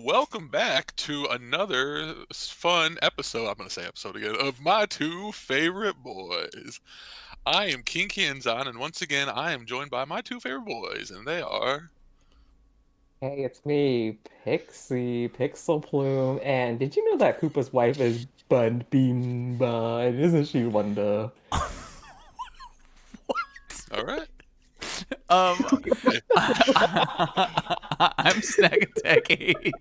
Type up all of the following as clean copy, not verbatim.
welcome back to another fun episode. I'm going to say episode again of my two favorite boys. I am King Kienzan, and once again, I am joined by my two favorite boys, and they are. Hey, it's me, Pixie, Pixel Plume, and did you know that Koopa's wife is Bud Beanba, and isn't she Wonder? All right. I'm Snack Attack 8.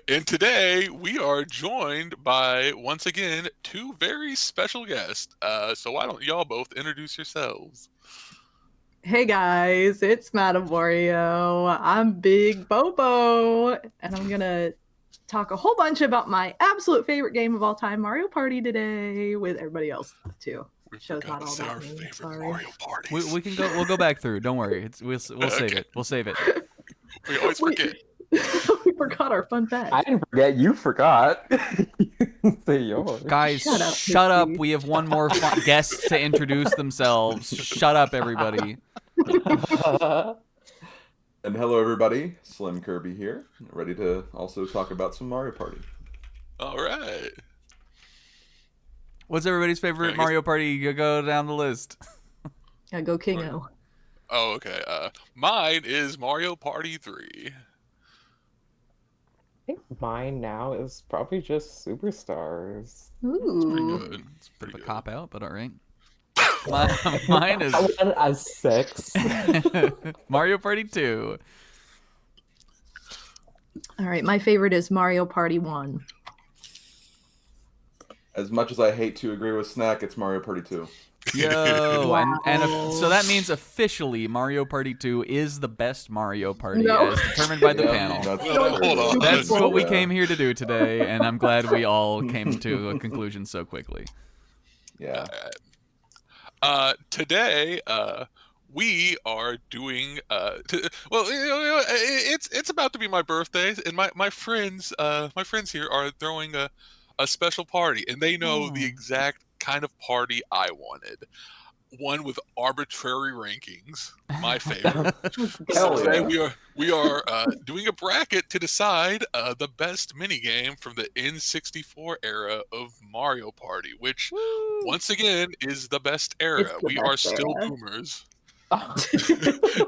And today we are joined by, once again, two very special guests. So why don't y'all both introduce yourselves? Hey guys, it's Madame Wario. I'm Big Bobo, and I'm gonna talk a whole bunch about my absolute favorite game of all time, Mario Party, today with everybody else too. Show's not all about me. Sorry. Mario Parties. We can go. We'll go back through. Don't worry. We'll save it. We'll save it. We always forget. We forgot our fun fact. I didn't forget, you forgot. Say yours. Guys, shut up. We have one more guest to introduce themselves. Shut up, everybody. And hello, everybody. Slim Kirby here, ready to also talk about some Mario Party. All right. What's everybody's favorite Mario Party? You go down the list. Yeah, go Kingo. Oh, okay. Mine is Mario Party 3. I think mine now is probably just Superstars. Ooh. It's pretty good. It's Bit pretty of a good. cop out, but all right. Mine is I went as 6. Mario Party 2. All right, my favorite is Mario Party 1. As much as I hate to agree with Snack, it's Mario Party 2. Yo, Wow. so that means officially Mario Party 2 is the best Mario Party No. as determined by the panel. Hold on. That's what we Yeah. came here to do today, and I'm glad we all came to a conclusion so quickly. Yeah. Today, we are doing. It's about to be my birthday, and my friends here are throwing a special party, and they know the exact kind of party I wanted. One with arbitrary rankings, my favorite. Hell Today yeah. we are doing a bracket to decide the best minigame from the N64 era of Mario Party, which once again is the best era. It's the We are best still era. boomers.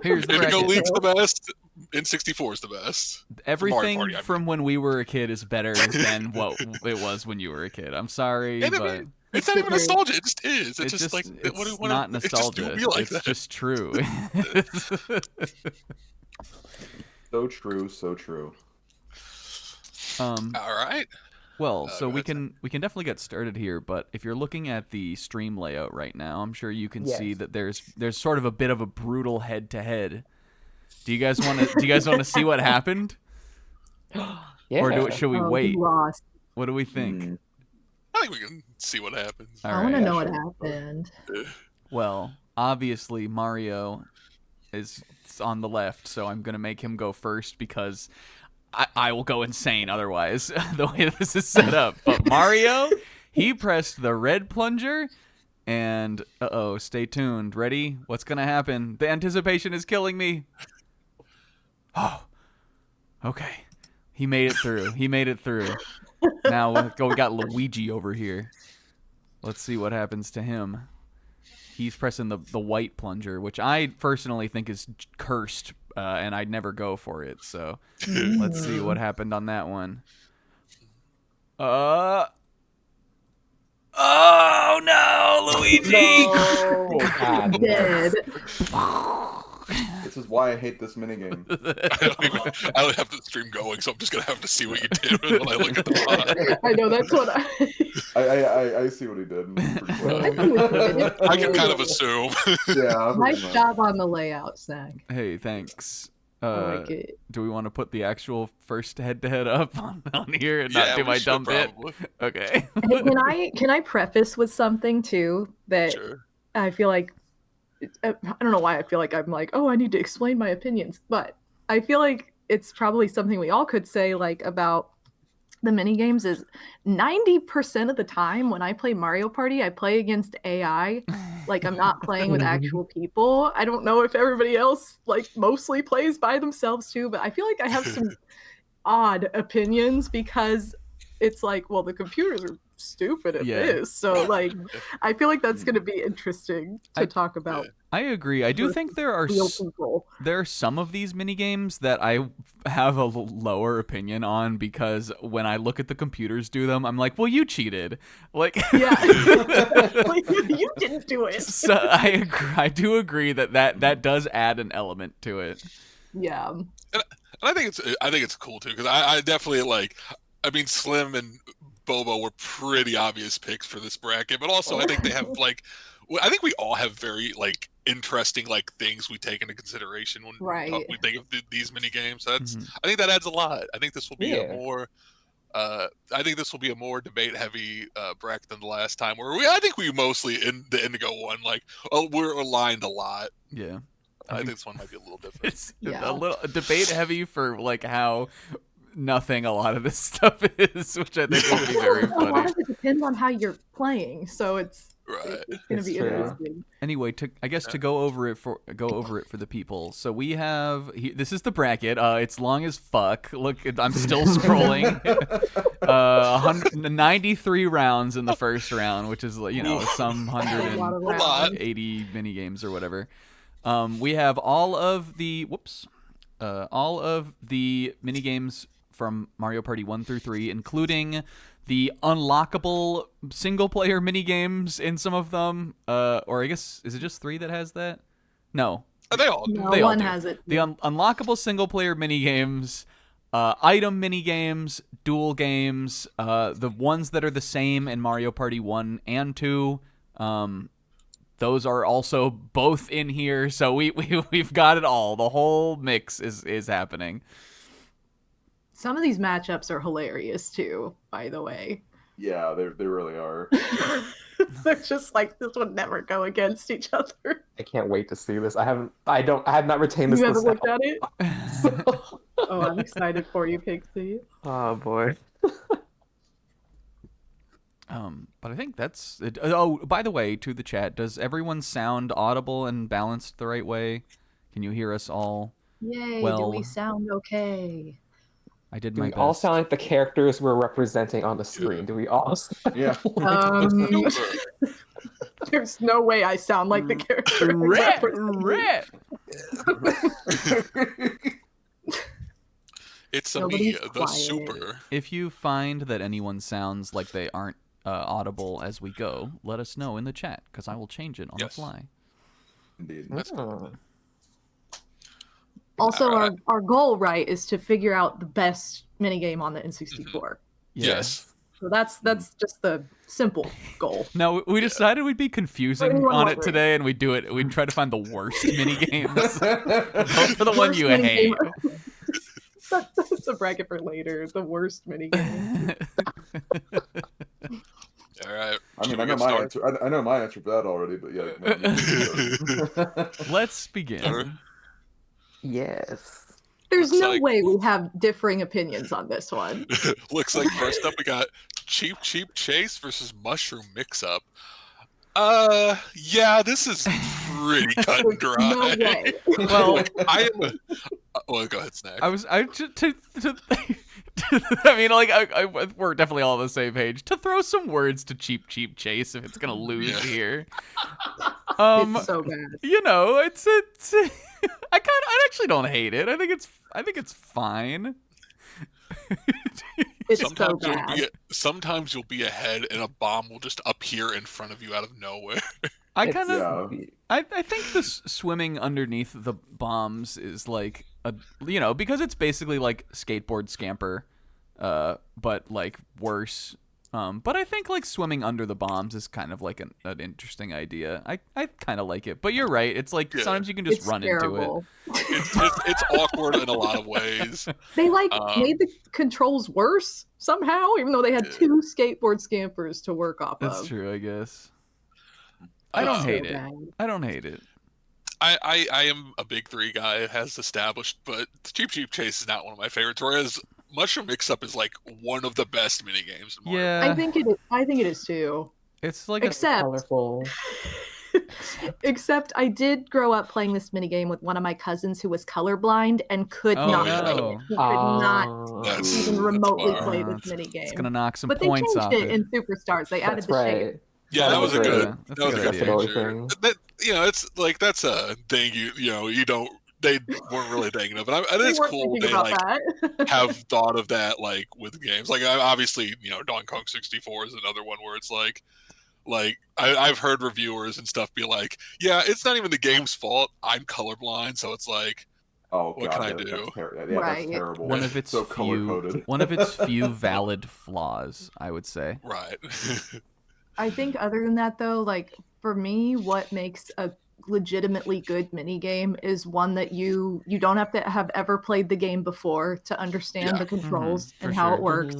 Here's the Indigo bracket. League's the best. N64 is the best. Everything Party, I mean. from when we were a kid is better than what it was when you were a kid. I'm sorry, And I but mean, it's not even nostalgia. It just is. It's just like it's not nostalgia. It's just true. So true, so true. All right. Well, Go so we ahead, can definitely get started here, but if you're looking at the stream layout right now, I'm sure you can see Yes. that there's sort of a bit of a brutal head-to-head. Do you guys want to see what happened? Yeah. Or should we Oh, wait? he lost. What do we think? Mm. I think we can see what happens. All I want to right. know what sure. happened. Well, obviously Mario is on the left, so I'm going to make him go first because I will go insane otherwise, the way this is set up. But Mario, he pressed the red plunger, and stay tuned. Ready? What's going to happen? The anticipation is killing me. Oh, okay. He made it through. He made it through. Now we got Luigi over here. Let's see what happens to him. He's pressing the white plunger, which I personally think is cursed, and I'd never go for it. So let's see what happened on that one. Oh no, Luigi! No! God, Dead. This is why I hate this minigame. I don't have the stream going, so I'm just gonna have to see what you did when I look at the bot. I know, that's what I see what he did. I can kind of assume. Yeah. Nice job on the layout, Snack. Hey, thanks. I like it. Do we want to put the actual first head-to-head up on here and not Yeah, do we my should dumb bit? probably. Okay. Hey, can I preface with something too that Sure. I feel like I don't know why I feel like I'm like, oh, I need to explain my opinions, but I feel like it's probably something we all could say like about the mini games is 90% of the time when I play Mario Party, I play against AI, Like, I'm not playing with actual people. I don't know if everybody else, like, mostly plays by themselves too, but I feel like I have some odd opinions because it's like, well, the computers are stupid at this. So, like, I feel like that's going to be interesting to talk about. I agree. I do think there are some of these minigames that I have a lower opinion on because when I look at the computers do them, I'm like, well, you cheated. Like, yeah, like, you didn't do it. So I agree. I do agree that does add an element to it. Yeah. And I think it's cool too because I definitely like. I mean, Slim and Bobo were pretty obvious picks for this bracket, but also I think they have like, I think we all have very like interesting like things we take into consideration when we think of these mini games. That's I think that adds a lot. I think this will be a more, I think this will be a more debate heavy bracket than the last time where I think we mostly in the Indigo one like we're aligned a lot. Yeah. I think this one might be a little different. It's a little debate heavy for like how nothing a lot of this stuff is, which I think will be very funny. A lot of it depends on how you're playing, so it's going to be interesting. Anyway, to go over it for the people. So we have this is the bracket. It's long as fuck. Look, I'm still scrolling. 93 rounds in the first round, which is some 180 mini games or whatever. We have all of the mini games from Mario Party 1 through 3, including the unlockable single-player mini-games in some of them. Or I guess, is it just 3 that has that? No. They all do. One has it. The unlockable single-player mini-games, item mini-games, duel games, the ones that are the same in Mario Party 1 and 2, those are also both in here, so we've got it all. The whole mix is happening. Some of these matchups are hilarious too, by the way. Yeah, they really are. They're just like, this would never go against each other. I can't wait to see this. I have not retained this. You haven't looked at it? Oh, I'm excited for you, Pixie. Oh boy. But I think that's it. Oh, by the way, to the chat, does everyone sound audible and balanced the right way? Can you hear us all? Yay, well? Do we sound okay? I did Do my we best. all sound like the characters we're representing on the screen? Do we all sound There's no way I sound like the character. It's Nobody's the quiet. super. If you find that anyone sounds like they aren't audible as we go, let us know in the chat, because I will change it on the fly. Indeed. That's cool. Also, our goal, right, is to figure out the best minigame on the N64. Yes. So that's just the simple goal. No, we decided we'd be confusing on it today, and we'd do it. We'd try to find the worst minigames. Vote for the one you hate. That's a bracket for later. The worst minigame. All right. I mean, I know my answer. I know my answer for that already, but yeah. Let's begin. Yes. There's no way we have differing opinions on this one. Looks like first up we got Cheep Chase versus Mushroom Mix-Up. Yeah, this is pretty cut and dry. No way. Well, well, go ahead, Snack. I mean, like, we're definitely all on the same page. To throw some words to Cheep Chase if it's gonna lose here. It's so bad. You know, it's I actually don't hate it. I think it's fine. It's so bad. Sometimes you'll be ahead and a bomb will just appear in front of you out of nowhere. I think this swimming underneath the bombs is like because it's basically like skateboard scamper, but like worse. But I think like swimming under the bombs is kind of like an interesting idea. I kind of like it, but you're right. It's like sometimes you can just run terrible. into it. It's awkward in a lot of ways. They made the controls worse somehow, even though they had two skateboard scampers to work off of. That's true, I guess. I don't hate it. I don't hate it. I am a big 3 guy, it has established, but Cheep Chase is not one of my favorites. Whereas Mushroom Mix-Up is like one of the best minigames in Mario. Yeah, I think it is too. It's like Except colorful. Except I did grow up playing this minigame with one of my cousins who was colorblind and could Oh, not yeah. play it. He could not That's even remotely far. play this It's minigame. gonna knock some But they points changed off it in Superstars. They added That's the shade. right. Yeah, that was a good. That's That was a good idea. feature. That, it's like that's a thing. You don't. They weren't really thinking of it. It They is weren't cool. thinking They about like that. have thought of that like with games. Like obviously, Donkey Kong 64 is another one where it's like I've heard reviewers and stuff be like, yeah, it's not even the game's fault. I'm colorblind, so it's like, Oh what god, can I that's, do? that's Right. terrible. One of its so color-coded. one of its few valid flaws, I would say. Right. I think other than that though, like for me, what makes a legitimately good mini game is one that you don't have to have ever played the game before to understand Yeah. the controls for and how sure. it works.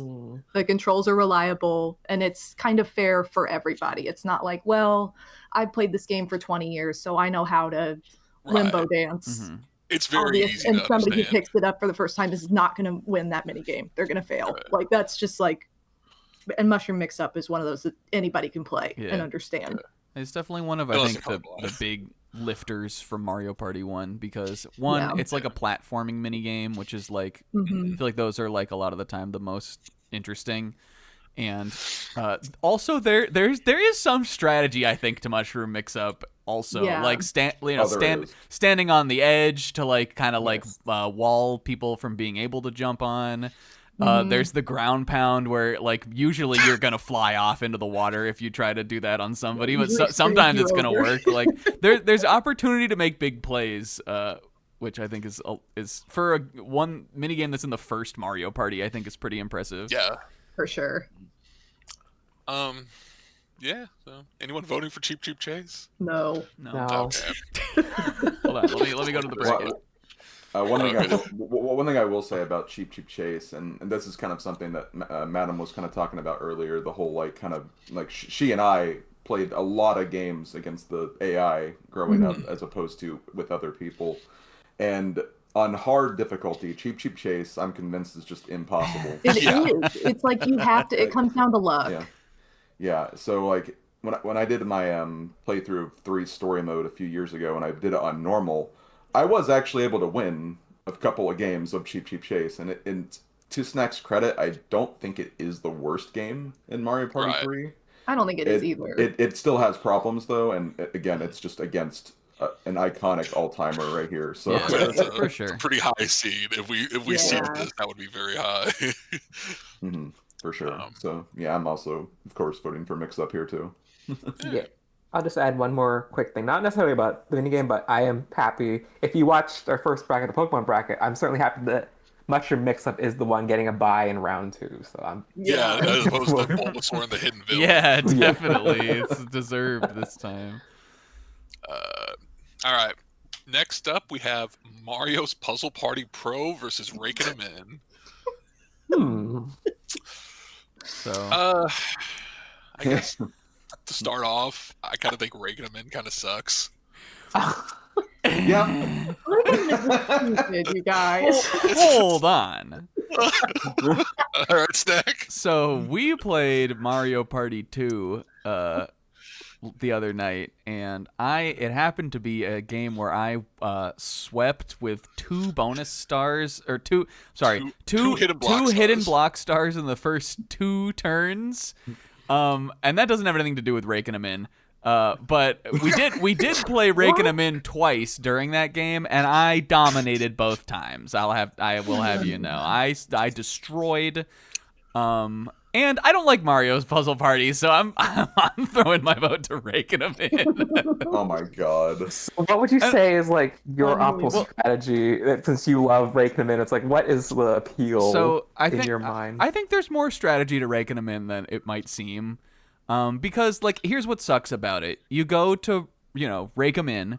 The controls are reliable and it's kind of fair for everybody. It's not like, well, I've played this game for 20 years, so I know how to limbo Right. dance. Mhm. It's very Obvious, easy and to somebody who understand. picks it up for the first time is not going to win that mini game. They're going to fail. Right. Like that's just like, and Mushroom Mix Up is one of those that anybody can play Yeah. and understand. It's definitely one of, I Unless think, you're the colorblind. big lifters from Mario Party 1 because, one, Yeah. it's like a platforming mini game, which is like, Mhm. I feel like those are like a lot of the time the most interesting. And also there is some strategy, I think, to Mushroom Mix Up also. Yeah. Like there is. standing on the edge to like kind of like Yes. wall people from being able to jump on. Mhm. There's the ground pound where like usually you're gonna fly off into the water if you try to do that on somebody, but Usually sometimes screws it's you gonna over. work. Like there's opportunity to make big plays, which I think is for one minigame that's in the first Mario Party. I think is pretty impressive. Yeah. For sure. Yeah. So, anyone voting for Cheep Chase? No. No. No. Okay. Hold on. Let me go to the bracket. One thing I will say about Cheep Chase, and this is kind of something that Madam was kind of talking about earlier. The whole like kind of like she and I played a lot of games against the AI growing up, as opposed to with other people, and on hard difficulty, Cheep Chase, I'm convinced is just impossible. It Yeah. is. It's like you have to. It comes down to luck. Yeah, yeah. So like when I did my playthrough of 3 story mode a few years ago, and I did it on normal, I was actually able to win a couple of games of Cheep Chase, and to Snack's credit, I don't think it is the worst game in Mario Party Right. 3. I don't think it is either. It still has problems though, and again, it's just against an iconic all-timer right here. So Yeah. It's a, For sure. it's a pretty high seed. If we seed Yeah. this, that would be very high. Mhm, for sure. Um, So yeah, I'm also of course voting for Mix Up here too. Yeah. I'll just add one more quick thing. Not necessarily about the minigame, but I am happy. If you watched our first bracket, the Pokemon bracket, I'm certainly happy that Mushroom Mix-Up is the one getting a bye in round 2. So I'm yeah, as opposed to Bulbasaur and the Hidden Village. Yeah, definitely. It's deserved this time. All right. Next up, we have Mario's Puzzle Party Pro versus Rakin' 'em In. So I guess to start off, I kind of think Rakin' 'em In kind of sucks. Yeah. Stupid, you guys. hold on. All right, Snack. So we played Mario Party 2 the other night, and it happened to be a game where I swept with 2 bonus stars, or two hidden block stars in the first 2 turns. And that doesn't have anything to do with raking them in. But we did play raking them in twice during that game, and I dominated both times. I will have you know, I destroyed. And I don't like Mario's Puzzle Party, so I'm throwing my vote to raking them in. Oh my god. So what would you say is like your Unbelievable. optimal strategy? Since you love raking them in, it's like what is the appeal So I in think your mind? I think there's more strategy to raking them in than it might seem, because like here's what sucks about it: you go to rake them in,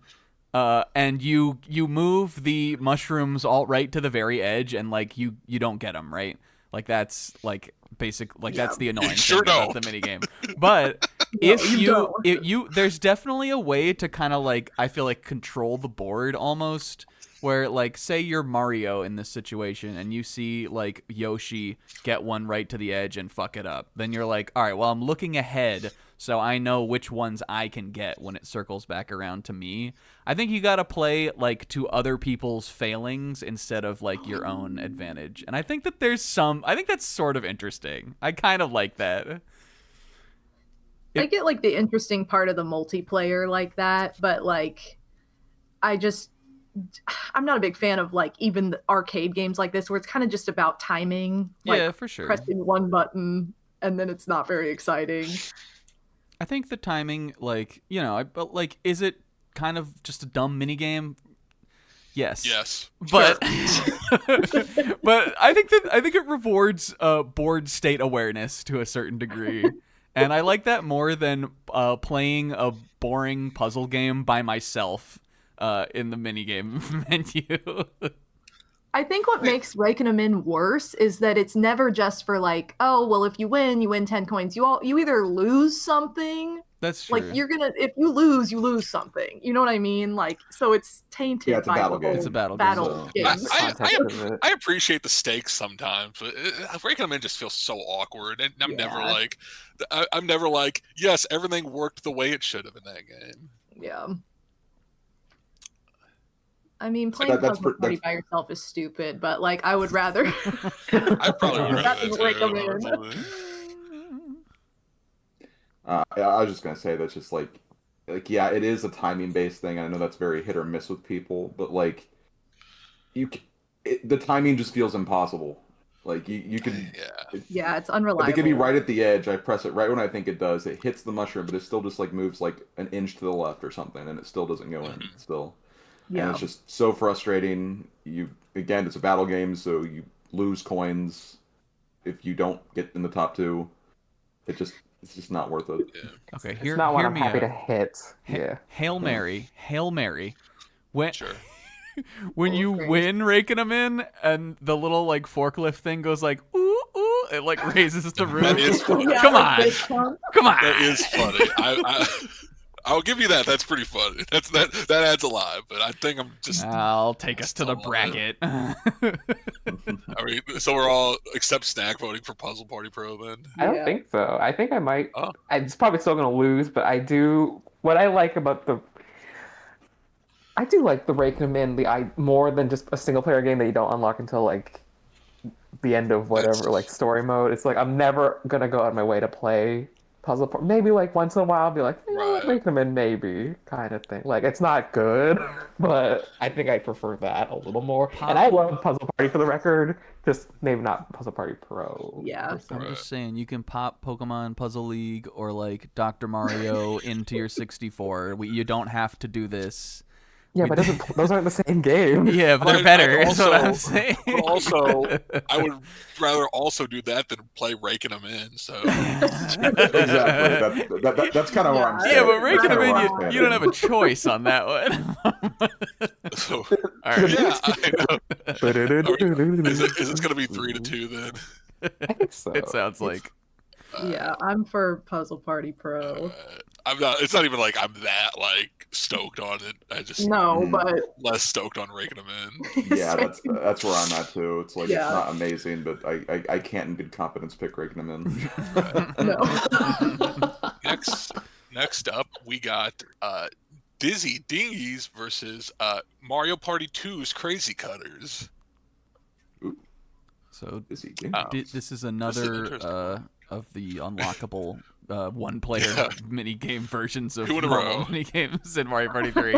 and you move the mushrooms all right to the very edge, and like you don't get them right. Like that's like basic, like that's the annoying Sure thing about don't. the minigame. But there's definitely a way to kind of like, I feel like, control the board almost, where like, say you're Mario in this situation and you see like Yoshi get one right to the edge and fuck it up, then you're like, all right, well, I'm looking ahead so I know which ones I can get when it circles back around to me. I think you gotta play like to other people's failings instead of like your own advantage, and I think that's sort of interesting. I kind of like that. I get like the interesting part of the multiplayer like that, but like I'm not a big fan of like even the arcade games like this where it's kind of just about timing. Like, yeah, for sure. Pressing one button and then it's not very exciting. I think the timing, like, but like, is it kind of just a dumb mini game? Yes. Yes. But but I think it rewards board state awareness to a certain degree. And I like that more than playing a boring puzzle game by myself in the minigame menu. I think what makes Rakin' 'em in worse is that it's never just for like, oh, well, if you win 10 coins. You either lose something. That's true. Like if you lose something. You know what I mean? Like, so it's tainted by the whole It's a battle game. I appreciate the stakes sometimes, but Rakin' 'em in just feels so awkward, and I'm never like, yes, everything worked the way it should have in that game. Yeah. I mean, playing Puzzle Party by yourself is stupid, but like, I would rather. I probably would rather recommend. I was just gonna say that's just like yeah, it is a timing based thing. I know that's very hit or miss with people, but like, the timing just feels impossible. Like you can. Yeah, it's unreliable. It could be right at the edge. I press it right when I think it does. It hits the mushroom, but it still just like moves like an inch to the left or something, and it still doesn't go in. Still. Yeah. And it's just so frustrating. Again, it's a battle game, so you lose coins if you don't get in the top two. It's just not worth it. Yeah. Okay, it's not what I'm happy to hit. Hail Mary. When Sure. when you win Rakin' 'em in, and the little like forklift thing goes like ooh ooh, it like raises the roof. That is funny. Come on. That is funny. I'll give you that. That's pretty funny. That adds a lot, but I think I'm just. I'll take us to the bracket. I mean, so we're all except Snack voting for Puzzle Party Pro then. I don't think so. I think I might. It's probably still gonna lose, but I do. What I like about I do like the Rakin' 'em in more than just a single player game that you don't unlock until like the end of whatever like story mode. It's like I'm never gonna go out of my way to play Puzzle Party. Maybe like once in a while I'll be like, Rakin' 'em in maybe kind of thing. Like it's not good, but I think I prefer that a little more. And I love Puzzle Party for the record, just maybe not Puzzle Party Pro. Yeah. I'm just saying you can pop Pokemon Puzzle League or like Dr. Mario into your 64. You don't have to do this. Yeah, but those aren't the same game. Yeah, but they're better. That's what I'm saying. But also, I would rather also do that than play Rakin' 'em in. So exactly, that's kind of where I'm saying. Yeah, but Rakin' 'em in, you don't have a choice on that one. So, all right. Yeah, I know. Is this going to be 3-2 then? I think so. It sounds like. Yeah, I'm for Puzzle Party Pro. I'm not. It's not even like I'm that like stoked on it. I just but less stoked on Rakin' 'em in. Yeah, that's where I'm at too. It's like it's not amazing, but I can't in good confidence pick Rakin' 'em in. No. Next up, we got Dinghies versus Mario Party 2's Crazy Cutters. Ooh. So Dizzy. This is another of the unlockable one-player mini-game versions of normal mini-games in Mario Party 3.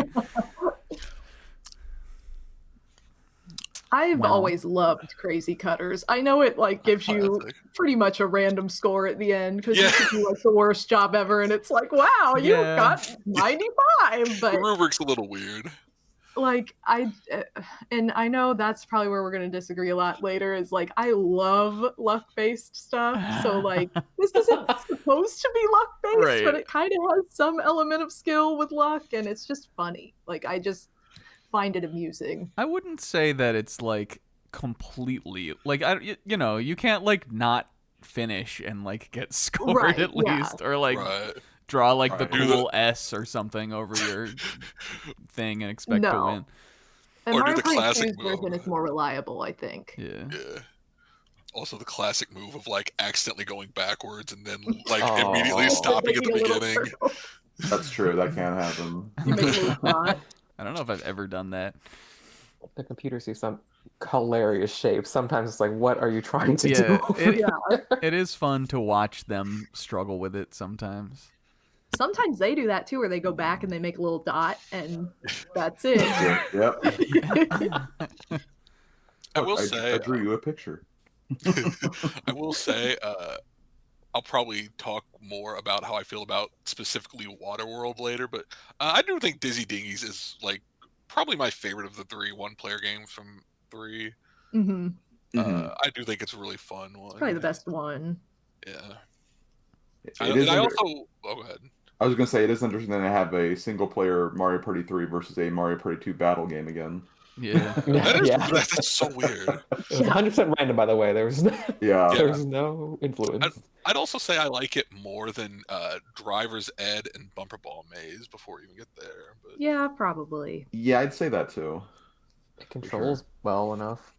I've always loved Crazy Cutters. I know it like gives you pretty much a random score at the end because you could do like the worst job ever, and it's like, wow, you got 95. But the rubric's a little weird. Like I know that's probably where we're gonna disagree a lot later. Is like I love luck-based stuff, so like this isn't supposed to be luck-based, but it kind of has some element of skill with luck, and it's just funny. Like I just find it amusing. I wouldn't say that it's like completely like you can't like not finish and like get scored at least, or like draw like the Right. cool S or something over your thing and expect to No. win. And Or do Mario the Party classic 2's version move. is more reliable, I think. Yeah. Yeah. Also, the classic move of like accidentally going backwards and then like Oh. immediately stopping at the Making a little beginning. circle. That's true. That can happen. You make a little dot. I don't know if I've ever done that. The computer sees some hilarious shapes. Sometimes it's like, what are you trying to Yeah, do? Yeah. It is fun to watch them struggle with it sometimes. Sometimes they do that too, where they go back and they make a little dot, and that's it. Yep. I will I say, drew you a picture. I will say, I'll probably talk more about how I feel about specifically Waterworld later, but I do think Dizzy Dinghies is like probably my favorite of the 3 one-player games from 3. hmm I do think it's a really fun one. Probably the best one. Yeah. It is I under- also. Oh, go ahead. I was gonna say it is interesting to have a single-player Mario Party 3 versus a Mario Party 2 battle game again. Yeah. That's so weird. It was 100% random, by the way. There was no, Yeah. there was no influence. I'd also say I like it more than Driver's Ed and Bumper Ball Maze before you even get there. But Yeah, probably. Yeah, I'd say that too. It controls well enough.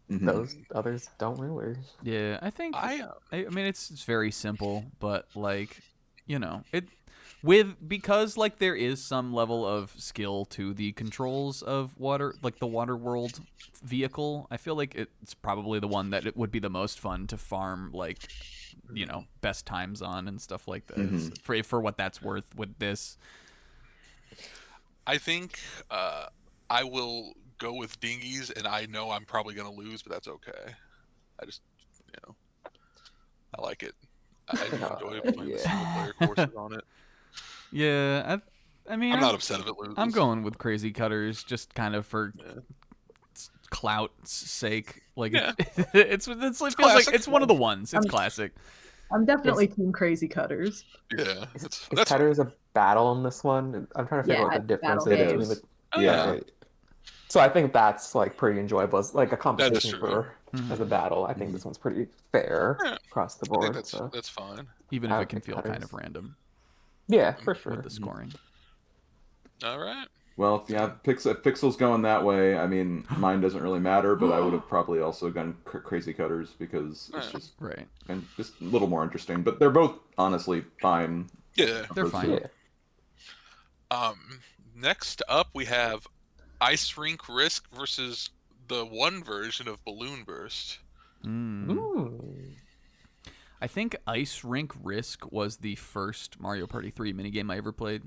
Mhm. Those others don't really. Yeah, I think I mean it's very simple, but like, you know, because like there is some level of skill to the controls of the water world vehicle. I feel like it's probably the one that it would be the most fun to farm, like, you know, best times on and stuff like this. For what that's worth with this. I think I will go with Dinghies, and I know I'm probably going to lose, but that's okay. I just, I like it. I enjoy playing the single-player courses on it. Yeah, I mean, I'm not upset if it loses. I'm going with Crazy Cutters just kind of for clout's sake. Like, Yeah. it feels like classic. it's one of the ones. It's classic. I'm definitely Team Crazy Cutters. Yeah. Is That's Cutters a battle in this one? I'm trying to figure out Yeah, what the difference battle is game. between the. Oh, yeah. Right. So I think that's like pretty enjoyable. It's like a competition true. for as a battle. I think this one's pretty fair Yeah. across the I think board. that's fine. Even I if would it can pick feel Cutters. kind of random Yeah, for sure. with the scoring. All right. Well, yeah, if Pixel's going that way, I mean, mine doesn't really matter, but I would have probably also gone Crazy Cutters because it's just Right. and just a little more interesting. But they're both honestly fine. Yeah. They're fine. Yeah. Next up, we have Ice Rink Risk versus the one version of Balloon Burst. Ooh. I think Ice Rink Risk was the first Mario Party 3 minigame I ever played.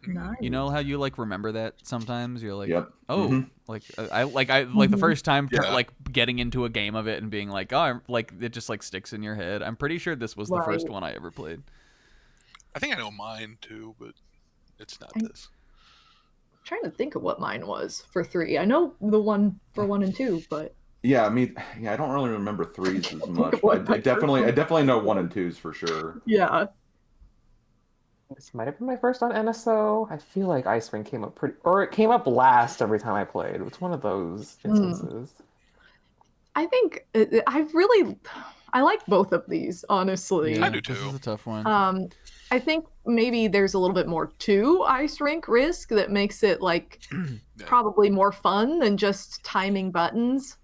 Nice. You know how you like remember that sometimes you're like, Yep. oh, Mhm. like the first time Yeah. like getting into a game of it and being like, oh, like it just like sticks in your head. I'm pretty sure this was the first Right. one I ever played. I think I know mine too, but it's not this. I'm trying to think of what mine was for 3. I know the one for 1 and 2, but Yeah, I mean, yeah, I don't really remember threes as much. what I my definitely know 1 and 2s for sure. yeah. This might have been my first on NSO. I feel like Ice Rink came up or it came up last every time I played. It's one of those instances. I think I like both of these, honestly. I do This too. is a tough one. I think maybe there's a little bit more to Ice Rink Risk that makes it like probably more fun than just timing buttons.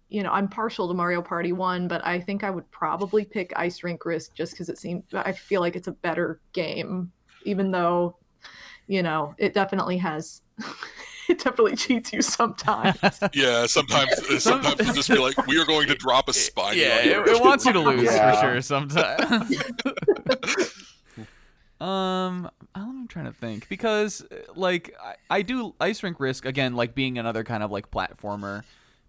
You know, I'm partial to Mario Party 1, but I think I would probably pick Ice Rink Risk just because I feel like it's a better game, even though, you know, it definitely has, it definitely cheats you sometimes. Yeah, sometimes it'll just be like, we are going to drop a spiny. Yeah, on you. it wants you to lose Yeah. for sure sometimes. I'm trying to think because like I do Ice Rink Risk again, like being another kind of like platformer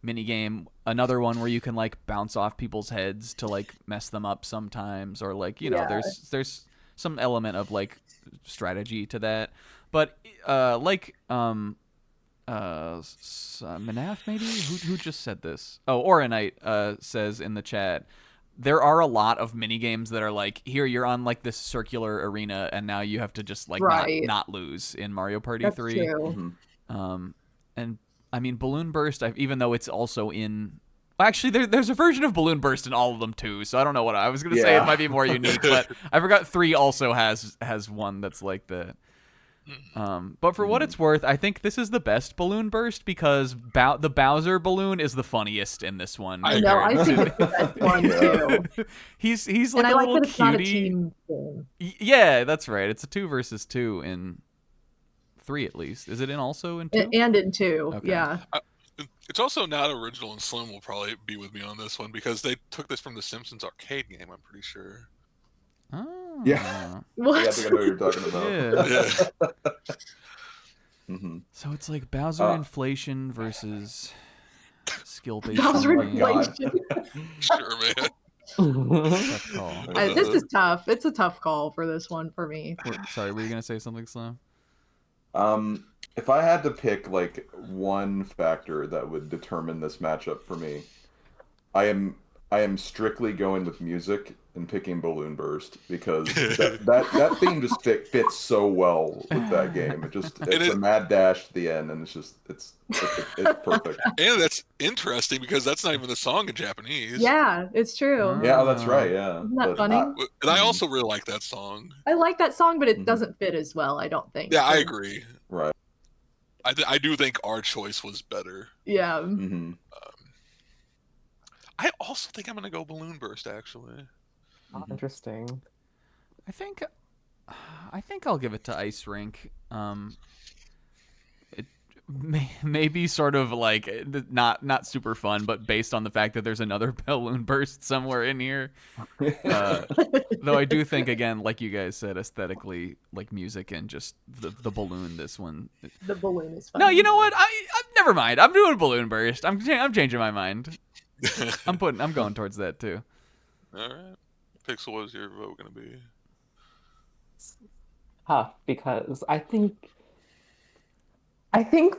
mini game, another one where you can like bounce off people's heads to like mess them up sometimes, or like, you know, there's some element of like strategy to that, but Manaf maybe who just said this? Oh, Oronite says in the chat, there are a lot of mini games that are like, here you're on like this circular arena and now you have to just like not lose in Mario Party That's 3. true. And I mean Balloon Burst, even though it's also in Actually, there's a version of Balloon Burst in all of them too, so I don't know what I was gonna say. Yeah. It might be more unique, but I forgot 3 also has one that's like that. But for what it's worth, I think this is the best Balloon Burst because the Bowser balloon is the funniest in this one. I know. I think it's the best one too. He's like And I a like little that it's not a cutie. team game. Yeah, that's right. It's a 2 versus 2 in 3 at least. Is it in also in 2? And in 2, Okay. yeah. It's also not original, and Slim will probably be with me on this one because they took this from the Simpsons arcade game, I'm pretty sure. Oh. Yeah. What? Yeah, I think I know what you're talking about. Yeah. Mm-hmm. So it's like Bowser inflation versus skill-based. Bowser game. inflation. Sure, man. Tough call. This is tough. It's a tough call for this one for me. Sorry, were you gonna say something, Slim? If I had to pick like one factor that would determine this matchup for me, I am strictly going with music and picking Balloon Burst because that theme just fits so well with that game. It's a mad dash at the end, and it's perfect. And that's interesting because that's not even the song in Japanese. Yeah, it's true. Yeah, that's right. Yeah, Isn't that funny? And I also really like that song. I like that song, but it doesn't fit as well, I don't think. Yeah, I agree. Right. I do think our choice was better. Yeah. Mm-hmm. I also think I'm going to go Balloon Burst, actually. Oh, interesting. I think I'll give it to Ice Rink. It may be sort of like not super fun, but based on the fact that there's another Balloon Burst somewhere in here. Though I do think, again, like you guys said, aesthetically, like music and just the balloon. This one. The balloon is fun. No, you know what? I never mind. I'm doing Balloon Burst. I'm changing my mind. I'm going towards that too. All right. Pixel, what is your vote going to be? Tough because I think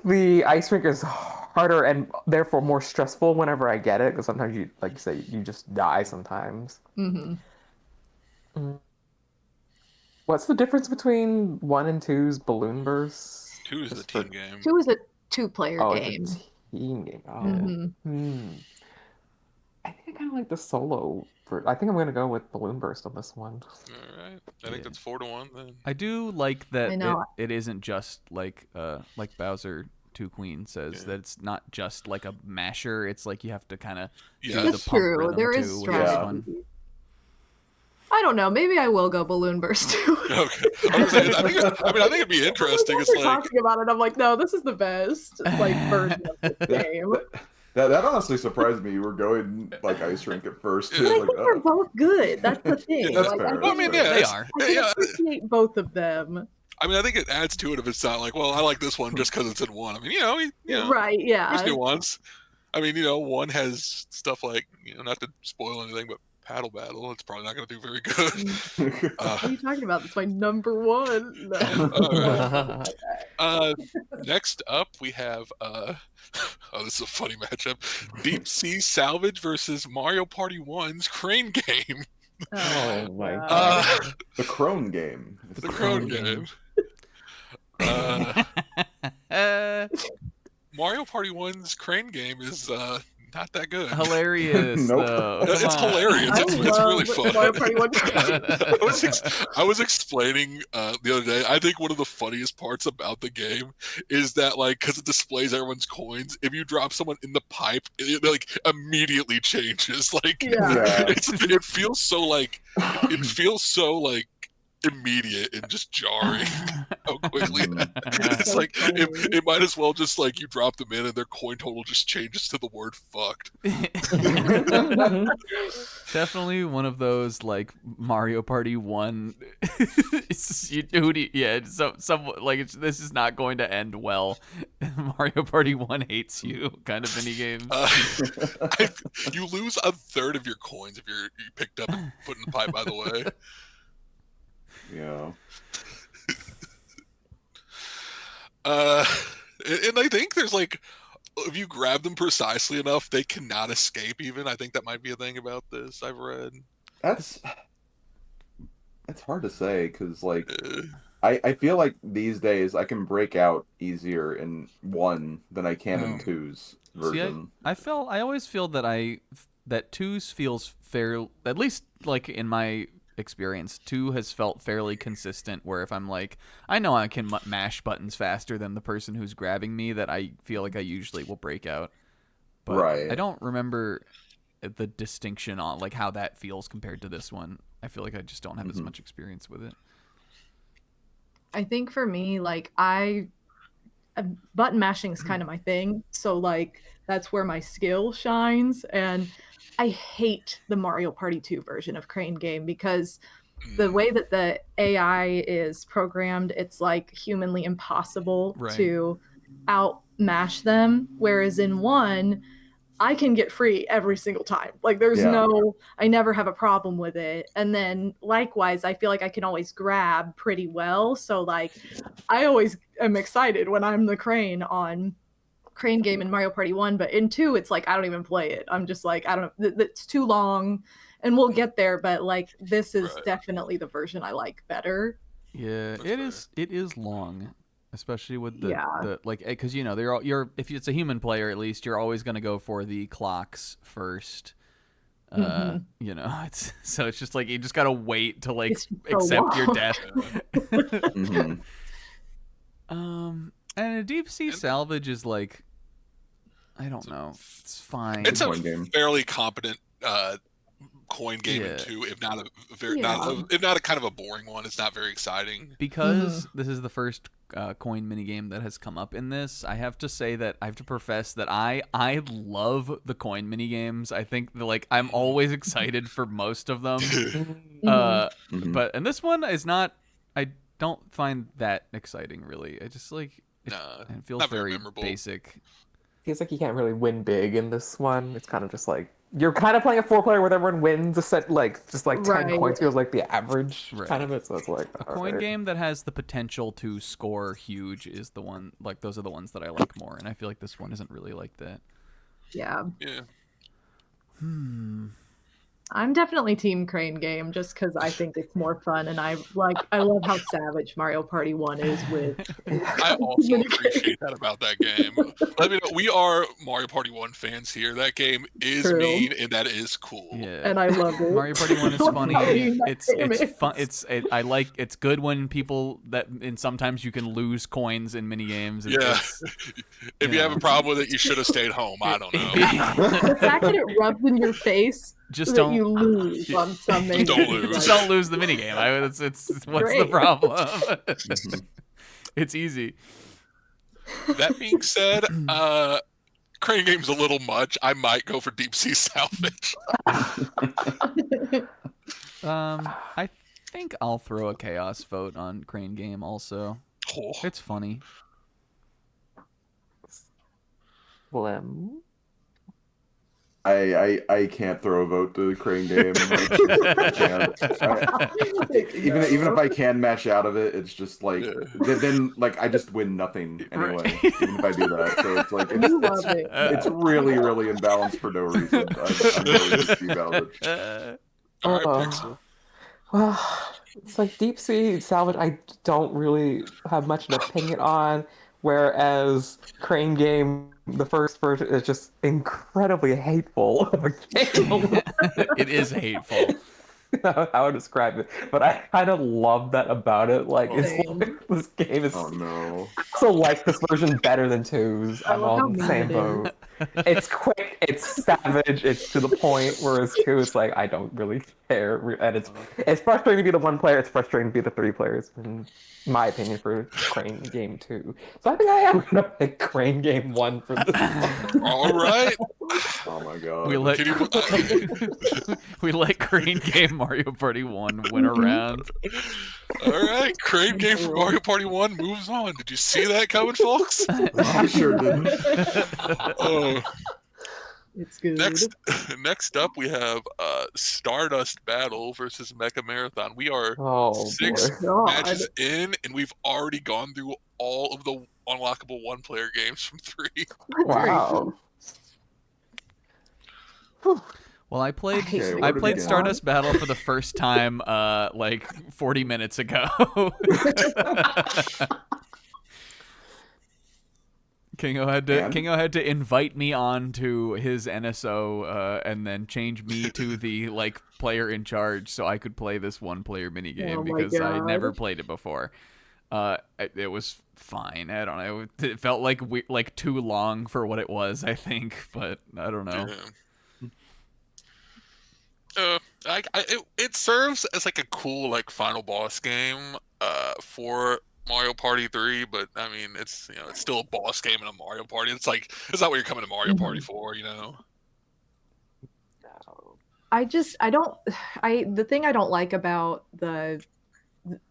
the ice rink is harder and therefore more stressful whenever I get it because sometimes you, like you say, you just die sometimes. Mm-hmm. What's the difference between 1 and 2's Balloon Burst? 2 is the team game. 2 is a 2-player Oh, game. it's a team game. Oh. Mm-hmm. I think I kind of like the solo. I think I'm going to go with Balloon Burst on this one. All right. I think that's 4-1 then. I do like that I know. it isn't just like Bowser 2 Queen says that it's not just like a masher. It's like you have to kind of do the That's pump true. rhythm There too, is which strategy. fun. I don't know. Maybe I will go Balloon Burst too. Okay. I think it'd be interesting. It's We're like talking about it. I'm like, no, this is the best like version of the game. That honestly surprised me. You were going like Ice Rink at first too. But I Like, think they're both good. That's the thing. That's like, fair. Well, I mean, yeah, They are. I can Yeah. appreciate both of them. I mean, I think it adds to it if it's not like, well, I like this one just because it's in 1. I mean, you know, Right? Yeah. there's nuance. I mean, 1 has stuff like, not to spoil anything, but Paddle Battle. It's probably not going to do very good. What are you talking about? That's my number 1. No. Next up, we have this is a funny matchup: Deep Sea Salvage versus Mario Party 1's Crane Game. Oh my God. the Crone game. The Crone game. Mario Party 1's Crane Game is not that good. Hilarious. Nope. Though. It's Come on. hilarious. I It's really fun. Mario Party 1. I was explaining the other day. I think one of the funniest parts about the game is that, like, because it displays everyone's coins, if you drop someone in the pipe, it like immediately changes. Like, Yeah. it feels so like immediate and just jarring how quickly it's So like funny. it might as well just like you drop them in and their coin total just changes to the word fucked. Definitely one of those like Mario Party 1. It's this is not going to end well. Mario Party 1 hates you kind of mini games. You lose a third of your coins if you picked up and put in the pipe. By the way. Yeah. And I think there's like, if you grab them precisely enough, they cannot escape even. I think that might be a thing about this I've read. That's hard to say because like I feel like these days I can break out easier in 1 than I can in Oh. 2's See, version. I always feel that 2's feels fair, at least like in my experience. 2 has felt fairly consistent, where if I'm like, I know I can mash buttons faster than the person who's grabbing me, that I feel like I usually will break out. But Right. I don't remember the distinction on like how that feels compared to this one. I feel like I just don't have as much experience with it. I think for me, like button mashing is kind of my thing. So like that's where my skill shines. And I hate the Mario Party 2 version of Crane Game because the way that the AI is programmed, it's like humanly impossible to out mash them. Whereas in 1, I can get free every single time. Like there's I never have a problem with it. And then likewise, I feel like I can always grab pretty well. So like I always am excited when I'm the crane on Crane Game in Mario Party 1, but in 2 it's like I don't even play it. I'm just like I don't know, it's too long and we'll get there, but like this is definitely the version I like better. Yeah, it is long. Especially with the like, because you know if it's a human player, at least you're always going to go for the clocks first. You know, it's just like you just gotta wait to like accept your death. And a deep sea salvage is like, I don't know, it's fine. It's a fairly competent coin game in 2, if not a kind of a boring one. It's not very exciting because this is the first coin minigame that has come up in this. I have to say that I have to profess that I love the coin minigames. I think like I'm always excited for most of them. But and this one is not. I don't find that exciting really. I just like it feels very basic. Feels like you can't really win big in this one. It's kind of just like you're kind of playing a 4-player where everyone wins a set like just like 10 coins feels like the average kind of it. So it's like a coin game that has the potential to score huge is the one, like those are the ones that I like more, and I feel like this one isn't really like that. Yeah. Yeah. I'm definitely Team Crane Game just because I think it's more fun, and I love how savage Mario Party 1 is with. I also appreciate that about that game. Let me know, we are Mario Party 1 fans here. That game is mean, and that is cool. Yeah, and I love it. Mario Party 1 is funny. It's fun. I like. It's good when people and sometimes you can lose coins in mini games. If you have a problem with it, you should have stayed home. I don't know. The fact that it rubs in your face. Just don't you lose on some just don't lose. Just don't lose the minigame. It's what's the problem? It's easy. That being said, Crane Game's a little much. I might go for Deep Sea Salvage. I think I'll throw a chaos vote on Crane Game also. Oh. It's funny. Slim. I can't throw a vote to the Crane Game. Even if I can mash out of it, it's just like then like I just win nothing anyway. Even if I do that, so it's like it's really imbalanced for no reason. I'm really just Salvage. All right, Pixel. Well, it's like Deep Sea Salvage. I don't really have much of an opinion on. Whereas Crane Game, the first version, is just incredibly hateful of a game. It is hateful. How I would describe it, but I kind of love that about it. Like, it's like this game is. Oh no! I also like this version better than 2's. I'm on the same boat. It's quick, it's savage, it's to the point. Whereas 2 is like I don't really care, and it's frustrating to be the 1 player. It's frustrating to be the 3 players. In my opinion, for Crane Game 2. So I think I am gonna pick Crane Game 1 for this one. All right. Oh my god. We let Crane Game Mario Party 1 win a round. All right, Crane Game for Mario Party 1 moves on. Did you see that coming, folks? I sure didn't. It's good. Next up, we have Stardust Battle versus Mecha Marathon. We are 6 matches in, and we've already gone through all of the unlockable 1-player games from 3. Wow. Well, I played Okay, I where to played begin? Stardust Battle for the first time like 40 minutes ago. Kingo had to invite me on to his NSO and then change me to the like player in charge so I could play this one player minigame Oh my because I never God. played it before. It was fine. I don't know. It felt like too long for what it was, I think, but I don't know. It serves as like a cool like final boss game for Mario Party 3, but I mean it's it's still a boss game in a Mario Party. It's not what you're coming to Mario Party for, The thing I don't like about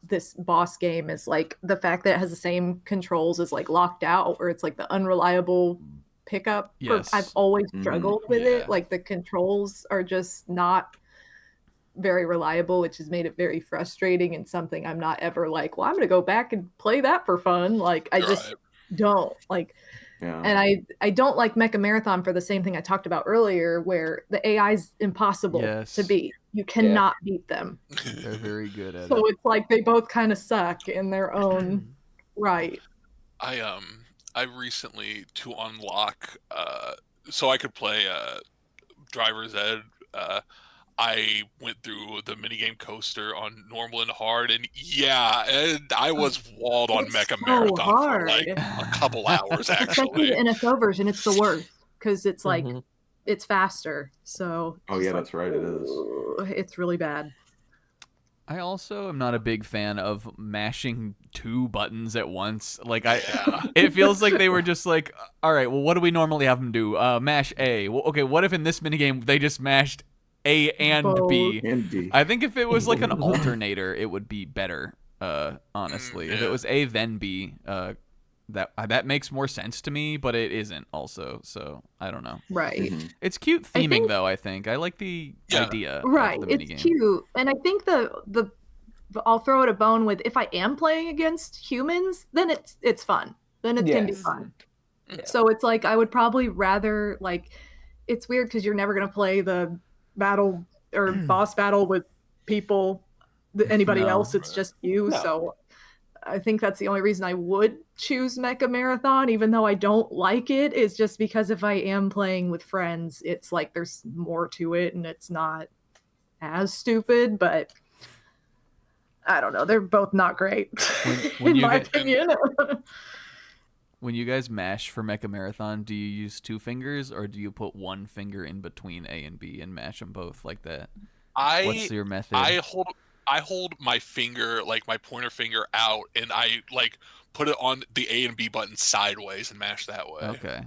this boss game is like the fact that it has the same controls as like Locked Out, where it's like the unreliable pickup. Yes. I've always struggled with Yeah. it. Like the controls are just not very reliable, which has made it very frustrating and something I'm not ever like, well, I'm gonna go back and play that for fun. Like I just don't like. Yeah. And I don't like Mecha Marathon for the same thing I talked about earlier, where the AI is impossible to beat. You cannot beat them. They're very good at So it. it's like they both kind of suck in their own right. I recently, to unlock so I could play Driver's Ed, I went through the minigame coaster on normal and hard, and and I was walled on It's Mecha so Marathon hard. for like a couple hours Especially actually. the NSO version, it's the worst because it's like Mhm. it's faster. So Oh yeah, that's right. It is. it's really bad. I also am not a big fan of mashing two buttons at once. Like Yeah. it feels like they were just like, all right, well, what do we normally have them do? Mash A. Well, okay, what if in this minigame they just mashed A and B? And D. I think if it was like an alternator, it would be better. Honestly, if it Yeah. was A then B, that makes more sense to me, but it isn't also. So I don't know. Right. Mhm. It's cute theming think- though. I think I like the idea. Right. Of the It's minigame. cute. And I think the I'll throw it a bone with if I am playing against humans, then it's fun. Then it can be Yes. fun. Yeah. So it's like I would probably rather like it's weird because you're never gonna play the battle or boss battle with people anybody No. else. It's just you. No. So I think that's the only reason I would choose Mecha Marathon, even though I don't like it, is just because if I am playing with friends, it's like there's more to it and it's not as stupid, but I don't know. They're both not great, when in you my get- opinion. When you guys mash for Mecha Marathon, do you use two fingers or do you put one finger in between A and B and mash them both like that? What's your method? I hold my finger, like my pointer finger out, and I like put it on the A and B button sideways and mash that way. Okay.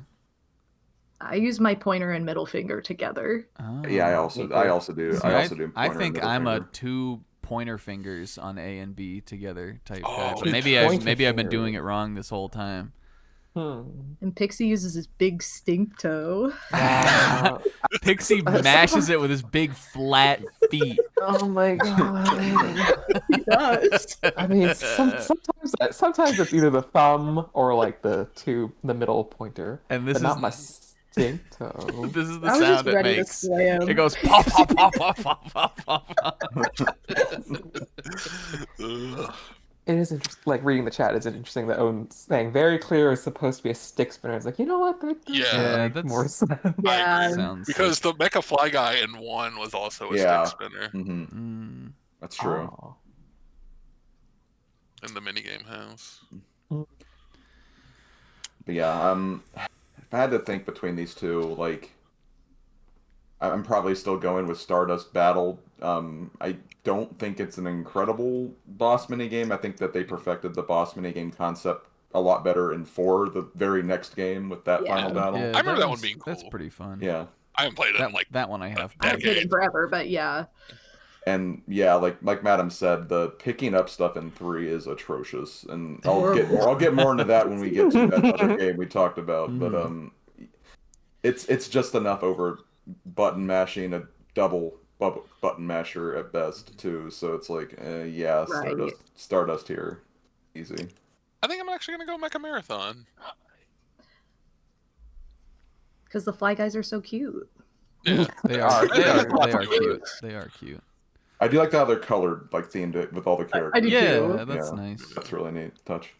I use my pointer and middle finger together. Oh. Yeah, I also do. See, I also do. I pointer and think middle I'm a finger. two pointer fingers on A and B together type guy. Oh, But two maybe pointer I've been finger. doing it wrong this whole time. And Pixie uses his big stink toe. Wow. Pixie mashes it with his big flat feet. Oh my god. He does. I mean, sometimes it's either the thumb or like the middle pointer, And this but is not my stink toe. this is the I was just sound it ready to makes. slam. It goes pop pop pop pop pop pop pop. Ugh. It is interesting. Like reading the chat, it's interesting that Owen's saying very clear is supposed to be a stick spinner. It's like, you know what? That does Yeah, make more sense. Yeah. Sounds Because the Mecha Fly Guy in one was also a Yeah. stick spinner, Hmm. Mm. That's true. Oh. in the minigame house. But yeah, if I had to think between these two, like, I'm probably still going with Stardust Battle. I don't think it's an incredible boss minigame. I think that they perfected the boss minigame concept a lot better in 4, the very next game with that Yeah. final battle. Yeah, I remember that one one's- being That's cool. pretty fun. Yeah. I haven't played it in That, like that one I have. I haven't played it forever, but yeah. And yeah, like Madam said, the picking up stuff in 3 is atrocious, and I'll get more into that when we get to that other game we talked about. But it's just enough over button mashing, a double button masher at best too. So it's like, yeah, Right. Stardust here, easy. I think I'm actually gonna go Mecha Marathon. Because the Fly Guys are so cute. Yeah. They are They cute. They are cute. I do like how they're colored, like themed with all the characters. I do Yeah, too. that's Yeah. nice. That's a really neat touch.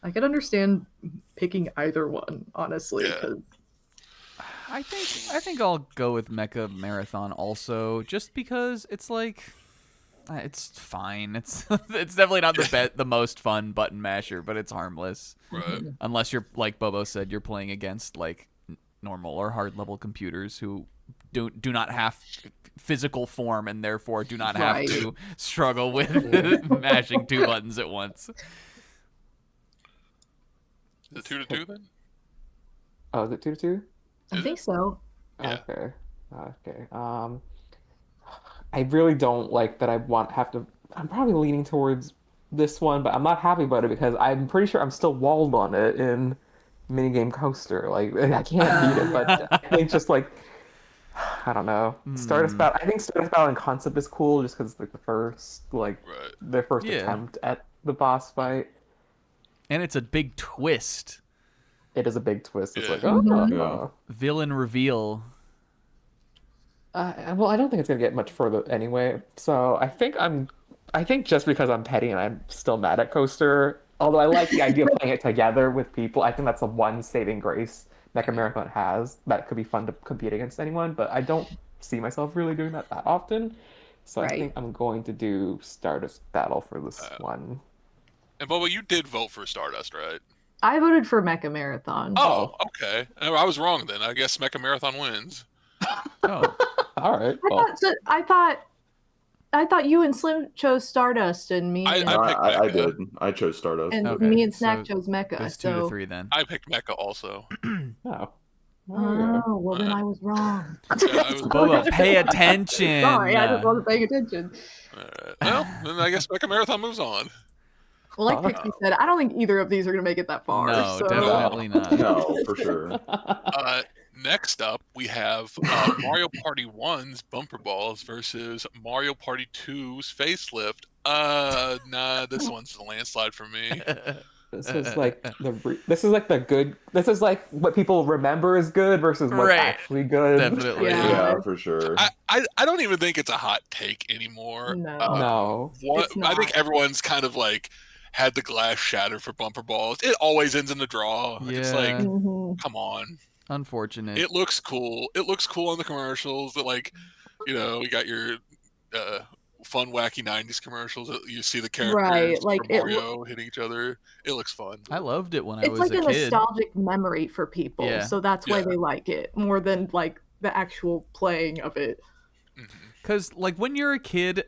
I could understand picking either one, honestly, Yeah. because I think I'll go with Mecha Marathon also, just because it's like it's fine. It's definitely not the most fun button masher, but it's harmless. Right. Unless you're like Bobo said, you're playing against like normal or hard level computers who do not have physical form and therefore do not have Right. to struggle with mashing 2 buttons at once. Is it 2-2 then? Oh, is it 2-2? I think so. Yeah. Okay. Okay. I really don't like that. I'm probably leaning towards this one, but I'm not happy about it because I'm pretty sure I'm still walled on it in Minigame Coaster. Like I can't beat it, but I think just like I don't know. Stardust Battle. I think Stardust Battle in concept is cool just because like their first Yeah. attempt at the boss fight. And it's a big twist. It is a big twist. It's Yeah. like, oh, Yeah. Villain reveal. well, I don't think it's gonna get much further anyway. So I think just because I'm petty and I'm still mad at Coaster, although I like the idea of playing it together with people, I think that's the one saving grace Mecha Marathon has that could be fun to compete against anyone. But I don't see myself really doing that often. So I Right. think I'm going to do Stardust Battle for this one. And Bobo, you did vote for Stardust, right? I voted for Mecha Marathon. Oh, okay. I was wrong then. I guess Mecha Marathon wins. Oh, All right. I Well, thought, so, I thought you and Slim chose Stardust, and me I and, picked I Mecha. did. I chose Stardust. and Okay, me and Snack so chose Mecha. there's 2 to So 3 then. I picked Mecha also. oh. Oh, oh, well then I was wrong. Yeah, I was- Bobo, pay attention. Sorry, I just wasn't paying attention. Alright. Well, then I guess Mecha Marathon moves on. Well, like Oh. Tipsy said, I don't think either of these are going to make it that far. No, so. definitely not. No, for sure. Next up, we have Mario Party 1's Bumper Balls versus Mario Party 2's Facelift. Nah, this one's a landslide for me. This is like this is like the good. This is like what people remember as good versus what's Right. actually good. Definitely. Yeah. Yeah, for sure. I don't even think it's a hot take anymore. No. No. It's I think not. everyone's kind of like had the glass shattered for Bumper Balls. It always ends in a draw. It's like, Yeah. Mhm. come on. Unfortunate. It looks cool. It looks cool on the commercials. That like, you got your fun, wacky '90s commercials. That you see the characters Right, like, from Mario hitting each other. It looks fun. I loved it when I It's was like a a kid. nostalgic memory for people, Yeah. so that's why Yeah. they like it more than like the actual playing of it. Because like when you're a kid,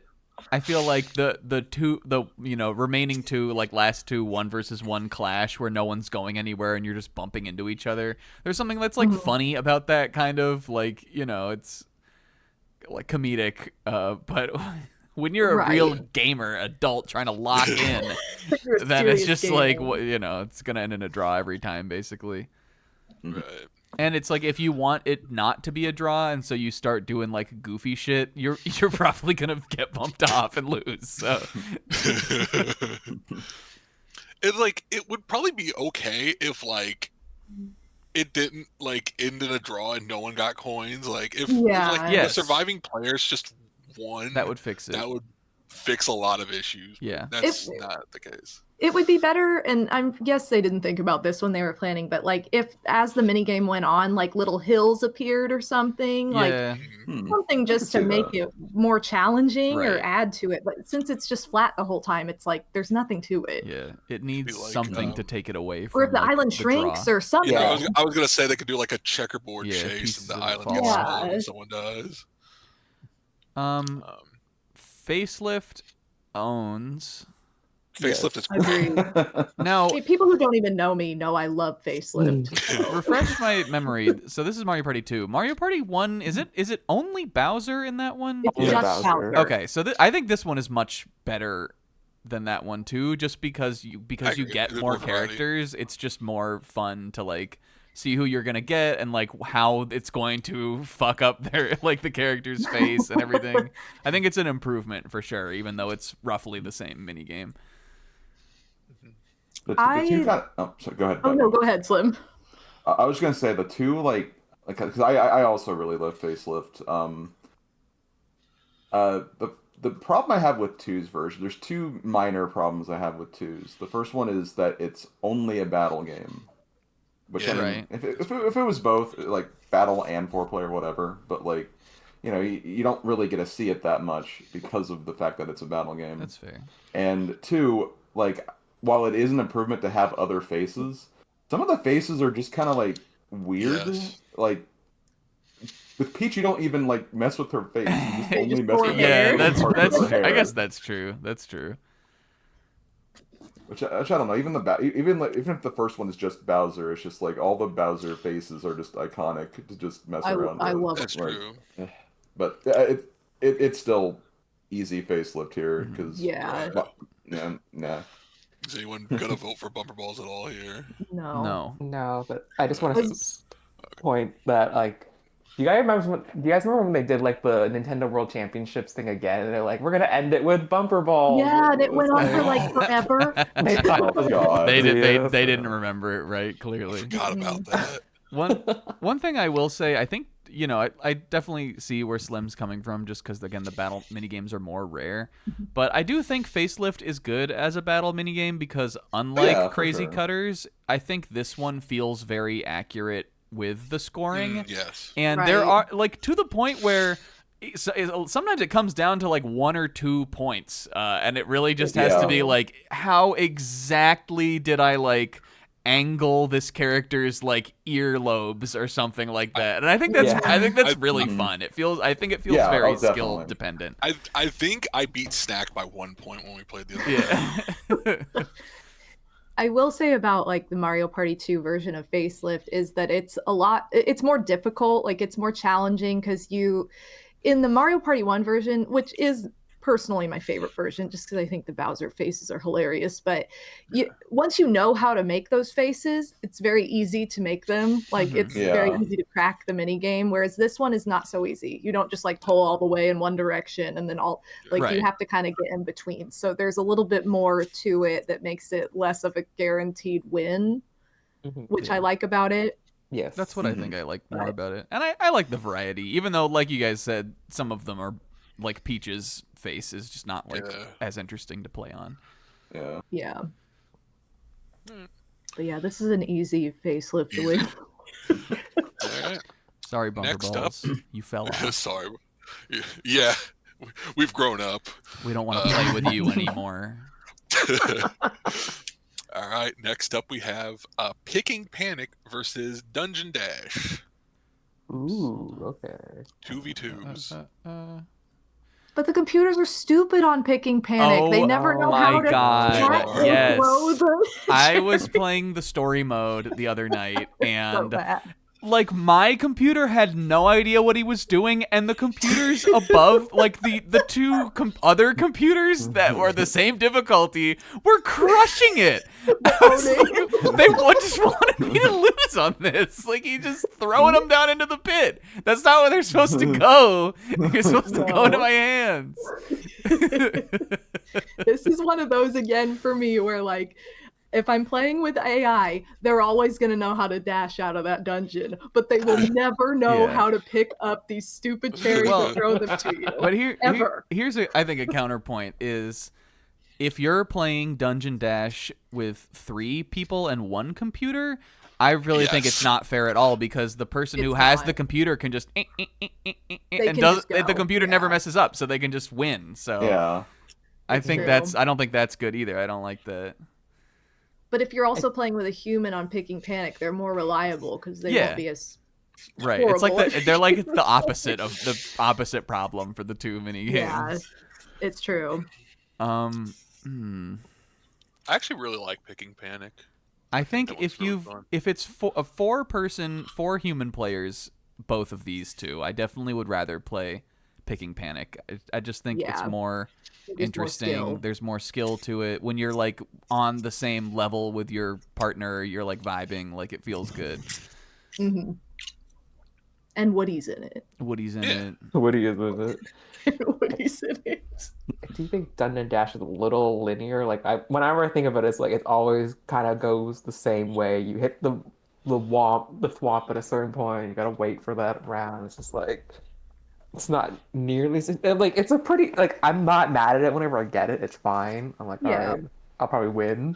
I feel like the remaining 2 like last 2 1 versus 1 clash where no one's going anywhere and you're just bumping into each other. There's something that's like funny about that kind of like it's like comedic. But when you're a real gamer adult trying to lock in, You're a then it's serious just like gamer. it's gonna end in a draw every time basically. Right. And it's like if you want it not to be a draw, and so you start doing like goofy shit, you're probably gonna get bumped off and lose. So It would probably be okay if like it didn't like end in a draw and no one got coins. Like if like Yes. the surviving players just won, that would fix it. that would fix a lot of issues. Yeah. That's not the case. It would be better, and I guess they didn't think about this when they were planning, but like if as the minigame went on, like little hills appeared or something, like Yeah. something just to see make that. it more challenging or Right. add to it. But since it's just flat the whole time, it's like there's nothing to it. Yeah. It needs like, something to take it away from Or if the like, island the shrinks draw. or something. Yeah, I was gonna say they could do like a checkerboard Yeah, chase pieces and the of it island fall gets off. smaller Yeah. when someone dies. Um Facelift owns Facelift is Agreed. now See, people who don't even know me know I love Facelift. refresh my memory. So this is Mario Party 2. Mario Party 1, is it only Bowser in that one? It's Yeah, just Bowser. Bowser. Okay, so I think this one is much better than that one too, just because you agree. get There's more more variety. characters. It's just more fun to like see who you're gonna get and like how it's going to fuck up their like the character's face and everything. I think it's an improvement for sure, even though it's roughly the same mini game. The two kind of, oh, sorry, go ahead. Oh Doug. no, go ahead, Slim. I was gonna say the two like because I also really love Facelift. The problem I have with 2's version, there's two minor problems I have with 2's. The first one is that it's only a battle game. Which, Yeah. I mean, Right. if it was both, like, battle and 4-player, whatever, but, like, you don't really get to see it that much because of the fact that it's a battle game. That's fair. And 2, like, while it is an improvement to have other faces, some of the faces are just kind of, like, weird. Yes. Like, with Peach, you don't even, like, mess with her face. You just only just mess pour with Yeah, hair. that's parts of her hair. I guess that's true. That's true. Which I don't know. Even if the first one is just Bowser, it's just like all the Bowser faces are just iconic to just mess around I with. love That's Like, true. But it's still easy facelift here because Yeah. nah. Is anyone gonna vote for bumper balls at all here? No. No, but I just want to Was- point that like, do you guys remember when they did like the Nintendo World Championships thing again? And they're like, we're gonna end it with bumper balls. Yeah, and it went on for like like forever. they thought it was a God. They big did. deal, They so- didn't remember it right. Clearly. Forgot about that. One thing I will say, I think I definitely see where Slim's coming from, just because again the battle minigames are more rare, but I do think Facelift is good as a battle minigame because unlike Yeah, for Crazy sure. Cutters, I think this one feels very accurate with the scoring. Yes. And there Right. are, like, to the point where sometimes it comes down to, like, 1 or 2 points. And it really just has to Yeah. be, like, how exactly did I, like, angle this character's, like, earlobes or something like that. And I think that's Yeah. really Mhm. fun. I think it feels Yeah, very oh, definitely. skill dependent. I think I beat Snack by 1 point when we played the other day. Yeah. I will say about like the Mario Party 2 version of Facelift is that it's more difficult, like it's more challenging because in the Mario Party 1 version, which is personally my favorite version just because I think the Bowser faces are hilarious, but once you know how to make those faces, it's very easy to make them. Like it's very Yeah. easy to crack the mini game, whereas this one is not so easy. You don't just like pull all the way in one direction and then all like Right. you have to kind of get in between. So there's a little bit more to it that makes it less of a guaranteed win, which I like about it. Yes, That's what I think I like more Right. about it. And I like the variety, even though, like you guys said, some of them are, like, Peach's face is just not, like, Yeah. as interesting to play on. Yeah. Yeah. Hmm. But yeah, this is an easy facelift to win. All right. Sorry, Bumper Next up. Balls. You fell off. Sorry. Yeah. We've grown up. We don't want to play with you anymore. All right. Next up, we have Picking Panic versus Dungeon Dash. Ooh, okay. 2v2s. But the computers are stupid on Picking Panic. They never know my how to God, track and yes. throw the I was playing the story mode the other night, so and bad. like my computer had no idea what he was doing, and the computers above, like the two other computers that were the same difficulty, were crushing it. I was like, they just wanted me to lose on this. Like he's just throwing them down into the pit. That's not where they're supposed to go. You're supposed to go into my hands. This is one of those again for me where like if I'm playing with AI, they're always going to know how to dash out of that dungeon, but they will never know Yeah. how to pick up these stupid cherries Well, and throw them to you. But Ever. here's I think a counterpoint is if you're playing Dungeon Dash with 3 people and 1 computer, I really think it's Yes. not fair at all because the person who It's has not. the computer can just and can does just the go, computer never yeah. messes up, so they can just win. So Yeah. I think true. I don't think that's good either. I don't like that. But if you're also playing with a human on Picking Panic, they're more reliable because they Yeah. won't be as Right. It's like horrible. they're like the opposite of the opposite problem for the 2 mini games. Yeah, it's true. Hmm. I actually really like Picking Panic. I think That one's really fun. if it's a 4-person, 4 human players, both of these two, I definitely would rather play Picking Panic. I just think it's Yeah. more There's more interesting. skill. There's more skill to it. When you're like on the same level with your partner, you're like vibing, like it feels good. hmm And Woody's in it. Woody's in Yeah. it. What do you with it? Woody's in it. Do you think Dungeon Dash is a little linear? Like whenever I think of it, it's like it always kind of goes the same way. You hit the the thwomp at a certain point. You gotta wait for that round. It's just like it's not nearly like it's a pretty like I'm not mad at it whenever I get it. It's fine. I'm like, all Yeah. right, I'll probably win.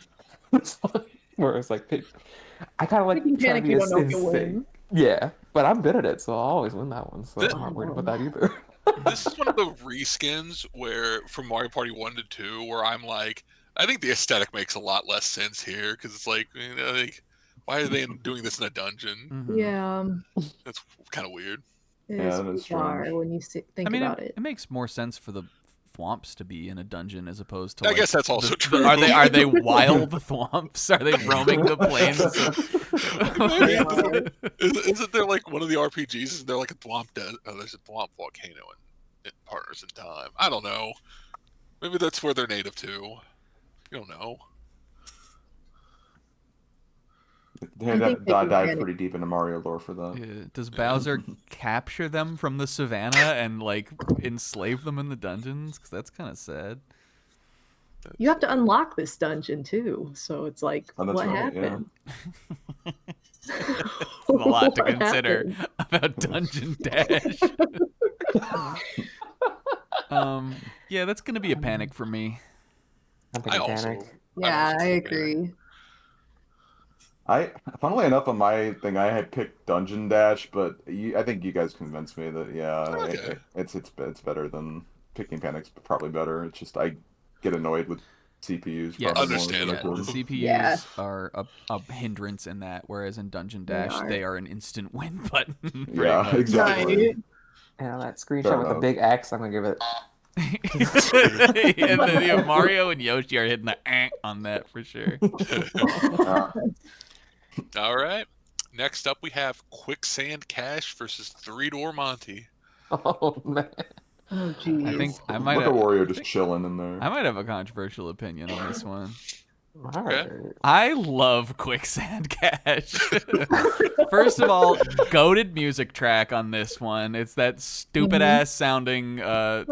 Whereas like I kind of like Taking trying panic, to you be don't know if in you'll sync. win. Yeah, but I'm good at it, so I'll always win that one. So Th- I'm not worried about that either. This is one of the reskins where from Mario Party 1 to 2 where I'm like, I think the aesthetic makes a lot less sense here because it's like, like, why are they doing this in a dungeon? Mhm. Yeah, That's kind of weird. it Yeah, is that is bizarre strange. when you think I mean, about it. it makes more sense for the thwomps to be in a dungeon as opposed to. I Like, guess that's also true. Are they wild thwomps? Are they roaming the plains? Isn't there like one of the RPGs? Isn't there like a thwomp? There's a thwomp volcano in Partners in Time. I don't know. Maybe that's where they're native to. You don't know. They dive pretty deep into Mario lore for that. Yeah. Does Bowser capture them from the savannah and like enslave them in the dungeons? Because that's kind of sad. You have to unlock this dungeon too, so it's like, Oh, that's what right, happened? There's a lot to What consider happened? about Dungeon Dash. Yeah, that's gonna be a panic for me. I also. Yeah, I think agree. Funnily enough, on my thing, I had picked Dungeon Dash, but I think you guys convinced me that Okay. it's better than picking Panic's probably better. It's just I get annoyed with CPUs. Yes. probably more Understandable. than The CPUs Yeah. are a hindrance in that, whereas in Dungeon They Dash are. they are an instant win button. pretty Yeah, much. exactly. Right. And that screenshot Fair with the enough. big X, I'm gonna give it. And then Mario and Yoshi are hitting the on that for sure. All right. Next up, we have Quicksand Cash versus Three Door Monty. Oh man. Oh, geez. I think I might Look have, at Wario just chilling in there. I might have a controversial opinion on this one. All right. I love Quicksand Cash. First of all, goated music track on this one. It's that stupid ass sounding fucking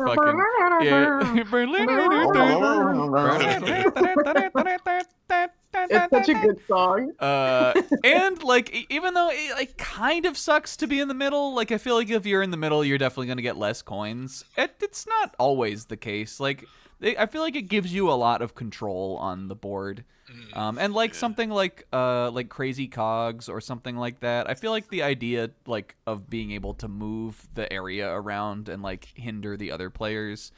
It's such a good song. and like even though it like kind of sucks to be in the middle, like I feel like if you're in the middle, you're definitely gonna get less coins. It's not always the case. Like I feel like it gives you a lot of control on the board. And like something like Crazy Cogs or something like that. I feel like the idea like of being able to move the area around and like hinder the other players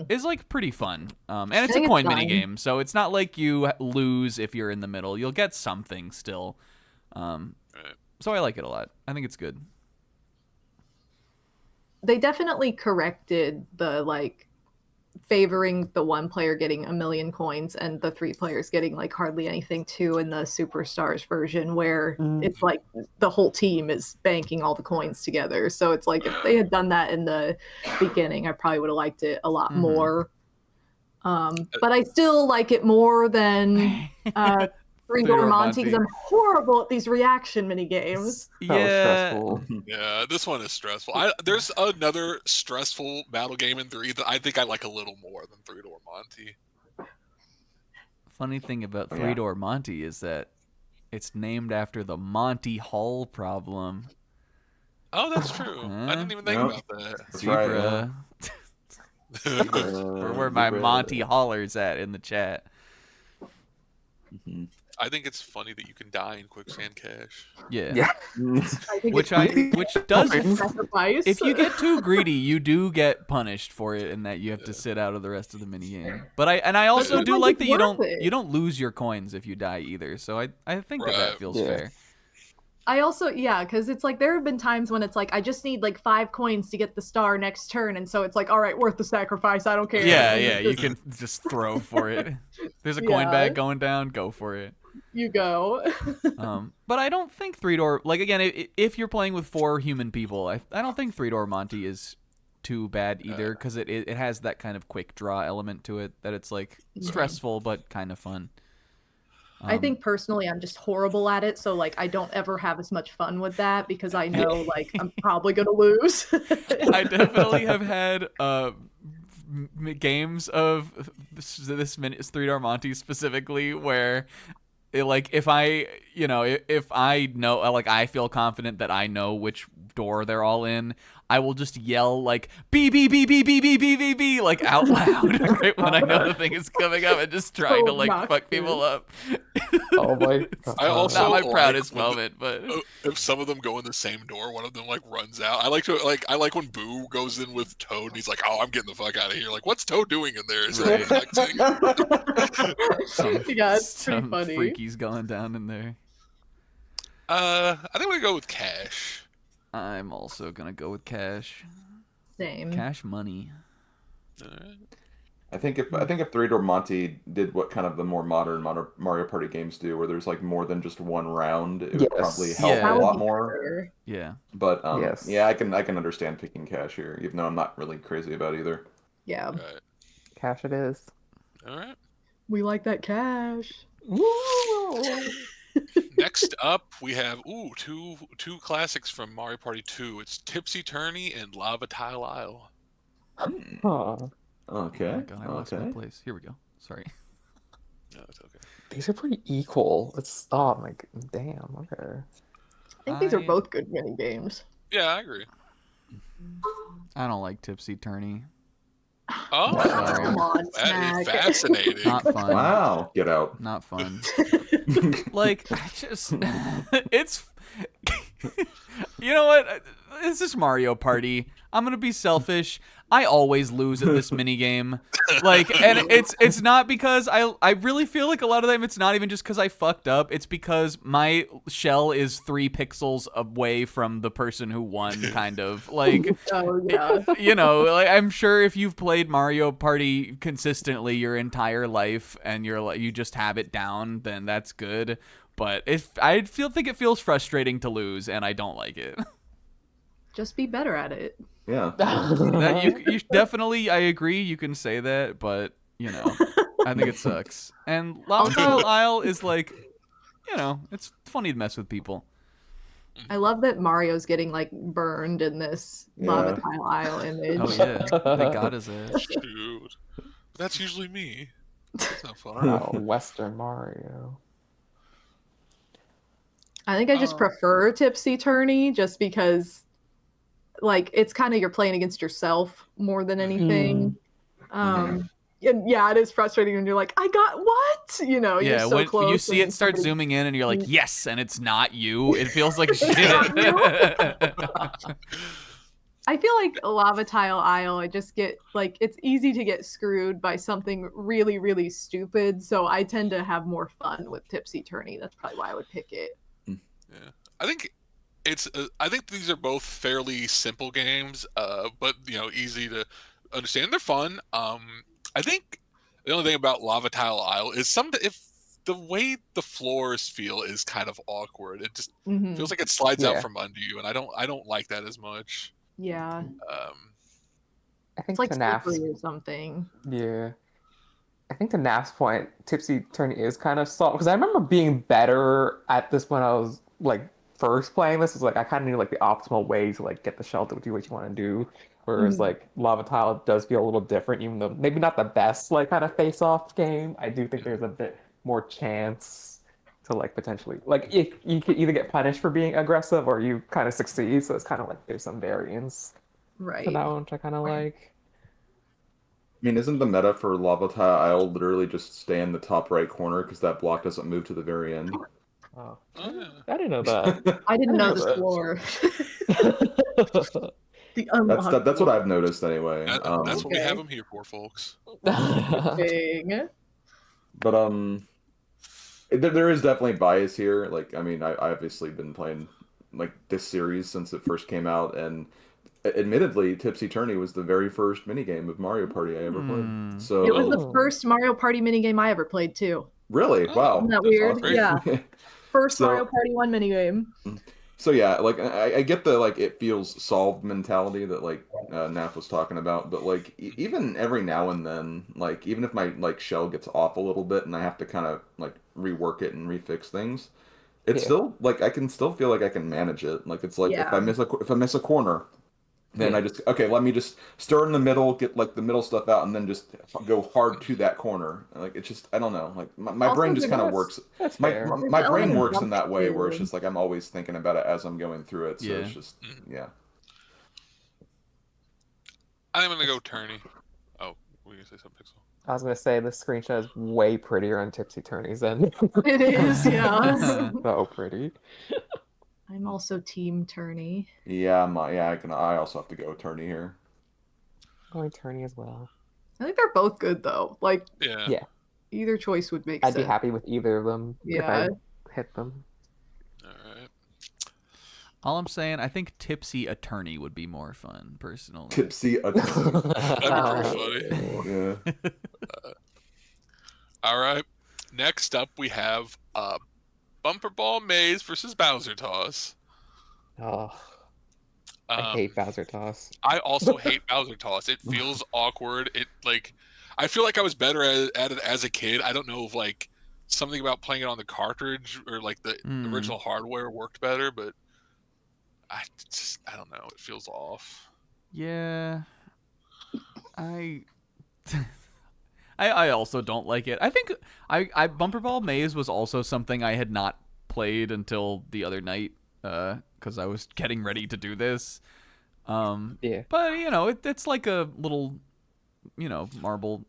is like pretty fun. And it's a think coin it's mini fun. game, so it's not like you lose if you're in the middle. You'll get something still. So I like it a lot. I think it's good. They definitely corrected the like favoring the one player getting 1,000,000 coins and the 3 players getting like hardly anything too in the Superstars version where it's like the whole team is banking all the coins together. So it's like if they had done that in the beginning, I probably would have liked it a lot more. But I still like it more than Three Door Monty because I'm horrible at these reaction mini games. That was stressful. Yeah, this one is stressful. There's another stressful battle game in 3 that I think I like a little more than Three Door Monty. Funny thing about Three Door Monty is that it's named after the Monty Hall problem. Oh, that's true. I didn't even think about that. That's right. Where my Monty Hollers at in the chat. I think it's funny that you can die in Quicksand Cash. Yeah. I think Which it's does sacrifice. if you get too greedy, you do get punished for it, in that you have to sit out of the rest of the mini game. But I also But do it's like that worth it. you don't lose your coins if you die either. So I think that feels fair. I also, because it's like there have been times when it's like I just need like 5 coins to get the star next turn, and so it's like, all right, worth the sacrifice. I don't care. Yeah, you can just throw for it. There's a coin bag going down, go for it. You go. But I don't think Three Door, like again, if you're playing with 4 human people, I don't think Three Door Monty is too bad either, because it has that kind of quick draw element to it that it's like stressful but kind of fun. I think personally I'm just horrible at it, so like I don't ever have as much fun with that because I know like I'm probably gonna lose. I definitely have had games of this Three Door Monty specifically where like if I, if I know, like I feel confident that I know which door they're all in, I will just yell like B B B B B B B B B like out loud right when I know the thing is coming up and just trying to like fuck people up. Oh my god. I also not my like proudest when moment, but if some of them go in the same door, one of them like runs out. I like when Boo goes in with Toad and he's like, "Oh, I'm getting the fuck out of here." Like, what's Toad doing in there? Is he flexing? Yeah, it's pretty some funny. freakies going down in there. I think we go with Cash. I'm also gonna go with Cash. Same. Cash money. Alright. I think if Three Door Monty did what kind of the more modern Mario Party games do, where there's like more than just one round, it would probably help Yeah. a lot more. Yeah. But Yes. yeah, I can understand picking Cash here, even though I'm not really crazy about either. Yeah. Alright. Cash it is. Alright. We like that cash. Next up, we have two classics from Mario Party 2. It's Tipsy Tourney and Lava Tile Isle. Huh. Oh Okay. my god, I lost my place. Here we go. Sorry. No, it's okay. These are pretty equal. It's like damn. Okay. I think these are both good mini games. Yeah, I agree. I don't like Tipsy Tourney. Oh, Sorry. Come on, that Snack. is fascinating. Not fun. Wow, get out. Not fun. Like, I just, it's, you know what? This is Mario Party. I'm gonna be selfish. I always lose at this mini game. Like, and it's not because I really feel like a lot of them it's not even just because I fucked up. It's because my shell is 3 pixels away from the person who won, kind of. Like, Oh yeah. like I'm sure if you've played Mario Party consistently your entire life and you just have it down, then that's good. But think it feels frustrating to lose, and I don't like it. Just be better at it. Yeah. That you definitely, I agree. You can say that, but I think it sucks. And Lava Tile Isle is like, it's funny to mess with people. I love that Mario's getting like burned in this lava tile isle image. Oh yeah, they got his ass. Shoot. That's usually me. That's not fun. Oh, Western Mario. I think I just prefer Tipsy Tourney just because like it's kind of you're playing against yourself more than anything. And yeah, it is frustrating when you're like, I got what? You're so when close. you see it start zooming in and you're like, yes, and it's not you. It feels like shit. I feel like Lava Tile Isle, I just get like it's easy to get screwed by something really, really stupid. So I tend to have more fun with Tipsy Tourney. That's probably why I would pick it. Yeah, I think I think these are both fairly simple games, but easy to understand. They're fun. I think the only thing about Lava Tile Isle is if the way the floors feel is kind of awkward. It just feels like it slides out from under you, and I don't like that as much. Yeah. I think it's like to NAF's, slippery or something. Yeah. I think to NAF's point, Tipsy Tourney is kind of soft because I remember being better at this when I was like first playing this. Is like I kind of knew like the optimal way to like get the shell to do what you want to do. Whereas like Lava Tile does feel a little different, even though maybe not the best like kind of face-off game. I do think there's a bit more chance to like potentially like if you could either get punished for being aggressive or you kind of succeed. So it's kind of like there's some variance Right. to that one, which I kind of like. I mean, isn't the meta for Lava Tile Isle literally just stay in the top right corner because that block doesn't move to the very end? Oh, Yeah. I didn't know that. I didn't know know this that. lore. The unlocked That's what I've noticed anyway. That's what we have them here for, folks. thing. But there is definitely bias here. Like, I mean, I obviously been playing like this series since it first came out, and admittedly, Tipsy Tourney was the very first minigame of Mario Party I ever played. So It was the first Mario Party minigame I ever played too. really, wow, Isn't that that's weird? awesome. Yeah. First So- Mario Party 1 minigame. So yeah, like I get the like it feels solved mentality that like Naf was talking about, but like even every now and then, like even if my like shell gets off a little bit and I have to kind of like rework it and refix things, it's still like I can still feel like I can manage it. Like it's like if I miss a corner, Then I just let me just start in the middle, get like the middle stuff out, and then just go hard to that corner. Like it's just I don't know. Like my Also, brain just kind of that's- works. That's My fair. my brain works in jump that way where it's too. just like I'm always thinking about it as I'm going through it. So it's just yeah. I'm gonna go Tourney. Oh, were you gonna say something, Pixel? I was gonna say the screenshot is way prettier on Tipsy Tourney's end. It is, yeah. So pretty. I'm also Team Tourney. Yeah, I also have to go Tourney here. Going Tourney as well. I think they're both good though. Like Yeah. either choice would make I'd sense. be happy with either of them if I Yeah. hit them. All right. All I'm saying, I think Tipsy Attorney would be more fun, personally. Tipsy. That'd be pretty funny. Yeah. All right. Next up, we have Bumper Ball Maze versus Bowser Toss. Oh, I hate Bowser Toss. I also hate Bowser Toss. It feels awkward. I feel like I was better at it as a kid. I don't know if like something about playing it on the cartridge or like the original hardware worked better, but I don't know. It feels off. Yeah. I also don't like it. I think I Bumper Ball Maze was also something I had not played until the other night because I was getting ready to do this. Yeah. But it's like a little marble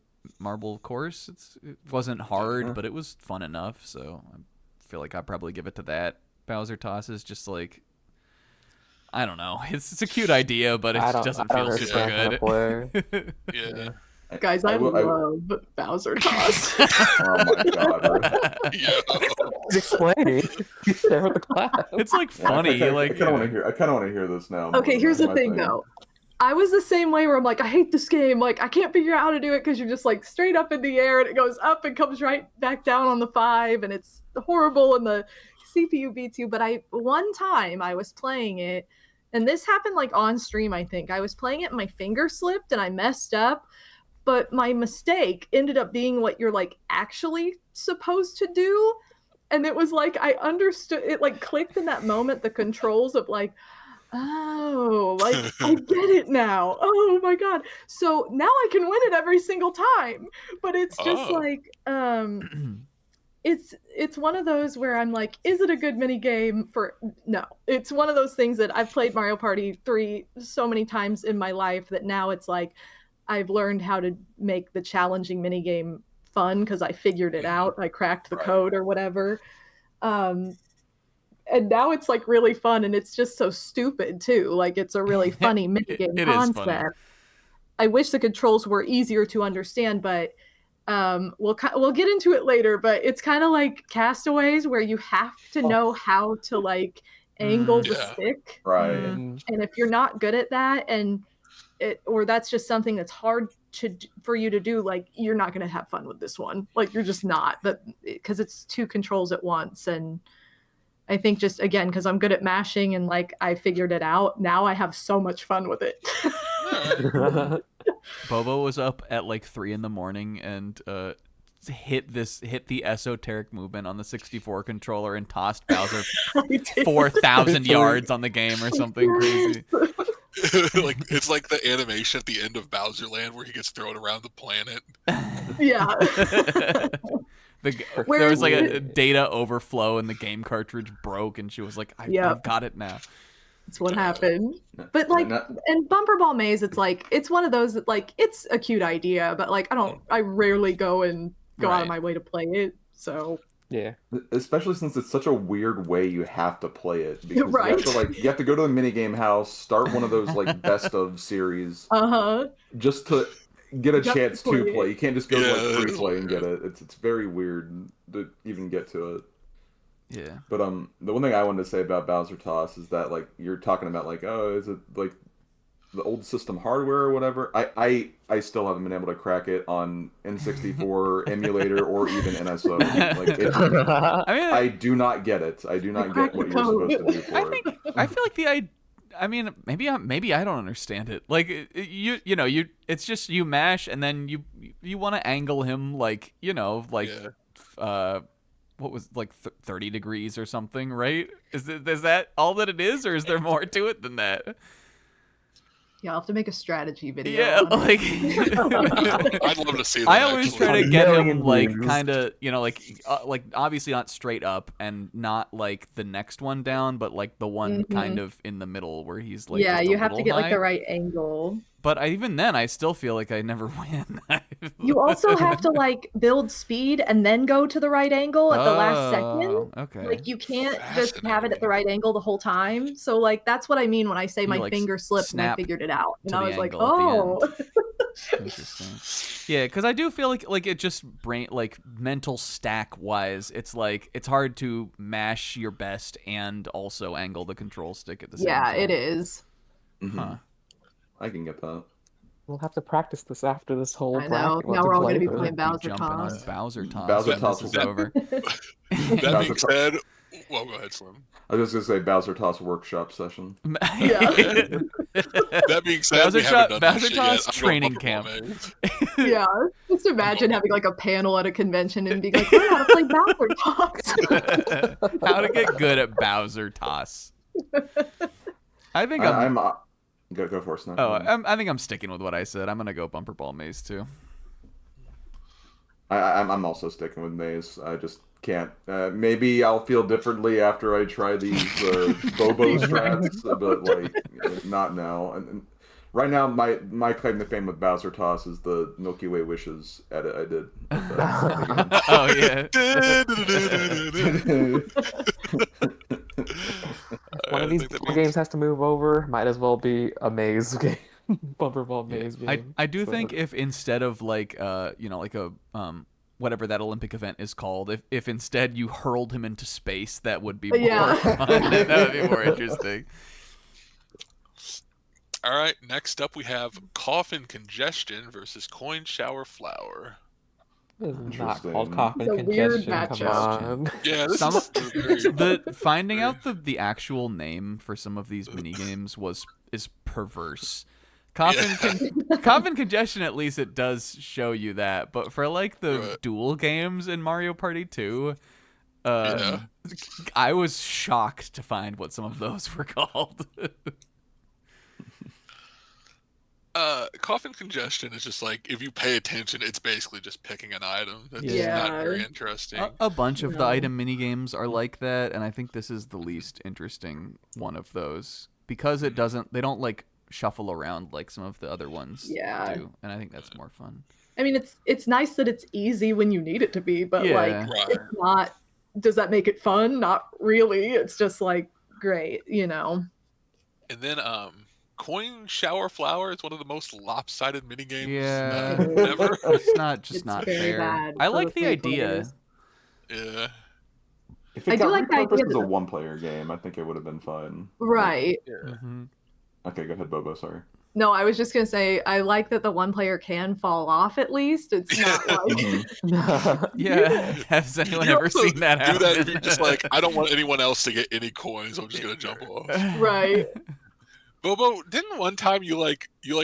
course. It wasn't hard, but it was fun enough. So I feel like I'd probably give it to that. Bowser Toss is just like I don't know. It's a cute idea, but it doesn't feel super good. Yeah. Guys, I love Bowser Toss. Oh my god. Yeah. Explain. Share with the class. It's like funny. I kind of want to hear this now. Okay, here's the thing though. I was the same way where I'm like, I hate this game. Like, I can't figure out how to do it because you're just like straight up in the air and it goes up and comes right back down on the 5 and it's horrible and the CPU beats you. But one time I was playing it and this happened like on stream, I think. I was playing it and my finger slipped and I messed up. But my mistake ended up being what you're like actually supposed to do. And it was like I understood it, like clicked in that moment, the controls of like, oh, like I get it now. Oh my god. So now I can win it every single time. But it's just like it's one of those where I'm like, is it a good mini game for no. It's one of those things that I've played Mario Party 3 so many times in my life that now it's like I've learned how to make the challenging minigame fun because I figured it out. I cracked the code or whatever. And now it's like really fun and it's just so stupid too. Like it's a really funny minigame concept. I wish the controls were easier to understand, but we'll get into it later, but it's kind of like Castaways where you have to know how to like angle the stick. Right. And if you're not good at that or that's just something that's hard for you to do, like you're not going to have fun with this one. Like you're just not, but because it's 2 controls at once. And I think just again, because I'm good at mashing and like I figured it out, now I have so much fun with it. Bobo was up at like 3 a.m. and hit the esoteric movement on the 64 controller and tossed Bowser 4,000 yards on the game or something crazy. Like it's like the animation at the end of Bowser Land where he gets thrown around the planet. Yeah. There was like a data overflow and the game cartridge broke and she was like, I've got it now. That's what happened. But like, and Bumper Ball Maze, it's like, it's one of those that like, it's a cute idea, but like, I rarely go out of my way to play it. So yeah, especially since it's such a weird way you have to play it because you have to go to the minigame house, start one of those like best of series, just to get a chance to play. You can't just go to like free play and get it. It's very weird to even get to it. Yeah. But the one thing I wanted to say about Bowser Toss is that like you're talking about like, oh, is it like the old system hardware or whatever? I still haven't been able to crack it on N64 emulator or even NSO. Like I do not get it. I do not get what you're supposed to do for it. I feel like I mean, maybe I don't understand it. Like it's just you mash and then you want to angle him like what was like 30 degrees or something, right? Is that all that it is, or is there more to it than that? Yeah, I'll have to make a strategy video. Yeah, on it. like I'd love to see that. I always actually. try to get him Million like views. kind of, like obviously not straight up and not like the next one down, but like the one kind of in the middle where he's like yeah, just a you have to little get like the high. right angle. But even then, I still feel like I never win. You also have to like build speed and then go to the right angle at the last second. Okay. Like you can't just have it at the right angle the whole time. So like that's what I mean when I say my like, finger slipped and I snap figured it out. And to I the was like, angle at the oh. Interesting. Yeah, because I do feel like it just mental stack wise, it's like it's hard to mash your best and also angle the control stick at the same time. Yeah, it is. Mhm. Huh. I can get that. We'll have to practice this after this whole I know. bracket. We'll Now have we're all play gonna be this. playing Bowser Jumping on Toss. Bowser Toss. Bowser when Toss this is was- over. That being said, well, go ahead, Slim. I was just gonna say Bowser Toss workshop session. That being said, Bowser we haven't done that Bowser shit Toss yet. I'm going training Bumper camp. Bomb, Yeah, just imagine having like a panel at a convention and being like, learn how to play Bowser Toss. How to get good at Bowser Toss. I think I'm. Go for it, Snow. I think I'm sticking with what I said. I'm gonna go Bumper Ball Maze too. I'm also sticking with Maze. I just can't. Maybe I'll feel differently after I try these Bobo strats, but like not now. And right now, my claim to fame with Bowser Toss is the Milky Way Wishes edit I did. Of that Oh yeah. One of these games has to move over. Might as well be a maze game. Bumper Ball maze game. I do So- think if instead of like like a whatever that Olympic event is called, if instead you hurled him into space, that would be more Yeah. fun. That would be more interesting. All right, next up we have Coffin Congestion versus Coin Shower Flower. This is not Interesting. called Coffin It's a weird Congestion. Come matchup. on. Yeah, this Some- is very- Finding out the actual name for some of these mini games is perverse. Coffin Congestion, at least it does show you that, but for like the Right. dual games in Mario Party 2, Yeah. I was shocked to find what some of those were called. Coffin Congestion is just like, if you pay attention, it's basically just picking an item. That's Yeah. not very interesting. A bunch of the No. item mini games are like that, and I think this is the least interesting one of those because they don't like shuffle around like some of the other ones Yeah. do, and I think that's more fun. I mean, it's nice that it's easy when you need it to be, but Yeah. like Right. it's not. Does that make it fun? Not really. It's just like great, you know. And then Coin Shower Flower is one of the most lopsided mini games Yeah. ever. It's not just It's not very fair. bad I for like the the three idea. players. Yeah. If I it do got like the repurposed idea as a that- one-player game, I think it would have been fun. Right. Mhm. Okay, go ahead, Bobo. Sorry. No, I was just gonna say I like that the one player can fall off at least. It's not like Yeah. Has anyone You ever also seen that do happen? that if you're just like, I don't want anyone else to get any coins. I'm just gonna jump off. right. Bobo, didn't one time you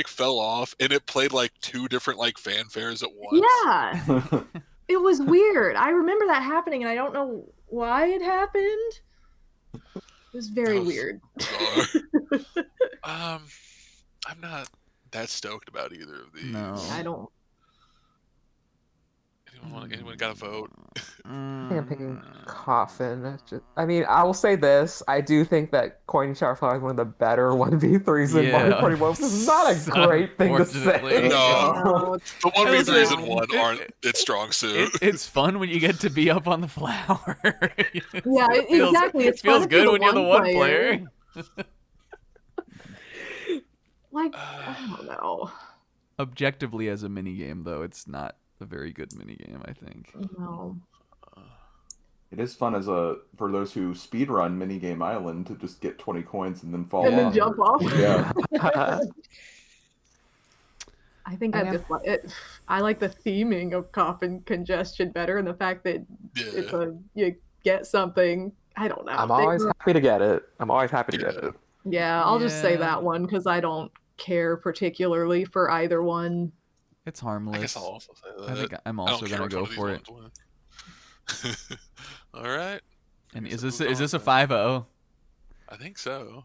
fell off and it played like two different like fanfares at once? Yeah. It was weird. I remember that happening and I don't know why it happened. It was very That was weird. bizarre. I'm not that stoked about either of these. No. I don't. Anyone got a vote? I think I'm picking Coffin. I mean, I will say this. I do think that Coin Shower Flower is one of the better 1v3s in Mario Yeah. Party 1. This is not a great thing to say. Unfortunately. No. No, The 1v3s in Listen, one aren't its strong suit. It's fun when you get to be up on the flower. Yeah, It feels- exactly. It's It feels fun if you're good the when you're the one player. player. Like, I don't know. Objectively, as a mini game, though, it's not a very good mini game. I think. No. It is fun for those who speedrun Minigame Island to just get 20 coins and then fall And then off. jump off. Yeah. I think Yeah. I just like it. I like the theming of Coffin Congestion better, and the fact that it's Yeah. you get something. I don't know. I'm They always were- happy to get it. I'm always happy to get it. Yeah, I'll just say Yeah. that one because I don't care particularly for either one. It's I harmless. guess I'll also say that. I think I'm I also don't care gonna which go one of for it. these ones win. All right. And Guess is we'll this move is this a on. 5-0? I think so.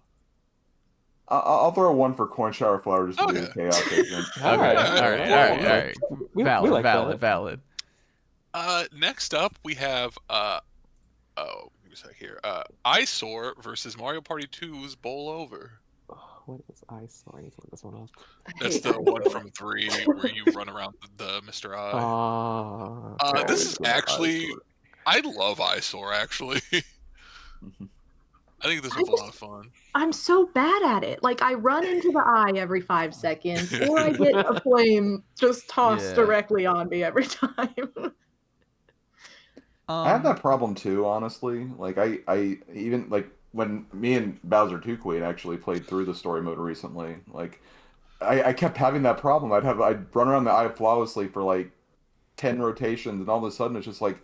I'll throw one for Corn Shower Flower just to be Okay. chaotic. All right. All right. We Valid, like that. valid. Next up, we have give me a sec here. Eyesore versus Mario Party 2's Bowl Over. What is Eyesore? I need to look this one up. That's the one from 3 where you run around the Mr. Eye. This is actually, I love Eyesore actually. I think this was a lot of fun. I'm so bad at it. Like, I run into the eye every 5 seconds, or I get a flame just tossed directly on me every time. I have that problem too, honestly. Like I even like when me and Bowser 2 Queen actually played through the story mode recently. Like I kept having that problem. I'd run around the eye flawlessly for like 10 rotations, and all of a sudden it's just like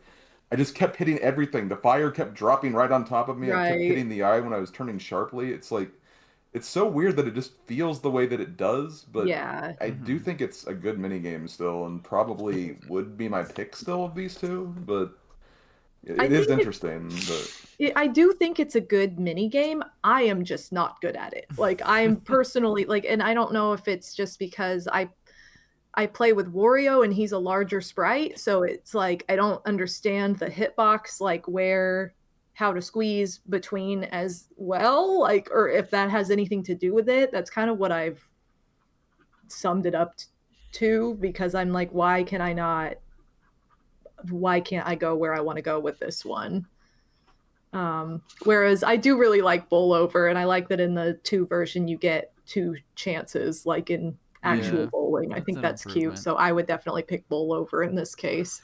I just kept hitting everything. The fire kept dropping right on top of me. I kept hitting the eye when I was turning sharply. It's like it's so weird that it just feels the way that it does, but Yeah. I do think it's a good minigame still, and probably would be my pick still of these two, but it is interesting. But I do think it's a good mini game. I am just not good at it. Like, I'm personally like, and I don't know if it's just because I play with Wario and he's a larger sprite, so it's like I don't understand the hitbox, like how to squeeze between as well, like, or if that has anything to do with it. That's kind of what I've summed it up to, because I'm like, why can't I go where I want to go with this one? Whereas I do really like Bowl Over, and I like that in the 2 version you get 2 chances, like in actual bowling. I think that's cute. So I would definitely pick Bowl Over in this case.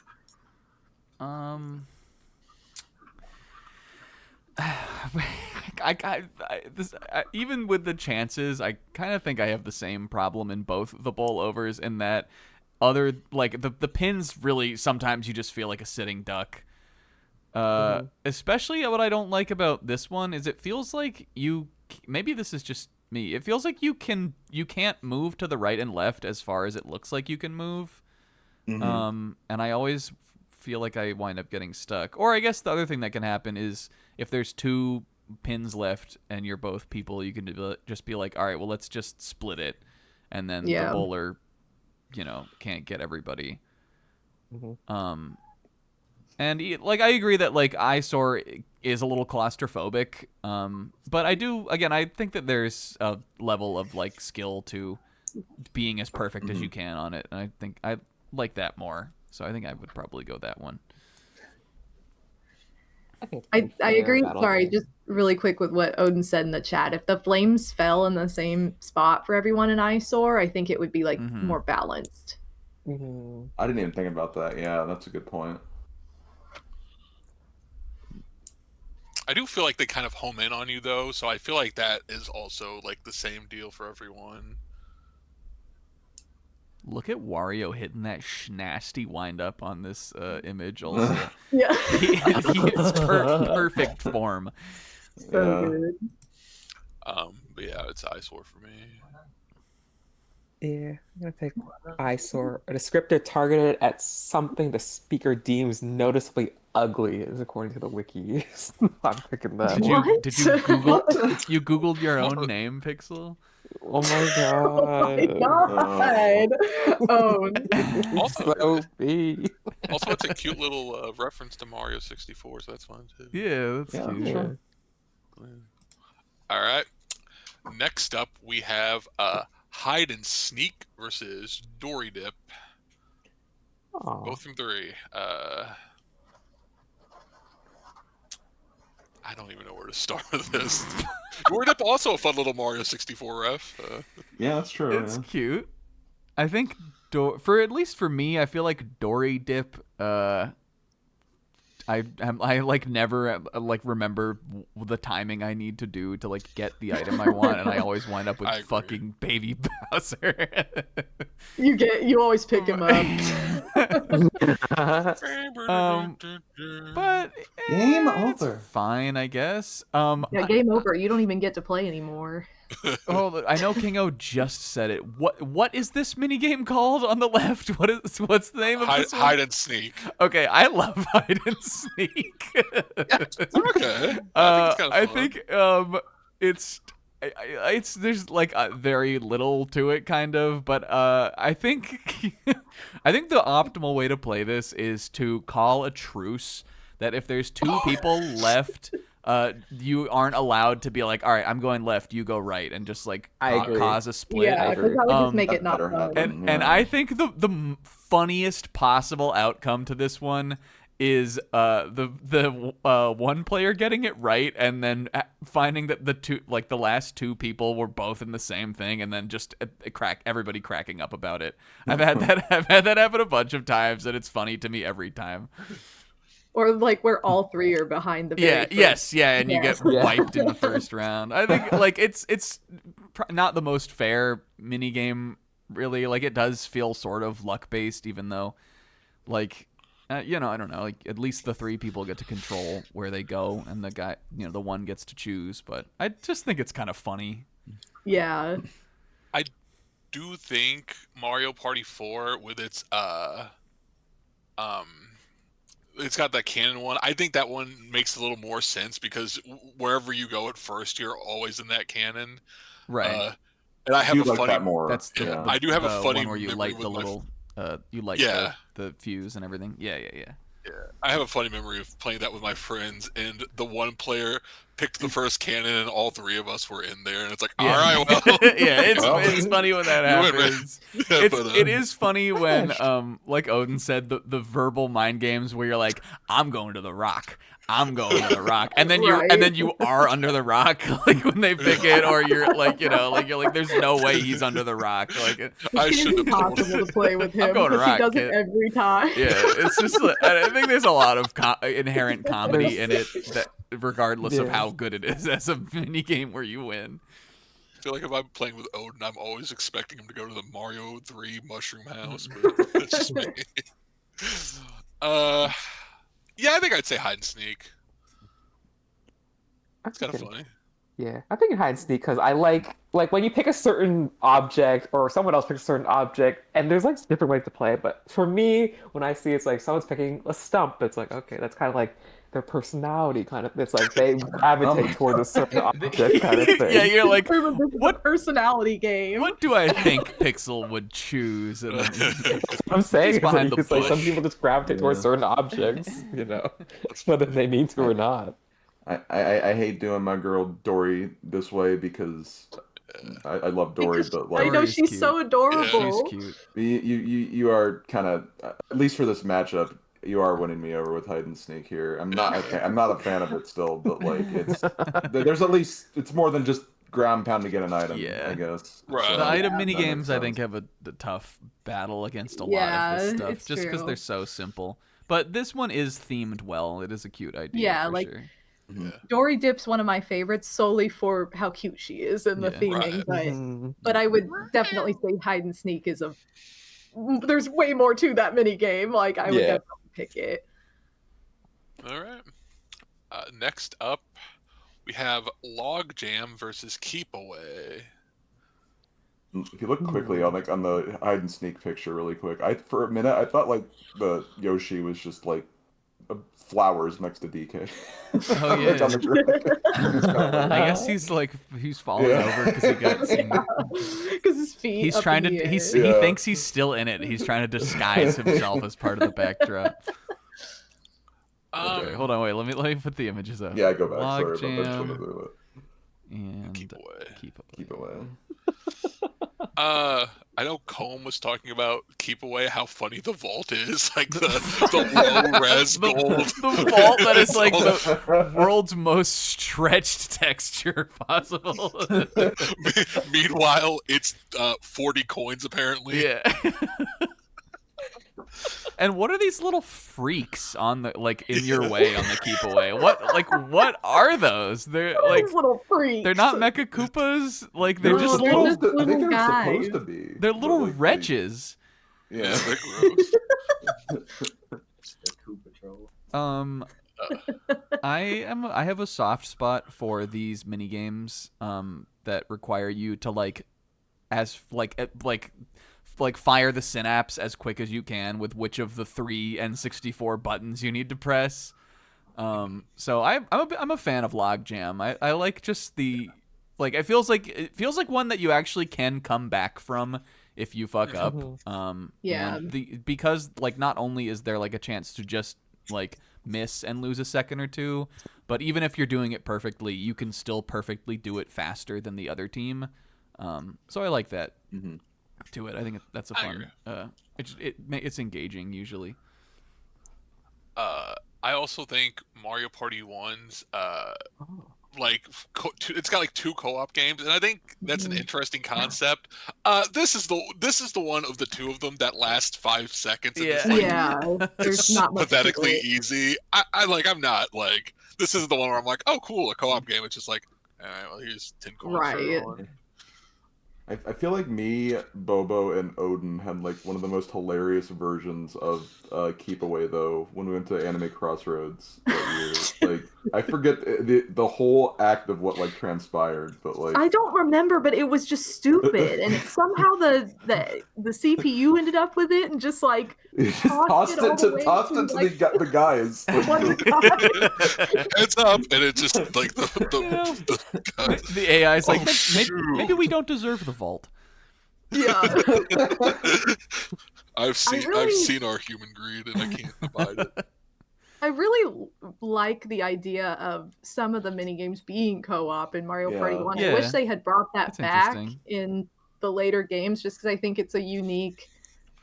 Even with the chances, I kind of think I have the same problem in both the Bowl Overs, in that the pins, really sometimes you just feel like a sitting duck. Especially what I don't like about this one is it feels like maybe this is just me. It feels like you can't move to the right and left as far as it looks like you can move. And I always feel like I wind up getting stuck. Or I guess the other thing that can happen is if there's 2 pins left and you're both people, you can just be like, all right, well, let's just split it, and then the bowler, can't get everybody. And like I agree that like Eyesore is a little claustrophobic, but I think that there's a level of like skill to being as perfect as you can on it, and I think I like that more. So I think I would probably go that one. I agree. Sorry, just really quick with what Odin said in the chat. If the flames fell in the same spot for everyone in Eyesore, I think it would be like more balanced. I didn't even think about that. Yeah, that's a good point. I do feel like they kind of home in on you though, so I feel like that is also like the same deal for everyone. Look at Wario hitting that nasty wind up on this image also. Yeah. He is perfect form. So good. But yeah, it's Eyesore for me. Yeah, I'm gonna pick Eyesore. A descriptor targeted at something the speaker deems noticeably ugly, is according to the wiki. I'm picking that. Did you Google? You Googled your own name, Pixel? Oh my god! Oh Also, it's a cute little reference to Mario 64, so that's fun too. Yeah, that's cute. Sure. All right. Next up, we have Hide and Sneak versus Dorrie Dip. Both from 3. I don't even know where to start with this. Dorrie Dip, also a fun little Mario 64 ref. Yeah, that's true. It's cute. I think at least for me, I feel like Dorrie Dip. I like never like remember the timing I need to do to like get the item I want, and I always wind up with fucking baby Bowser. You always pick him up. But game over. Fine, I guess. Yeah, game over. You don't even get to play anymore. Oh, I know King O just said it. What is this minigame called on the left? What's the name of this one? Hide and Sneak. Okay, I love Hide and Sneak. Okay. I think it's It's there's like very little to it, kind of, but I think I think the optimal way to play this is to call a truce. That if there's two people left, you aren't allowed to be like, all right, I'm going left, you go right, and just like cause a split. Yeah, because that would just make it not fun. And I think the funniest possible outcome to this one is the one player getting it right, and then finding that the last two people were both in the same thing, and then just everybody cracking up about it. I've had that happen a bunch of times, and it's funny to me every time. Or like where all three are behind the very first. And you get wiped in the first round. I think like it's not the most fair mini game, really. Like it does feel sort of luck based, even though like I don't know, like at least the three people get to control where they go, and the guy, the one gets to choose. But I just think it's kind of funny. Yeah, I do think Mario Party 4 with its it's got that cannon one. I think that one makes a little more sense because wherever you go at first, you're always in that cannon. Right. And I have like funny. That more. That's I do have a funny one where you light the little, the fuse and everything. Yeah. Yeah, I have a funny memory of playing that with my friends, and the one player picked the first cannon, and all three of us were in there, and it's like, all right, well, it's funny when that happens. It is funny when, like Odin said, the verbal mind games where you're like, I'm going to the rock. I'm going to the rock, and then you are under the rock, like when they pick it, or you're like, you're like, there's no way he's under the rock. Like it's impossible to play with him because he does it every time. Yeah, it's just. I think there's a lot of inherent comedy in it, that regardless of how good it is as a mini game where you win. I feel like if I'm playing with Odin, I'm always expecting him to go to the Mario 3 Mushroom House, but it's just me. Yeah, I think I'd say hide and sneak. It's kind of funny. Yeah, I think hide and sneak because I like when you pick a certain object or someone else picks a certain object, and there's like different ways to play it. But for me, when I see it's like someone's picking a stump, it's like, okay, that's kind of like their personality kind of. It's like they gravitate towards a certain object kind of thing. Yeah, you're like, what personality game? What do I think Pixel would choose? And then, I'm saying behind it's like some people just gravitate towards certain objects, whether they mean to or not. I hate doing my girl Dorrie this way because I love Dorrie, but like I know she's so adorable. She's cute. You are kind of, at least for this matchup, you are winning me over with hide and sneak here. I'm not a fan of it still, but like there's at least, it's more than just ground pound to get an item. I guess. Right. So, the item mini games I think have a tough battle against a lot of this stuff, just because they're so simple. But this one is themed well. It is a cute idea. Yeah, for sure. Mm-hmm. Dorrie Dip's one of my favorites solely for how cute she is and the theming, but I would definitely say hide and sneak is there's way more to that mini game. Like I would definitely pick it. All right. Next up, we have Logjam versus Keep Away. If you look quickly on the hide and sneak picture, really quick, for a minute I thought like the Yoshi was just like flowers next to DK. Oh yeah. I guess he's falling over because he got seen. Because his feet. He's trying to. He thinks he's still in it. He's trying to disguise himself as part of the backdrop. Okay, hold on, wait. Let me put the images up. Yeah, go back. Logjam and Keep Away. I know Combe was talking about Keep Away, how funny the vault is, like the low res gold. The vault that is like the world's most stretched texture possible. Meanwhile, it's 40 coins apparently. Yeah. And what are these little freaks on the in your way on the Keep Away? What are those? They're like little freaks. They're not Mecha Koopas. Like they're just little I think they're guys. supposed to be. They're little wretches. Yeah, they're gross. I have a soft spot for these mini games that require you to fire the synapse as quick as you can with which of the 3 N64 buttons you need to press. So I'm a fan of Logjam. I like just the Like it feels like one that you actually can come back from if you fuck up. Yeah. And because like not only is there like a chance to just like miss and lose a second or two, but even if you're doing it perfectly, you can still perfectly do it faster than the other team. So I like that to it. I think that's a fun. It's engaging usually. I also think Mario Party 1's like it's got like 2 co-op games, and I think that's an interesting concept. This is the one of the 2 of them that last 5 seconds. And There's not much pathetically easy. I'm not like, this isn't the one where I'm like, oh cool, a co-op game. It's just like, all right, well, here's 10 coins for everyone. I feel like me, Bobo, and Odin had like one of the most hilarious versions of Keep Away though when we went to Anime Crossroads that year. Like I forget the whole act of what like transpired, but like I don't remember, but it was just stupid, and somehow the CPU ended up with it and just like tossed it to the guys. Heads up, and it just like the AI's like maybe we don't deserve the vault. Yeah. I've seen our human greed, and I can't abide it. I really like the idea of some of the minigames being co-op in Mario Party 1. I wish they had brought that back in the later games, just because I think it's a unique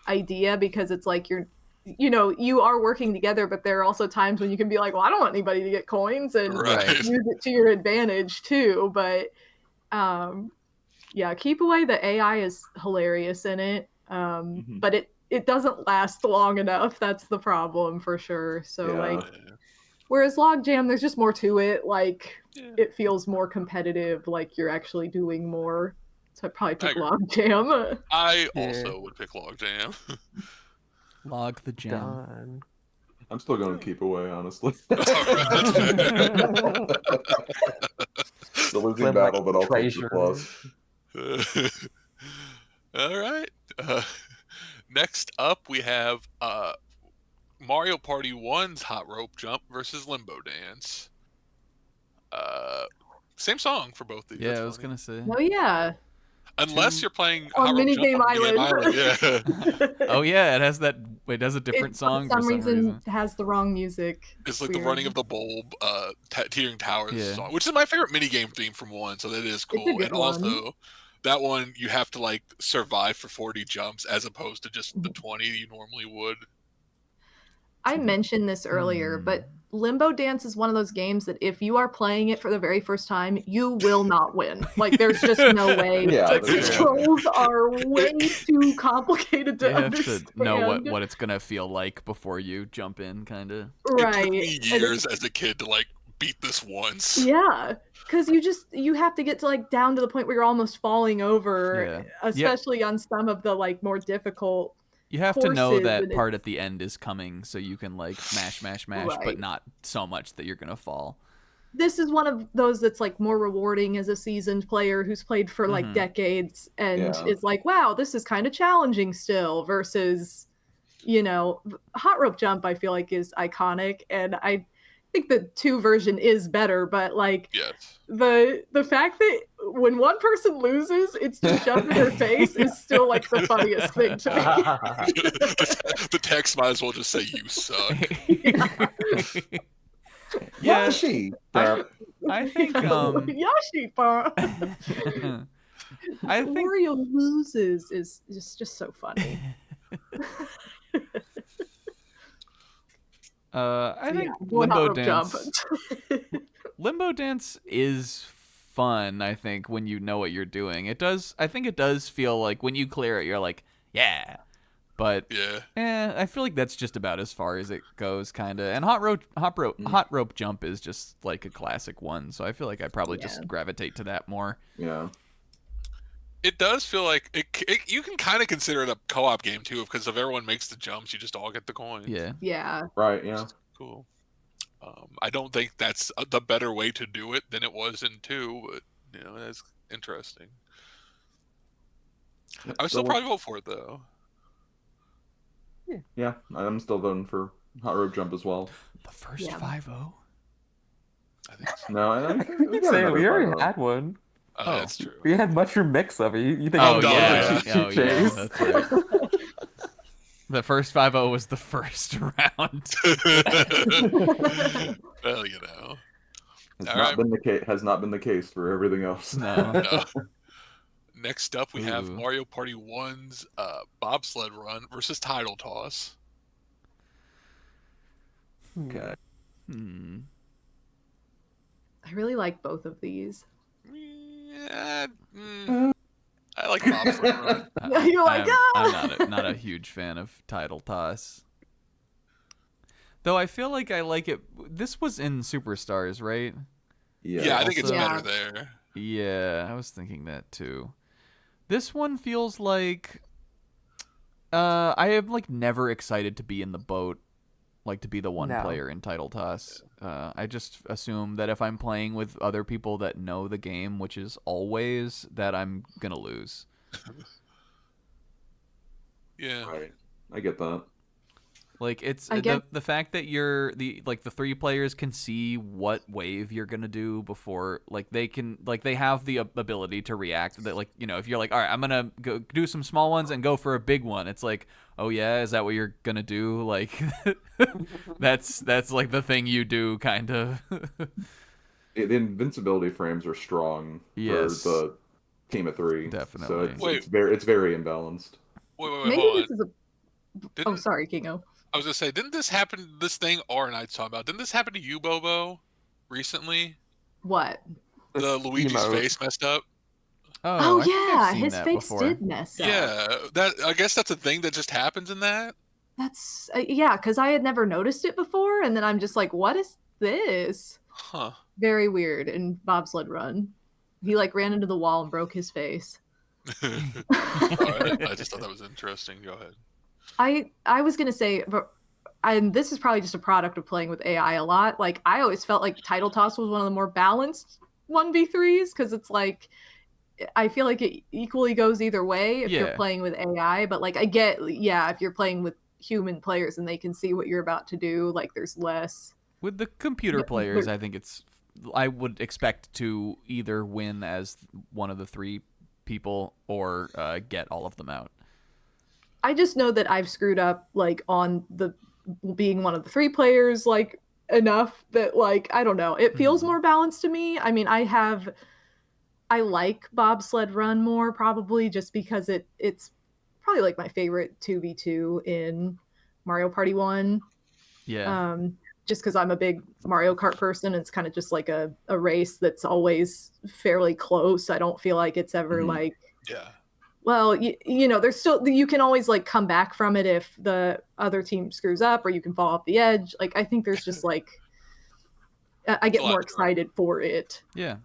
idea, because it's like you are working together, but there are also times when you can be like, well, I don't want anybody to get coins, and use it to your advantage too. But Keep Away, the AI is hilarious in it, but it doesn't last long enough. That's the problem for sure. So whereas Logjam, there's just more to it. Like it feels more competitive, like you're actually doing more. So I'd probably pick Logjam. I also would pick Logjam. Log the jam. Done. I'm still going to Keep Away, honestly. The losing battle, but I'll take the plus. All right. Next up, we have Mario Party 1's Hot Rope Jump versus Limbo Dance. Same song for both of you. Yeah, I was going to say. Oh, yeah. Unless you're playing on Minigame Island. Yeah. Oh, yeah, it has a different song for some reason. It has the wrong music. It's like the running of the bulb, Teetering Towers song, which is my favorite minigame theme from 1, so that is cool. And also, that one, you have to like survive for 40 jumps as opposed to just the 20 you normally would. I mentioned this earlier, but Limbo Dance is one of those games that if you are playing it for the very first time, you will not win. Like, there's just no way. The controls are way too complicated to understand. You have to know what it's going to feel like before you jump in, kind of. Right. It took me years as a kid to, like, beat this once. Yeah. Because you have to get to, like, down to the point where you're almost falling over, especially on some of the, like, more difficult You have to know that part at the end is coming so you can like mash, but not so much that you're going to fall. This is one of those that's like more rewarding as a seasoned player who's played for like decades and is like, wow, this is kind of challenging still, versus, Hot Rope Jump I feel like is iconic, and I think the 2 version is better, but like the fact that when one person loses, it's just shoved in their face is still like the funniest thing to me. The text might as well just say you suck. Yoshi. I think Yoshi. I think Wario loses is just so funny. I think Limbo Dance is fun, I think, when you know what you're doing. I think it does feel like when you clear it, you're like, yeah. But I feel like that's just about as far as it goes, kind of. And Hot Rope Jump is just like a classic one, so I feel like I probably just gravitate to that more. Yeah. It does feel like you can kind of consider it a co-op game too, because if everyone makes the jumps, you just all get the coins. Yeah. Right. Yeah. Cool. I don't think that's the better way to do it than it was in 2, but that's interesting. I would still probably vote for it though. Yeah, I'm still voting for Hot Rope Jump as well. The first 5-0. I think so. No, we already had one. That's true. We had mushroom mix-up. You think Oh I'm yeah, Cheep Cheep Chase? that's right. The first 5-0 was the first round. Well, you know. Has not been the case for everything else. No. No. Next up, we have Ooh. Mario Party 1's Bobsled Run versus Tidal Toss. Okay. I really like both of these. Yeah, I like Bobsled Run. You're like, I'm not a huge fan of Tidal Toss. Though I feel like I like it. This was in Superstars, right? Yeah, I think it's Also- better there. Yeah, I was thinking that too. This one feels like I am like never excited to be in the boat, like to be the one No. player in Tidal Toss. I just assume that if I'm playing with other people that know the game, which is always, that I'm gonna lose. Yeah. Right. I get that. Like it's I get- the fact that you're the 3 players can see what wave you're gonna do before, like they have the ability to react. That, like, you know, if you're like, all right, I'm gonna go do some small ones and go for a big one, it's like, oh yeah, is that what you're gonna do? Like that's like the thing you do, kind of. The invincibility frames are strong Yes. for the team of 3. Definitely. So it's very imbalanced. Wait, maybe hold on. this is a. Didn't- Oh, sorry, Kingo. I was gonna say, didn't this happen? This thing R and I talking about, didn't this happen to you, Bobo, recently? What? The This Luigi's emote. face messed up. Oh, I think I've yeah, seen his that face before. did mess up. Yeah, that I guess that's a thing that just happens in that. That's yeah, because I had never noticed it before, and then I'm just like, what is this? Huh. Very weird. In Bobsled Run, he like ran into the wall and broke his face. All right. I just thought that was interesting. Go ahead. I was gonna say, but and this is probably just a product of playing with AI a lot. Like I always felt like Tidal Toss was one of the more balanced 1v3s because it's like I feel like it equally goes either way if you're Yeah. playing with AI. But like I get, yeah, if you're playing with human players and they can see what you're about to do, like there's less. With the computer But- players, I think I would expect to either win as one of the 3 people or get all of them out. I just know that I've screwed up like on the being one of the 3 players like enough that like I don't know, it feels more balanced to me. I mean, I like Bobsled Run more probably just because it's probably like my favorite 2v2 in Mario Party 1. Yeah. Just because I'm a big Mario Kart person, it's kind of just like a race that's always fairly close. I don't feel like it's ever Mhm. like, Yeah. well, you know, there's still, you can always like come back from it if the other team screws up or you can fall off the edge. Like, I think there's just like, I get a lot more to it. excited for it. Yeah.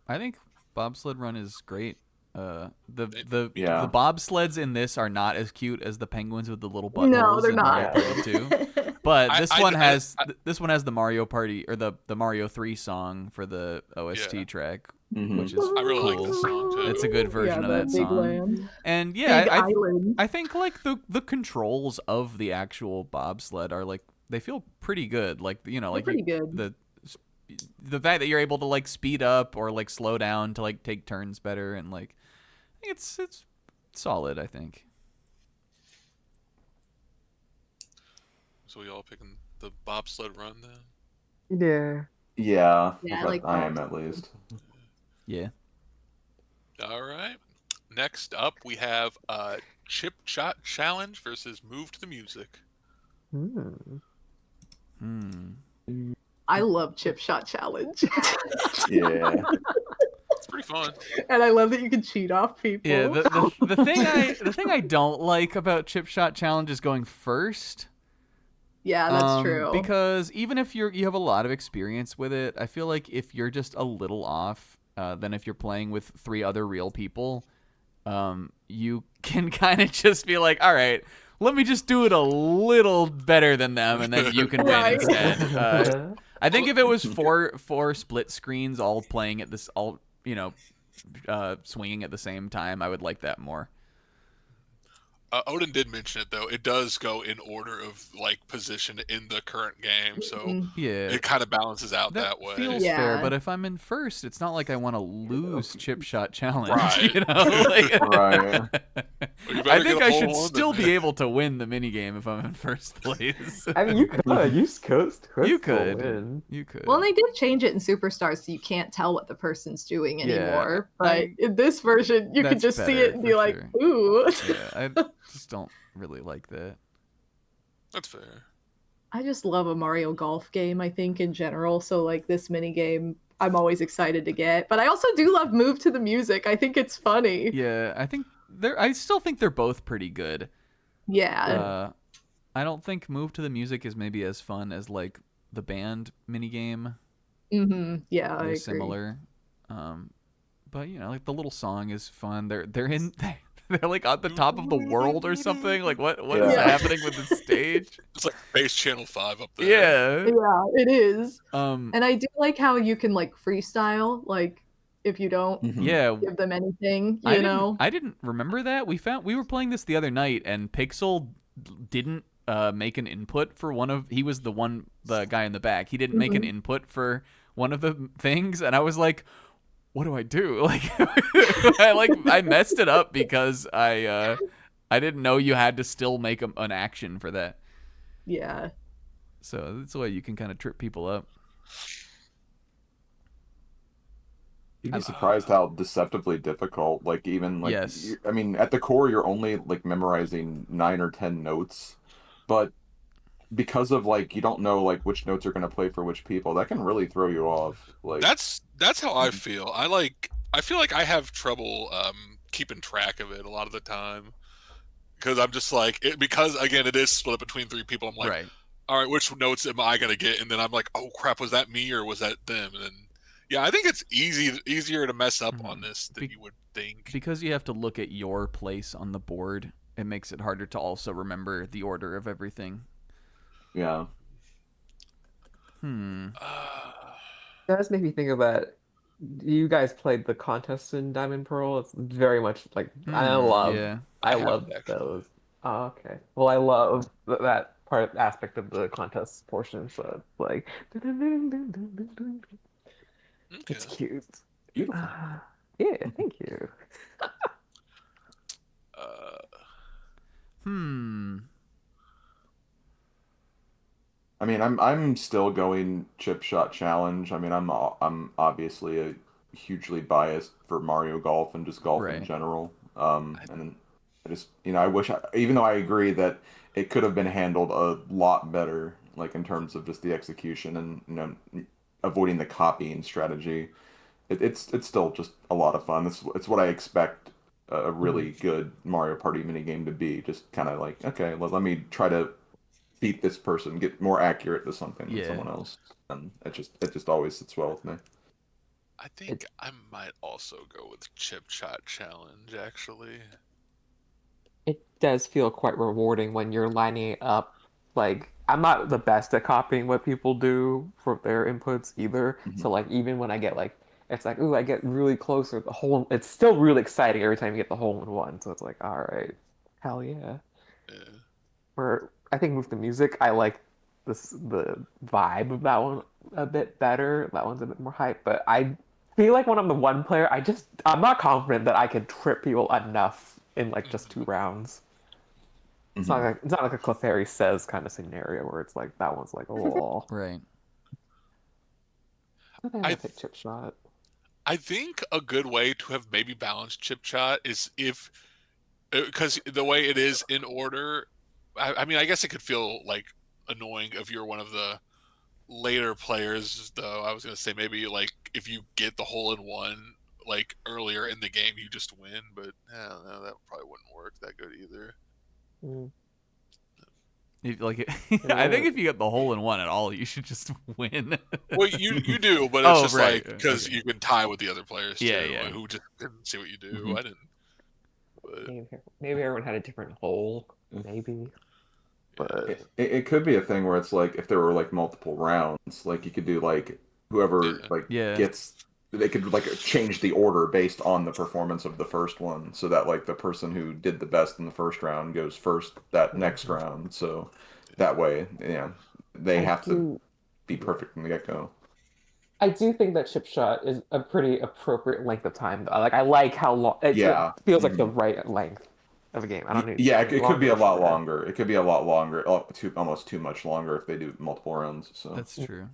I think Bobsled Run is great. The Yeah. bobsleds in this are not as cute as the penguins with the little buttholes No, they're in Mario not. Party 2. But this I- one I- has I- this one has the Mario Party or the Mario 3 song for the OST Yeah. track, Mhm. which is I really cool. like this song too. It's a good version Yeah, of that the big song. land. And yeah, Big I island. I think like the controls of the actual bobsled are like they feel pretty good. Like, you know, They're like pretty good. the fact that you're able to like speed up or like slow down to like take turns better, and like I think it's solid, I think. So we all picking the Bobsled Run then? Yeah. Yeah, Yeah, I I like am Bobs. at least. Yeah. All right. Next up, we have Chip Shot Challenge versus Move to the Music. I love Chip Shot Challenge. Yeah. It's pretty fun. And I love that you can cheat off people. Yeah, the thing I don't like about Chip Shot Challenge is going first. Yeah, that's true. Because even if you have a lot of experience with it, I feel like if you're just a little off, then if you're playing with 3 other real people, you can kind of just be like, all right, let me just do it a little better than them, and then you can win Right. instead. I think if it was four split screens all playing at this, all, you know, swinging at the same time, I would like that more. Odin did mention it though. It does go in order of like position in the current game, so Yeah. it kind of balances out that way. Feels Yeah. fair, but if I'm in first, it's not like I want to lose Chip Shot Challenge. Right. You know, like, Right. You I better think get a I hole should in one, still then. be able to win the minigame if I'm in first place. I mean, you could. You could. You still could. win. You could. Well, they did change it in Superstars, so you can't tell what the person's doing Yeah, anymore. But in this version, you can that's just see better, it and be for like, sure. ooh. Yeah, I just don't really like that. That's fair. I just love a Mario Golf game, I think, in general. So, like, this mini game, I'm always excited to get. But I also do love Move to the Music. I think it's funny. Yeah, I still think they're both pretty good. Yeah. I don't think Move to the Music is maybe as fun as like the band minigame. Yeah, I They're agree. similar. But you know, like the little song is fun. They're like on the top of the world or something. Like what is Yeah. happening with the stage? It's like Base Channel 5 up there. Yeah. Yeah, it is. And I do like how you can, like, freestyle, like, if you don't yeah, give them anything, you know? I didn't remember that. We were playing this the other night, and Pixel didn't make an input for he was the guy in the back. He didn't make an input for one of the things, and I was like, what do I do? Like, I messed it up because I didn't know you had to still make an action for that. Yeah. So that's the way you can kind of trip people up. You'd be surprised how deceptively difficult, like, even, like, Yes. I mean, at the core, you're only, like, memorizing 9 or 10 notes, but because of, like, you don't know, like, which notes are going to play for which people, that can really throw you off. Like, That's how I feel. I feel like I have trouble keeping track of it a lot of the time. Because I'm just like, because again, it is split up between 3 people. I'm like, Right. all right, which notes am I going to get? And then I'm like, oh crap, was that me or was that them? And then, yeah, I think it's easier to mess up on this than you would think. Because you have to look at your place on the board, it makes it harder to also remember the order of everything. yeah. That made me think of that. You guys played the contest in Diamond Pearl. It's very much like I love those. Oh, okay. Well, I love that aspect of the contest portion. So it's like, it's cute. Beautiful. Yeah, thank you. I mean, I'm still going Chip Shot Challenge. I mean, I'm obviously a hugely biased for Mario Golf and just golf in general. And I just, I wish, even though I agree that it could have been handled a lot better, like in terms of just the execution and avoiding the copying strategy. It's still just a lot of fun. It's what I expect a really good Mario Party minigame to be. Just kind of like, okay, let me try to beat this person, get more accurate to something than someone else, and it just always sits well with me. I think I might also go with Chip Shot Challenge, actually. It does feel quite rewarding when you're lining it up. Like, I'm not the best at copying what people do for their inputs either. So, like, even when I get, like, it's like, ooh, I get really close or it's still really exciting every time you get the hole in one. So it's like, all right, hell yeah. Where I think with the music, I like the vibe of that one a bit better. That one's a bit more hype, but I feel like when I'm the one player, I'm not confident that I can trip people enough in like just 2 rounds. It's not like a Clefairy Says kind of scenario where it's like that one's like, oh, right. I pick Chip Shot. I think a good way to have maybe balanced Chip Shot is because the way it is in order. I mean, I guess it could feel like annoying if you're one of the later players, though. I was gonna say maybe like if you get the hole in one like earlier in the game, you just win. But I don't know, that probably wouldn't work that good either. I think if you get the hole in one at all, you should just win. Well, you do, but it's just right. like because you can tie with the other players too, yeah. who just didn't see what you do. I didn't. But Maybe everyone had a different hole. Maybe. But it could be a thing where it's like if there were like multiple rounds, like you could do like whoever gets they could like change the order based on the performance of the first one, so that like the person who did the best in the first round goes first that next round. So that way, they have to be perfect from the get-go. I do think that chip shot is a pretty appropriate length of time, though. Like, I like how long it feels like the right length of a game. I don't need. Yeah, it could be a lot longer. It could be a lot longer, almost too much longer if they do multiple rounds. So that's true.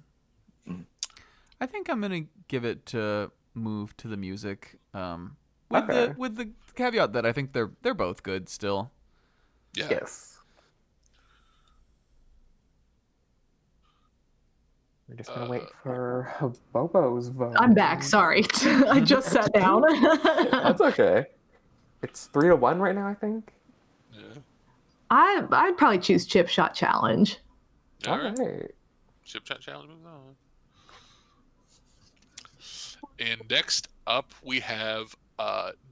I think I'm gonna give it to move to the music. With the caveat that I think they're both good still. Yeah. Yes. We're just gonna wait for Bobo's vote. I'm back. Sorry, I just sat down. That's okay. It's 3-1 right now, I think. Yeah. I'd probably choose Chip Shot Challenge. All right. Chip Shot Challenge moves on. And next up, we have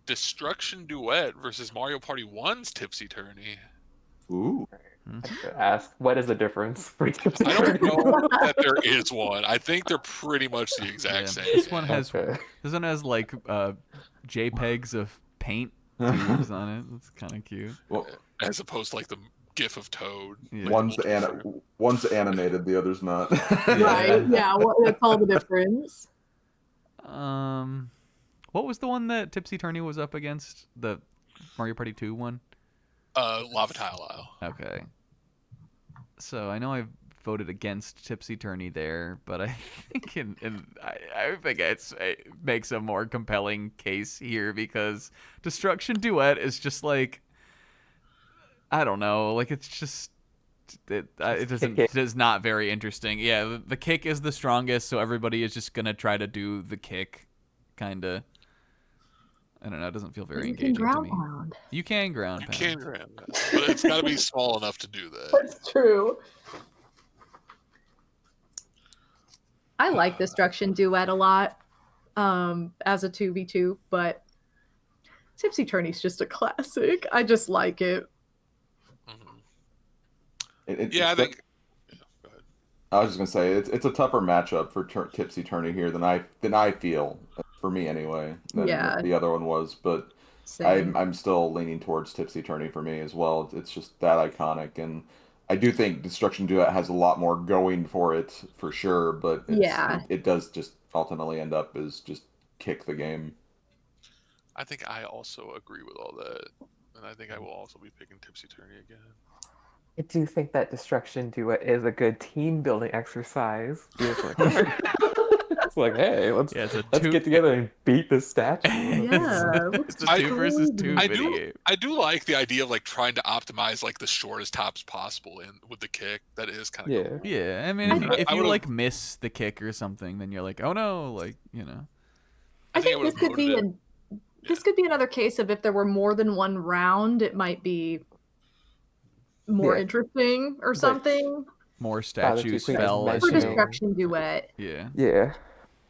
Destruction Duet versus Mario Party 1's Tipsy Tourney. Ooh. I should ask, what is the difference for Tipsy I don't Tourney? know that there is one. I think they're pretty much the exact same. This one has like JPEGs of paint tubes on it. That's kind of cute. Well, as opposed to like the GIF of Toad. Yeah. Like one's animated, the other's not. Right? Yeah. That's all the difference. What was the one that Tipsy Tourney was up against? The Mario Party 2 one? Lava Tile Isle. Okay. So I know I voted against Tipsy Tourney there, but I think I think it makes a more compelling case here because Destruction Duet is just like, I don't know, like it's just it is not very interesting. Yeah, the kick is the strongest, so everybody is just gonna try to do the kick, kind of. I don't know. It doesn't feel very engaging to me. You can ground pound. You can ground pound, but it's got to be small enough to do that. That's true. I like Destruction Duet a lot as a 2v2, but Tipsy Tourney's just a classic. I just like it. I think. Go ahead. I was just gonna say it's a tougher matchup for Tipsy Tourney here than I feel, for me anyway, than the other one was. But I'm still leaning towards Tipsy Tourney for me as well. It's just that iconic, and I do think Destruction Duet has a lot more going for it for sure. But it does just ultimately end up as just kick the game. I think I also agree with all that, and I think I will also be picking Tipsy Tourney again. I do think that Destruction Duet is a good team building exercise. It's like, hey, let's get together and beat this statue. Yeah, it's a 2 versus 2 video game. I do like the idea of like trying to optimize like the shortest tops possible with the kick. That is kind of cool. Yeah. I mean, if you like miss the kick or something, then you're like, oh no, like I think this could be this could be another case of if there were more than one round, it might be more interesting or something. More statues fell for Destruction Duet. Yeah.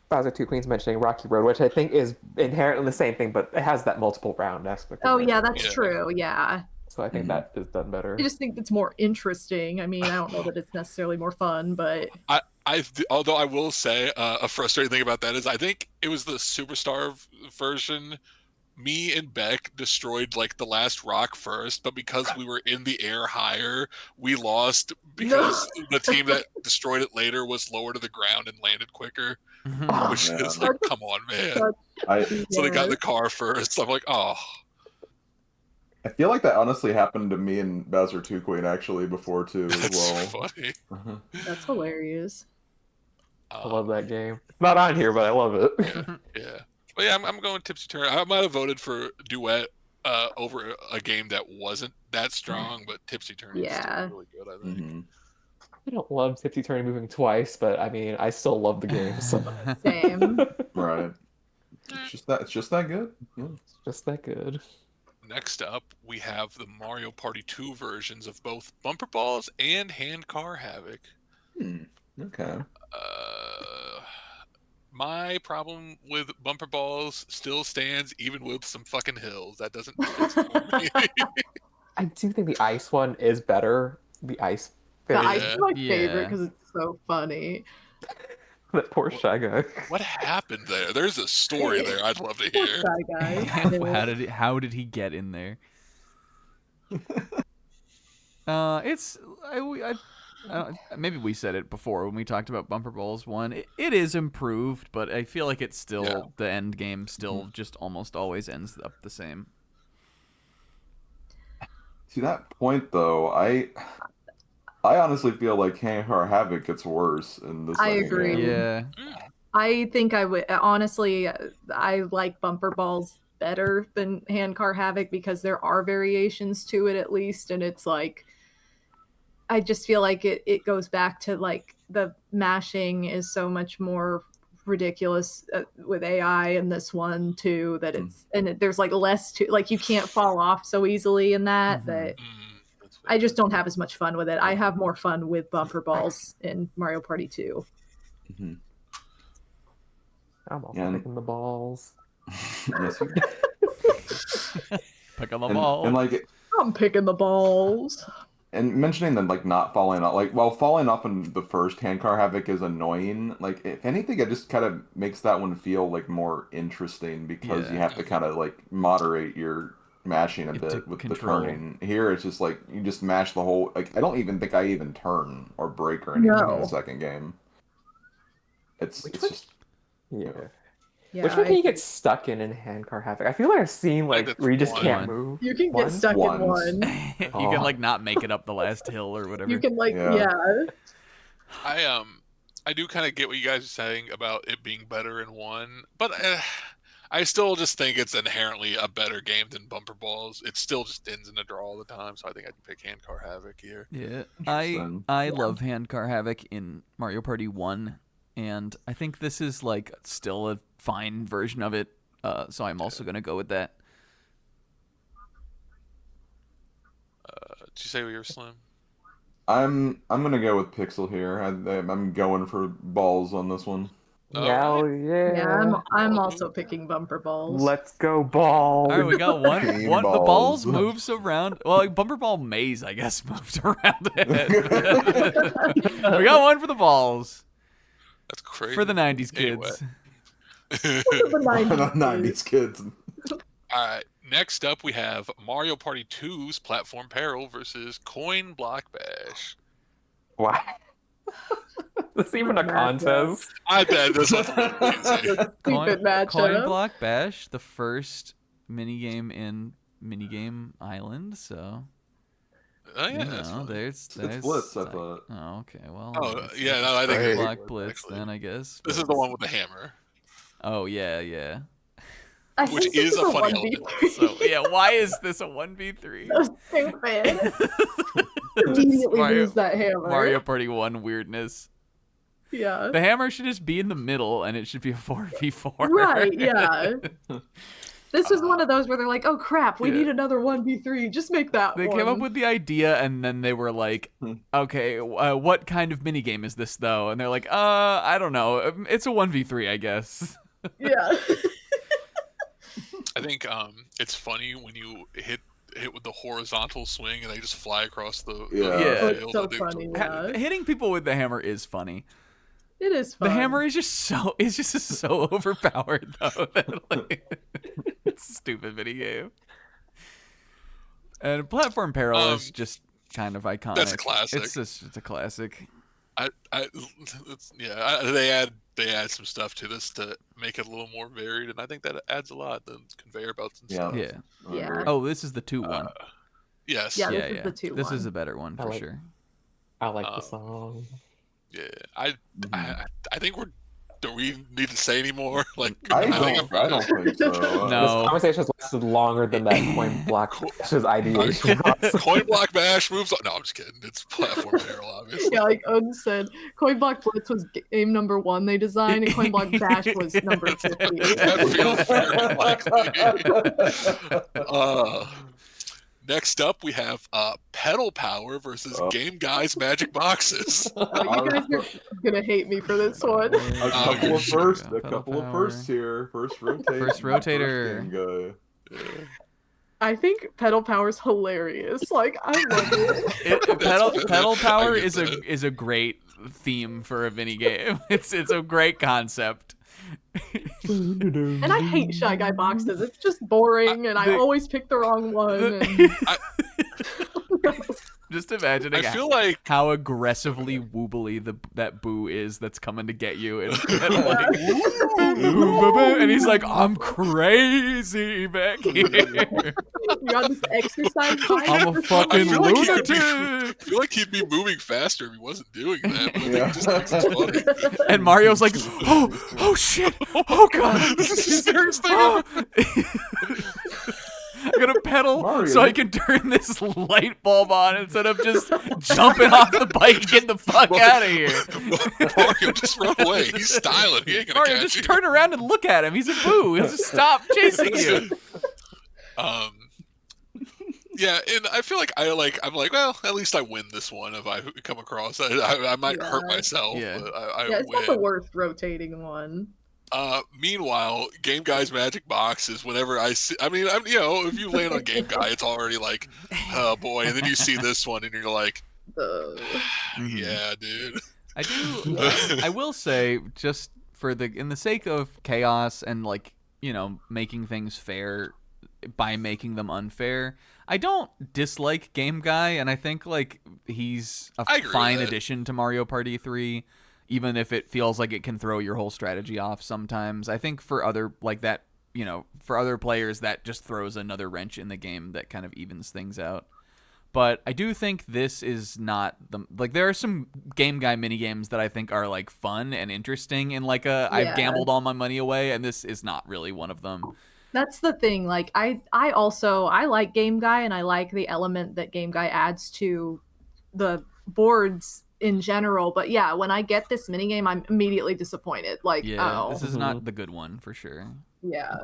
Bowser 2 Queens mentioning Rocky Road, which I think is inherently the same thing, but it has that multiple round aspect. Oh yeah, that's true. Yeah. So I think that is done better. I just think it's more interesting. I mean, I don't know that it's necessarily more fun, but although I will say a frustrating thing about that is I think it was the Superstar version. Me and Beck destroyed like the last rock first, but because we were in the air higher, we lost because the team that destroyed it later was lower to the ground and landed quicker. Which is like, come on, man. So they got in the car first. So I'm like, oh. I feel like that honestly happened to me and Bowser 2 Queen actually before too as well. Funny. That's hilarious. I love that game. It's not on here, but I love it. Yeah. But yeah, I'm going Tipsy Tourney. I might have voted for Duet over a game that wasn't that strong, but Tipsy Tourney is still really good, I think. I don't love Tipsy Tourney moving twice, but I mean, I still love the game. So. Same. Right. It's just that good. Yeah. It's just that good. Next up, we have the Mario Party 2 versions of both Bumper Balls and Handcar Havoc. Okay. My problem with Bumper Balls still stands, even with some fucking hills. That doesn't fit for me. I do think the ice one is better. The ice. The ice is my favorite because it's so funny. That poor Shy Guy. What happened there? There's a story there I'd love to Poor hear. Shy Guy. How did he get in there? Maybe we said it before when we talked about Bumper Balls 1. It is improved, but I feel like it's still the end game still just almost always ends up the same. To that point, though, I honestly feel like Handcar Havoc gets worse in this. I agree. Game. Yeah. I think I would honestly. I like Bumper Balls better than Handcar Havoc because there are variations to it at least, and it's like I just feel like it goes back to like the mashing is so much more ridiculous with AI in this one too that it's there's like less to like you can't fall off so easily in that that I just don't have as much fun with it. I have more fun with Bumper Balls in Mario Party 2. Mm-hmm. I'm also picking the balls. Yes, you Pick on the ball. And like I'm picking the balls. And mentioning that, like, not falling off, like, while falling off in the first Handcar Havoc is annoying, like, if anything, it just kind of makes that one feel, like, more interesting because you have to kind of, like, moderate your mashing a bit with the turning. Here, it's just, like, you just mash the whole, like, I don't even think I even turn or break or anything in the second game. It's just... Yeah. Yeah, Which one can you get stuck in Handcar Havoc? I feel like I've seen like where you just can't move. You can get stuck in one. You can like not make it up the last hill or whatever. You can like I do kind of get what you guys are saying about it being better in one, but I still just think it's inherently a better game than Bumper Balls. It still just ends in a draw all the time, so I think I'd pick Handcar Havoc here. Yeah, I love Handcar Havoc in Mario Party 1. And I think this is like still a fine version of it, so I'm also gonna go with that. Did you say you're Slim? I'm gonna go with Pixel here. I'm going for balls on this one. Hell yeah! Yeah, I'm also picking Bumper Balls. Let's go balls! All right, we got one. Balls. The balls moves around. Well, like Bumper Ball Maze, I guess, moved around it. We got one for the balls. That's crazy. For the 90s kids. the 90s kids. Alright, next up we have Mario Party 2's Platform Peril versus Coin Block Bash. Wow. This even a contest? I bet this was easy. Coin Block Bash, the first minigame in Minigame Island, so... Oh yeah, it's Blitz, I thought. Oh, okay. Well. Oh yeah, no, I think it's Block Blitz then, I guess. This is the one with the hammer. Oh yeah. Which is a funny element. So yeah, why is this a 1v3? So stupid. Immediately lose that hammer. Mario Party 1 weirdness. Yeah. The hammer should just be in the middle, and it should be a 4v4. Right. Yeah. This was one of those where they're like, oh crap, we need another 1v3. Just make that They came up with the idea, and then they were like, okay, what kind of minigame is this, though? And they're like, I don't know. It's a 1v3, I guess. Yeah. I think it's funny when you hit with the horizontal swing, and they just fly across the It's so funny, Hitting people with the hammer is funny. It is fun. The hammer is just so overpowered though that like it's a stupid minigame. And Platform Peril is just kind of iconic. That's a classic. It's a classic. They add some stuff to this to make it a little more varied, and I think that adds a lot. The conveyor belts and stuff. Yeah. Oh, this is the 2-1. Yes. Yeah, this is the 2-1. This is a better one for sure. I like the song. Yeah, I think do we need to say any more? Like, I don't think so. No. This conversation has lasted longer than that Coin Block Bash's ideation. Coin Block Bash moves on. No, I'm just kidding. It's Platform Peril, obviously. Yeah, like Odin said, Coin Block Blitz was game number 1 they designed, and Coin Block Bash was number 50. That feels very likely. Next up, we have Pedal Power versus Game Guy's Magic Boxes. You guys are gonna hate me for this one. A couple of firsts here. First rotator. Game Guy. I think Pedal Power's hilarious. Like I love it. Pedal Power is a great theme for a mini game. It's a great concept. And I hate Shy Guy boxes. It's just boring, and I always pick the wrong one. And... Just imagining I feel like how aggressively woobly that Boo is that's coming to get you. And he's like, I'm crazy back here. You got this exercise bike? I'm a fucking lunatic. I feel like he'd be moving faster if he wasn't doing that. But it just makes it funny. And Mario's like, oh shit, oh god, This is the scariest thing ever. I'm gonna pedal Mario. so I can turn this light bulb on instead of just jumping off the bike and getting the fuck out of here. Mario, just run away. He's styling. He ain't gonna Mario, catch just you. turn around and look at him. He's a Boo. He'll just stop chasing you. Yeah, and I feel like I'm like, well, at least I win this one if I come across. I might hurt myself, Yeah. but I Yeah, it's win. not the worst rotating one. Meanwhile, Game Guy's magic box is whenever I see. I mean, if you land on Game Guy, it's already like, oh boy, and then you see this one, and you're like, yeah, dude. I do. I will say, just in the sake of chaos and making things fair by making them unfair, I don't dislike Game Guy, and I think he's a fine addition to Mario Party 3. Even if it feels like it can throw your whole strategy off sometimes. I think for other for other players, that just throws another wrench in the game that kind of evens things out. But I do think this is not there are some Game Guy minigames that I think are fun and interesting and I've gambled all my money away, and this is not really one of them. That's the thing. I like Game Guy, and I like the element that Game Guy adds to the boards in general, but yeah, when I get this minigame, I'm immediately disappointed. This is not the good one for sure. Yeah.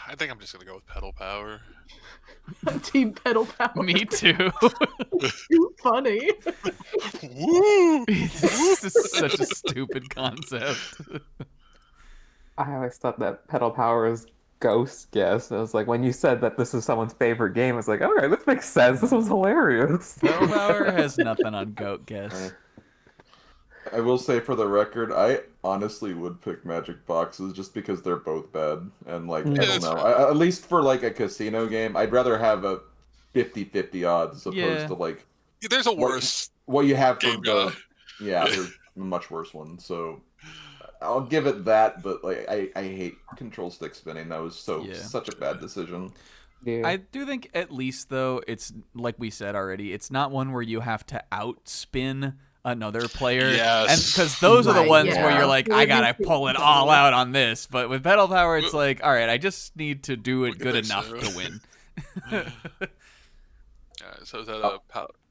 I think I'm just gonna go with pedal power. Team pedal power. Me too. Too funny. Woo! This is such a stupid concept. I always thought that pedal power was Ghost guess. I was like, when you said that this is someone's favorite game, I was like, okay, this makes sense. This was hilarious. Pedal power has nothing on Goat guess. I will say for the record, I honestly would pick magic boxes just because they're both bad. And I don't know. At least for a casino game, I'd rather have a 50-50 odds as opposed to There's a worse what you have for Game Guy. there's a much worse one. So I'll give it that, but I hate control stick spinning. That was such a bad decision. Yeah. I do think at least though, it's like we said already, it's not one where you have to outspin another player. Yes. And because those are the ones where you're like, I gotta Really pull it all out on this. But with pedal power, it's like, all right, I just need to do it good enough to win. So is that a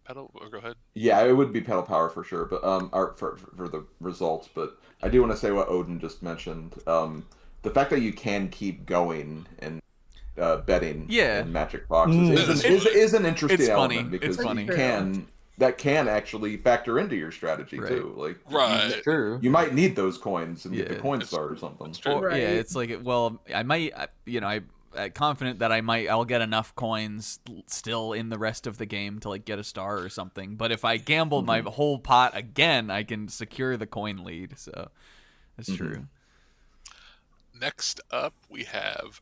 pedal? Or go ahead. Yeah, it would be pedal power for sure, but for the results. But I do want to say what Odin just mentioned. The fact that you can keep going and betting in magic boxes is an interesting element because that can actually factor into your strategy too. Right. True. You might need those coins and get the coin star or something. Or, yeah, it's I might, I'm confident that I'll get enough coins still in the rest of the game to get a star or something. But if I gambled my whole pot again, I can secure the coin lead. So that's true. Next up, we have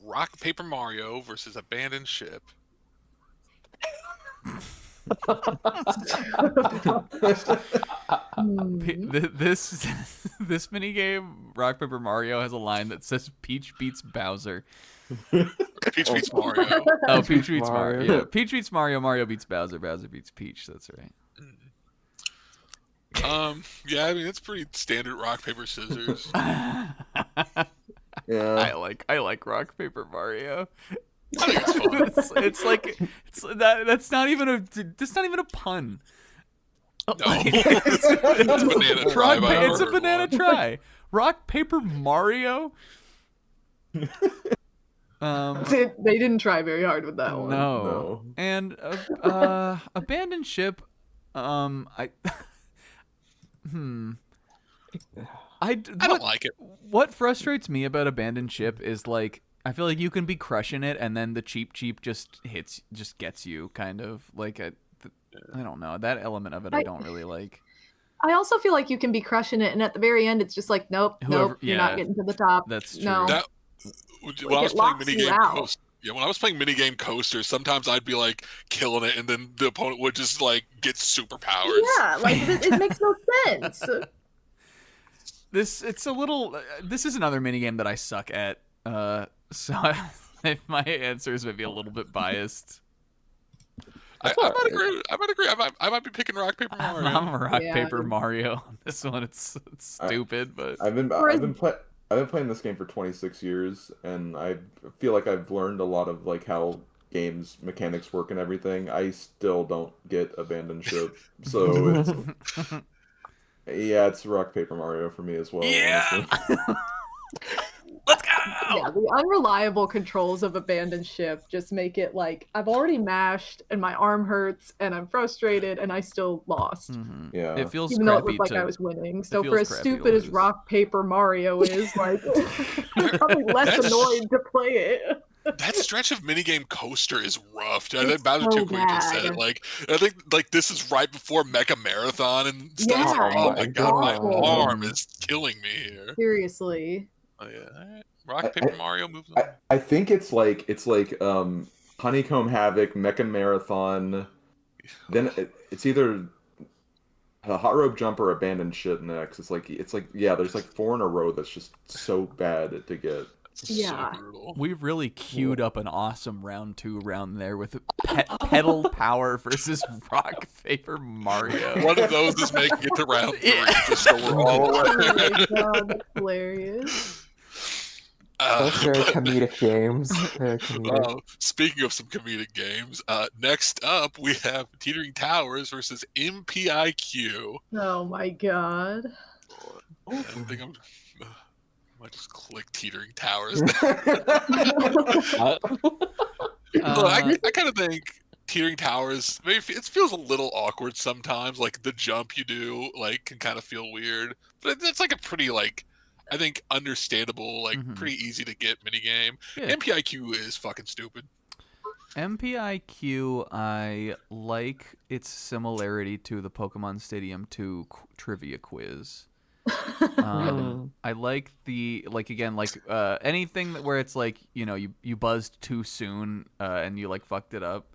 Rock Paper Mario versus Abandoned Ship. This minigame, Rock Paper Mario, has a line that says Peach beats Bowser. Peach beats Mario. Oh, Peach beats Mario. Yeah, Peach beats Mario, Mario beats Bowser, Bowser beats Peach. That's right. Yeah, I mean it's pretty standard rock paper scissors. Yeah, I like Rock Paper Mario. I think it's fun. That's not even a pun. No, it's a banana try. It's a banana try. Rock Paper Mario. They didn't try very hard with that one. No. And Abandoned Ship. I don't like it. What frustrates me about Abandoned Ship is I feel like you can be crushing it and then the cheap just gets you kind of I don't know. That element of it I don't really like. I also feel like you can be crushing it, and at the very end, it's just like, nope, you're not getting to the top. That's true. No. When I was playing minigame when I was playing minigame coasters, sometimes I'd be like killing it, and then the opponent would just like get superpowers. Yeah, like it makes no sense. This is another minigame that I suck at. So my answers may be a little bit biased. I might agree. I might be picking rock paper Mario. I'm a rock paper Mario on this one. It's stupid, but I've been playing this game for 26 years, and I feel like I've learned a lot of like how games mechanics work and everything. I still don't get Abandoned Ship, so it's rock paper Mario for me as well. Yeah. Let's go! Yeah, the unreliable controls of Abandoned Ship just make it like I've already mashed and my arm hurts and I'm frustrated and I still lost. Mm-hmm. Yeah, it feels even though it looked like I was winning. So for as stupid as rock paper Mario is, like I'm probably less annoyed to play it. That stretch of minigame coaster is rough. I think Bowser 2 Quick just said it. Like I think like this is right before Mecha Marathon and stuff. Yeah, like, oh my god, my arm is killing me here. Seriously. Oh yeah, all right. Rock paper Mario moves on. I think it's like Honeycomb, Havoc, Mecha Marathon. Then it's either a Hot Rope Jump or Abandoned Ship next. It's like there's like 4 in a row that's just so bad to get. Yeah, so we've really queued up an awesome round 2 there with pedal power versus rock paper Mario. One of those is making it to round 3, just so we're all aware. Oh my god, that's hilarious. Those very comedic games. Speaking of some comedic games, next up we have Teetering Towers versus M.P.I.Q. Oh my god. I think I might just click Teetering Towers. I kind of think Teetering Towers, maybe it feels a little awkward sometimes. Like the jump you do, like can kind of feel weird, but it's like a pretty like. I think understandable, like pretty easy to get minigame. Yeah. M.P.I.Q is fucking stupid. M.P.I.Q, I like its similarity to the Pokemon Stadium 2 trivia quiz. I like anything where it's like, you know, you buzzed too soon and you like fucked it up.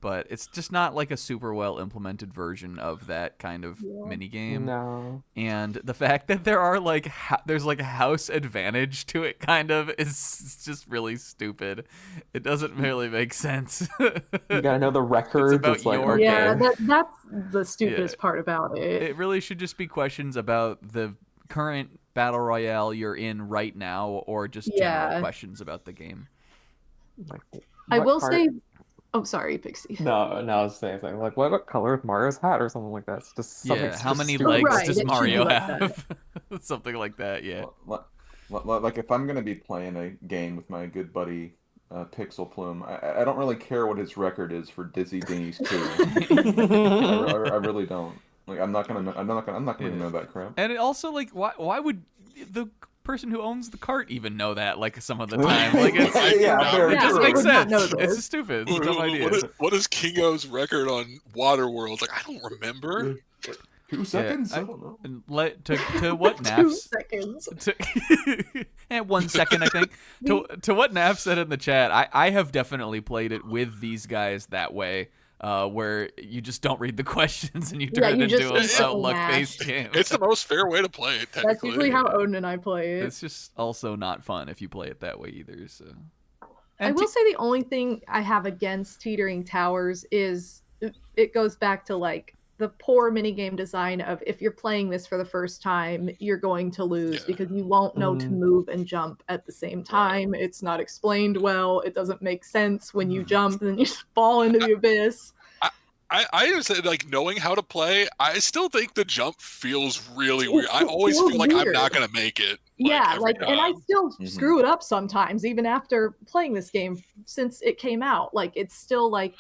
But it's just not like a super well implemented version of that kind of minigame. No. And the fact that there are like there's like a house advantage to it kind of is just really stupid. It doesn't really make sense. You gotta know the records. It's about your game. That's the stupidest part about it. It really should just be questions about the current battle royale you're in right now, or just general questions about the game. I will say. Oh, sorry, Pixie. No, I was saying something like, what color is Mario's hat or something like that? It's just something. How many legs does Mario have? Something like that, yeah. Like if I'm gonna be playing a game with my good buddy Pixel Plume, I don't really care what his record is for Dizzy Dinghies 2. I really don't. Like I'm not gonna know that crap. And it also like why would the person who owns the cart even know that, like, some of the time? Like, it just makes sense. It's stupid. It's a dumb idea. What is Kingo's record on Waterworld? Like, I don't remember. 2 seconds? I don't know. To what Naps? 2 seconds. And 1 second, I think. To what Nap said in the chat, I have definitely played it with these guys that way. Where you just don't read the questions and you turn it into a luck-based game. It's the most fair way to play it, technically. That's usually how Odin and I play it. It's just also not fun if you play it that way either. So, I will say the only thing I have against Teetering Towers is it goes back to like the poor minigame design of if you're playing this for the first time, you're going to lose because you won't know to move and jump at the same time. It's not explained well. It doesn't make sense when you jump and then you just fall into the abyss. I understand, like, knowing how to play, I still think the jump feels really weird. I always feel like I'm not going to make it. And I still screw it up sometimes, even after playing this game since it came out. Like, it's still like...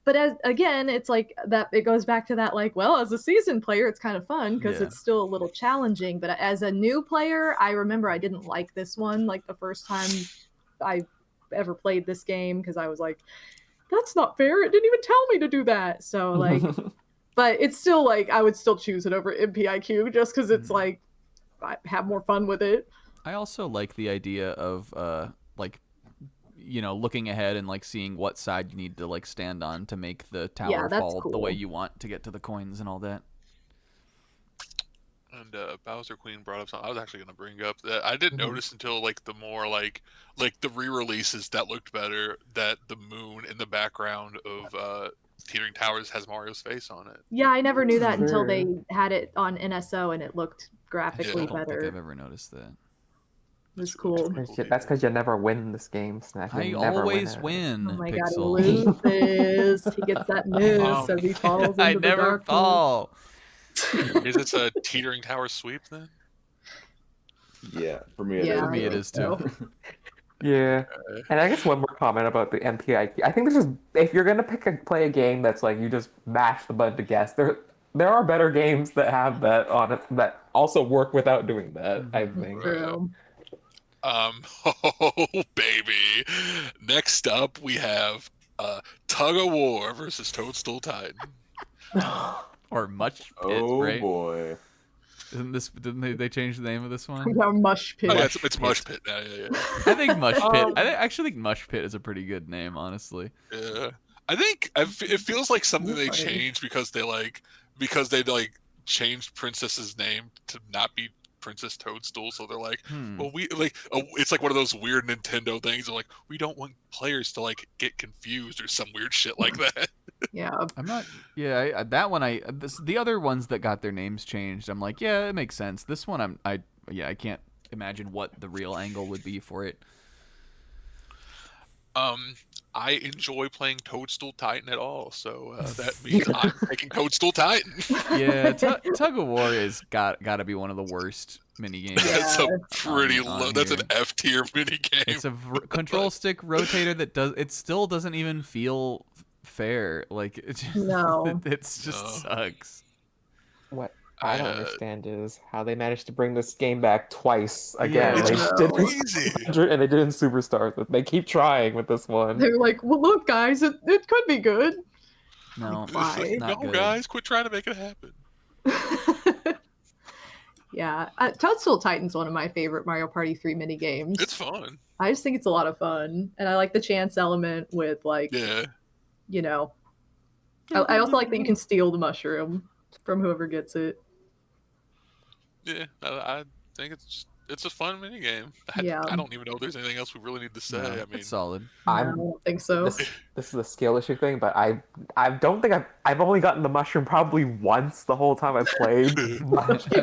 But it's like that. It goes back to that, like, well, as a seasoned player, it's kind of fun because it's still a little challenging. But as a new player, I remember I didn't like this one like the first time I ever played this game because I was like, that's not fair. It didn't even tell me to do that. So like, But it's still like I would still choose it over M.P.I.Q. just because it's like I have more fun with it. I also like the idea of like, you know, looking ahead and like seeing what side you need to like stand on to make the tower that's fall the way cool. you want to get to the coins and all that. And Bowser Queen brought up something I was actually going to bring up that I didn't notice until like the more like the re-releases that looked better, that the moon in the background of Teetering Towers has Mario's face on it. Yeah, I never knew that until Sure. they had it on NSO and it looked graphically I don't think better. I've ever noticed that. It was That's really cool. cool That's detail. because you never win this game, Snack. You I never always win. Oh win, my god, he Pixel. loses. He gets that miss as he falls into I the never darkness. fall. Is this a Teetering Tower sweep then? Yeah, for me it Yeah, is. For me, I it think is too. so. Yeah. And I guess one more comment about the M.P.I.Q. I think this is, if you're gonna play a game that's like you just mash the button to guess, there are better games that have that on it that also work without doing that, I think. True. Oh baby. Next up we have Tug of War versus Toadstool Titan. Or Much Pit, Oh right? boy. Didn't they change the name of this one? Yeah, Mush Pit. Oh, yeah, Mush it's Mush Pit now. Yeah. I think Mush Pit. Actually think Mush Pit is a pretty good name, honestly. Yeah. I think it feels like something they Funny. changed because they changed Princess's name to not be Princess Toadstool. So they're like, well, it's like one of those weird Nintendo things. They're like, we don't want players to like get confused or some weird shit like that. Yeah. I'm not. Yeah, that one. The other ones that got their names changed. I'm like, yeah, it makes sense. This one, I can't imagine what the real angle would be for it. I enjoy playing Toadstool Titan at all, so that means I'm taking Toadstool Titan. Yeah, Tug of War is got to be one of the worst mini games. That's a pretty on low. That's an here. F tier mini game. It's a control stick rotator that still doesn't even feel fair. Like it just, No. it's just sucks. What I don't understand is how they managed to bring this game back twice again. Yeah. They It's did crazy. and they did in Superstars. They keep trying with this one. They're like, well, look, guys, it could be good. No, Why? not No, good. guys, quit trying to make it happen. Yeah, Toadstool Titan's one of my favorite Mario Party 3 mini games. It's fun. I just think it's a lot of fun, and I like the chance element with like, Yeah. you know. I also like that you can steal the mushroom from whoever gets it. Yeah, I think it's a fun mini game. Yeah. I don't even know if there's anything else we really need to say. No, I mean, it's solid. I don't think so. This is a skill issue thing, but I don't think I've only gotten the mushroom probably once the whole time I've played.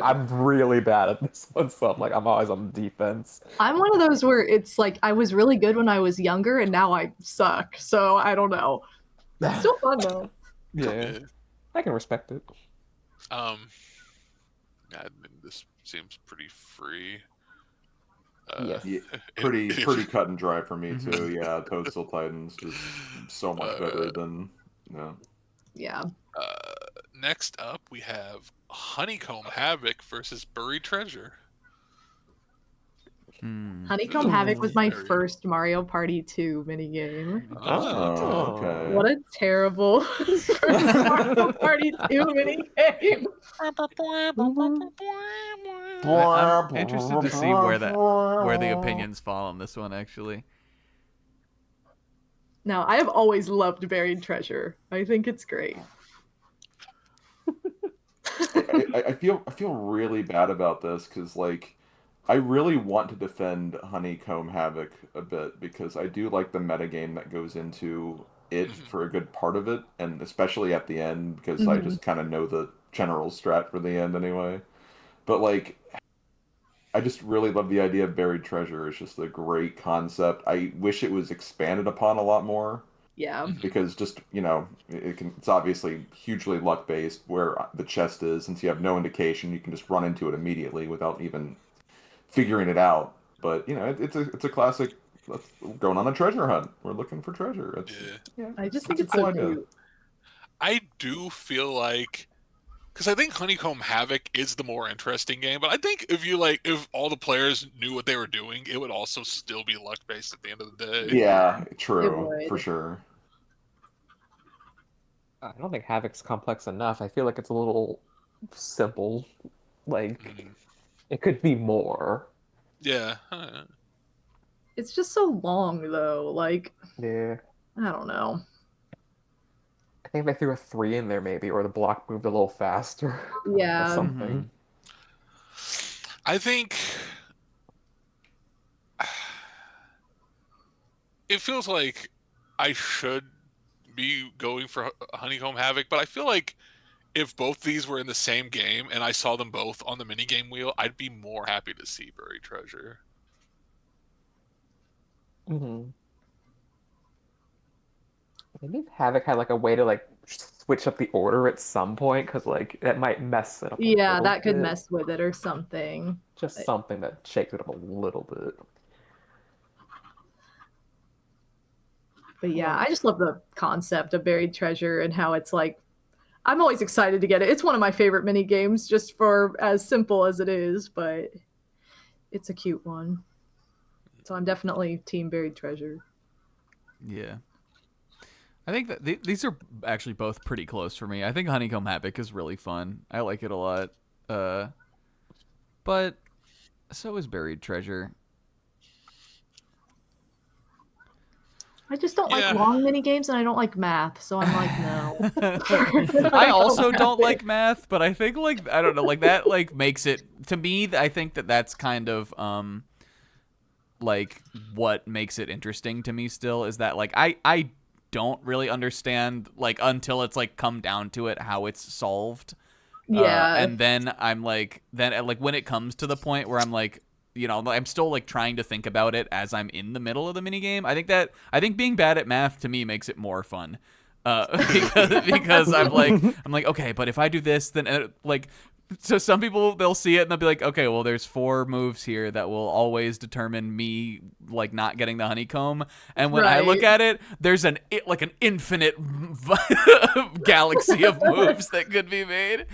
I'm really bad at this one, so I'm always on the defense. I'm one of those where it's like I was really good when I was younger, and now I suck. So I don't know. It's still fun though. Yeah, I can respect it. I mean, this seems pretty free. Yes. Yeah, pretty cut and dry for me too. Yeah, Toadstool Titan's just so much better than Yeah. Next up, we have Honeycomb Havoc versus Buried Treasure. Honeycomb Havoc was my first Mario Party 2 minigame. Oh, okay. What a terrible first Mario Party 2 minigame. I'm interested to see where the opinions fall on this one. Actually, Now, I have always loved Buried Treasure. I think it's great. I feel really bad about this because like I really want to defend Honeycomb Havoc a bit because I do like the metagame that goes into it for a good part of it, and especially at the end because I just kind of know the general strat for the end anyway. But like, I just really love the idea of Buried Treasure. It's just a great concept. I wish it was expanded upon a lot more. Yeah. Because just, it's obviously hugely luck based where the chest is. Since you have no indication, you can just run into it immediately without even figuring it out. But it's a classic. We're going on a treasure hunt. We're looking for treasure. I just think it's so cute. I do feel like, because I think Honeycomb Havoc is the more interesting game, but I think if all the players knew what they were doing, it would also still be luck based at the end of the day. Yeah, true, for sure. I don't think Havoc's complex enough. I feel like it's a little simple. Like, it could be more. Yeah. It's just so long though. Like, Yeah. I don't know. I think they threw a 3 in there maybe, or the block moved a little faster. Yeah. Or something. I think it feels like I should be going for Honeycomb Havoc, but I feel like if both these were in the same game and I saw them both on the minigame wheel, I'd be more happy to see Buried Treasure. Maybe if Havoc had like a way to like switch up the order at some point, because like that might mess it up. Yeah, a that could bit. mess with it or something. Just something that shakes it up a little bit. But yeah, I just love the concept of Buried Treasure and how it's like, I'm always excited to get it. It's one of my favorite mini games, just for as simple as it is, but it's a cute one. So I'm definitely Team Buried Treasure. Yeah. I think that these are actually both pretty close for me. I think Honeycomb Havoc is really fun. I like it a lot. But so is Buried Treasure. I just don't like long mini games, and I don't like math, so I'm like, no. I also don't like math, but I think like I don't know, like that like makes it to me. I think that's kind of like what makes it interesting to me. Still, is that like I don't really understand like until it's like come down to it how it's solved. Yeah, and then I'm like when it comes to the point where I'm like, you know, I'm still like trying to think about it as I'm in the middle of the minigame. I think being bad at math to me makes it more fun. Because I'm like, okay, but if I do this, then like, so some people, they'll see it and they'll be like, okay, well, there's 4 moves here that will always determine me like not getting the honeycomb. And when I look at it, there's an infinite galaxy of moves that could be made.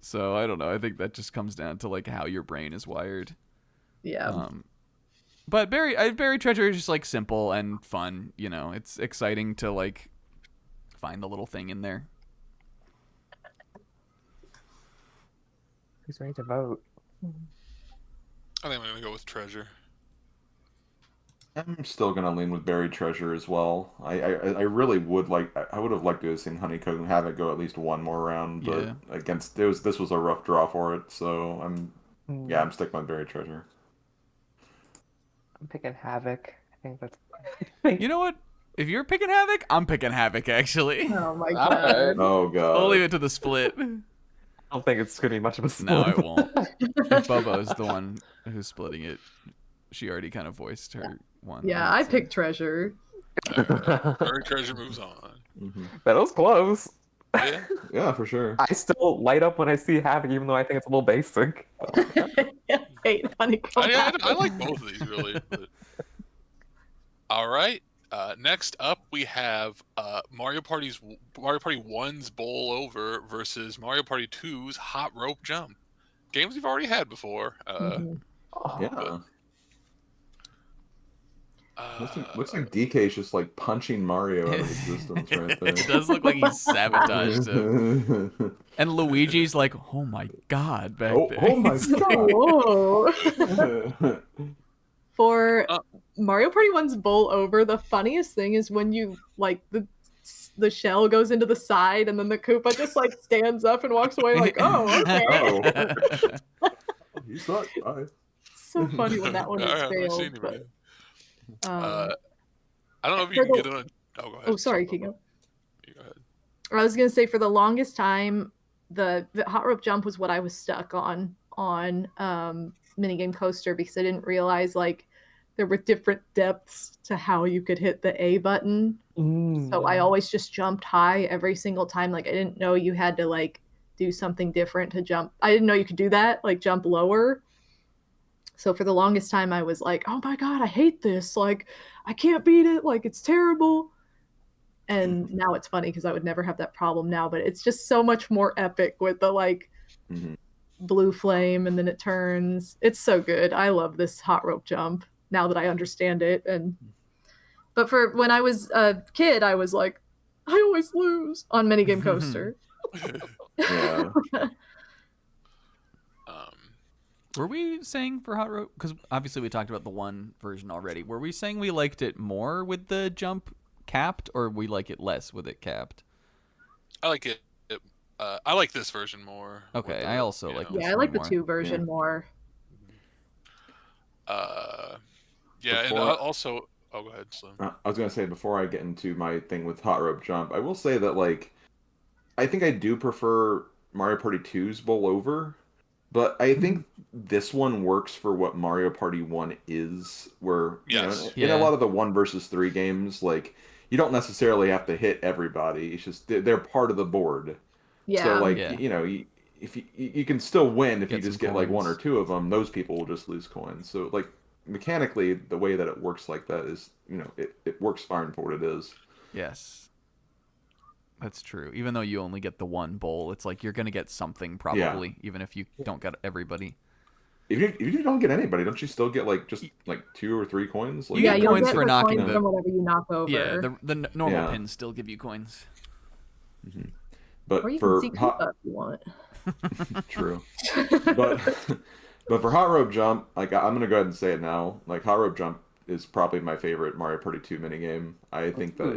So I don't know. I think that just comes down to like how your brain is wired. Yeah. But Buried Treasure is just like simple and fun. You know, it's exciting to like find the little thing in there. Who's ready to vote? I think I'm gonna go with Treasure. I'm still gonna lean with Buried Treasure as well. I really would like. I would have liked to have seen Honeycomb have it go at least one more round, but this was a rough draw for it. So I'm sticking with Buried Treasure. I'm picking Havoc. I think that's. You know what? If you're picking Havoc, I'm picking Havoc actually. Oh my god. Oh god. I'll leave it to the split. I don't think it's gonna be much of a split. No, it won't. If Bobo's the one who's splitting it, she already kind of voiced her one. Yeah, I picked Treasure. Buried Treasure moves on. That was close. Yeah. Yeah, for sure. I still light up when I see Havoc, even though I think it's a little basic. I hate Honeycomb. I like both of these really. But... All right. Next up, we have Mario Party 1's Bowl Over versus Mario Party 2's Hot Rope Jump. Games we've already had before. Yeah. Looks like DK's just like punching Mario out of existence right there. It does look like he's sabotaged him. And Luigi's like, oh my god, back there. Oh my god. Whoa. For Mario Party 1's Bowl Over, the funniest thing is when you like the shell goes into the side and then the Koopa just like stands up and walks away like, oh, okay. Oh. You suck. Bye. So funny when that one is failed. But, I don't know if you can get it on. Oh, go ahead. Oh, sorry, Kiko. You go ahead. I was gonna say for the longest time, the hot rope jump was what I was stuck on Minigame Coaster because I didn't realize like there were different depths to how you could hit the A button. So I always just jumped high every single time. Like I didn't know you had to like do something different to jump. I didn't know you could do that, like jump lower. So for the longest time I was like, oh my god, I hate this. Like I can't beat it. Like it's terrible. And now it's funny because I would never have that problem now, but it's just so much more epic with the like blue flame and then it turns. It's so good. I love this hot rope jump now that I understand it. But for when I was a kid, I was like, I always lose on Minigame Coaster. Yeah. Were we saying for Hot Rope? Because obviously we talked about the one version already. Were we saying we liked it more with the jump capped, or we like it less with it capped? I like it. I like this version more. Okay, I also like this I like the more. 2 version more. Yeah, and also... Oh, go ahead, Slim. I was going to say, before I get into my thing with Hot Rope Jump, I will say that, like, I think I do prefer Mario Party 2's Bowl Over, but I think this one works for what Mario Party 1 is, where, in a lot of the 1 versus 3 games, like, you don't necessarily have to hit everybody. It's just, they're part of the board. Yeah. So, like, if you can still win if you just get, like, 1 or 2 of them, those people will just lose coins. So, like, mechanically, the way that it works like that is, it works fine for what it is. Yes. That's true. Even though you only get the 1 bowl, it's like you're going to get something probably, even if you don't get everybody. If you don't get anybody, don't you still get just 2 or 3 coins? Like, you get coins for knocking coins from whatever you knock over. Yeah, the normal pins still give you coins. Mm-hmm. But or you for can see Koopa if you want. True. But for Hot Rope Jump, like, I'm gonna go ahead and say it now. Like, Hot Rope Jump is probably my favorite Mario Party 2 minigame. I think that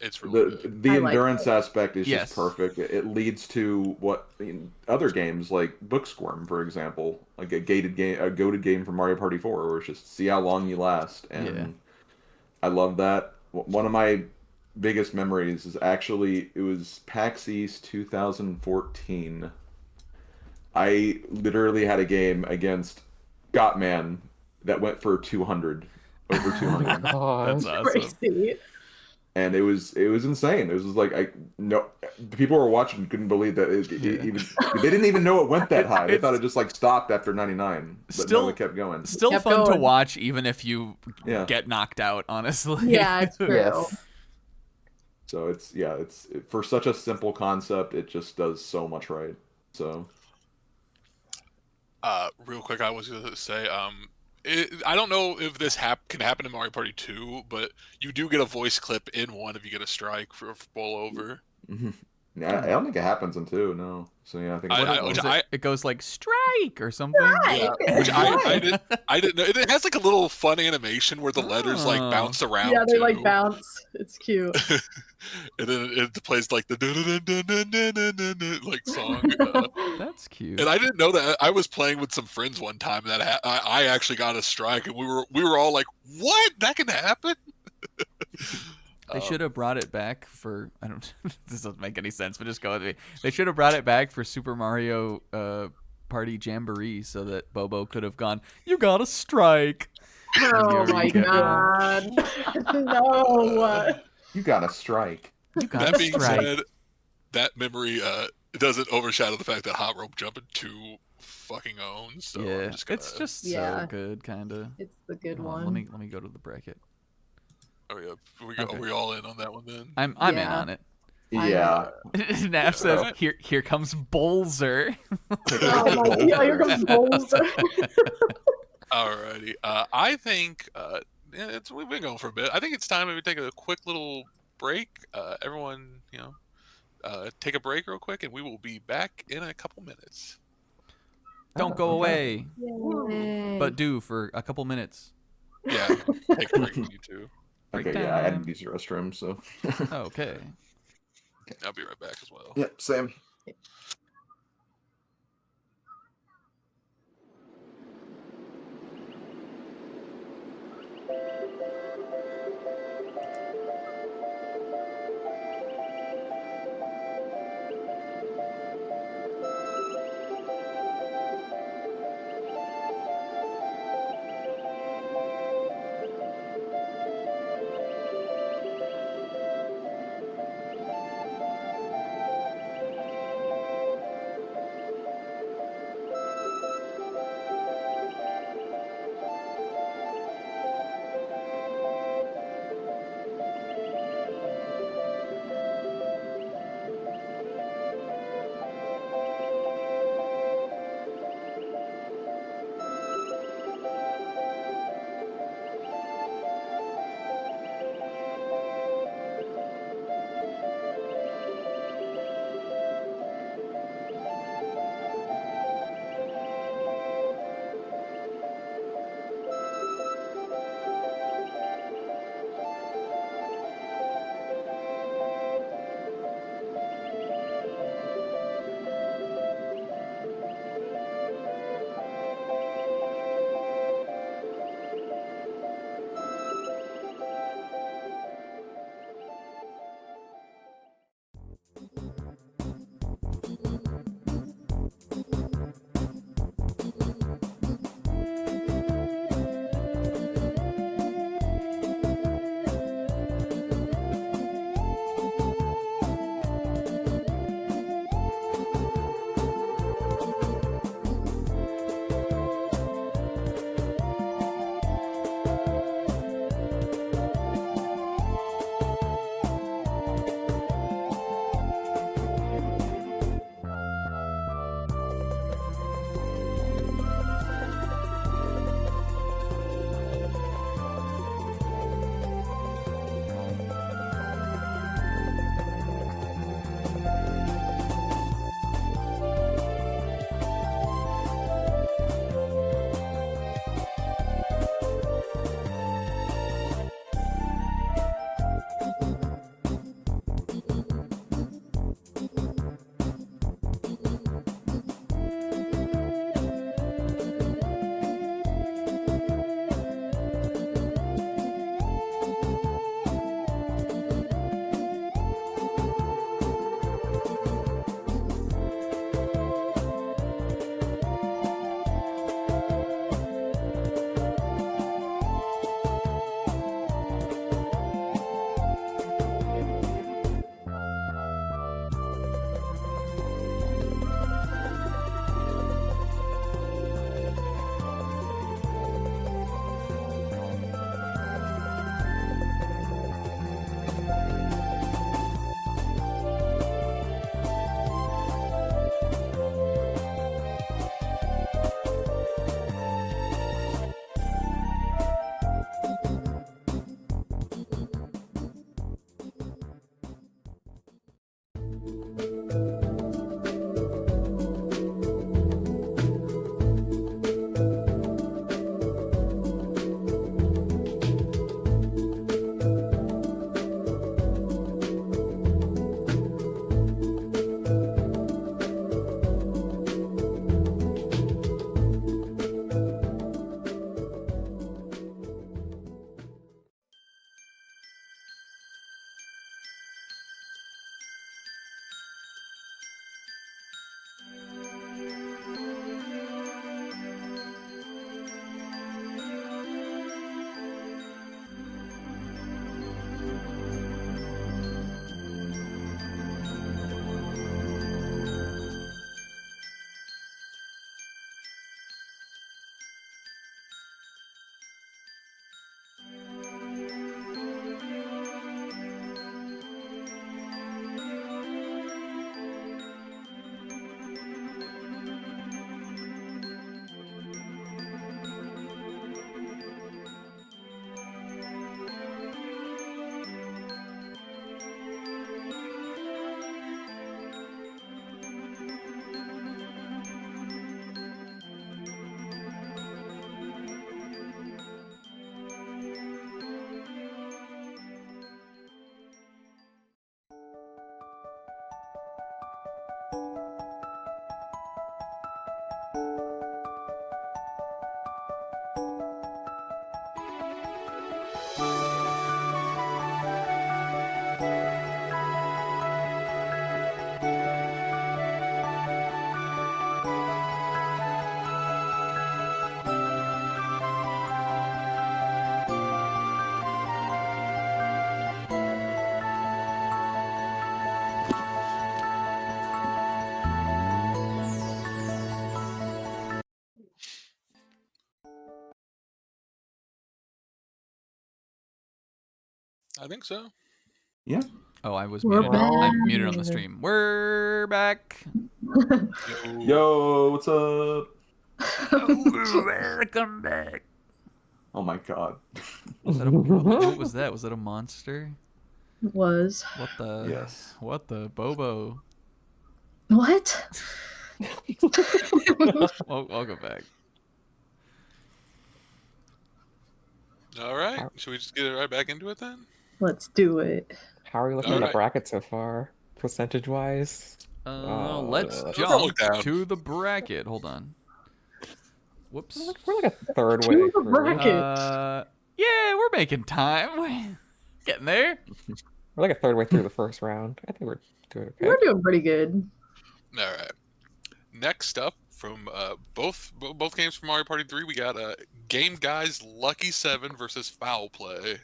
it's really the endurance aspect is just perfect. It leads to what other games like Booksquirm, for example, like a goated game from Mario Party 4, where it's just see how long you last. And I love that. One of my biggest memories is actually, it was PAX East 2014. I literally had a game against Gotman that went for 200, over 200. That's awesome. Crazy. And it was insane. It was like, people were watching, couldn't believe that they didn't even know it went that high. They thought it just stopped after 99, but no, it kept going. Still fun to watch, even if you get knocked out. Honestly, yeah, it's true. Yes. So it's for such a simple concept, it just does so much right. So. Real quick, I was gonna say, I don't know if this can happen in Mario Party 2, but you do get a voice clip in 1 if you get a strike for Bowl Over. Mm-hmm. Yeah, I don't think it happens in 2, no. So yeah, I think it goes like strike or something. Yeah, which I didn't know. It has like a little fun animation where the letters like bounce around. Yeah, they like bounce. It's cute. And then it plays like the like song. That's cute. And I didn't know that. I was playing with some friends one time that I actually got a strike, and we were all like, "What? That can happen?" They should have brought it back for this doesn't make any sense, but just go with me. They should have brought it back for Super Mario Party Jamboree so that Bobo could have gone, "You got a strike." Oh my god. No. You got a strike. That being said, that memory doesn't overshadow the fact that Hot Rope Jumping 2 fucking owns. So yeah, it's just so good, kind of. It's the good one. Let me go to the bracket. Oh yeah, are we all in on that one then? I'm in on it. Yeah. Naf says, "Here comes Bolzer." Oh my god, here comes Bolzer. Alrighty, I think we've been going for a bit. I think it's time we take a quick little break. Everyone, take a break real quick, and we will be back in a couple minutes. Don't go away, Yay. but do for a couple minutes. Yeah, take a break from you too. Okay, yeah, I had to use the restroom, so. Okay. I'll be right back as well. Yep, same. I think so. Yeah. Oh, I was We're muted. I'm muted on the back. stream. We're back. Yo, what's up? Welcome back. Oh my god. What was that? Was it a monster? It was. What the? Yes. What the Bobo? What? I'll go back. All right. Should we just get right back into it then? Let's do it. How are you looking at the Alright. bracket so far, percentage-wise? Let's Don't jump look down. to the bracket. Hold on. Whoops. We're like a third To way the through. bracket. Yeah, we're making time. We're getting there. We're like a third way through the first round. I think we're doing okay. We're doing pretty good. All right. Next up, from both games from Mario Party 3, we got Game Guy's Lucky 7 versus Foul Play.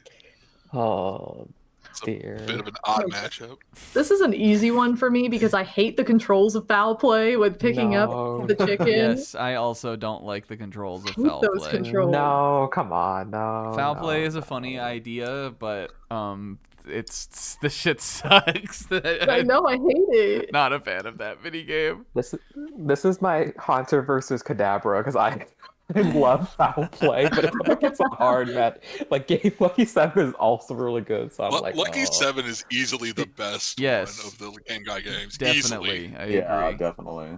Oh, It's a dear. bit of an odd Okay. matchup. This is an easy one for me because I hate the controls of foul play with picking No. up the chicken. Yes, I also don't like the controls of Hate foul those play. controls. No, come on, no. Foul no, play is a no. funny idea, but it's the shit sucks. I know, I hate it. Not a fan of that mini game. This is my Haunter versus Kadabra because I love foul play, but it's a hard match. Like Game Lucky 7 is also really good, so I'm like, Lucky oh. 7 is easily the best Yes. one of the Game Guy games. Definitely, Easily. I Yeah, agree. definitely.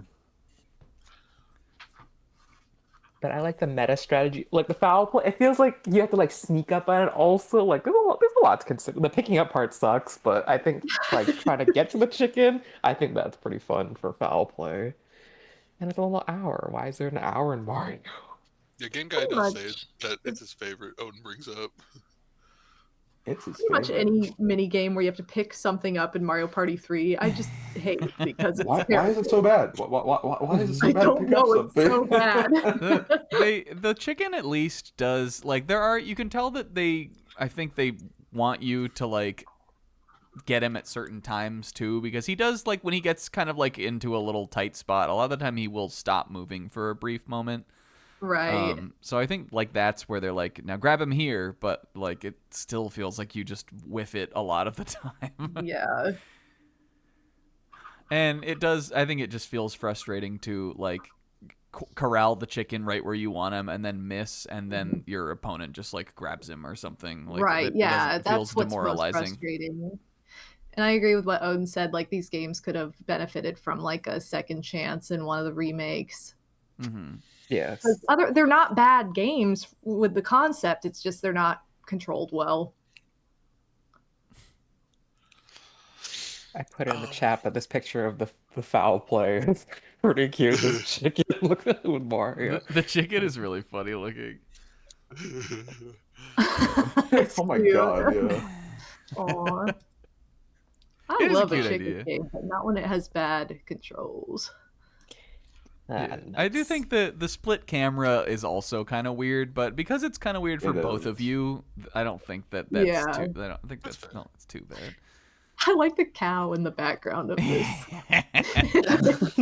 But I like the meta strategy. Like the foul play, it feels like you have to like sneak up on it also. Like there's a lot to consider. The picking up part sucks, but I think like trying to get to the chicken, I think that's pretty fun for foul play. And it's a little hour. Why is there an hour in Mario? Yeah, Game Guy Pretty does much. say that it's his favorite. Odin brings up. It's his Pretty much favorite. any mini game where you have to pick something up in Mario Party 3, I just hate because it's Why is terrible. it so bad? Why is it so I bad to don't pick know, up it's something? so bad. The chicken at least does, like, you can tell that I think they want you to like get him at certain times too, because he does, like, when he gets kind of like into a little tight spot, a lot of the time he will stop moving for a brief moment. Right. So I think like that's where they're like, now grab him here, but like it still feels like you just whiff it a lot of the time. Yeah. And it does, I think it just feels frustrating to like corral the chicken right where you want him and then miss, and then your opponent just like grabs him or something. Like, Right. Yeah. it feels That's what's most demoralizing. frustrating. And I agree with what Odin said. Like, these games could have benefited from like a second chance in one of the remakes. Mm-hmm. Yes. 'Cause they're not bad games with the concept. It's just they're not controlled well. I put it in the chat, but this picture of the foul play is pretty cute. This chicken looks at it with Mario. The chicken is really funny looking. It's Oh my cute. god, yeah. Aw. I It is a love a cute chicken idea. game, but not when it has bad controls. Yeah. I do think that the split camera is also kind of weird, but because it's kind of weird for It both is. of you, I don't think that's too. Yeah. I don't think that's it's too bad. I like the cow in the background of this.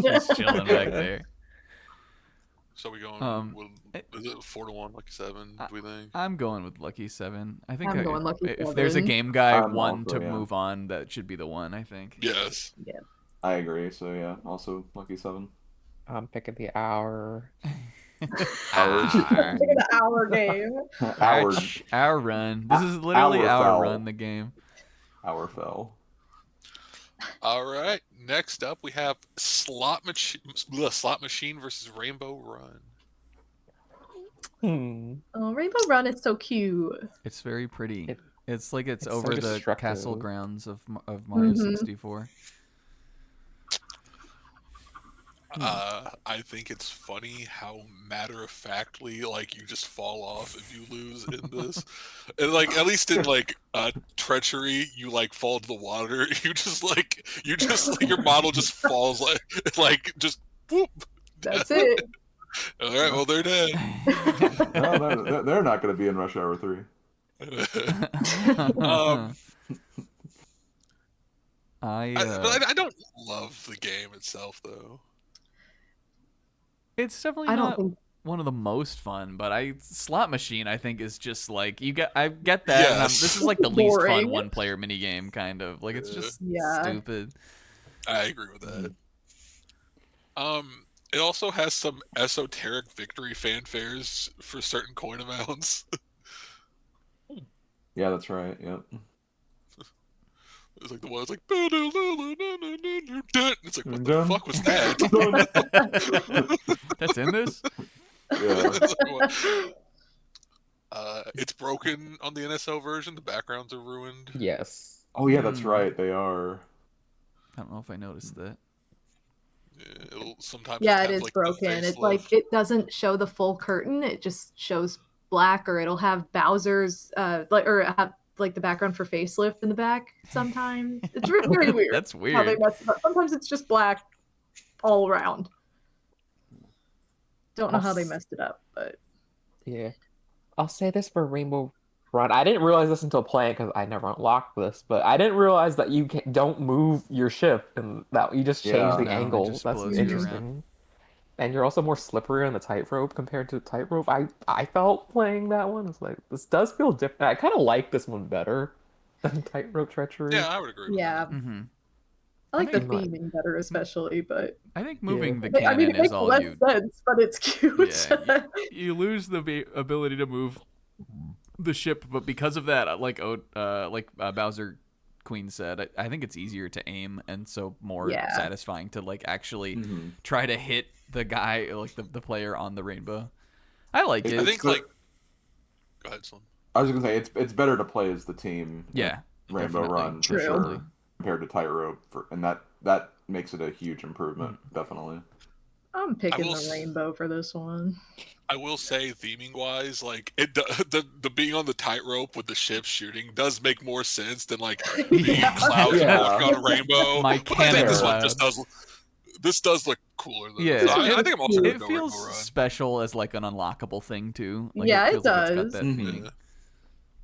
Just chilling back there. So we going it- is it 4-1, Lucky 7, do we think? I'm going with Lucky 7. I think I'm going Lucky if there's a 7. game guy I'm one also, to yeah. move on, that should be the one, I think. Yes. I agree, so yeah, also Lucky 7. I'm picking the hour. Our, The hour game. our run. This is literally Our our foul. run, the game. Our fell. All right. Next up, we have Slot Machine versus Rainbow Run. Oh, Rainbow Run is so cute. It's very pretty. It's like it's it's so over the destructive. castle grounds of Mario Mhm. 64. I think it's funny how matter-of-factly, like, you just fall off if you lose in this. And, like, at least in, like, Treachery, you, like, fall to the water. You just, like, your model just falls, like just, whoop. That's it. All right, well, they're dead. No, they're not going to be in Rush Hour 3. I don't love the game itself, though. It's definitely I don't not think one of the most fun, but slot machine I think is just like I get that, and Yes. this is like the least fun Boring. one-player minigame kind of like it's just Yeah. stupid. I agree with that. It also has some esoteric victory fanfares for certain coin amounts. Yeah, that's right. Yep. It's like the one that's like, it's like, what the Dun. fuck was that? That's in this? Yeah. It's like, what? It's broken on the NSO version. The backgrounds are ruined. Yes. Oh yeah, that's right. They are. I don't know if I noticed that. Yeah, it'll sometimes Yeah, just it have, is like, the broken. face It's like lift. it doesn't show the full curtain. It just shows black, or it'll have Bowser's have like the background for facelift in the back sometimes. It's very weird. That's How they weird. mess it up. Sometimes it's just black all around. Don't know how they messed it up, but Yeah. I'll say this for Rainbow Run. I didn't realize this until playing because I never unlocked this, but I didn't realize that you don't move your ship and that you just change Yeah. the No, it angle. just That's blows you interesting. around. And you're also more slippery on the tightrope compared to the tightrope. I felt playing that one. It's like this does feel different. I kind of like this one better than Tightrope Treachery. Yeah, I would agree with yeah, that. Mm-hmm. I like the think- theming better, especially. But I think moving the I mean, cannon it makes is all less you. sense, but it's cute. Yeah, you lose the ability to move the ship, but because of that, like Bowser Queen said, I think it's easier to aim and so more Yeah. satisfying to like actually Mhm. try to hit the guy, like the player on the rainbow. I like it. I think, the- like... Go ahead, Slim. I was gonna say it's better to play as the team. Yeah, Rainbow definitely. Run for True. sure compared to Tightrope, and that makes it a huge improvement. Definitely. I'm picking will the s- rainbow for this one. I will say, theming-wise, like, the being on the tightrope with the ship shooting does make more sense than, like, being Yeah. clouds Yeah. walking on a rainbow. My But I think cannon this one cloud. just does... This does look cooler, though. Yeah, So I think I'm also going it to go feels Rainbow Run. special as like an unlockable thing too. Like, Yeah, it feels like it's got does. that Mhm. feeling.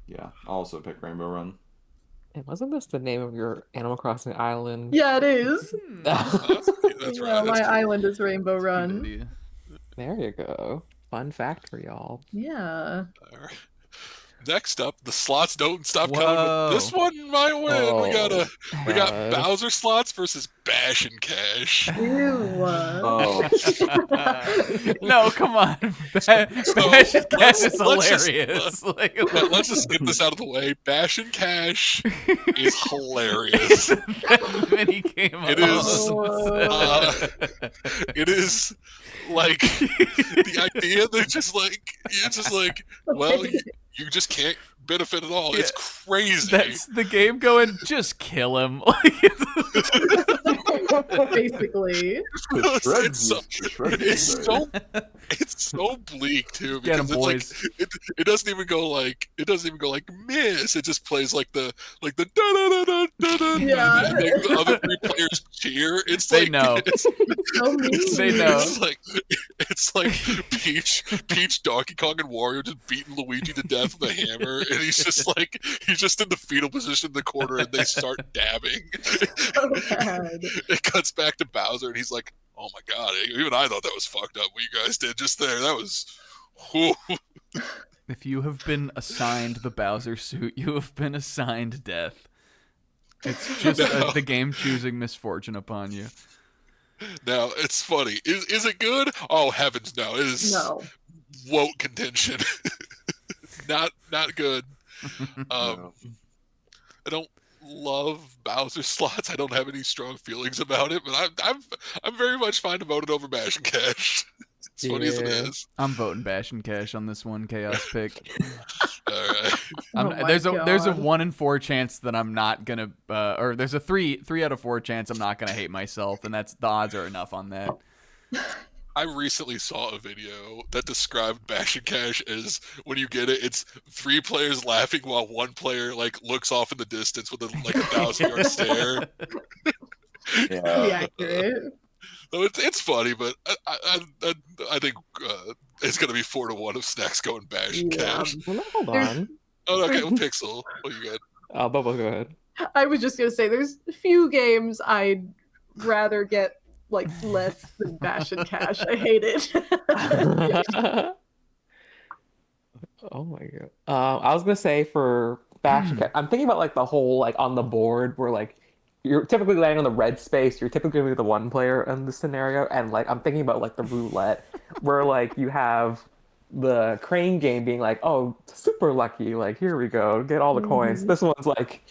Yeah, I'll also pick Rainbow Run. And wasn't this the name of your Animal Crossing island? Yeah, it is. That's Yeah, right. my That's cool. island is Rainbow Good Run. idea. There you go. Fun fact for y'all. Yeah. All right. Next up, the slots don't stop coming. Whoa. But this one might win. We got God. Bowser slots versus Bash and Cash. Ew. Oh, No, come on. Bash let's Cash is just- hilarious. Like, Let's just get this out of the way. Bash and Cash is hilarious. that mini game It is, alone. It is like the idea that it's just like, well, you just can't benefit at all. It's crazy. That's the game going, just kill him. Basically. the It's shreds so- is- the shreds is it's there. it's so bleak too, Get 'em, because boys. it doesn't even go like miss. It just plays like the da da da da da da. Yeah. And then the other three players cheer. It's They like know. It's, So mean. They know. It's like Peach, Donkey Kong, and Wario just beating Luigi to death with a hammer, and he's just in the fetal position in the corner, and they start dabbing. So bad. It cuts back to Bowser, and he's like, "Oh my god! Even I thought that was fucked up. What you guys did just there, that was." Whew. If you have been assigned the Bowser suit, you have been assigned death. It's just the game choosing misfortune upon you. Now it's funny. Is it good? Oh heavens, no! It is No. woke contention. not good. No. I don't love Bowser slots. I don't have any strong feelings about it, but I'm very much fine to vote it over Bash and Cash. As funny as it Yeah. is. I'm voting Bash and Cash on this one chaos pick. All right. Oh my There's a God. 1 in 4 chance that I'm not gonna, or there's a 3 out of 4 chance I'm not gonna hate myself, and that's the odds are enough on that. I recently saw a video that described Bash and Cash as, when you get it, it's 3 players laughing while 1 player like looks off in the distance with a 1,000-yard stare. Pretty Yeah. accurate. So it's funny, but I think it's gonna be 4-1 of Snacks going Bash and Yeah. Cash. Well, no, hold There's- on. Oh, okay. Well, Pixel, what you got? Oh, Bubba, go ahead. I was just gonna say there's a few games I'd rather get like less than Bash and Cash. I hate it. Oh my god. I was gonna say for Bash, I'm thinking about like the whole like on the board where like you're typically landing on the red space. You're typically gonna be the one player in the scenario, and like I'm thinking about like the roulette where like you have the crane game being like, oh, super lucky, like here we go, get all the coins. This one's like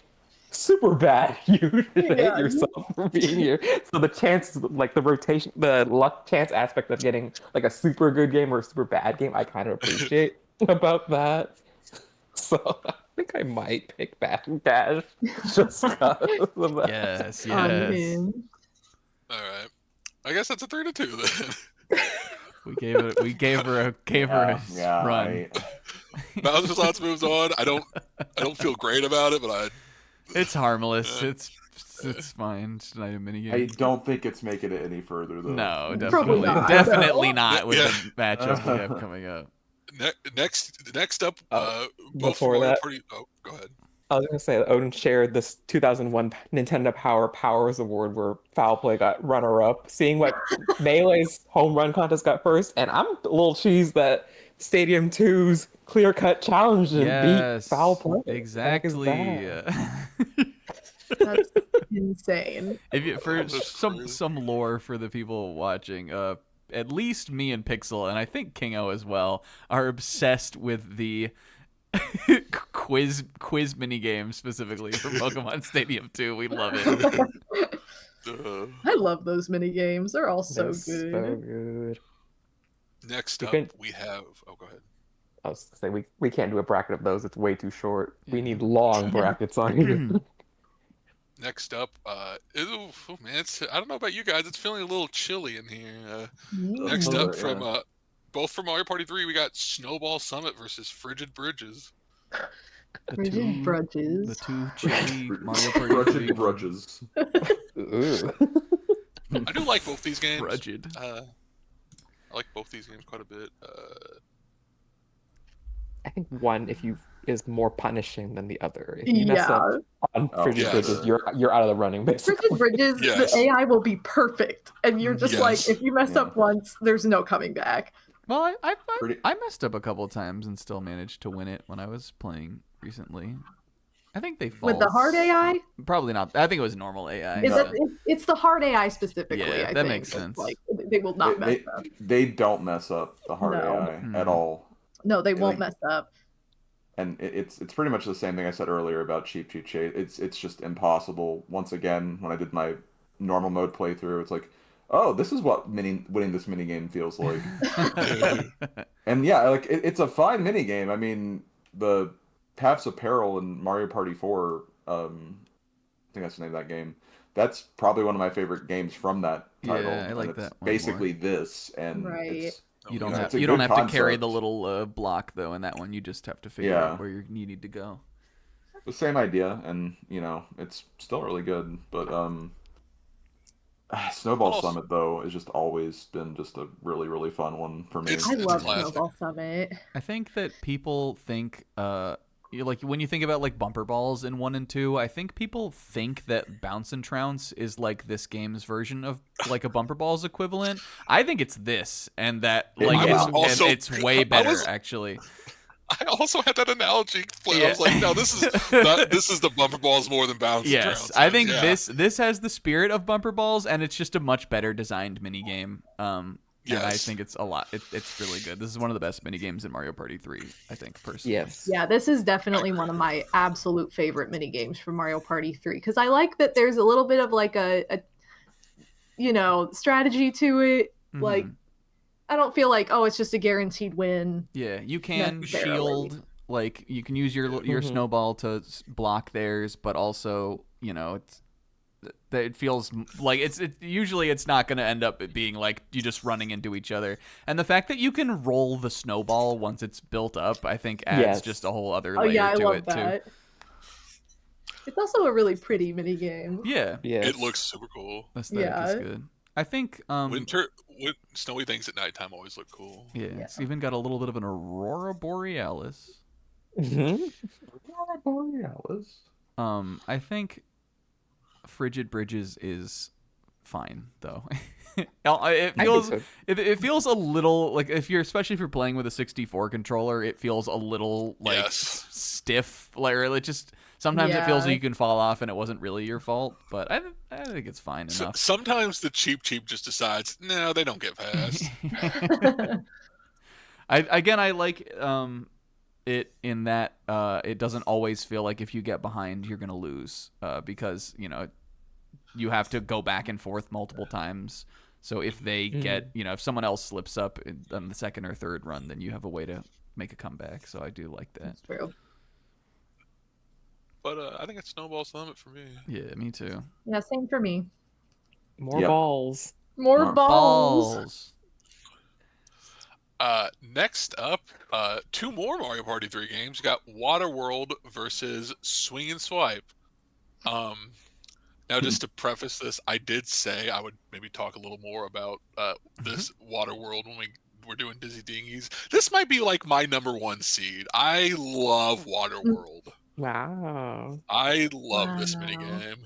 super bad. You hate yourself for being here. So the chances, like the rotation, the luck chance aspect of getting like a super good game or a super bad game, I kind of appreciate about that. So I think I might pick Bash and Cash just because of that. Yes, Oh, yes. man. All right. I guess that's a 3-2 then. We gave her a run. Bowser's Lots moves on. I don't feel great about it, but It's harmless. It's fine. It's not a minigame. I don't think it's making it any further though. No, Probably definitely not, not with the matchup we have coming up. Next up, both before Mario that- Party. Oh, go ahead. I was gonna say that Odin shared this 2001 Nintendo Power Powers Award where Foul Play got runner-up. Seeing what Melee's home run contest got first, and I'm a little cheesed that Stadium 2's clear-cut challenge didn't beat Foul Play. Exactly. That's insane. If you, for That's some lore for the people watching, at least me and Pixel, and I think Kingo as well, are obsessed with the quiz mini game specifically for Pokemon Stadium 2. We love it. I love those mini games. They're all so They're good. So good. Next You up, can- we have. Oh, go ahead. I was gonna say we can't do a bracket of those. It's way too short. We Yeah. need long brackets on here. Next up, oh man, I don't know about you guys. It's feeling a little chilly in here. Next up, from both from Mario Party 3, we got Snowball Summit versus Frigid Bridges. Frigid Bridges. The two chilly Mario Party 3 Frigid Grudges. Ooh. I do like both these games. Frigid. I like both these games quite a bit. I think one, if you is more punishing than the other. If you mess up on Frigid yes. Bridges, you're out of the running. Basically. Frigid Bridges, Yes. the AI will be perfect, and you're just like, Yes. if you mess up once, there's no coming back. Well, Pretty- I messed up a couple times and still managed to win it when I was playing recently. I think they fall. With the hard AI, Probably not. I think it was normal AI. is No. it's the hard AI specifically. Yeah, I that think. makes It's sense. Like they will not mess up. They don't mess up the hard No. AI at all. No, they won't like- mess up. And it's pretty much the same thing I said earlier about Cheep Chase. It's just impossible. Once again, when I did my normal mode playthrough, it's like, oh, this is what winning this minigame feels like. And yeah, like it's a fine minigame. I mean, the Paths of Peril in Mario Party 4, I think that's the name of that game. That's probably one of my favorite games from that title. Yeah, I like and it's that one basically this, and Right. it's You don't Yeah, have it's a you don't good have to carry the concept. little block though in that one. You just have to figure Yeah. out where you need to go. the same idea, and it's still really good. But Snowball Also- Summit though has just always been just a really really fun one for me. It's- I love classic. Snowball Summit. I think that people think like when you think about like bumper balls in 1 and 2, I think people think that Bounce and Trounce is like this game's version of like a bumper balls equivalent. I think it's this, and that like I was also- it's way better was- actually. I also had that analogy. I Yeah. was like, no, this is the bumper balls more than bounce. and Yes, trounce. I think Yeah. this has the spirit of bumper balls, and it's just a much better designed mini game. And I Yes. think it's a lot. It's really good. This is one of the best mini games in Mario Party 3. I think personally. Yes. Yeah, this is definitely one of my absolute favorite mini games from Mario Party 3 because I like that there's a little bit of like a strategy to it. Like Mhm. I don't feel like it's just a guaranteed win. Yeah, you can necessarily. shield. Like you can use your Mhm. snowball to block theirs, but also it feels like usually it's not going to end up being like you just running into each other. And the fact that you can roll the snowball once it's built up, I think adds Yes. just a whole other Oh layer yeah, I to love it that. It's also a really pretty mini game. too. Yeah, Yes. It looks super cool. aesthetic is Yeah. good. I think Snowy things at nighttime always look cool. yeah, it's even got a little bit of an aurora borealis. Mhm. Borealis. I think Frigid Bridges is fine though. It feels a little like especially if you're playing with a 64 controller, it feels a little like stiff. Like it just sometimes it feels like you can fall off and it wasn't really your fault. But I think it's fine enough. Sometimes the Cheep just decides, no, they don't get past. I like it in that it doesn't always feel like if you get behind you're gonna lose because you have to go back and forth multiple times. So if they get if someone else slips up on the second or third run, then you have a way to make a comeback. So I do like that. That's true. But I think it snowballs the limit for me. Yeah, me too. Yeah, same for me. More balls. More balls. Next up, 2 more Mario Party 3 games. You got Waterworld versus Swing and Swipe. Now, just to preface this, I did say I would maybe talk a little more about this Waterworld when we're doing Dizzy Dinghies. This might be like my #1 seed. I love Waterworld. Wow. I love this minigame.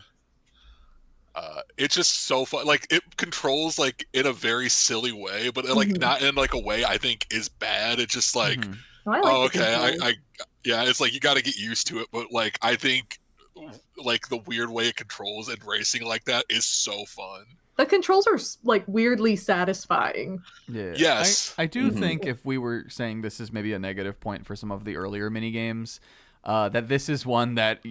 It's just so fun. Like, it controls like in a very silly way, but like not in like a way I think is bad. It's just like, it's like you got to get used to it. But like, I think like the weird way it controls and racing like that is so fun. The controls are like weirdly satisfying. Yeah. Yes. I do think if we were saying this is maybe a negative point for some of the earlier mini games, that this is one that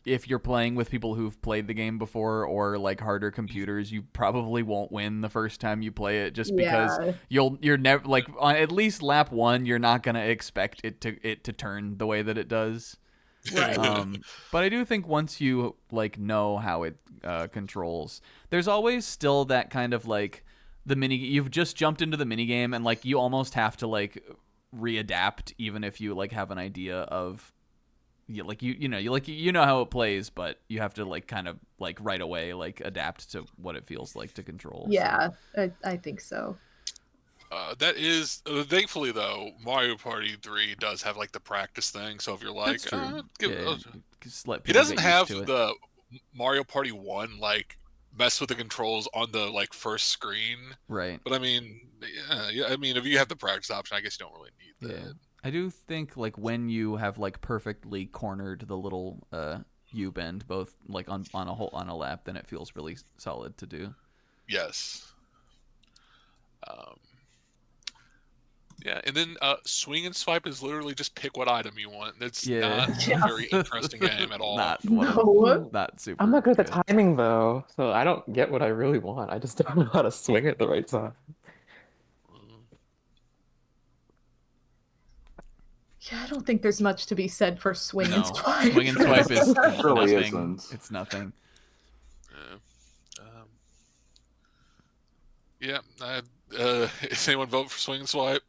if you're playing with people who've played the game before or like harder computers, you probably won't win the first time you play it just because you're never like on at least lap 1 you're not going to expect it to turn the way that it does. Right. But I do think once you like know how it controls, there's always still that kind of like you've just jumped into the mini game and like you almost have to like readapt even if you like have an idea of you know how it plays, but you have to like kind of like right away like adapt to what it feels like to control. Yeah, I think so. That is thankfully though Mario Party 3 does have like the practice thing, so if you're like it doesn't have the Mario Party 1 like mess with the controls on the like first screen, right? But I mean I mean if you have the practice option, I guess you don't really need that. Yeah. I do think like when you have like perfectly cornered the little U bend both like on a lap, then it feels really solid to do. Yes. Yeah, and then Swing and Swipe is literally just pick what item you want. It's not a very interesting game at all. Not super. I'm not good at the timing though, so I don't get what I really want. I just don't know how to swing at the right time. Yeah, I don't think there's much to be said for Swing and Swipe. Swing and Swipe is really nothing. isn't. It's nothing. Is anyone vote for Swing and Swipe?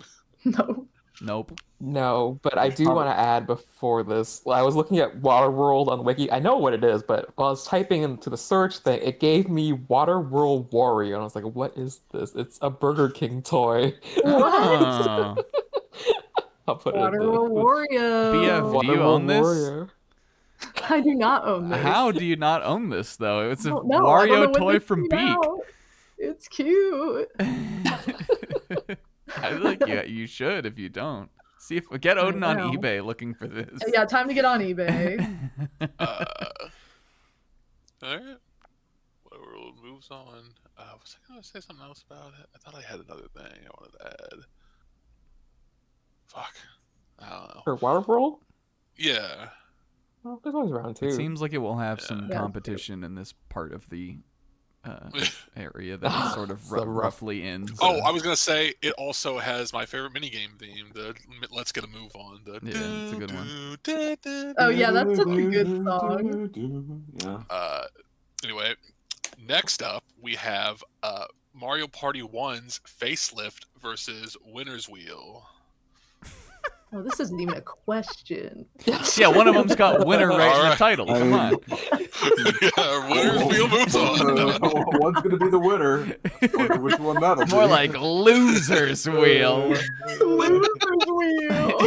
No. Nope. No, but I do want to add before this. I was looking at Waterworld on Wiki. I know what it is, but while I was typing into the search thing, it gave me Waterworld Wario, and I was like, "What is this?" It's a Burger King toy. What? I'll put Waterworld Wario. BF, do you own this? Wario. I do not own this. How do you not own this though? It's a Wario toy from Beak. It's cute. I feel like you should if you don't. See if get Odin on eBay looking for this. Yeah, time to get on eBay. All right. Waterworld moves on. Was I going to say something else about it? I thought I had another thing I wanted to add. Fuck. I don't know. For Waterworld? Yeah. Well, there's always round 2. It seems like it will have some competition in this part of the area that sort of roughly ends. Oh, I was gonna say it also has my favorite minigame theme. The Let's Get a Move On. It's a good one. Oh yeah, that's such a good song. Yeah. Anyway, next up we have Mario Party 1's Facelift versus Winner's Wheel. Oh, this isn't even a question. Yeah, one of them's got winner right in the title. Come on. Yeah, Winner's Wheel moves on. One's going to be the winner. Wonder which one that'll be. More like Loser's Wheel. Loser's Wheel.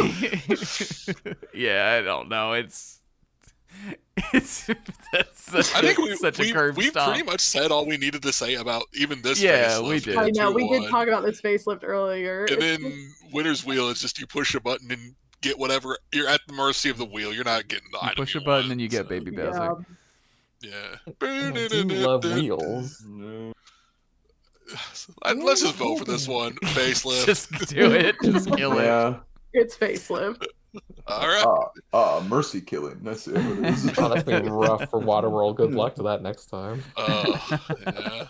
Yeah, I don't know. It's It's that's I think such a curved we stomp. pretty much said all we needed to say about even this Yeah, facelift. we did. I know we did 2-1. talk about this facelift earlier. And It's then winner's wheel is just you push a button and get whatever. You're at the mercy of the wheel. You're not getting the You item push a you button want, and you get so, Baby yeah. Bowser. Yeah. I do love wheels. No. Let's just vote for this one. Facelift. Just do it. Just kill it. Yeah. It's facelift. All right. Mercy killing. That's it. What it is. Oh, that's gonna be rough for Waterworld. Good luck to that next time. Yeah.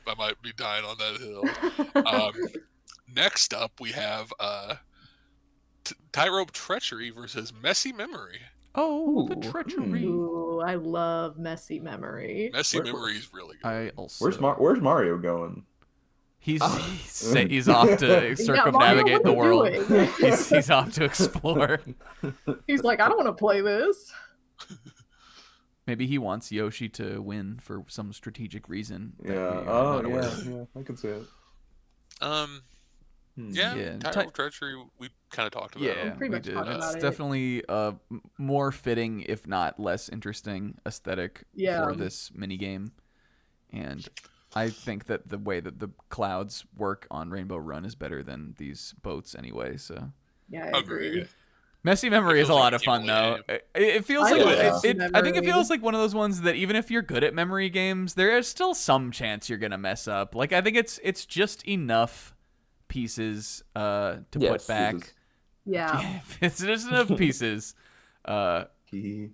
I might be dying on that hill. Next up, we have Tightrope Treachery versus Messy Memory. Oh, the Ooh. treachery. Ooh, I love Messy Memory. Messy Memory is really good. I also. Where's Mario going? He's off to circumnavigate the world. He's off to explore. He's like, I don't want to play this. Maybe he wants Yoshi to win for some strategic reason. that Yeah. we are Oh, not aware yeah. of. Yeah. I can see it. Yeah, Yeah, Tightrope Treachery, we kind of talked about. Yeah, pretty we much did. talked It's about it. definitely a more fitting, if not less interesting, aesthetic for this minigame. And I think that the way that the clouds work on Rainbow Run is better than these boats anyway. So Yeah, I agree. Agreed. Messy Memory is a feels lot like of fun, a though. game. It feels I like love I think it Memory. feels like one of those ones that even if you're good at memory games, there is still some chance you're gonna mess up. Like I think it's just enough pieces to Yes, put back. pieces. Yeah. It's just enough pieces. Hee.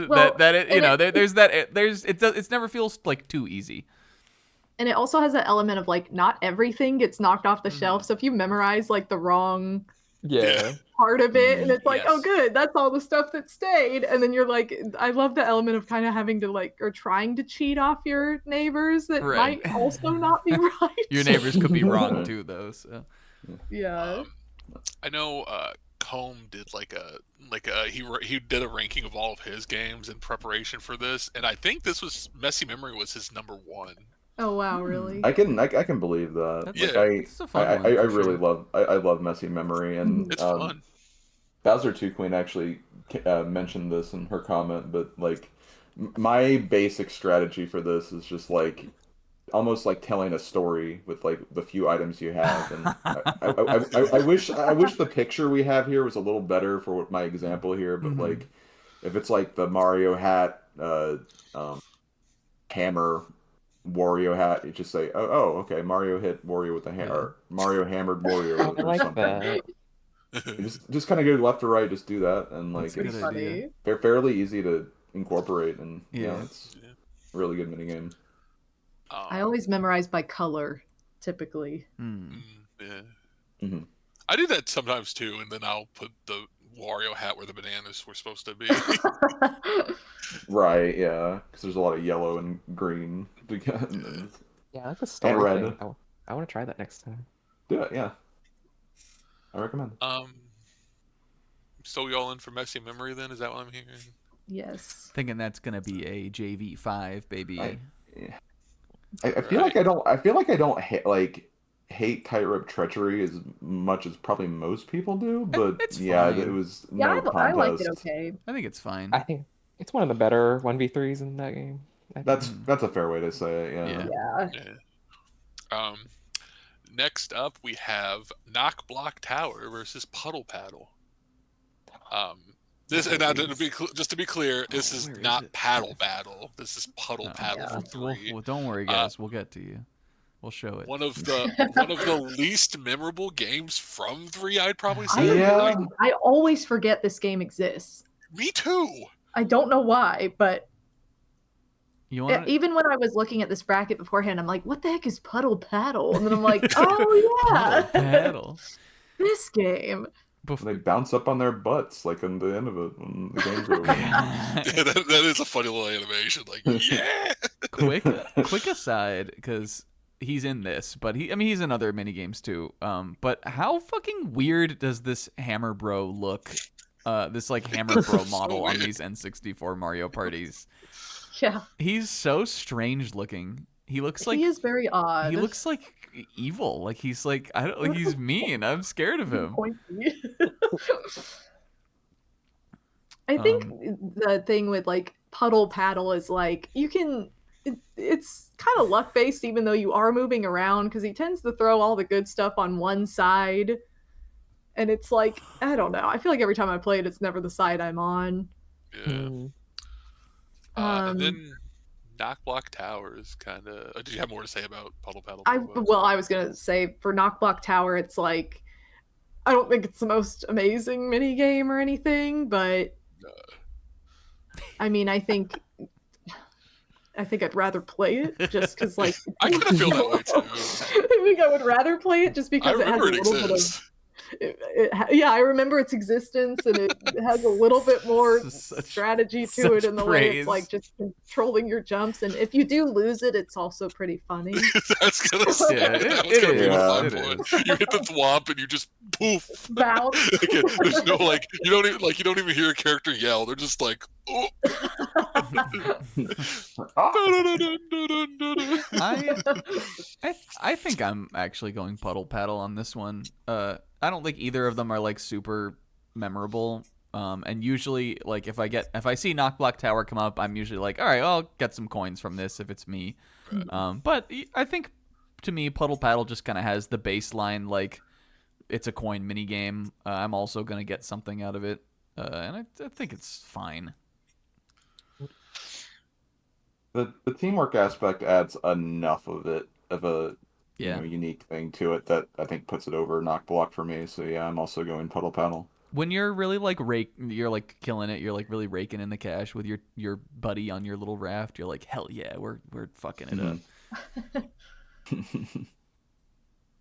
Well, that it, you and know it- it never feels like too easy. And it also has that element of like not everything gets knocked off the shelf. So if you memorize like the wrong Yeah. part of it, and it's like, oh Yes. good, that's all the stuff that stayed. And then you're like, I love the element of kind of having to like or trying to cheat off your neighbors that Right. might also not be right. Your neighbors could be wrong too, though. So. Yeah. I know Combe did he did a ranking of all of his games in preparation for this, and I think this was Messy Memory was his number 1. Oh wow, really? I can believe that. That's- Like, Yeah. It's a fun I one. really for sure. love I love Messy Memory, and It's fun. Bowser 2 Queen actually mentioned this in her comment, but like my basic strategy for this is just like almost like telling a story with like the few items you have, and I wish the picture we have here was a little better for my example here, but Mhm. like if it's like the Mario hat, hammer. Wario hat, you just say, oh, okay, Mario hit Wario with a hammer, or Mario hammered Wario Oh, I or like something. that. You just kind of go left to right, just do that, and like That's a good it's idea. Funny. fairly easy to incorporate, and Yeah. it's a really good minigame. I always memorize by color, typically. Yeah. Mhm. I do that sometimes too, and then I'll put the Wario hat where the bananas were supposed to be. Right, yeah, because there's a lot of yellow and green. Yeah, I like the story red. thing. I want to try that next time. Do it, yeah. I recommend. So we all in for Messy Memory then? Is that what I'm hearing? Yes. Thinking that's gonna be a JV5, baby. I feel like I don't hate Tightrope Treachery as much as probably most people do, but It's yeah, fine. it was Yeah, no I contest. liked it okay. I think it's fine. I think it's one of the better 1v3s in that game. I think. That's a fair way to say it. Yeah. Yeah. Yeah. Next up we have Knock Block Tower versus Puddle Paddle. This and now just to be clear, this is where is not it? Paddle Battle. This is Puddle Oh, Paddle yeah. for Well, 3. well, don't worry, guys. We'll get to you. We'll show it. One of the least memorable games from 3, I'd probably say. Yeah. I always forget this game exists. Me too. I don't know why, but You want even when I was looking at this bracket beforehand, I'm like, what the heck is Puddle Paddle? And then I'm like, oh yeah, paddle? this game. They bounce up on their butts like in the end of it when the game's over. Yeah, that is a funny little animation. Like, yeah. quick aside, because he's in this, but he's in other mini games too. But how fucking weird does this Hammer Bro look? This like Hammer Bro model on these N64 Mario parties. Yeah, He's so strange looking. He looks like he is very odd. he looks like evil. Like he's like he's mean. I'm scared of him. Pointy. I think the thing with like puddle paddle is like it's kind of luck based, even though you are moving around, because he tends to throw all the good stuff on one side, and it's like, I don't know. I feel like every time I play it, it's never the side I'm on. Yeah. And then Knock Block Tower is kind of. Did you have more to say about puddle paddle? I was gonna say for Knock Block Tower, it's like, I don't think it's the most amazing mini game or anything, but I mean, I think I'd rather play it just because, like, I kind of feel that way too. I think I would rather play it just because it has a little bit of. Yeah, I remember its existence, and it has a little bit more strategy to it in the way it's like just controlling your jumps, and if you do lose it, it's also pretty funny. That's gonna say it is. You hit the thwomp and you just poof. Bounce. There's no like you don't even hear a character yell. They're just like, oh. I think I'm actually going puddle paddle on this one. I don't think either of them are like super memorable. And usually, like if I see Knock Block Tower come up, I'm usually like, all right, I'll get some coins from this if it's me. Right. But I think to me, puddle paddle just kind of has the baseline, like it's a coin mini game. I'm also gonna get something out of it, and I think it's fine. The teamwork aspect adds enough of a unique thing to it that I think puts it over Knock Block for me. So yeah, I'm also going puddle paddle. When you're really like you're like killing it. You're like really raking in the cash with your buddy on your little raft. You're like, hell yeah, we're fucking it up.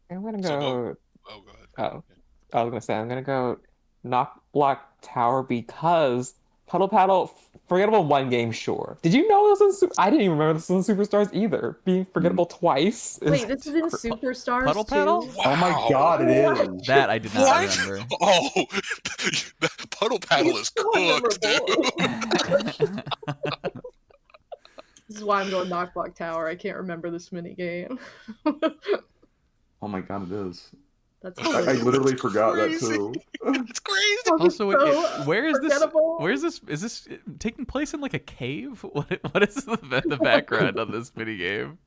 I'm gonna go. Oh, go ahead. I was gonna say I'm gonna go Knock Block Tower because puddle paddle. Forgettable one game, sure. Did you know this was? I didn't even remember this was in Superstars either. Being forgettable twice. Wait, this is in Superstars puddle paddle? too? Wow. Oh my god, it is. That I did not remember. Oh, puddle paddle is cooked, dude. This is why I'm going Knock Block Tower. I can't remember this mini game. Oh my god, it is. That's I literally forgot that too. It's crazy. Also, where is this? Where is this? Is this taking place in like a cave? What is the background on this mini game?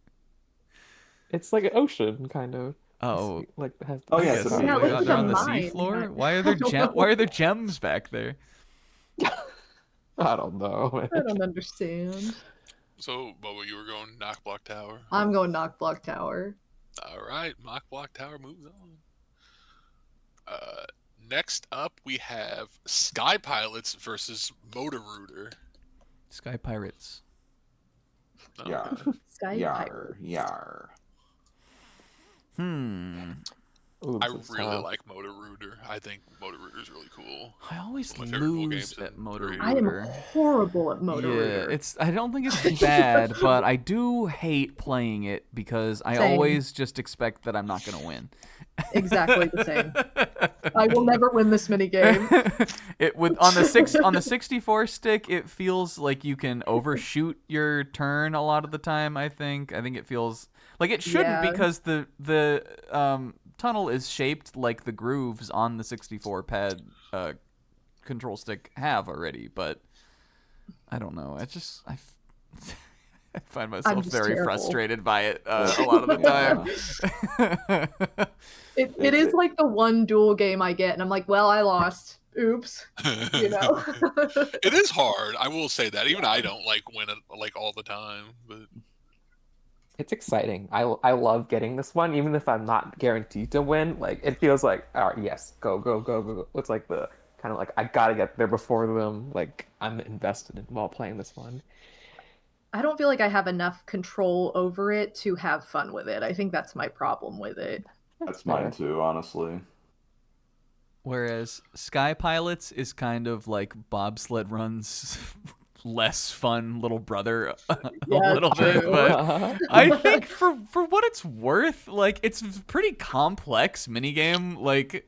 It's like an ocean, kind of. Oh, it's like it has. Yes. They're on the seafloor. Why are there gems back there? I don't know. I don't understand. So, Bubba, you were going Knock Block Tower. I'm going Knock Block Tower. All right, Knock Block Tower moves on. Next up, we have Sky Pilots versus Motor Rooter. Sky Pirates. Oh. Yar. Sky Yar. Yar. Ooh, I really like Motor Rooter. I think Motor Rooter is really cool. I always lose at Motor Rooter. I am horrible at Motor Rooter. I don't think it's bad, but I do hate playing it because I always just expect that I'm not going to win. Exactly the same. I will never win this mini game. On the 64 stick, it feels like you can overshoot your turn a lot of the time. I think it feels like it shouldn't because the tunnel is shaped like the grooves on the 64 pad control stick have already. But I don't know. I find myself very frustrated by it a lot of the time. It is like the one duel game I get, and I'm like, well, I lost. Oops. You know? It is hard. I will say that. Even I don't like win it like all the time. But it's exciting. I love getting this one, even if I'm not guaranteed to win. Like it feels like, all right, yes, go. It's like the kind of like I gotta get there before them. Like I'm invested in while playing this one. I don't feel like I have enough control over it to have fun with it. I think that's my problem with it. That's mine too, honestly. Whereas Sky Pilots is kind of like Bobsled Run's less fun little brother a little bit, but I think for what it's worth, like it's a pretty complex minigame. Like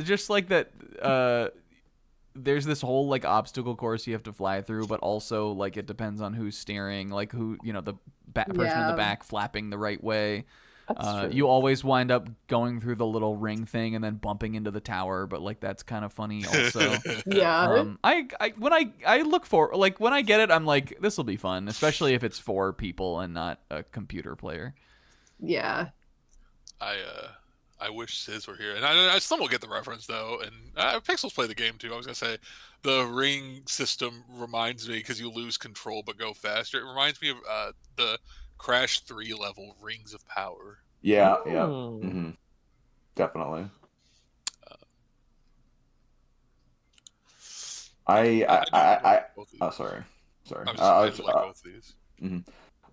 just like that. There's this whole like obstacle course you have to fly through, but also like it depends on who's steering, like who the person in the back flapping the right way. That's true. You always wind up going through the little ring thing and then bumping into the tower, but like that's kind of funny also. Yeah. When I look for, like, when I get it, I'm like, this will be fun, especially if it's 4 people and not a computer player. Yeah. I wish Sis were here, and I still will get the reference though. And Pixels play the game too. I was gonna say the ring system reminds me, because you lose control but go faster. It reminds me of the Crash 3 level Rings of Power. Yeah, Oh. yeah, mm-hmm. Definitely. Oh, sorry. I just like both of these. Mm-hmm.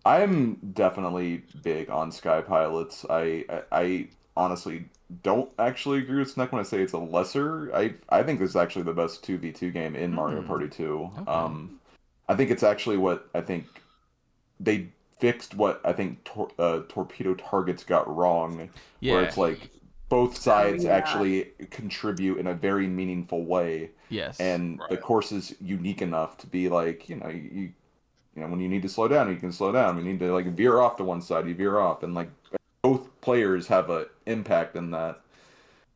I'm definitely big on Sky Pilots. I honestly don't actually agree with Snuck when I say it's a lesser. I think this is actually the best 2v2 game in Mario Party 2. Okay. I think it's actually what I think they fixed what I think Torpedo Targets got wrong. Yeah. Where it's like both sides yeah. actually contribute in a very meaningful way. Yes. And Right. the course is unique enough to be like, you know, when you need to slow down, you can slow down. We need to like veer off to one side, you veer off, and like both players have a impact in that.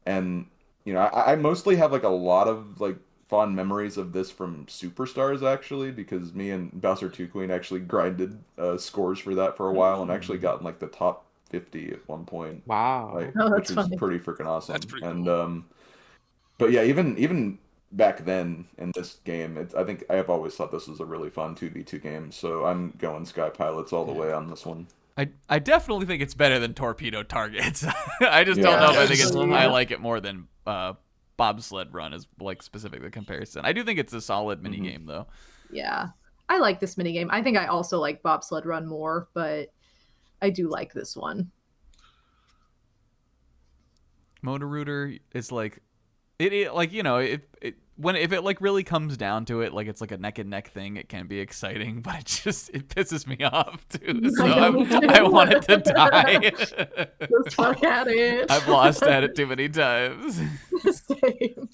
And you know, I mostly have like a lot of like fond memories of this from Superstars actually, because me and Bowser 2 Queen actually grinded scores for that for a while and actually got in like the top 50 at one point. Wow. Like, Oh, which that's was funny. pretty freaking awesome. That's pretty and cool. but yeah, even back then in this game, I think I have always thought this was a really fun 2v2 game, so I'm going Sky Pilots all the way on this one. I definitely think it's better than Torpedo Targets. I just Yeah. don't know if I think Yes. I like it more than Bobsled Run is like specific the comparison. I do think it's a solid mini game though. Yeah. I like this minigame. I think I also like Bobsled Run more, but I do like this one. Motor Rooter is like it like, you know, if it like really comes down to it, like it's like a neck and neck thing, it can be exciting, but it pisses me off too. So I want it to die. Just fuck at it. I've lost at it too many times. Same.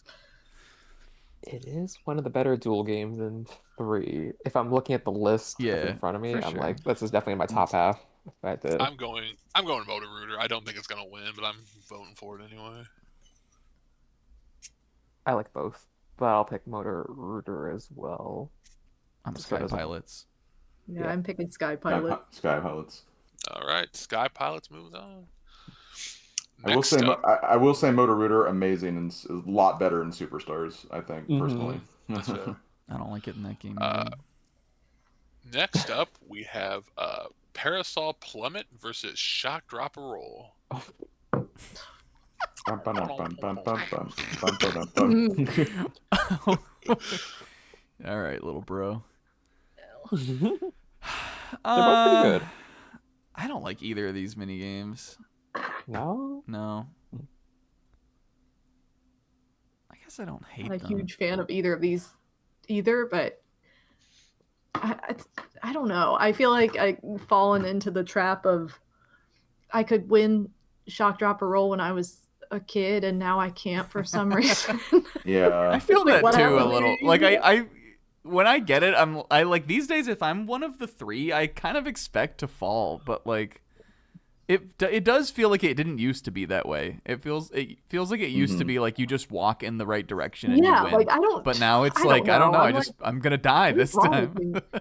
It is one of the better duel games in 3. If I'm looking at the list in front of me, for I'm sure. like, this is definitely in my top half. I'm going Motor Rooter. I don't think it's gonna win, but I'm voting for it anyway. I like both, but I'll pick Motor Rooter as well. I'm Just Sky because of- Pilots. Yeah, Yeah. I'm picking Sky Pilot. Sky Pilots. All right, Sky Pilots moves on. I will say Motor Rooter amazing and a lot better in Superstars, I think, personally. That's fair. I don't like it in that game. Next up, we have Parasol Plummet versus Shock Drop a Roll. All right, little bro. They're both pretty good. I don't like either of these mini games. No? No. I guess I don't hate I'm a them. huge fan of either of these either, but I don't know. I feel like I've fallen into the trap of I could win Shock Drop or Roll when I was a kid and now I can't for some reason. Yeah. I feel Like, that what too a happened? little. Like I when I get it, I like these days if I'm one of the 3, I kind of expect to fall, but like it does feel like it didn't used to be that way. It feels like it used to be like you just walk in the right direction and you win. Like I don't. But now it's I like don't I don't know. know. I'm gonna die this what's wrong time. with me?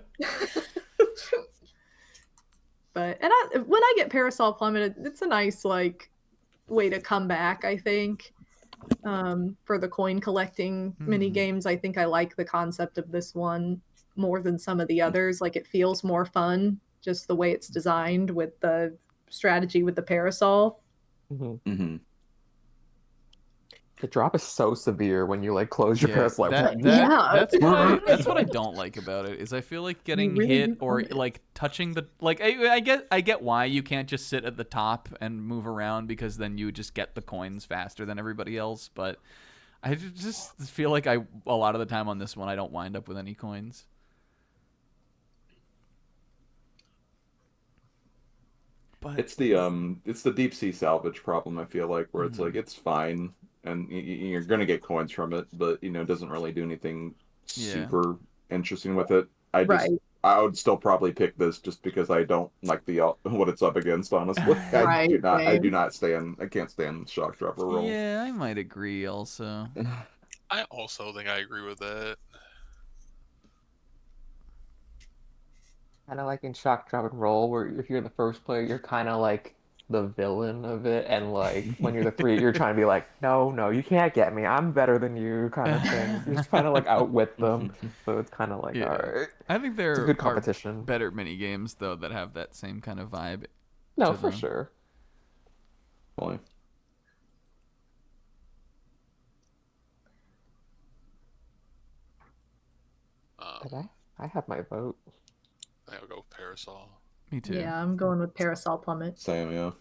But when I get Parasol Plummet, it's a nice like way to come back. I think for the coin collecting mini games, I think I like the concept of this one more than some of the others. Like it feels more fun, just the way it's designed with the strategy with the parasol. Mm-hmm. The drop is so severe when you like close your parasol. That's what I don't like about it is I feel like getting hit or like touching the like I get why you can't just sit at the top and move around because then you just get the coins faster than everybody else, but I just feel like a lot of the time on this one I don't wind up with any coins. But it's the deep sea salvage problem, I feel like, where it's like it's fine and you're gonna get coins from it, but you know it doesn't really do anything super interesting with it. I would still probably pick this just because I don't like the what it's up against. Honestly, Right, I do same. not stand. I can't stand shock dropper roll. Yeah, I might agree also. I also think I agree with that. Kind of like in Shock, Drop, and Roll, where if you're the first player, you're kind of like the villain of it, and like when you're the three, you're trying to be like, no, you can't get me. I'm better than you, kind of thing. You're just kind of like outwit them, so it's kind of like, Yeah. all right, I think it's there a good are competition. better mini games though that have that same kind of vibe. No, to for them. sure. Boy. Did I have my vote. I think I'll go with Parasol. Me too. Yeah, I'm going with Parasol Plummet. Same, yeah.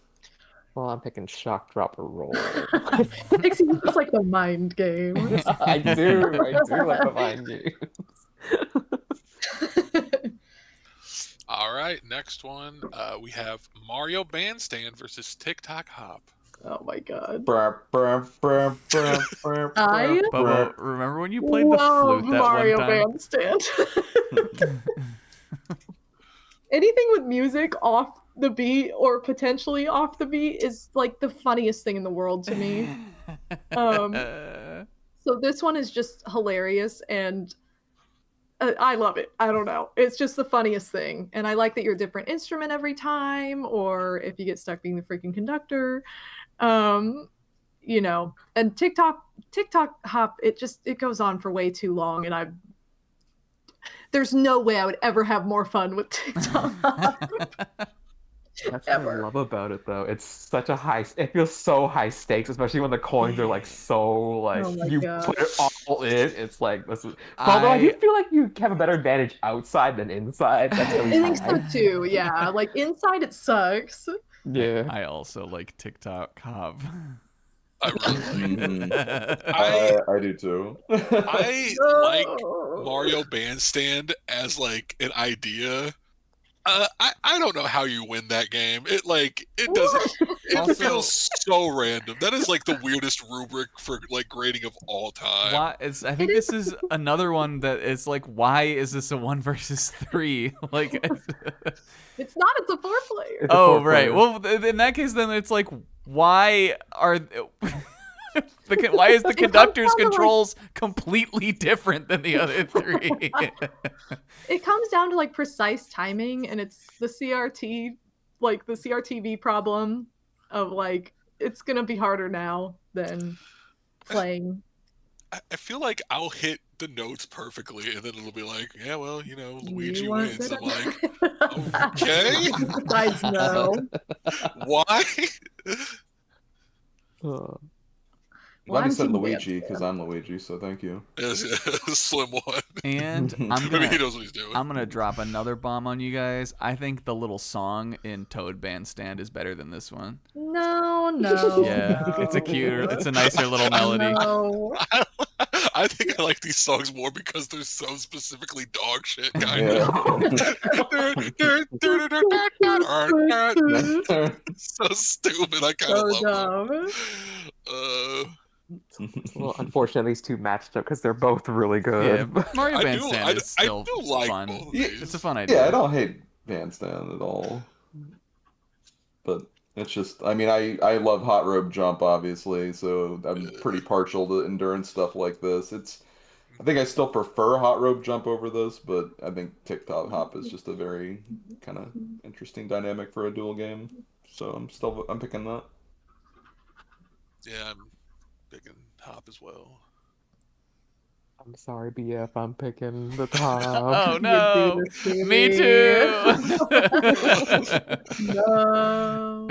Well, I'm picking Shock, Drop, or Roll. Pixie looks like the mind game. I do like the mind games. All right, next one. We have Mario Bandstand versus TikTok Hop. Oh my god. I Bubba, remember when you played the love flute that Mario one time? Bandstand. Anything with music off the beat or potentially off the beat is like the funniest thing in the world to me. So this one is just hilarious, and I love it. I don't know. It's just the funniest thing. And I like that you're a different instrument every time, or if you get stuck being the freaking conductor. You know, and TikTok Hop, it goes on for way too long, and there's no way I would ever have more fun with TikTok Hop. That's what I love about it, though. It's such a it feels so high stakes, especially when the coins are like so like Oh my you God. put it all in. It's like this is. Although I do feel like you have a better advantage outside than inside. That's I think so too. Yeah, like inside it sucks. Yeah. I also like TikTok Hop. I really like it. I do too. I like Mario Bandstand as like an idea. I don't know how you win that game. It doesn't. It Also- feels so random. That is like the weirdest rubric for like grading of all time. Why is I think this is another one that is like, why is this a 1 versus 3? Like, It's not. It's a 4-player. oh right. Well, in that case, then it's like, why are why is the conductor's controls completely different than the other 3? It comes down to like precise timing, and it's the CRT, like the CRTV problem of like it's gonna be harder now than playing. I feel like I'll hit the notes perfectly, and then it'll be like, yeah, well, you know, Luigi You weren't wins. good I'm at like, okay, Besides, no. why? Glad I'm you said Team Luigi Bandstand. because I'm Luigi, so thank you. It's a slim one. And I'm Maybe he gonna knows what he's doing. I'm gonna drop another bomb on you guys. I think the little song in Toad Bandstand is better than this one. No. Yeah, it's a nicer little melody. No. I think I like these songs more because they're so specifically dog shit, kind Yeah. of. So stupid. I kind of So love dumb. them. Well, unfortunately, these two matched up because they're both really Yeah, good. Mario I Bandstand is still do like fun. both of Yeah, these. It's a fun idea. Yeah, I don't hate Bandstand at all. But it's just, I mean, I love Hot Rope Jump, obviously, so I'm pretty partial to endurance stuff like this. I think I still prefer Hot Rope Jump over this, but I think TikTok Hop is just a very kind of interesting dynamic for a dual game. So I'm picking that. Yeah, I'm picking Hop as well. I'm sorry, BF. I'm picking the top. Oh no, me too. No.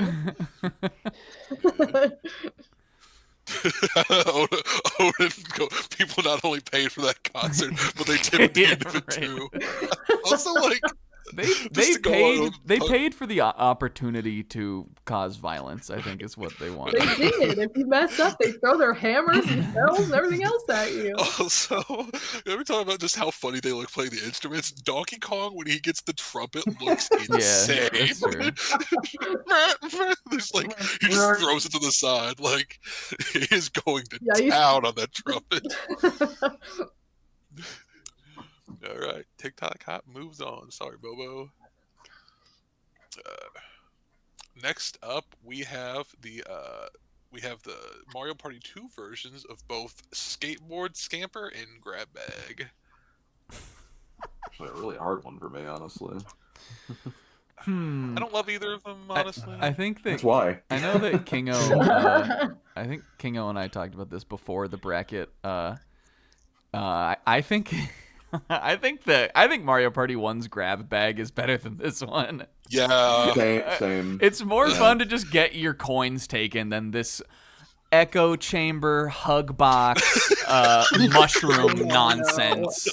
People not only paid for that concert, but they tipped the end of it too. Also, like they paid for the opportunity to cause violence. I think is what they wanted. They did. If you mess up, they throw their hammers and shells and everything else at you. Also, every time about just how funny they look playing the instruments, Donkey Kong when he gets the trumpet looks insane. that's true. There's like he just throws it to the side, like he is going to Yeah, town on that trumpet. All right, TikTok hop moves on. Sorry, Bobo. Next up, we have the Mario Party 2 versions of both Skateboard Scamper and Grab Bag. Actually, a really hard one for me, honestly. I don't love either of them, honestly. I think that That's why. I know that Kingo. I think Kingo and I talked about this before the bracket. I think. I think Mario Party 1's grab bag is better than this one. Yeah. Same. It's more fun to just get your coins taken than this echo chamber, hug box, mushroom nonsense.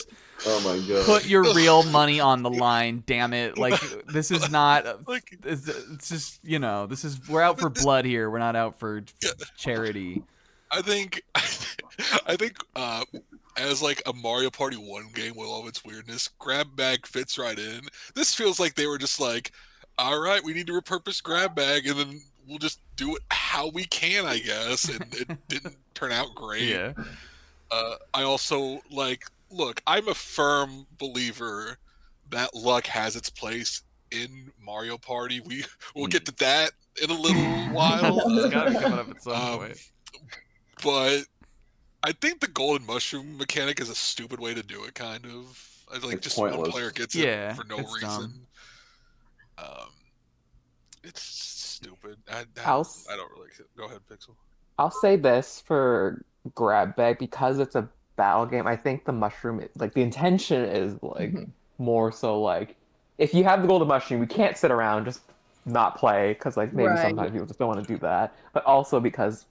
Oh my god. Put your real money on the line, damn it. Like, this is not... It's just, we're out for blood here. We're not out for charity. I think as like a Mario Party 1 game with all of its weirdness, Grab Bag fits right in. This feels like they were just like, all right, we need to repurpose Grab Bag, and then we'll just do it how we can, I guess. And it didn't turn out great. Yeah. I also, look, I'm a firm believer that luck has its place in Mario Party. We'll get to that in a little while. It's gotta be coming up at some point. But I think the golden mushroom mechanic is a stupid way to do it, kind of. It's just pointless. one player gets it for no reason. It's stupid. I don't really. Go ahead, Pixel. I'll say this for Grab Bag, because it's a battle game. I think the mushroom, the intention is more so if you have the golden mushroom, we can't sit around just not play because maybe sometimes people just don't want to do that. But also because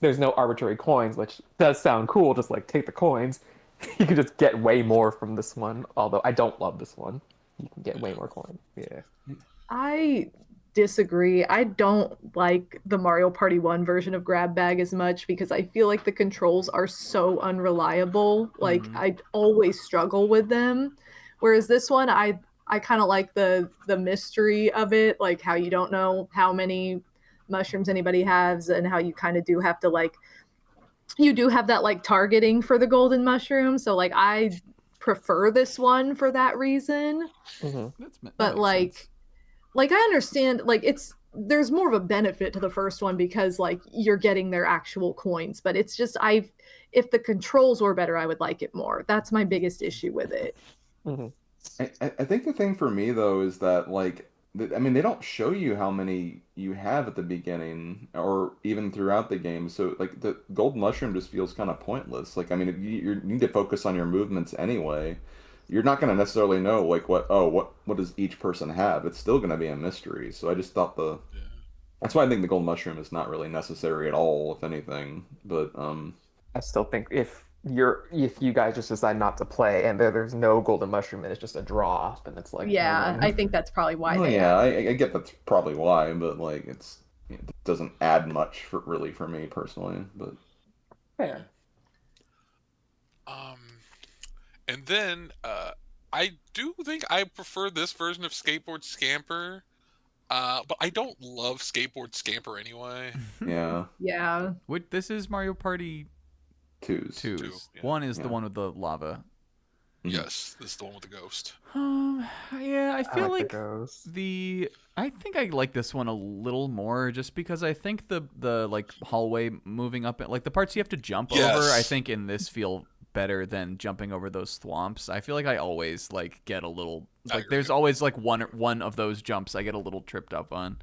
there's no arbitrary coins, which does sound cool. Just take the coins. You can just get way more from this one. Although I don't love this one. You can get way more coins. Yeah. I disagree. I don't like the Mario Party 1 version of Grab Bag as much because I feel like the controls are so unreliable. I always struggle with them. Whereas this one, I kind of like the mystery of it, how you don't know how many mushrooms anybody has and how you kind of do have to you do have that targeting for the golden mushroom. So I prefer this one for that reason. But I understand there's more of a benefit to the first one because you're getting their actual coins, but it's just if the controls were better, I would like it more. That's my biggest issue with it. I think the thing for me though is that they don't show you how many you have at the beginning or even throughout the game. So the gold mushroom just feels kind of pointless. You need to focus on your movements anyway. You're not going to necessarily know what does each person have. It's still going to be a mystery. So I just thought that's why I think the gold mushroom is not really necessary at all, if anything. But I still think if you guys just decide not to play and there's no golden mushroom and it's just a draw, then it's I think that's probably why. I get that's probably why, but it doesn't add much for me personally. But fair. And then I do think I prefer this version of Skateboard Scamper, but I don't love Skateboard Scamper anyway. Yeah. This is Mario Party 2's. Two, yeah. 1 is the one with the lava. Yes, this is the one with the ghost. Yeah, I feel like the ghost. I think I like this one a little more just because I think the hallway moving up, the parts you have to jump over, I think in this feel better than jumping over those thwomps. I feel like I always get a little there's always one of those jumps I get a little tripped up on.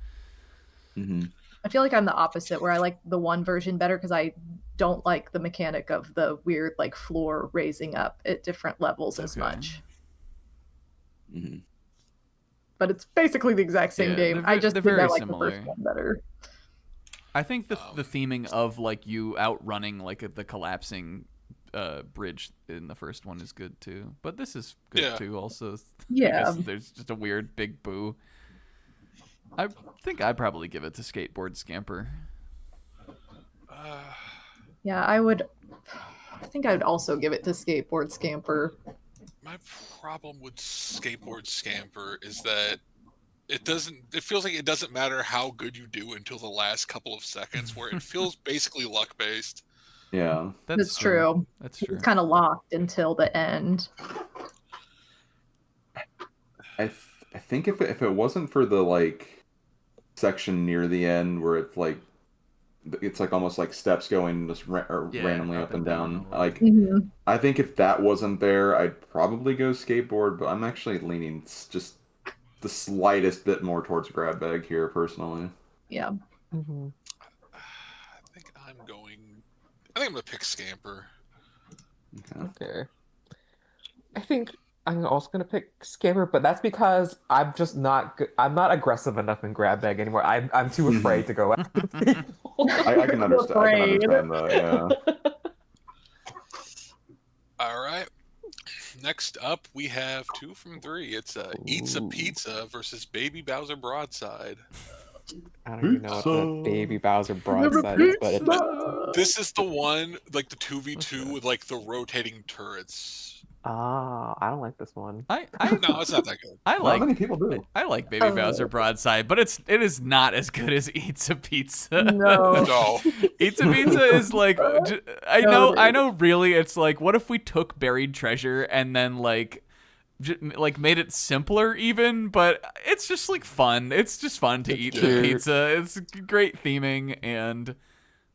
I feel like I'm the opposite, where I like the 1 version better because I don't like the mechanic of the weird floor raising up at different levels as much. But it's basically the exact same game. I just think I like the first one better. I think the theming of you outrunning the collapsing bridge in the first one is good too, but this is good too also. There's just a weird big boo. I think I'd probably give it to Skateboard Scamper. I think I would also give it to Skateboard Scamper. My problem with Skateboard Scamper is that it feels like it doesn't matter how good you do until the last couple of seconds, where it feels basically luck based. Yeah, that's true. That's true. It's kind of locked until the end. I think if it wasn't for the like section near the end where it's like almost like steps going just randomly up and down. a little Like, bit. Mhm. I think if that wasn't there, I'd probably go skateboard, but I'm actually leaning just the slightest bit more towards grab bag here personally. Yeah. Mhm. I think I'm gonna pick Scamper. Okay. Okay. I think I'm also gonna pick Scamper, but that's because I'm just not I'm not aggressive enough in grab bag anymore. I'm too afraid to go after people. I can understand. I can Afraid. understand that. Yeah. All right. Next up, we have 2 from 3. It's Eats a Ooh. Pizza versus Baby Bowser Broadside. I don't even know what the Pizza. Baby Bowser broadside is, but it, This is the one, like the 2v2 with like the rotating turrets. I don't like this one. I No, it's not that good. I Not like many people do. I like Baby Bowser Broadside, but it is not as good as Eats a Pizza. No. No. Eats a Pizza is like I know really it's like what if we took Buried Treasure and then like made it simpler even, but it's just like fun. It's just fun to eat the cute. pizza. It's great theming, and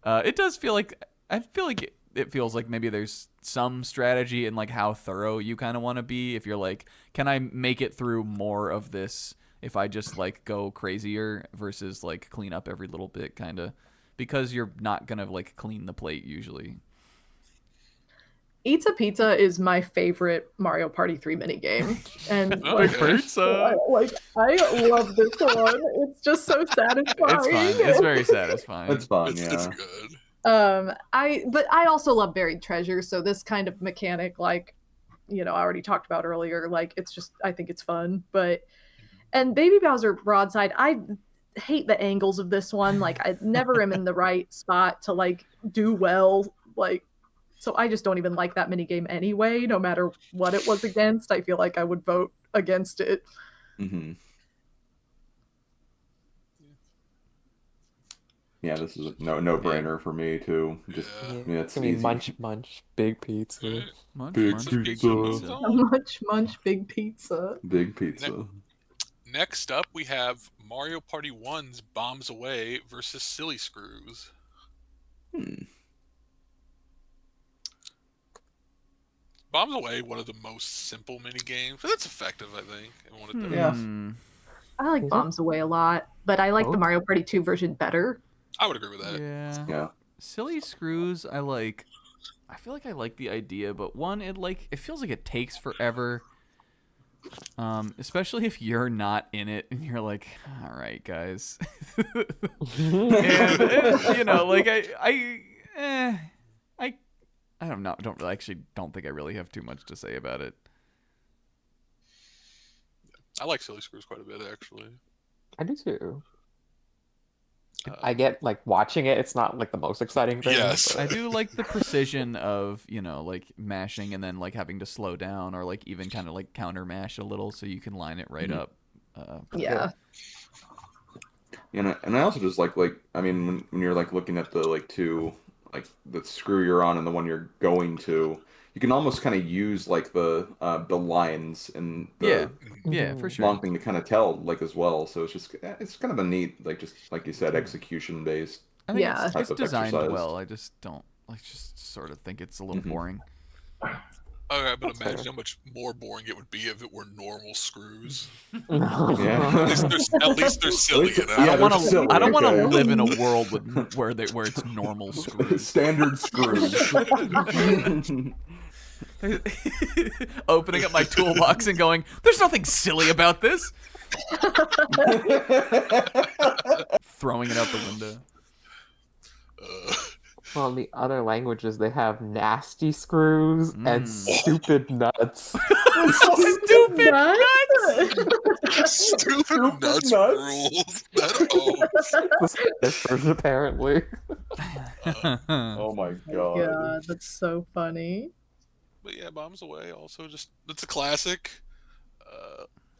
it does feel like I feel like it feels like maybe there's some strategy in like how thorough you kind of want to be. If you're like, can I make it through more of this if I just like go crazier versus like clean up every little bit kind of, because you're not gonna like clean the plate usually. Eats a Pizza is my favorite Mario Party 3 minigame. And Oh, like, okay. I love this one. It's just so satisfying. It's fun. It's very satisfying. It's fun. It's Yeah. good. But I also love Buried Treasure, so this kind of mechanic, like, I already talked about earlier, like, it's just, I think it's fun. And Baby Bowser Broadside, I hate the angles of this one. Like, I never am in the right spot to, like, do well. Like, so I just don't even like that minigame anyway, no matter what it was against. I feel like I would vote against it. Mm-hmm. Yeah, this is a no-brainer for me too. Just Yeah, it's it's gonna be easy. munch, big pizza. Munch, Big munch, pizza. big pizza. Munch, big pizza. Big pizza. Next up, we have Mario Party 1's Bombs Away versus Silly Screws. Bombs Away, one of the most simple mini games, but it's effective, I think. And what it does. Yeah. I like Is it? Bombs Away a lot, but I like the Oh. Mario Party 2 version better. I would agree with that. Yeah. Yeah. Silly Screws, I like. I feel like I like the idea, but one, it feels like it takes forever. Especially if you're not in it and you're like, all right, guys. Like I don't know. Don't think I really have too much to say about it. I like Silly Screws quite a bit, actually. I do too. I get like watching it. It's not like the most exciting thing. Yes. but- I do like the precision of, like mashing and then like having to slow down or like even kind of like counter mash a little so you can line it right up. Yeah. And I also just like I mean when you're like looking at the like two like the screw you're on and the one you're going to, you can almost kind of use like the lines and the Yeah, for sure. long thing to kind of tell like as well. So it's kind of a neat like just like you said execution based. I think Yeah. it's type of designed exercise. well. I just don't just sort of think it's a little boring. Okay, but That's fair. imagine how much more boring it would be if it were normal screws. Yeah. At least they're silly, you know? I don't want they're silly, to. I don't want to okay. live in a world where it's normal screws. Standard screws. Opening up my toolbox and going, "There's nothing silly about this." Throwing it out the window. Well, in the other languages, they have nasty screws and stupid nuts. Stupid Stupid nuts rules. This version, apparently. Oh my god. God, that's so funny. But yeah, Bombs Away also just it's a classic.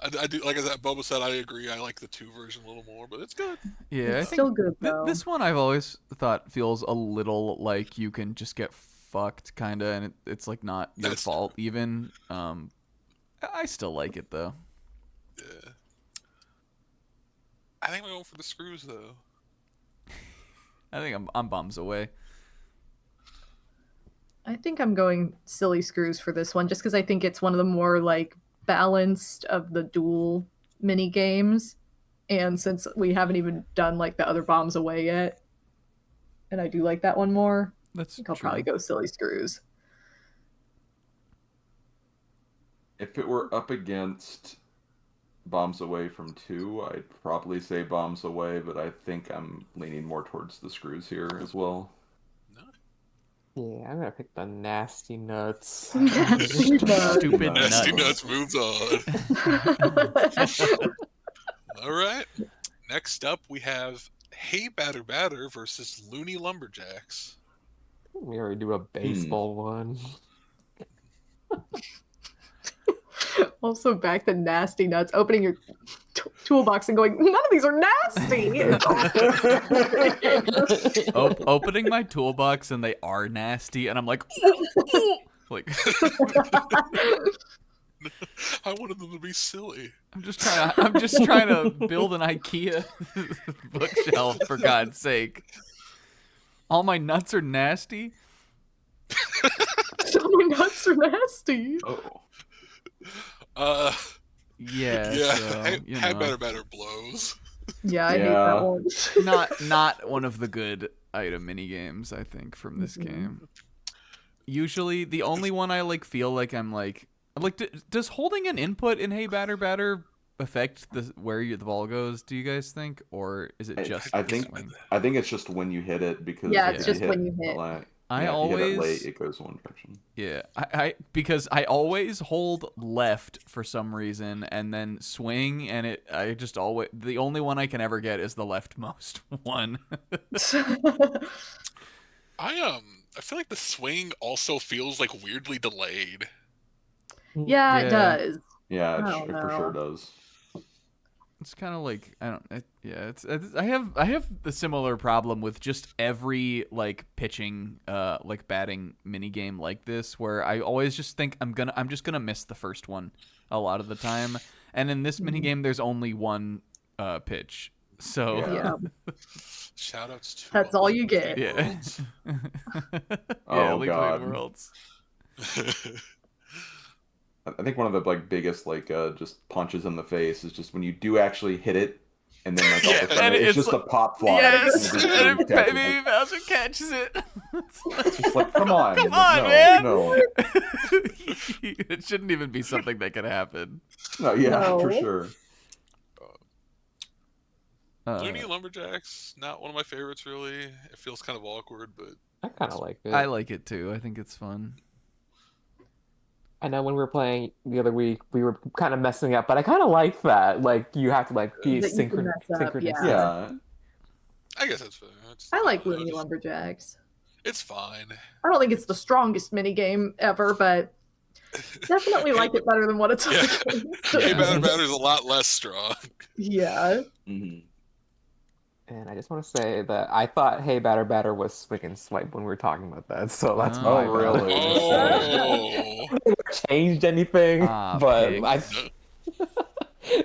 I do, like I said, Boba said, I agree. I like the 2 version a little more, but it's good. Yeah, I It's think still good though. this one I've always thought feels a little like you can just get fucked, kind of, and it's like not your That's fault even. I still like it though. Yeah. I think we're going for the screws though. I think I'm bombs away. I think I'm going silly screws for this one, just because I think it's one of the more like balanced of the dual mini games, and since we haven't even done like the other bombs away yet, and I do like that one more, I That's think I'll true. probably go silly screws. If it were up against Bombs Away from 2, I'd probably say Bombs Away, but I think I'm leaning more towards the screws here as well. Yeah, I'm gonna pick the nasty nuts. Nasty nuts. Stupid Nasty nuts. Nuts moves on. All right. Next up, we have Hey Batter Batter versus Looney Lumberjacks. We already do a baseball one. Also, back to nasty nuts. Opening your toolbox and going, none of these are nasty. Opening my toolbox and they are nasty, and I'm like, ooh, ooh. Like I wanted them to be silly. I'm just trying to build an IKEA bookshelf, for God's sake. All my nuts are nasty. All my nuts are nasty. Oh. Yeah. Yeah. So, Hey Batter Batter blows. Yeah, I hate that one. not one of the good item mini games, I think, from this game. Usually, the only one I like feel like I'm like does holding an input in Hey Batter Batter affect where the ball goes? Do you guys think, or is it just? I think it's just when you hit it, because Yeah, if it's just when you hit. I if always you hit it late, it goes one direction. Yeah, because I always hold left for some reason and then swing, and I just always, the only one I can ever get is the leftmost one. I feel like the swing also feels like weirdly delayed. Yeah, it does. Yeah, I it don't for sure know. does. It's kind of like I have the similar problem with just every like pitching like batting mini game like this, where I always just think I'm just gonna miss the first one a lot of the time, and in this mini game there's only one pitch, so Yeah. Shoutouts to That's all you get. yeah. Oh, League God. Worlds. I think one of the like biggest like just punches in the face is just when you do actually hit it, and then like all of a sudden and it's it's just like, a pop fly. Yes, and and it catches baby it. Bowser catches it. It's just like, come on, Come like, on, no, man. No, It shouldn't even be something that could happen. no, yeah, No. for sure. Looney Lumberjacks, not one of my favorites really. It feels kind of awkward, but I kind of like it. I like it too. I think it's fun. I know when we were playing the other week, we were kind of messing up, but I kind of like that. Like, you have to like be That you can mess up, synchronous. Yeah. I guess that's fair. I like Looney Lumberjacks. It's fine. I don't think it's the strongest mini game ever, but definitely like it better than what it's Yeah. up against. Hey Batter Batter's a lot less strong. Yeah. Mm-hmm. And I just want to say that I thought Hey Batter Batter was swing and swipe when we were talking about that, so that's Oh, my really? Oh. bad. Changed anything, but pigs.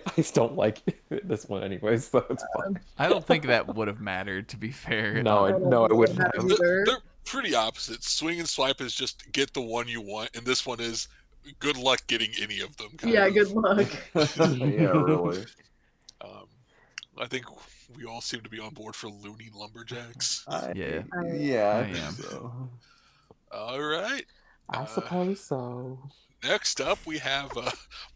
I just don't like this one anyway, so it's fine. I don't think that would have mattered, to be fair. No, it wouldn't have. Either. They're pretty opposite. Swing and swipe is just get the one you want, and this one is good luck getting any of them. Yeah, good luck. Yeah, really. I think we all seem to be on board for Looney Lumberjacks. Yeah. Yeah, I am. So. All right. I suppose so. Next up, we have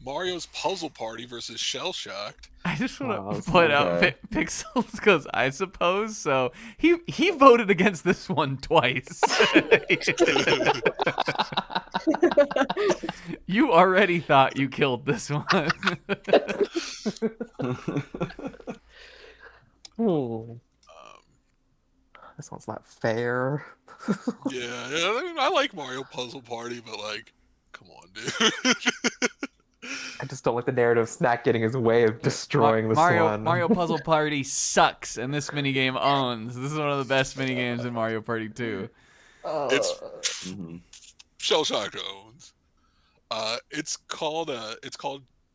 Mario's Puzzle Party versus Shell Shocked. I just want Oh, to point out okay. Pixels goes, I suppose so. He voted against this one twice. You already thought you killed this one. This one's not fair. Yeah, I mean, I like Mario Puzzle Party, but like, come on, dude. I just don't like the narrative of Snack getting his way of destroying this one. Mario Puzzle Party sucks, and this minigame owns. This is one of the best minigames in Mario Party 2. It's Mhm. Shell Shocked owns. It's called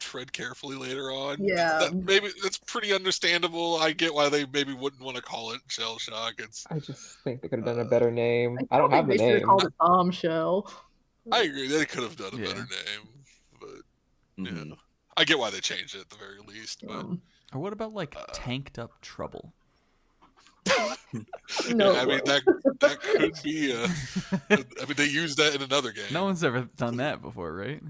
tread carefully later on. Yeah. Maybe that's pretty understandable. I get why they maybe wouldn't want to call it Shell Shock. I just think they could have done a better name. I still don't have think the they should have name. called it Bombshell. I agree. They could have done a Yeah. better name, but yeah, I get why they changed it at the very least. But Or what about like Tanked Up Trouble? No. yeah, I mean that could be. I mean, they used that in another game. No one's ever done that before, right?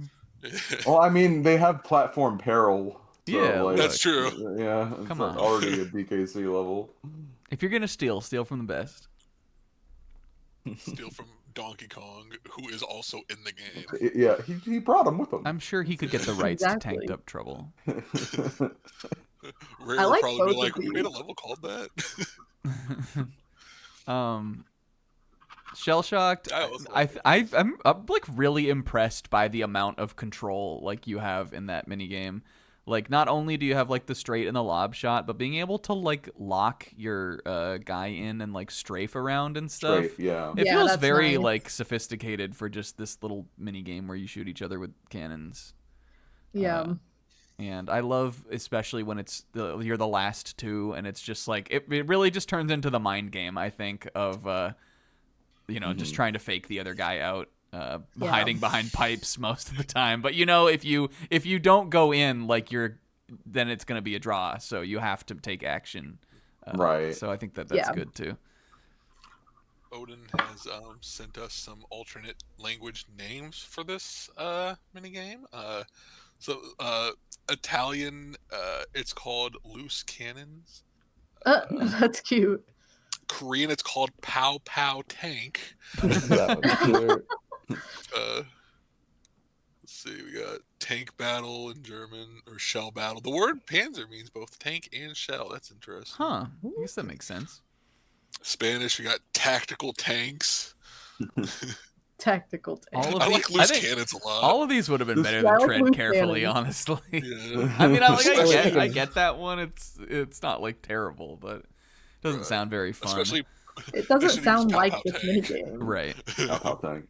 Well, I mean, they have platform Peril. So, Yeah, like, that's true. Yeah, it's Come like on. already a DKC level. If you're gonna steal from the best. Steal from Donkey Kong, who is also in the game. Yeah, he brought him with him. I'm sure he could get the rights Exactly. to Tanked Up Trouble. Rare I would like probably both be of like, we made a these. level called that. Shell Shocked. I also I'm like really impressed by the amount of control like you have in that mini game. Like, not only do you have like the straight and the lob shot, but being able to like lock your guy in and like strafe around and stuff. Strafe, yeah. It Yeah, feels that's very nice. like sophisticated for just this little mini game where you shoot each other with cannons. Yeah. And I love, especially when you're the last two, and it's just like it really just turns into the mind game. I think of just trying to fake the other guy out, hiding behind pipes most of the time. But if you don't go in, like then it's gonna be a draw. So you have to take action. Right. So I think that's Yeah. good too. Odin has sent us some alternate language names for this minigame. So Italian, it's called Loose Cannons. That's cute. Korean, it's called Pow Pow Tank. That was cute. Let's see, we got Tank Battle in German, or Shell Battle. The word Panzer means both tank and shell. That's interesting. Huh? I guess that makes sense. Spanish, we got Tactical Tanks. Tactical tank. All of I these, like Loose think Cannons a lot. all of these would have been better Yeah, than I like Tread Loose Carefully, Cannons. honestly. Yeah. I mean, Especially- I get that one. It's not like terrible, but it doesn't sound very fun. Especially, It doesn't Especially sound Pow like Pow this Tank. minigame. Right. Pow Tank.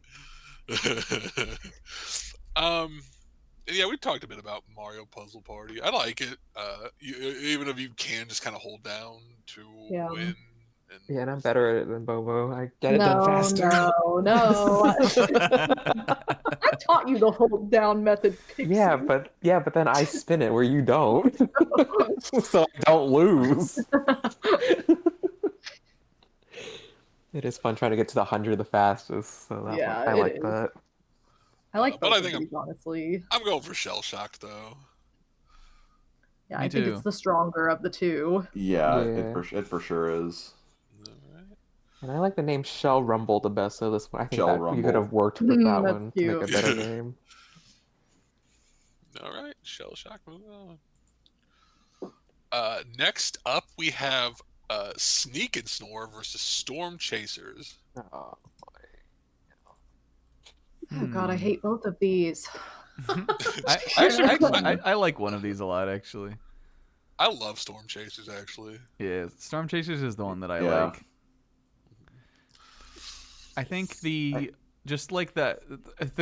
Yeah, we talked a bit about Mario Puzzle Party. I like it. Even if you can just kind of hold down to Yeah. win. Yeah, and I'm better at it than Bobo. I get it done No, faster. no. I taught you the hold down method, Pixie. Yeah, but then I spin it where you don't, so I don't lose. It is fun trying to get to the 100 the fastest. So that Yeah, one, I it like is. that. I like But both I of think these, honestly. I'm going for Shell Shocked though. Yeah, Me I think too. it's the stronger of the two. Yeah, Yeah. It for sure is. Alright. And I like the name Shell Rumble the best. So this one, I think Shell that you Rumble. could have worked with that That's one to make a cute. better name. Alright, Shell Shock, moving on. Next up we have Sneak and Snore versus Storm Chasers. Oh, Oh god, I hate both of these. I like one of these a lot, actually. I love Storm Chasers actually. Yeah, Storm Chasers is the one that I Yeah. like. I think the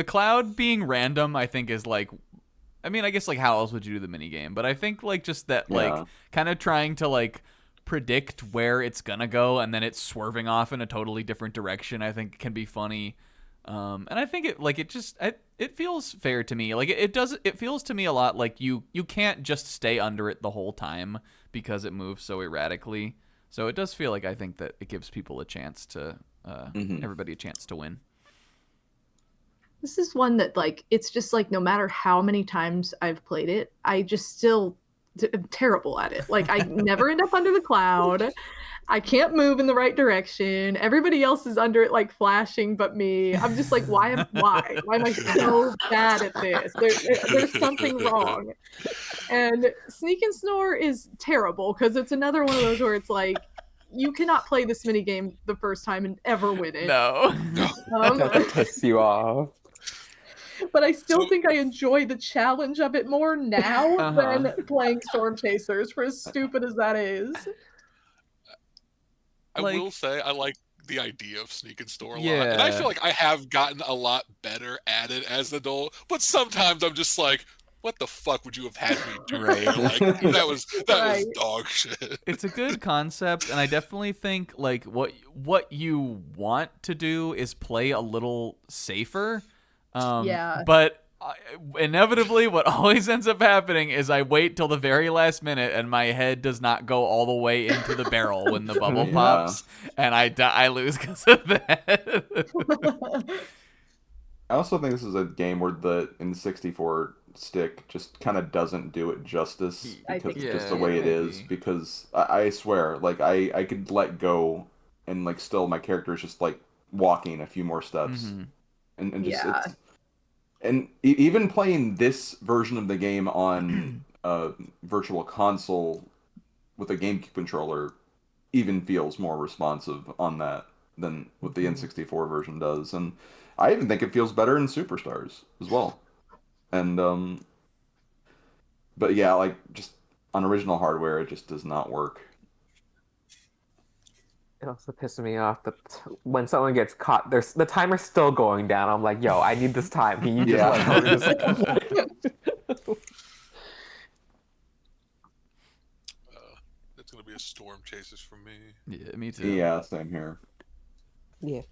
cloud being random, I think is like, I mean, I guess like how else would you do the mini game? But I think like just that like Yeah. kind of trying to like predict where it's gonna go and then it's swerving off in a totally different direction, I think can be funny. And I think it feels fair to me. Like it feels to me a lot like you can't just stay under it the whole time because it moves so erratically. So it does feel like I think that it gives people a chance to everybody a chance to win. This is one that like it's just like no matter how many times I've played it, I just still am terrible at it. Like I never end up under the cloud. I can't move in the right direction. Everybody else is under it like flashing but me. I'm just like, why am I so bad at this? There's something wrong. And Sneak and Snore is terrible because it's another one of those where it's like you cannot play this mini game the first time and ever win it. No. that piss you off. But I still think I enjoy the challenge of it more now than playing Storm Chasers, for as stupid as that is. I Like- will say I like the idea of Sneak and Snore a lot. Yeah. And I feel like I have gotten a lot better at it as an adult, but sometimes I'm just like, what the fuck would you have had me do? Right. Like that was Right. dog shit. It's a good concept, and I definitely think like what you want to do is play a little safer. Yeah. But inevitably, what always ends up happening is I wait till the very last minute, and my head does not go all the way into the barrel when the bubble Yeah. pops, and I lose because of that. I also think this is a game where the N64 stick just kind of doesn't do it justice I because think it's just so, the way it is. maybe. Because I swear, like I could let go and like still my character is just like walking a few more steps, Mhm. and just Yeah. it's and even playing this version of the game on virtual console with a GameCube controller even feels more responsive on that than what the N64 version does, and I even think it feels better in Superstars as well. And but yeah, like just on original hardware, it just does not work. It also pisses me off that when someone gets caught, there's the timer's still going down. I'm like, yo, I need this time. Can you just Yeah. like hurry this It's gonna be a storm chases from me. Yeah, me too. Yeah, same here. Yeah.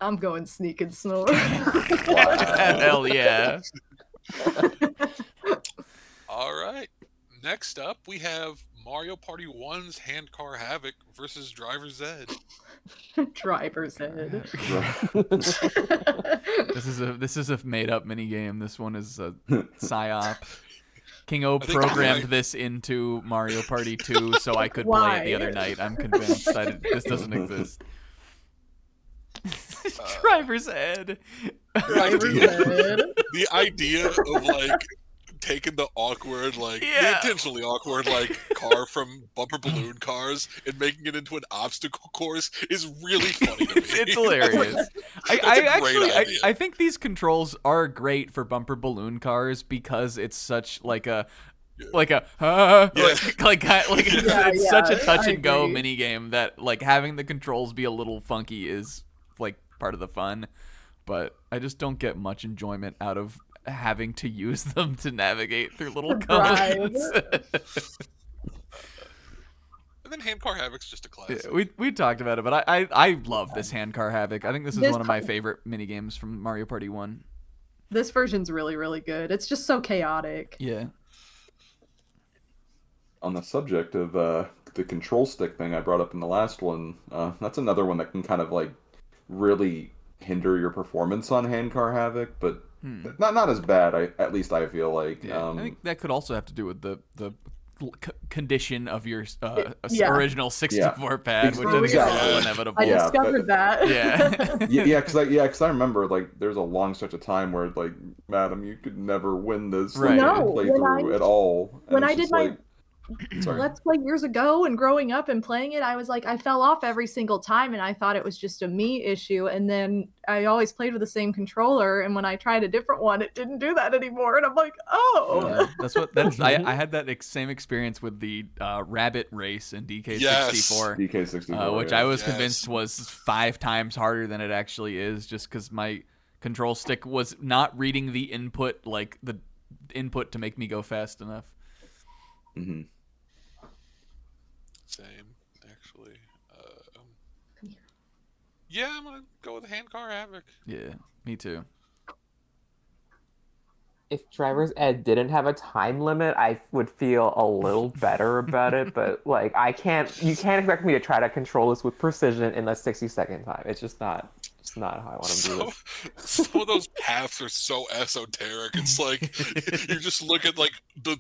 I'm going sneak and snore. Hell yeah. All right. Next up, we have Mario Party 1's Handcar Havoc versus Driver's Ed. Driver's head. This is a made up mini game. This one is a psyop. King O I think programmed I- this into Mario Party 2 so I could play it the Why? other night. I'm convinced this doesn't exist. Driver's Ed. Driver's head. The idea of like taking the awkward, like the Yeah. intentionally awkward, like car from bumper balloon cars and making it into an obstacle course is really funny to me. It's hilarious. That's I a great idea. I think these controls are great for bumper balloon cars because it's such like a Yeah. like it's such a touch I and go agree. mini game that like having the controls be a little funky is like part of the fun, but I just don't get much enjoyment out of having to use them to navigate through little Right. cones. And then Handcar Havoc's just a classic. Yeah, we talked about it, but I love this Handcar Havoc. I think this is This one of my part- favorite mini games from Mario Party 1. This version's really, really good. It's just so chaotic. Yeah. On the subject of the control stick thing I brought up in the last one, that's another one that can kind of like really hinder your performance on Handcar Havoc, but not as bad. At least I feel like. Yeah. I think that could also have to do with the condition of your Yeah. original 64 pad, which I think is Exactly. also inevitable. I Yeah, discovered that. Yeah. because I remember like there's a long stretch of time where like, madam, you could never win this Right. No, playthrough at all. And when it's I did just my like, sorry. Let's Play years ago and growing up and playing it, I was like, I fell off every single time and I thought it was just a me issue. And then I always played with the same controller. And when I tried a different one, it didn't do that anymore. And I'm like, oh. Yeah, I had that same experience with the rabbit race in DK64. DK64, Which yeah. I was convinced was 5 times harder than it actually is, just because my control stick was not reading the input to make me go fast enough. Mm-hmm. Same, actually. Yeah, I'm gonna go with Handcar Havoc. Yeah, me too. If Driver's Ed didn't have a time limit, I would feel a little better about it. But like, you can't expect me to try to control this with precision in a 60-second time. It's just not how I want to do this. Some of those paths are so esoteric. It's like you just look at like the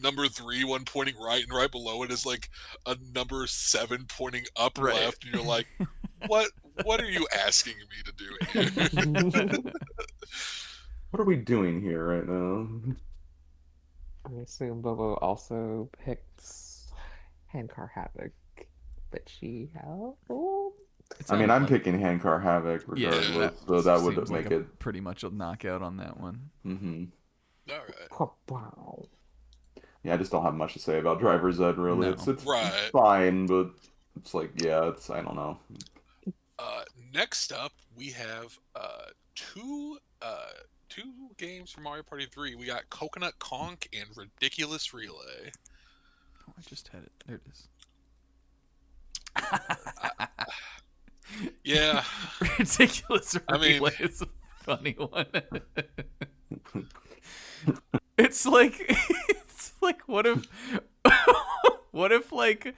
number 3 one pointing right, and right below it is like a number 7 pointing up Right. left, and you're like, what are you asking me to do here? What are we doing here right now? I assume Bobo also picks Handcar Havoc, but she I mean, I'm picking Handcar Havoc regardless, so that would seems make like it. pretty much a knockout on that one. Mm-hmm. All right. Wow. Yeah, I just don't have much to say about Driver's Ed, really. No. It's Right. fine, but it's like, yeah, I don't know. Next up, we have two games for Mario Party 3. We got Coconut Conk and Ridiculous Relay. Oh, I just had it. There it is. Yeah. Ridiculous Relay is a funny one. It's like what if like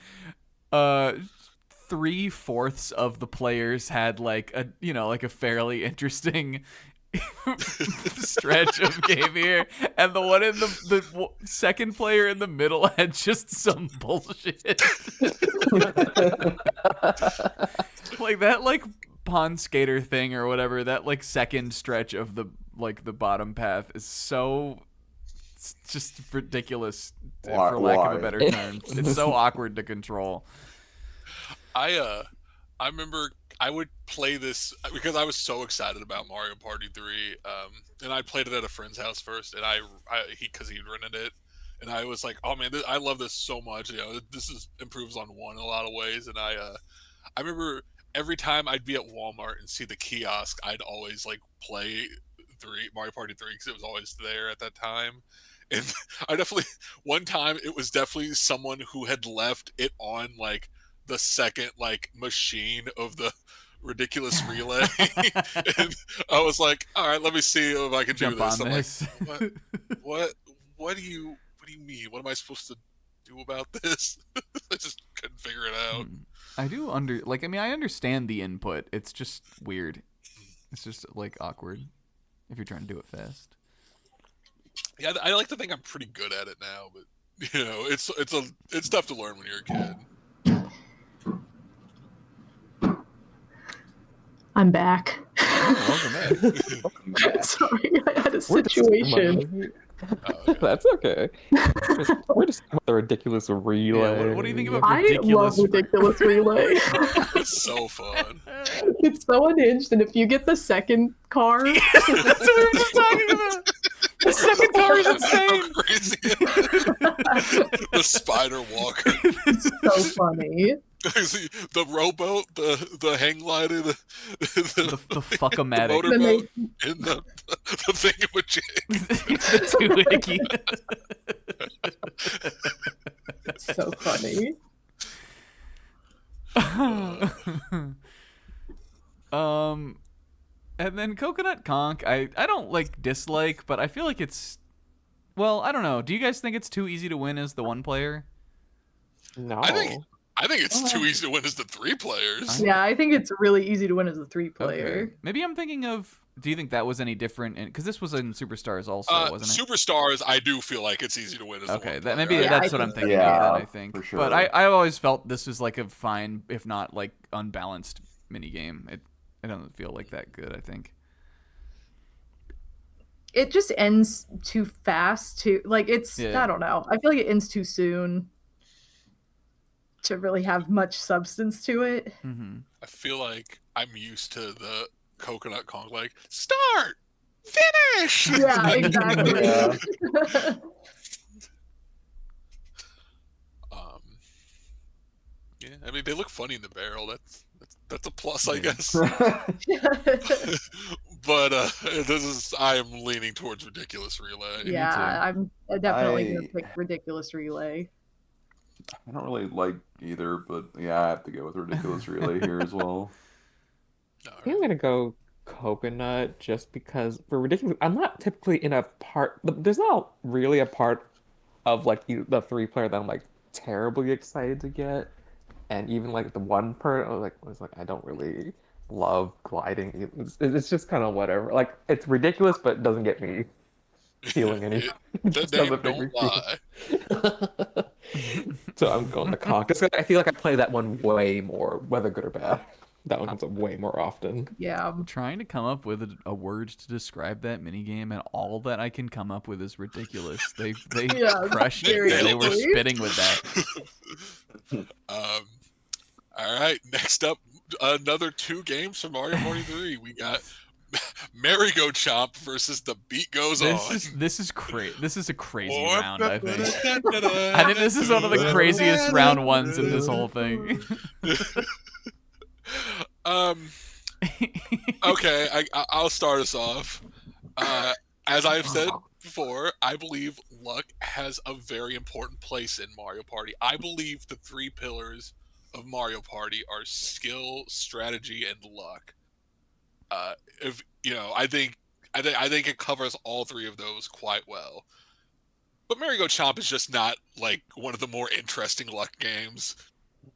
3/4 of the players had like a fairly interesting stretch of game here, and the one in the second player in the middle had just some bullshit. Like that pond skater thing or whatever, that second stretch of the bottom path is so just ridiculous, for lack of a better term. It's so awkward to control. I remember I would play this because I was so excited about Mario Party 3, and I played it at a friend's house first, and because he'd rented it, and I was like, oh man, I love this so much. This improves on one in a lot of ways, and I remember every time I'd be at Walmart and see the kiosk, I'd always play Mario Party 3 because it was always there at that time. And one time it was definitely someone who had left it on the second machine of the Ridiculous Relay. And I was like, all right, let me see if I can do this. I'm like, what do you mean? What am I supposed to do about this? I just couldn't figure it out. I do I understand the input. It's just weird. It's just awkward if you're trying to do it fast. Yeah, I like to think I'm pretty good at it now, but it's tough to learn when you're a kid. I'm back. Welcome back. Sorry, I had a situation. That's okay. We're just the Ridiculous Relay. Yeah, what do you think about Ridiculous? I love Ridiculous Relay. It's so fun. It's so unhinged, and if you get the second car, that's what we were just talking about. The second car is insane. Crazy. The spider walker. It's so funny. The rowboat, the hang glider, the fuck-o-matic. motorboat, and the thingamajig. The two-icky. It's so funny. And then Coconut Conk, I don't dislike, but I feel like it's, well, I don't know. Do you guys think it's too easy to win as the one player? No. I think it's too easy to win as the 3 players. Yeah, I think it's really easy to win as a 3-player. Okay. Maybe I'm thinking of. Do you think that was any different? Because this was in Superstars also, wasn't it? Superstars, I do feel like it's easy to win as the one player. That's what I'm thinking of. Then I think. For sure. But I always felt this was a fine, if not unbalanced mini game. It doesn't feel that good, I think. It just ends too fast. I don't know. I feel like it ends too soon to really have much substance to it. Mm-hmm. I feel like I'm used to the Coconut Conk, start, finish. Yeah, exactly. Yeah. Yeah, I mean they look funny in the barrel. That's a plus, I guess. But I am leaning towards Ridiculous Relay. Yeah, I'm definitely gonna pick Ridiculous Relay. I don't really like either, but yeah, I have to go with Ridiculous Relay here as well. I think I'm gonna go Coconut just because for Ridiculous, I'm not typically in a part. There's not really a part of the 3-player that I'm terribly excited to get, and even the one part, I was like, I don't really love gliding. It's just kind of whatever. It's ridiculous, but it doesn't get me feeling anything. The name don't lie. So I'm going to Conk. I feel like I play that one way more, whether good or bad. That one comes up way more often. Yeah. I'm trying to come up with a word to describe that minigame, and all that I can come up with is ridiculous. They crushed it. They were spitting with that. All right, next up, another 2 games from Mario Party 3. We got Merry-Go-Chomp versus The Beat Goes On. This is crazy. This is a crazy round, I think. I think this is one of the craziest round ones in this whole thing. Okay, I'll start us off. as I've said before, I believe luck has a very important place in Mario Party. I believe the 3 pillars of Mario Party are skill, strategy, and luck. If I think it covers all 3 of those quite well. But Merry-Go Chomp is just not like one of the more interesting luck games.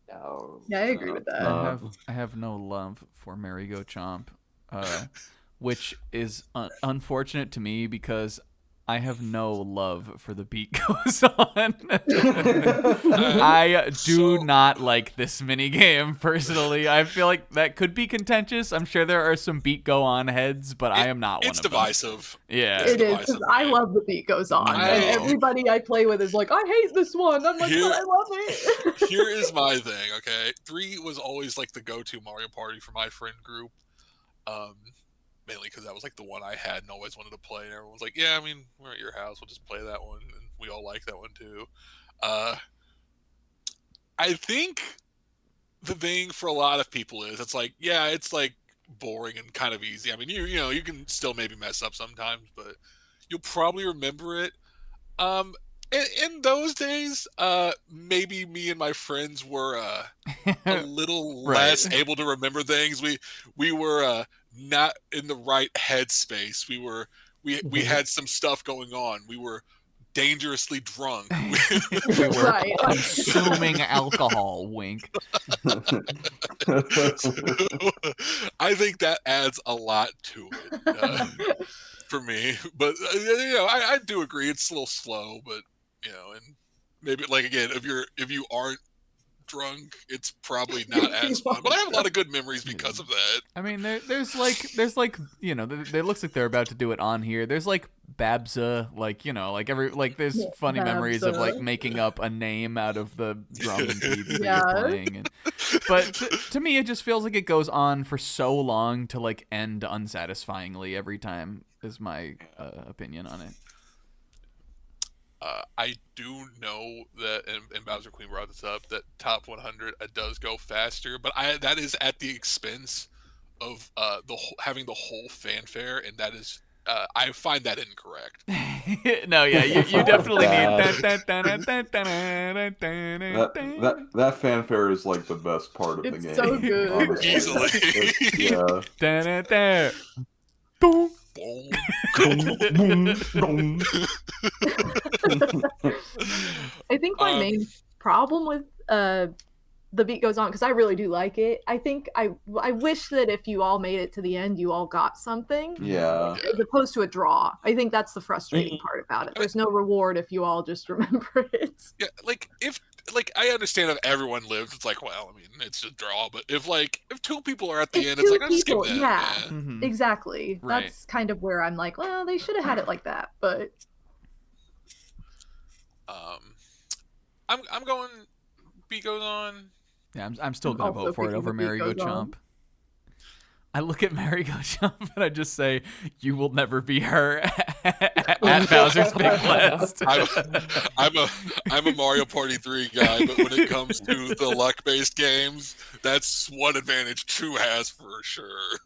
No. Yeah, I agree with that. I have no love for Merry-Go Chomp, which is unfortunate to me because I have no love for the beat goes on. I do not like this mini game personally. I feel like that could be contentious. I'm sure there are some beat go on heads, but I am not one of them. It's divisive. Yeah, It is, because I love the beat goes on. And everybody I play with is like, I hate this one. I'm like, but I love it. Here is my thing, okay? 3 was always like the go-to Mario Party for my friend group. Mainly because that was like the one I had and always wanted to play. And everyone was like, yeah, I mean, we're at your house. We'll just play that one. And we all like that one too. I think the thing for a lot of people is it's like boring and kind of easy. I mean, you can still maybe mess up sometimes, but you'll probably remember it. In those days, maybe me and my friends were a little less able to remember things. We were not in the right headspace. We had some stuff going on. We were dangerously drunk. We were consuming alcohol. Wink. So, I think that adds a lot to it for me. But I do agree it's a little slow. But and maybe like again, if you aren't drunk, it's probably not as fun. But I have a lot of good memories because of that. I mean, there's like it looks like they're about to do it on here. There's like Babza, there's funny memories of like making up a name out of the drum and beats that you're playing. But to me, it just feels like it goes on for so long to like end unsatisfyingly every time. Is my opinion on it. I do know that, and Bowser Queen brought this up, that top 100 does go faster, but that is at the expense of having the whole fanfare, and that is I find that incorrect. No, yeah, you definitely need that fanfare is like the best part of the game. So good, honestly. Easily. Boom. I think my main problem with the beat goes on, because I really do like it. I think I wish that if you all made it to the end, you all got something. Yeah. As opposed to a draw. I think that's the frustrating part about it. There's no reward if you all just remember it. Yeah, like I understand if everyone lives, it's like, well, I mean, it's a draw. But if 2 people are at the end, it's like, I'll just skip that. Yeah, Mm-hmm. exactly. Right. That's kind of where I'm like, well, they should have had it like that. But I'm going. Beat goes on. Yeah, I'm still gonna vote for it over Merry-Go Chomp. I look at Merry-Go Chomp and I just say, "You will never be her." At Bowser's Big Blast. I'm a Mario Party 3 guy, but when it comes to the luck-based games, that's one advantage True has for sure.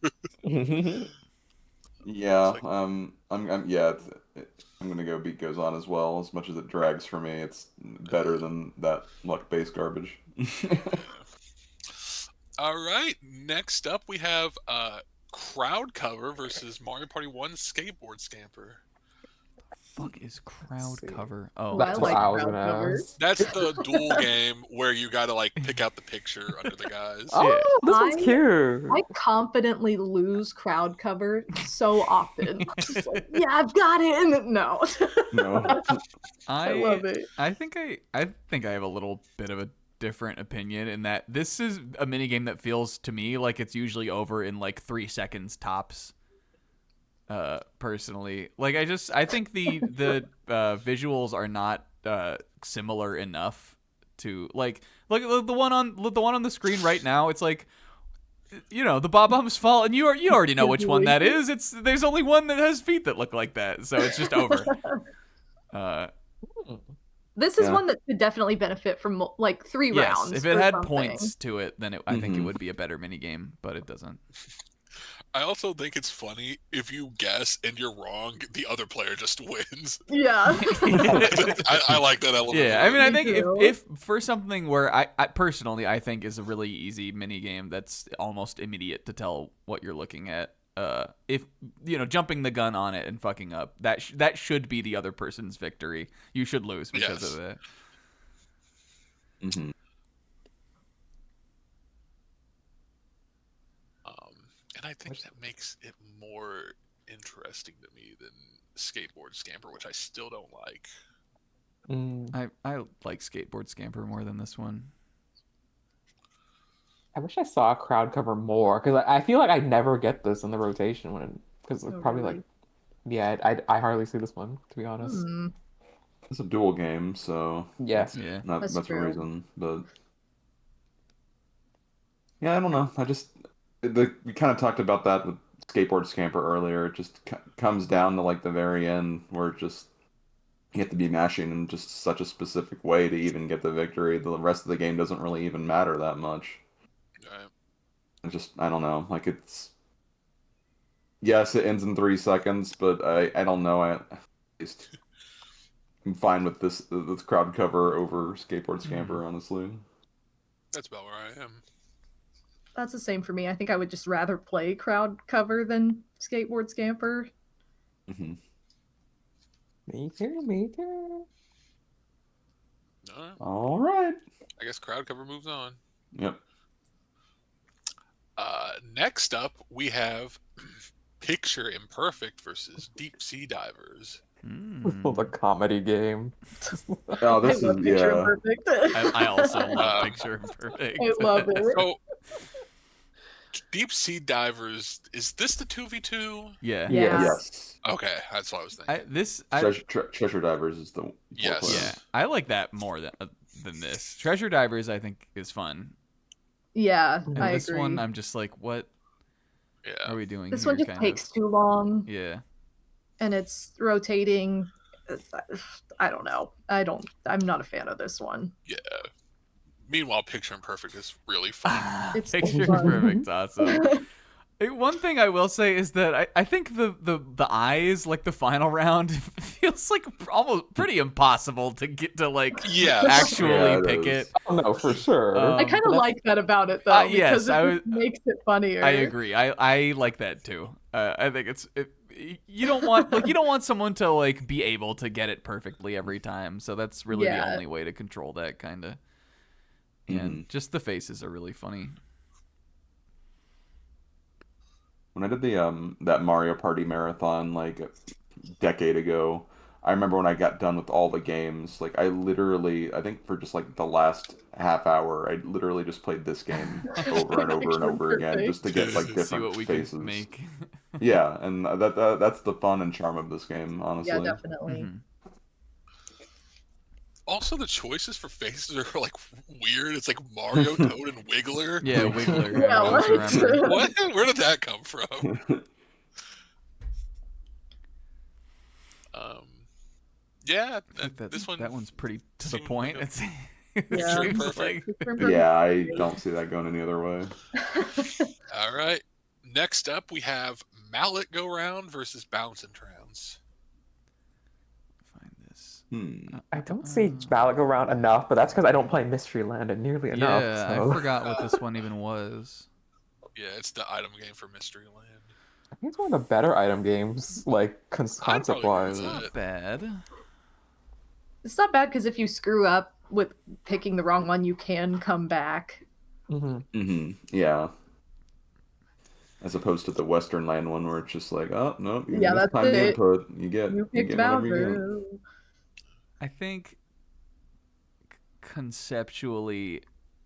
Yeah, I'm gonna go beat goes on as well. As much as it drags for me, it's better than that luck-based garbage. All right, next up we have Crowd Cover versus Mario Party 1 Skateboard Scamper. Fuck is Crowd Cover? Oh, that's what I was gonna ask. That's the duel game where you gotta pick out the picture under the guys. Oh, this one's cute. I confidently lose Crowd Cover so often. Just like, yeah, I've got it. And no. I love it. I think I have a little bit of a different opinion in that this is a minigame that feels to me like it's usually over in 3 seconds tops. Personally, I think the visuals are not similar enough to like the one on the screen right now. It's like, the Bob-Omb's Fall, and you already know which one that is. There's only one that has feet that look like that, so it's just over. This is one that could definitely benefit from 3 rounds. If it had points to it, then I think it would be a better minigame, but it doesn't. I also think it's funny if you guess and you're wrong, the other player just wins. Yeah. I like that element. Yeah, I mean, I Me think too. if for something where I personally I think is a really easy mini game that's almost immediate to tell what you're looking at. If jumping the gun on it and fucking up, that should be the other person's victory. You should lose because of it. Mm-hmm. And I think that makes it more interesting to me than Skateboard Scamper, which I still don't like. I like Skateboard Scamper more than this one. I wish I saw a crowd cover more because I feel like I never get this in the rotation because probably really? like yeah I hardly see this one, to be honest. It's a dual game, so Yeah. Yeah. that's That's the true. reason. But yeah, I don't know. We kind of talked about that with Skateboard Scamper earlier. It just comes down to like the very end where it just you have to be mashing in just such a specific way to even get the victory. The rest of the game doesn't really even matter that much. I don't know. Like yes, it ends in 3 seconds, but I don't know. I'm fine with this crowd cover over Skateboard Scamper, honestly. That's about where I am. That's the same for me. I think I would just rather play crowd cover than Skateboard Scamper. Mm-hmm. Me too. All right. I guess crowd cover moves on. Yep. Next up, we have Picture Imperfect versus Deep Sea Divers. The comedy game. Oh, this I love is Picture yeah. Imperfect. I also love Picture Imperfect. I love it. So, Deep Sea Divers, is this the 2v2? Yeah. Yeah. Yes. Okay, that's what I was thinking. Treasure Divers is the Yes. four player. Yeah, I like that more than this. Treasure Divers, I think, is fun. Yeah, And I this agree. one, I'm just like, what Yeah. are we doing This here? one just kind takes of. too long. Yeah. And it's rotating. I don't know. I'm not a fan of this one. Yeah. Meanwhile, Picture Imperfect is really fun. It's Picture fun. Perfect's awesome. One thing I will say is that I think the eyes, like the final round, feels like almost pretty impossible to get to like Yes. actually it pick is. it. Oh no, for sure. I kind of But like that about it though, yes, because it just makes it funnier. I agree. I like that too. I think you don't want someone to like be able to get it perfectly every time. So that's really the only way to control that kind of. And just the faces are really funny. When I did the that Mario Party marathon like a decade ago, I remember when I got done with all the games, like I think for just like the last half hour, I literally just played this game over and over and over again just to get like See different what we faces. can make. Yeah, and that's the fun and charm of this game, honestly. Yeah, definitely. Also, the choices for faces are like weird. It's like Mario, Toad, and Wiggler. Yeah, Wiggler. Yeah, I always what? remember. What? Where did that come from? Yeah, this one. That one's pretty to the seemed point. like It Yeah. seems Perfect. like Yeah, I don't see that going any other way. All right. Next up, we have Mallet Go Round versus Bounce and Trounce. find this. I don't see Ballot go around enough, but that's because I don't play Mystery Land nearly enough. Yeah, So. I forgot what this one even was. Yeah, it's the item game for Mystery Land. I think it's one of the better item games, like I'd concept probably wise. agree with Not bad. It's not bad because if you screw up with picking the wrong one, you can come back. Yeah. As opposed to the Western Land one where it's just like, oh no, you Yeah, that's mistimed the it. input. You get You picked whatever you get. Bowser. I think conceptually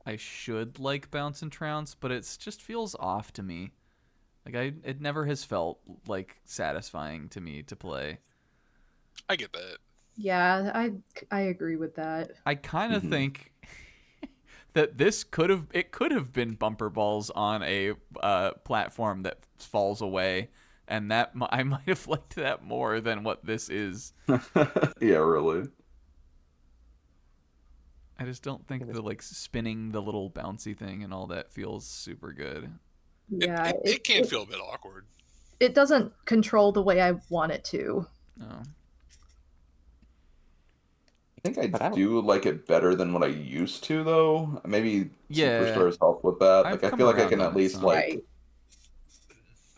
I should like Bounce and Trounce, but it just feels off to me. Like it never has felt like satisfying to me to play. I get that. Yeah, I agree with that. I kind of think that this could have been bumper balls on a platform that falls away, and that I might have liked that more than what this is. Yeah, really. I just don't think the like spinning the little bouncy thing and all that feels super good. Yeah, it can feel a bit awkward. It doesn't control the way I want it to. No. I think But I I don't- do like it better than what I used to, though. Maybe Yeah. Superstars help with that. I've Like, I come feel like I around can on at it least some. like, Right.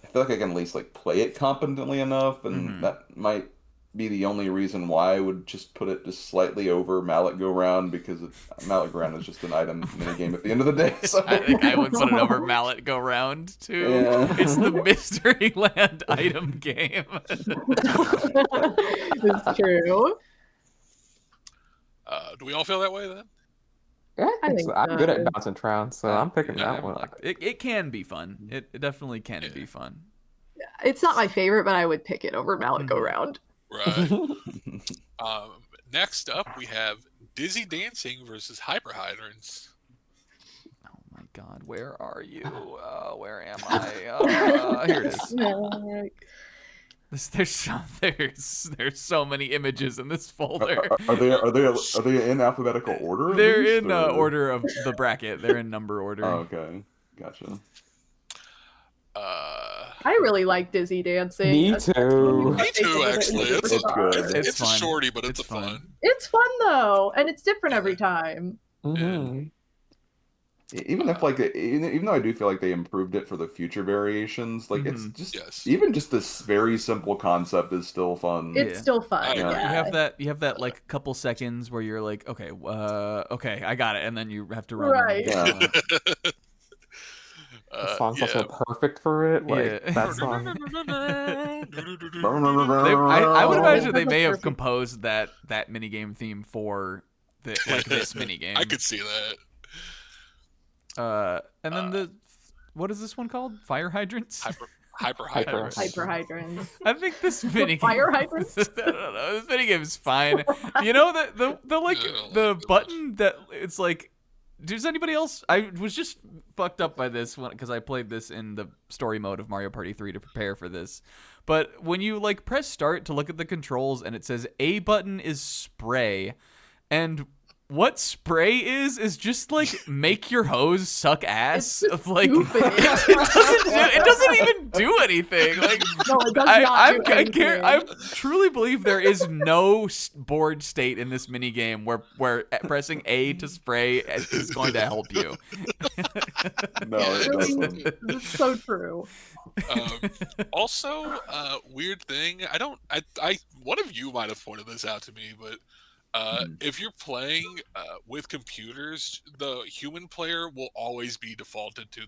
I feel like I can at least like play it competently enough, and Mhm. that might be the only reason why I would just put it just slightly over Mallet Go Round, because Mallet Go Round is just an item minigame at the end of the day. So I think I would put it over Mallet Go Round too. Yeah. It's the Mystery Land item game. It's true. Do we all feel that way then? Yeah, I think think so. I'm good at so. bouncing around, so I'm picking Yeah, that one. It can be fun. It definitely can be fun. It's not my favorite, but I would pick it over Mallet Go Round. Right. Next up, we have Dizzy Dancing versus Hyper Hydrants. Oh my God, where are you? Where am I? Here it is. There's so many images in this folder. Are they in alphabetical order? at They're least, in or- order of the bracket. They're in number order. Oh, okay, gotcha. I really like Dizzy Dancing. Me That's too. Me too, actually. It's good. It's a fun. shorty, but It's it's a fun. fun. It's fun though, and it's different every time. Mhm. Even if like even though I do feel like they improved it for the future variations, like it's just Yes. even just this very simple concept is still fun. It's Yeah. still fun. Yeah. Yeah. You have that like couple seconds where you're like, okay, okay, I got it, and then you have to run. Right. Yeah. The song's yeah. also perfect for it. Like Yeah. that song. I would imagine they may have composed that minigame theme for this minigame. I could see that. And then what is this one called? Fire hydrants? Hyper Hydrants. Hyper hydrants. I think this minigame. Fire hydrants? I don't know. This minigame is fine. You know the button that it's like. Does anybody else? I was just fucked up by this one because I played this in the story mode of Mario Party 3 to prepare for this. But when you like press start to look at the controls and it says A button is spray, and what spray is just like make your hose suck ass. It's Of like stupid. it doesn't even do anything. Like No, it does not do anything. I truly believe there is no board state in this minigame where pressing A to spray is going to help you. No, it doesn't. It's so true. Also, weird thing. One of you might have pointed this out to me, but if you're playing with computers, the human player will always be defaulted to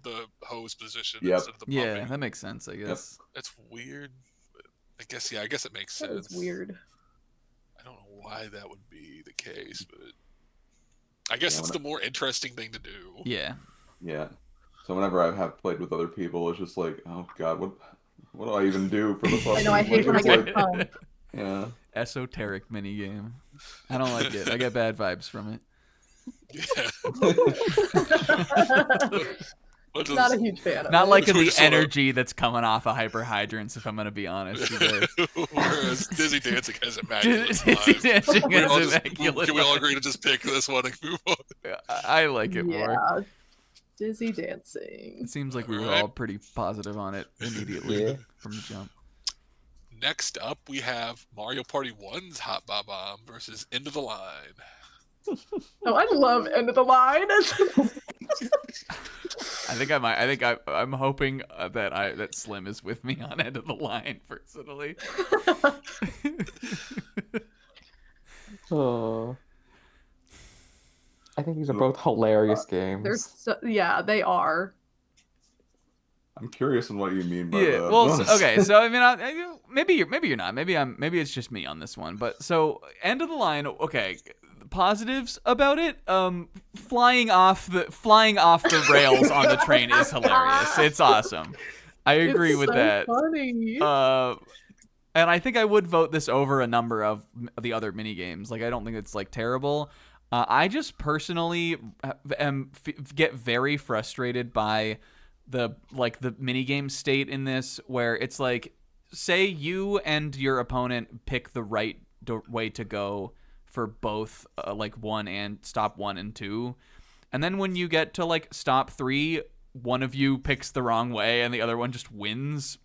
the hose position Yep. instead of the Yeah, pumping. that makes sense, I guess. That's weird. But I guess it makes That sense. is weird. I don't know why that would be the case, but I guess it's the more interesting thing to do. Yeah. Yeah. So whenever I have played with other people, it's just like, oh god, what do I even do for the fucking? I know, I hate when I it's get like, pumped. yeah. Esoteric minigame. I don't like it. I get bad vibes from it. Yeah. Not a huge fan of Not it. like Which we the sort of- energy that's coming off of hyper hydrants, if I'm gonna be honest. Whereas Dizzy Dancing has immaculate Dizzy vibes. Dancing We all has just- immaculate Can we all vibes. agree to just pick this one and move on? I like it more. Yeah. Dizzy Dancing. It seems like we were Alright. all pretty positive on it immediately Yeah. from the jump. Next up, we have Mario Party 1's Hot Bob-Omb versus End of the Line. Oh, I love End of the Line. I think I might. I'm hoping that Slim is with me on End of the Line personally. Oh. I think these are both hilarious games. Yeah, they are. I'm curious on what you mean by Yeah. that. Well, okay. So I mean, maybe you're not. Maybe it's just me on this one. But so End of the Line. Okay. Positives about it. Flying off the rails on the train is hilarious. It's awesome. I agree with that. Funny. And I think I would vote this over a number of the other mini games. Like I don't think it's like terrible. I just personally get very frustrated by the minigame state in this, where it's like, say you and your opponent pick the right way to go for both like stop 1 and 2, and then when you get to like stop 3, one of you picks the wrong way and the other one just wins.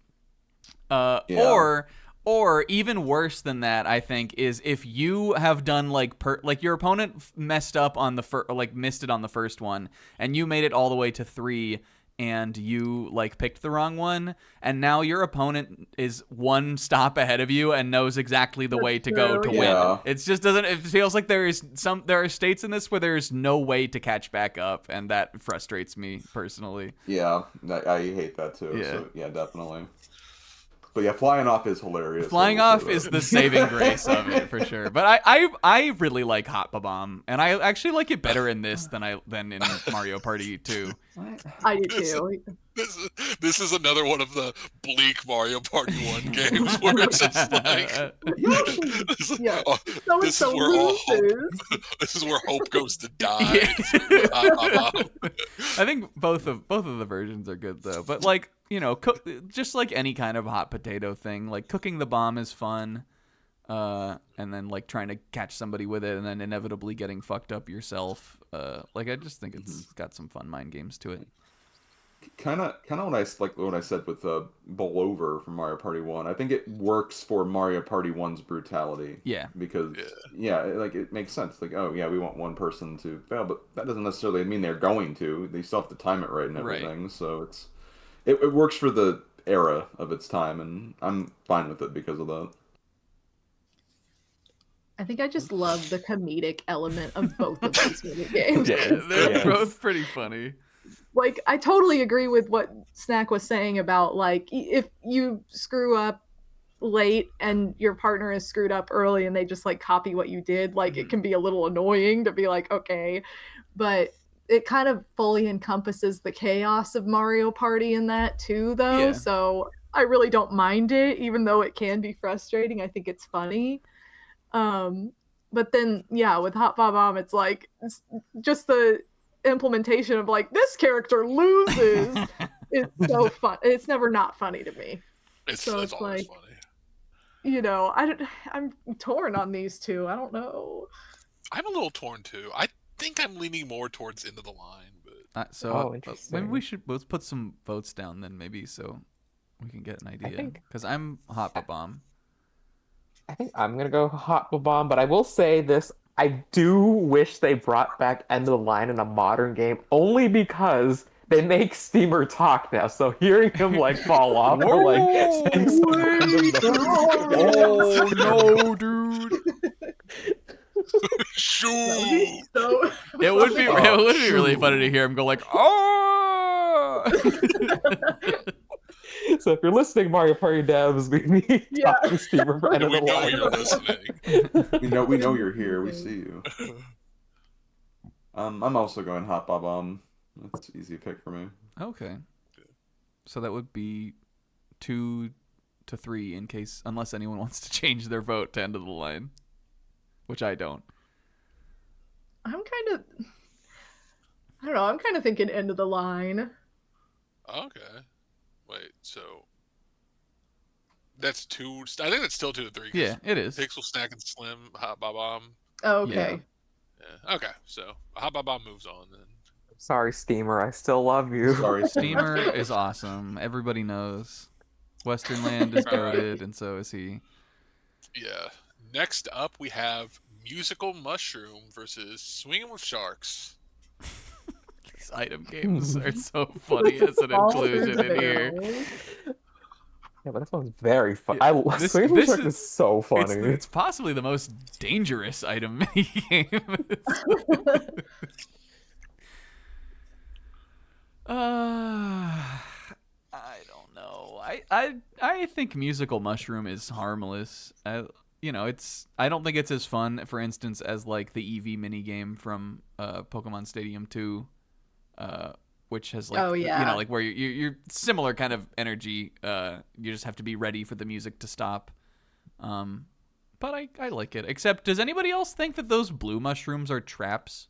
Yeah. Or even worse than that, I think, is if you have done like your opponent messed up on the missed it on the first one, and you made it all the way to 3, and you like picked the wrong one, and now your opponent is one stop ahead of you and knows exactly the way to go to Yeah. win. It just doesn't. It feels like there are states in this where there's no way to catch back up, and that frustrates me personally. Yeah, I hate that too. Yeah. So, yeah, definitely. But yeah, flying off is hilarious. Flying off is the saving grace of it for sure. But I really like Hot Bob-Omb, and I actually like it better in this than in Mario Party 2. I do too. This is another one of the bleak Mario Party 1 games where it's just like, Yeah. oh, So this is where all hope, this is where hope goes to die. I think both of the versions are good though. But like, you know, just like any kind of hot potato thing, like cooking the bomb is fun. And then like trying to catch somebody with it and then inevitably getting fucked up yourself. Like I just think it's got some fun mind games to it. Kind of what I said with Bowl Over from Mario Party 1. I think it works for Mario Party 1's brutality. Yeah. Because it makes sense. Like, oh yeah, we want one person to fail, but that doesn't necessarily mean they're going to. They still have to time it right and everything. Right. So it works for the era of its time, and I'm fine with it because of that. I think I just love the comedic element of both of these mini games. Yeah, they're both pretty funny. Like, I totally agree with what Snack was saying about, like, if you screw up late and your partner is screwed up early and they just, like, copy what you did, like, it can be a little annoying to be like, okay. But it kind of fully encompasses the chaos of Mario Party in that, too, though. Yeah. So I really don't mind it, even though it can be frustrating. I think it's funny. But then, yeah, with Hot Bob-Omb, it's, like, it's just the implementation of like this character loses is so fun. It's never not funny to me. It's always like funny. You know, I'm torn on these two. I don't know. I'm a little torn too. I think I'm leaning more towards Into the Line, but maybe we should both put some votes down then, maybe so we can get an idea. Because I'm Hot Bob-Omb. I think I'm gonna go Hot Bob-Omb, but I will say this. I do wish they brought back End of the Line in a modern game, only because they make Steamer talk now. So hearing him like fall off or like saying oh no, dude! Shoot! It would be really funny to hear him go like, oh. So if you're listening, Mario Party devs, we need talking Steamer for End of the Line. You're listening. we know you're here. We see you. I'm also going Hot Bob-Omb. That's an easy pick for me. Okay. So that would be 2 to 3 unless anyone wants to change their vote to End of the Line, which I don't. I don't know. I'm kind of thinking End of the Line. Okay. Wait, so that's 2. I think that's still 2 to 3. Yeah, it is. Pixel, Snack, and Slim, Hot Bob-Omb. Oh, okay. Yeah. Okay, so Hot Bob-Omb moves on then. Sorry, Steamer. I still love you. Sorry, Steamer is awesome. Everybody knows. Western Land is goated, and so is he. Yeah. Next up, we have Musical Mushroom versus Swinging with Sharks. These item games are so funny as an inclusion in here. Yeah, but this one's very fun. This is so funny. It's possibly the most dangerous item minigame. I don't know. I think Musical Mushroom is harmless. I don't think it's as fun, for instance, as like the Eevee minigame from Pokemon Stadium 2. Which has like like where you're similar kind of energy. You just have to be ready for the music to stop. But I like it. Except, does anybody else think that those blue mushrooms are traps?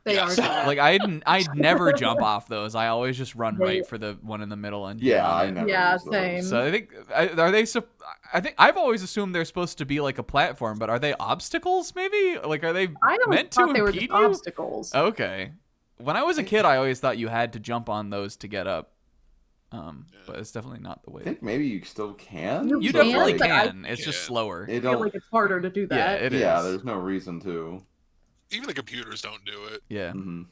They are. Like I'd never jump off those. I always just run right for the one in the middle and I never. Yeah, same. So I think I think I've always assumed they're supposed to be like a platform, but are they obstacles? Maybe like are they meant to impede you? Obstacles. Okay. When I was a kid, I always thought you had to jump on those to get up. But it's definitely not the way. I think maybe you still can. You You can, definitely but can. It's just slower. It I feel like it's harder to do that. Yeah, it is. Yeah, there's no reason to. Even the computers don't do it. Yeah. Mm-hmm.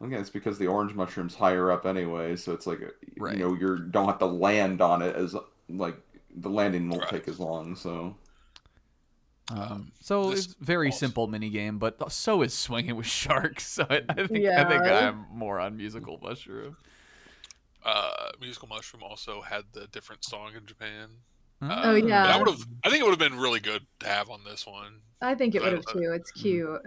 Okay, it's because the orange mushroom's higher up anyway, so it's like Right. you know you don't have to land on it as like the landing won't Right. take as long. So So this it's very also- simple mini game, but so is swinging with sharks. So I think Yeah. I'm more on musical mushroom. Musical Mushroom also had the different song in Japan. Oh, yeah. But I think it would have been really good to have on this one. I think it would have too. It's cute.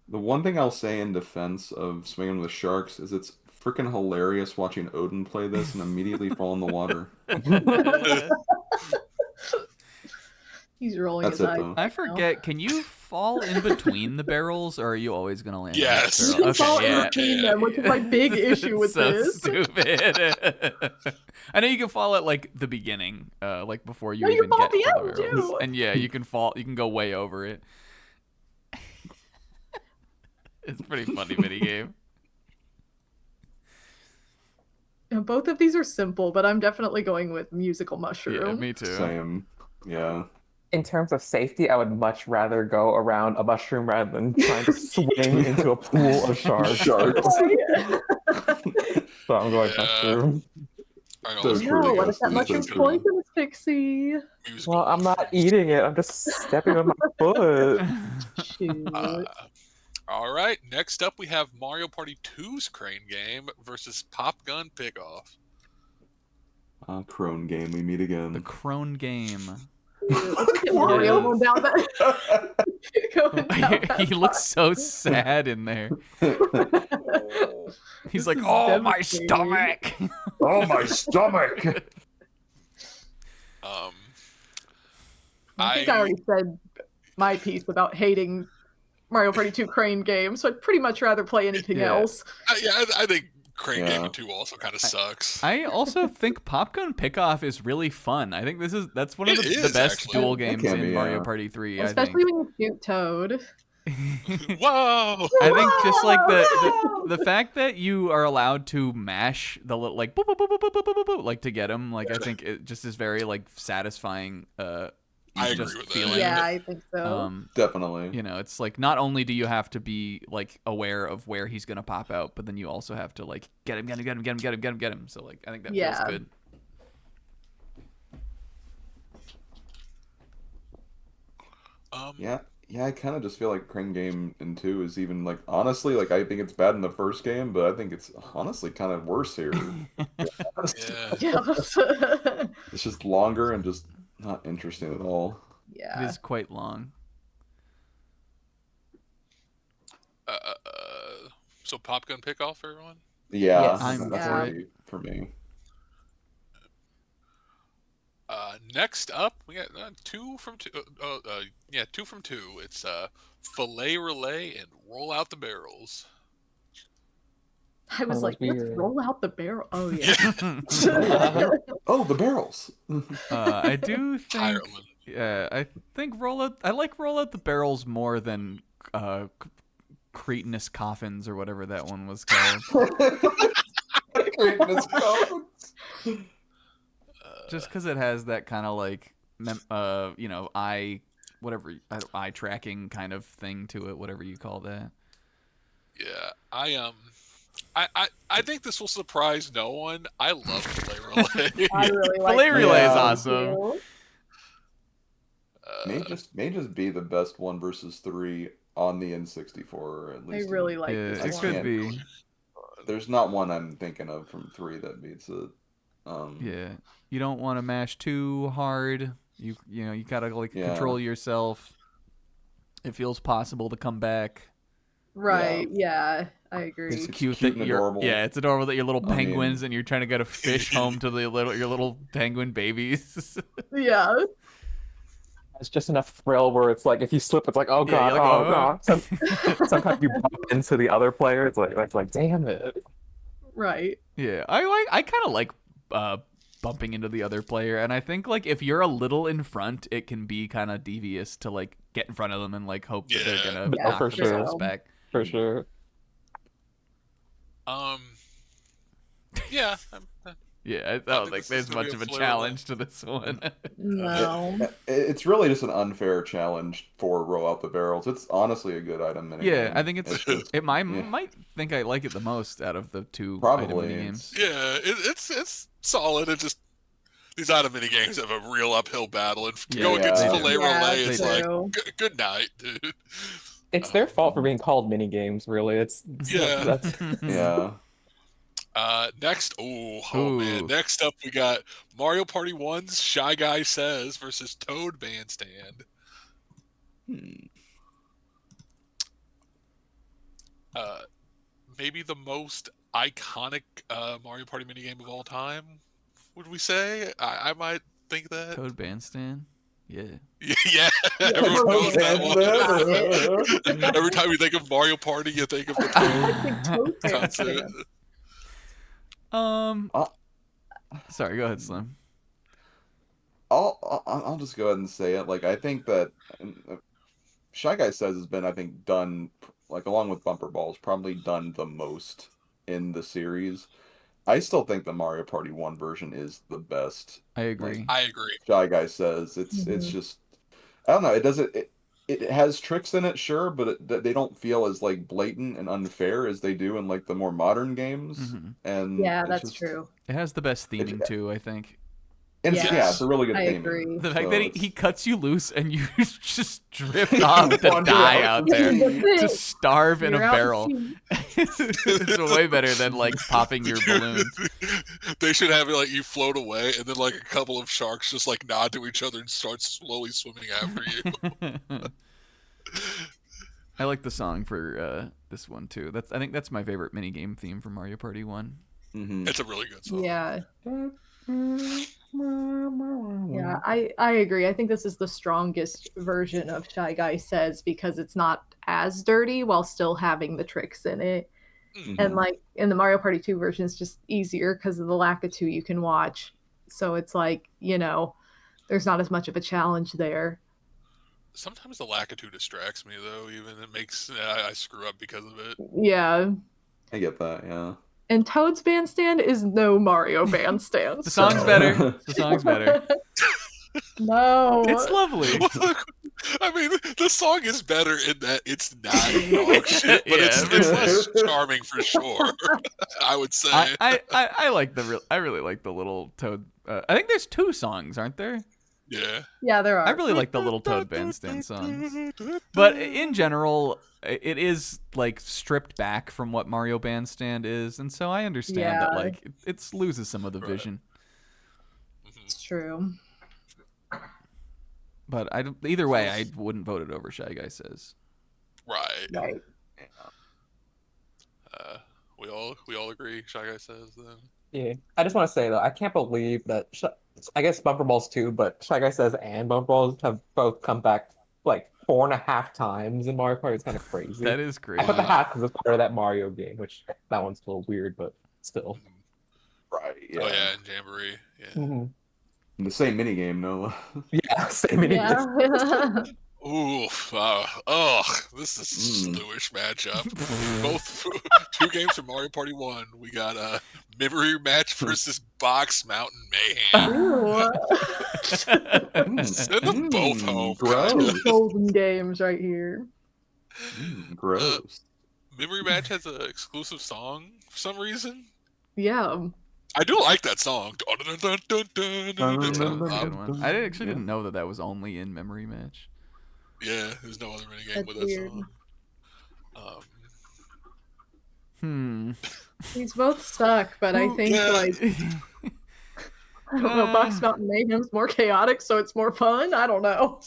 the one thing I'll say in defense of Swinging with Sharks is it's freaking hilarious watching Odin play this and immediately fall in the water. He's rolling That's his it eyes. though. I forget. Can you fall in between the barrels, or are you always gonna land? Yes. On You the can barrel? fall Okay, in yeah. between them, which is my big issue with so this. stupid. I know you can fall at like the beginning, like before you No, you even fall get at the to end, the barrels. too. And yeah, you can fall. You can go way over it. It's a pretty funny mini game. And both of these are simple, but I'm definitely going with Musical Yeah, Mushroom. me too. Same. Yeah. In terms of safety, I would much rather go around a mushroom rather than trying to swing into a pool of sharks. Sharks. So I'm going Yeah. mushroom. All right, So let's true. No, really what go if that through mushroom's this. poisonous, Pixie? Musical Well, I'm not Mushrooms. eating it. I'm just stepping on my foot. Shoot. All right, next up we have Mario Party 2's Crane game versus Pop Gun Pickoff. Crone game, we meet again. The Crone game. Let's get Mario going down that. Going down that He looks so sad in there. He's This like, is "Oh, my devastating." stomach." Oh my stomach! I think I already said my piece about hating Mario Party 2 Crane games, so I'd pretty much rather play anything Yeah. else. I think Crane Yeah. Game 2 also kind of sucks. I also think Popgun Pickoff is really fun. I think that's one of It the is, best actually. dual It games can in be, Mario yeah. Party 3. Especially when you shoot Toad. Whoa! I think just like the fact that you are allowed to mash the little like boop, boop, boop, boop, boop, boop, boop, boop, like to get him, like I think it just is very like satisfying. I agree just with that. feeling. Yeah, I think so. Definitely. You know, it's like not only do you have to be like aware of where he's gonna pop out, but then you also have to like get him. So like I think that Yeah. feels good. Yeah, I kind of just feel like Crane Game in 2 is even like honestly like I think it's bad in the first game, but I think it's honestly kind of worse here. Yeah. Yeah. It's just longer and just not interesting at all. It Yeah. is quite long. So Pop Gun Pickoff, everyone? Yeah, Yes. I'm that's for really for me. Next up, we got two from two. Two from two. It's Fillet Relay and Roll Out the Barrels. I was Oh, like, let's weird. roll out the barrel. Oh, yeah. Oh, the barrels. I do think. Ireland. Yeah, I think I like roll out the barrels more than cretinous coffins or whatever that one was called. Greatness comes. Just because it has that kind of like eye tracking kind of thing to it, whatever you call that. Yeah, I think this will surprise no one. I love Fillet Relay. I really like Fillet Relay is Yeah. awesome. May just be the best 1 versus 3 on the N64, or at I least. really like Yeah, this it one. could can't be. really- There's not one I'm thinking of from 3 that beats it. Yeah, you don't want to mash too hard. You gotta like Yeah. control yourself. It feels possible to come back. Right. Yeah, I agree. It's Cute cute that and you're adorable. yeah, it's adorable that you're little I mean- penguins and you're trying to get a fish home to your little penguin babies. Yeah. It's just enough thrill where it's like if you slip, it's like oh Yeah, god, you're like, oh "Oh." god. Sometimes you bump into the other player. It's like damn it. Right. Yeah, I kind of like bumping into the other player, and I think like if you're a little in front, it can be kind of devious to like get in front of them and like hope that they're Yeah. gonna Yeah, knock for themselves sure. back. for sure. Yeah. Yeah, I think don't think this is there's gonna be much a of a flavorful. challenge to this one. No. It's really just an unfair challenge for roll out the barrels. It's honestly a good item minigame. Yeah, I think it's just, it. I yeah, might think I like it the most out of the two item Probably, minigames. Yeah, it's solid. It just these item mini games have a real uphill battle, and to Yeah, go against they do. Filet Yeah, Relay, it's They like true. good night, dude. It's their fault for being called mini games. Really, Yeah. that's yeah. Next, oh man, Ooh. next up we got Mario Party 1's Shy Guy Says versus Toad Bandstand. Maybe the most iconic Mario Party minigame of all time, would we say? I might think that. Toad Bandstand. Yeah. Yeah, everyone knows that Bandstand. one. Every time you think of Mario Party, you think of the Toad concert. Sorry, go ahead, Slim. I'll just go ahead and say it. Like, I think that Shy Guy Says has been, I think, done, like, along with Bumper Balls, probably done the most in the series. I still think the Mario Party 1 version is the best. I agree. I agree. Shy Guy Says it's just, I don't know. It has tricks in it, sure, but they don't feel as like blatant and unfair as they do in like the more modern games. And Yeah, it's that's just, true. It has the best theming too, I think. And Yes. yeah, it's a really good I theme. agree. The fact So that he it's- cuts you loose and you just drift off to Wander die out. out there, That's to it. starve in a You're out barrel. to It's way better than like popping your balloons. They should have it like you float away, and then like a couple of sharks just like nod to each other and start slowly swimming after you. I like the song for this one too. I think that's my favorite minigame theme from Mario Party 1. Mhm. It's a really good song. Yeah. Yeah, I agree. I think this is the strongest version of Shy Guy Says because it's not as dirty while still having the tricks in it. Mhm. And like in the Mario Party 2 version, it's just easier because of the lack of two you can watch. So it's like, there's not as much of a challenge there. Sometimes the lack of two distracts me though. Even it makes I screw up because of it. Yeah. I get that, yeah. And Toad's Bandstand is no Mario Bandstand. The song's so- better. The song's better. No. It's lovely. I mean, the song is better in that it's not dog shit, but Yeah, it's less charming for sure. I would say. I like I really like the little Toad. I think there's 2 songs, aren't there? Yeah. Yeah, there are. I really like the little Toad Bandstand songs. But in general, it is like stripped back from what Mario Bandstand is, and so I understand that Yeah. like it loses some of the Right. vision. It's true. But either way, I wouldn't vote it over Shy Guy Says. Right. Right. We all agree. Shy Guy Says then. Yeah. I just want to say though, I can't believe that. I guess Bumper Balls too, but Shy Guy Says and Bumper Balls have both come back like 4.5 times in Mario Party. It's kind of crazy. That is I crazy. put the half because it's part of that Mario game, which that one's a little weird, but still. Right, yeah. Oh yeah, and Jamboree. Yeah. Mhm. The same minigame, no. Yeah, same mini. Yeah. Oof. This is a slewish matchup. Both 2 games from Mario Party 1. We got a Memory Match versus Box Mountain Mayhem. Ew. Send them both home. Gross. Golden games right here. Gross. Memory Match has an exclusive song for some reason. Yeah. I do like that song. It's That's a good a- one. I actually didn't know that was only in Memory Match. Yeah, there's no other minigame That's with that weird. song. These both suck, but I think Yeah. like I don't know, Box Mountain Mayhem's more chaotic, so it's more fun. I don't know.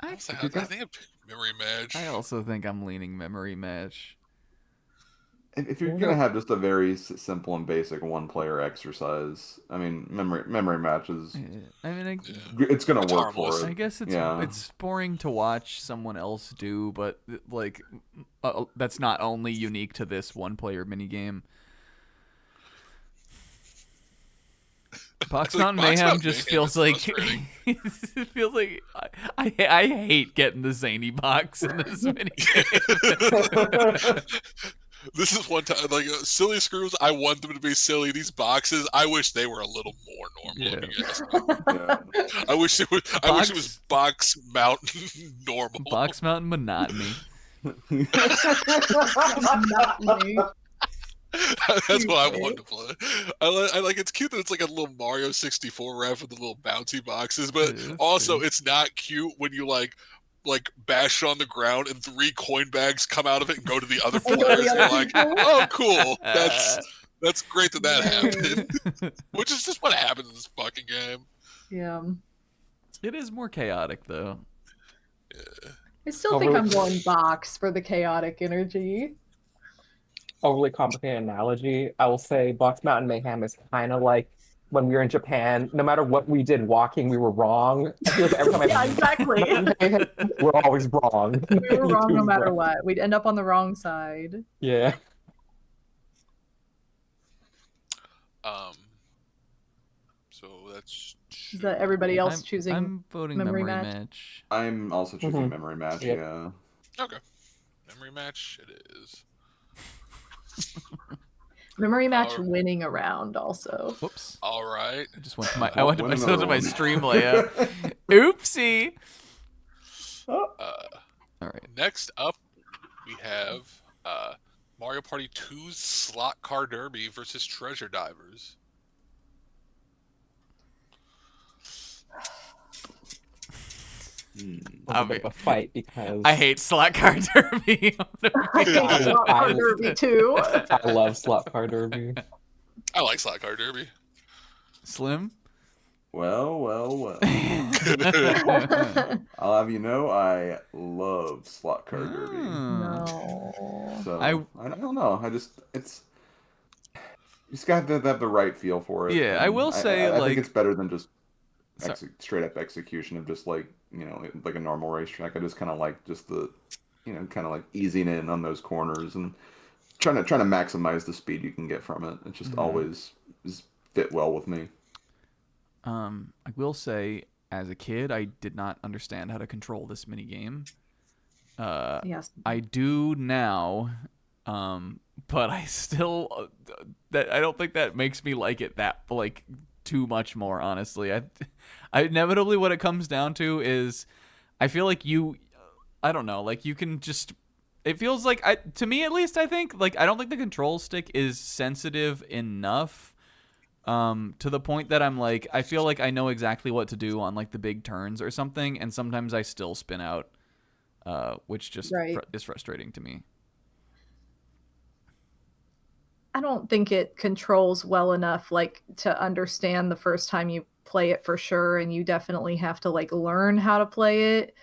I think I picked Memory Match. I also think I'm leaning Memory Match. If you're gonna have just a very simple and basic one-player exercise, I mean, memory matches, I mean, it's gonna It's work harmless. for I it. guess Yeah. it's boring to watch someone else do, but like that's not only unique to this one-player minigame. Box Like, Mountain Box Mayhem Mountain just Mayhem feels is like frustrating. it feels like I hate getting the zany box in this minigame. This is one time, like silly screws. I want them to be silly. These boxes, I wish they were a little more normal. Yeah. If you ask me. Yeah. I wish it was. I wish it was Box Mountain normal. Box Mountain monotony. Not me. That's what I want to play. I like. It's cute that it's like a little Mario 64 wrap with the little bouncy boxes, but Yeah, that's also true. it's not cute when you like bash it on the ground and 3 coin bags come out of it and go to the other And go to the players. And other you're like, people? oh, cool. That's great that Yeah. happened. Which is just what happens in this fucking game. Yeah. It is more chaotic though. I still think I'm going box for the chaotic energy. Overly complicated analogy. I will say Box Mountain Mayhem is kind of like when we were in Japan. No matter what we did walking, we were wrong. I feel like every time Yeah, exactly. we're always wrong. We were wrong no matter what. We'd end up on the wrong side. Yeah. So that's. Is that everybody else choosing? I'm voting memory memory match? match. I'm also choosing Mhm. memory match. Yep. Yeah. Okay. Memory match it is. Memory match Alright. winning a round also. Whoops. All right. I just went to my I went to Win my, another my one. stream layout. Oopsie. All right. Next up, we have Mario Party 2's Slot Car Derby versus Treasure Divers. It was a bit of a fight because I hate slot car derby. I think it's Slot Car Derby too. I love Slot Car Derby. I like Slot Car Derby. Slim. Well. I'll have you know, I love slot car derby. No. So I don't know. You just got to have the right feel for it. Yeah, I and will say, I like- think it's better than just Sorry. straight up execution of just like like a normal racetrack. I just kind of like just the kind of like easing in on those corners and trying to maximize the speed you can get from it. It just always fit well with me. I will say, as a kid, I did not understand how to control this mini game. Yes. I do now, but I still that I don't think that makes me like it that like too much more. Honestly, I inevitably what it comes down to is I feel like I don't know, like you can just. It feels like to me at least. I think like I don't think the control stick is sensitive enough. To the point that I'm like, I feel like I know exactly what to do on like the big turns or something, and sometimes I still spin out, which just Right. is frustrating to me. I don't think it controls well enough like to understand the first time you play it for sure, and you definitely have to like learn how to play it.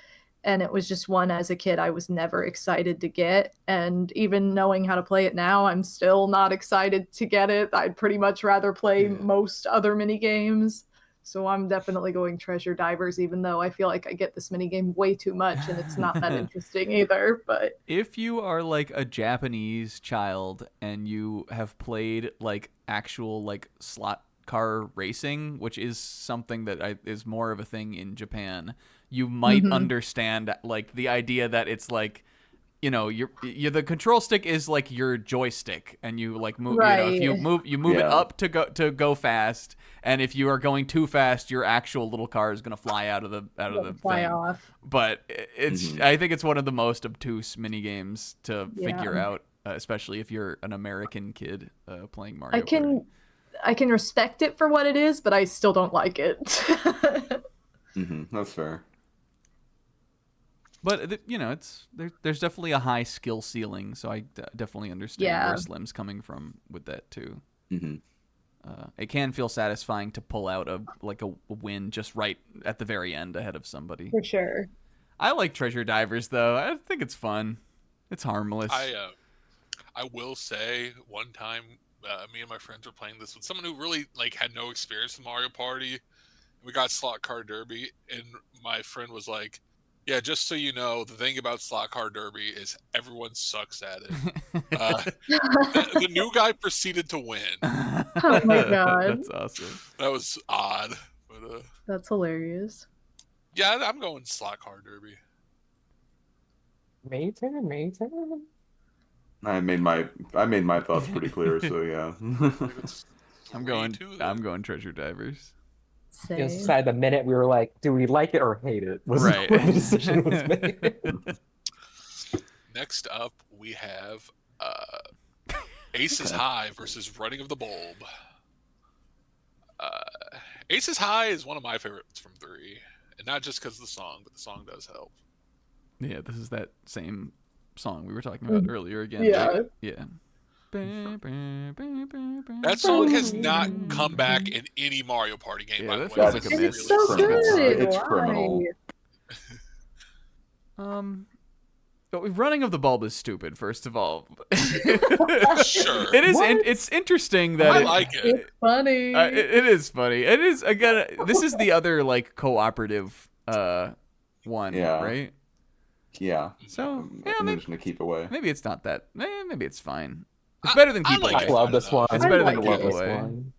And it was just one as a kid I was never excited to get, and even knowing how to play it now, I'm still not excited to get it. I'd pretty much rather play most other mini games. So I'm definitely going Treasure Divers, even though I feel like I get this mini game way too much and it's not that interesting either. But If you are like a Japanese child and you have played like actual like slot car racing, which is something that is more of a thing in Japan, you might understand like the idea that it's like, you're the control stick is like your joystick, and you like move. Right. If you move it Yeah. up to go fast, and if you are going too fast, your actual little car is gonna fly out of the fly thing. off. But it's I think it's one of the most obtuse mini games to Yeah. figure out, especially if you're an American kid playing Mario. I can respect it for what it is, but I still don't like it. That's fair. But there's definitely a high skill ceiling, so I definitely understand where Slim's coming from with that too. It can feel satisfying to pull out a win just right at the very end ahead of somebody. For sure. I like Treasure Divers though. I think it's fun. It's harmless. I will say one time me and my friends were playing this with someone who really like had no experience in Mario Party. We got Slot Car Derby, and my friend was like, "Yeah, just so you know, the thing about Slot Car Derby is everyone sucks at it." The new guy proceeded to win. Oh my god. That's awesome. That was odd, but That's hilarious. yeah, I'm going slot car derby. Me too. I made my thoughts pretty clear, so yeah. It's I'm 3-2 then. I'm going treasure divers. It was Same. decided the minute we were like, do we like it or hate it? Was Right. when the decision was made. Next up, we have Aces High versus Running of the Bulb. Aces High is one of my favorites from 3, and not just because of the song, but the song does help. Yeah, this is that same song we were talking about earlier again. Yeah. Right? Yeah. That song has not come back in any Mario Party game, Yeah, by the that way. feels That's like a It's miss. It's so good. It's Why? criminal. But running of the bulb is stupid. First of all, Sure. It is. What? It's interesting that I like it. It's funny. it is funny. It is again. This is the other like cooperative one, Yeah. right? Yeah. So yeah, I'm maybe, just gonna keep away. maybe it's not that. Maybe it's fine. It's better than I keep like away. it. I love this one. It's I better like than I love keep this away. one.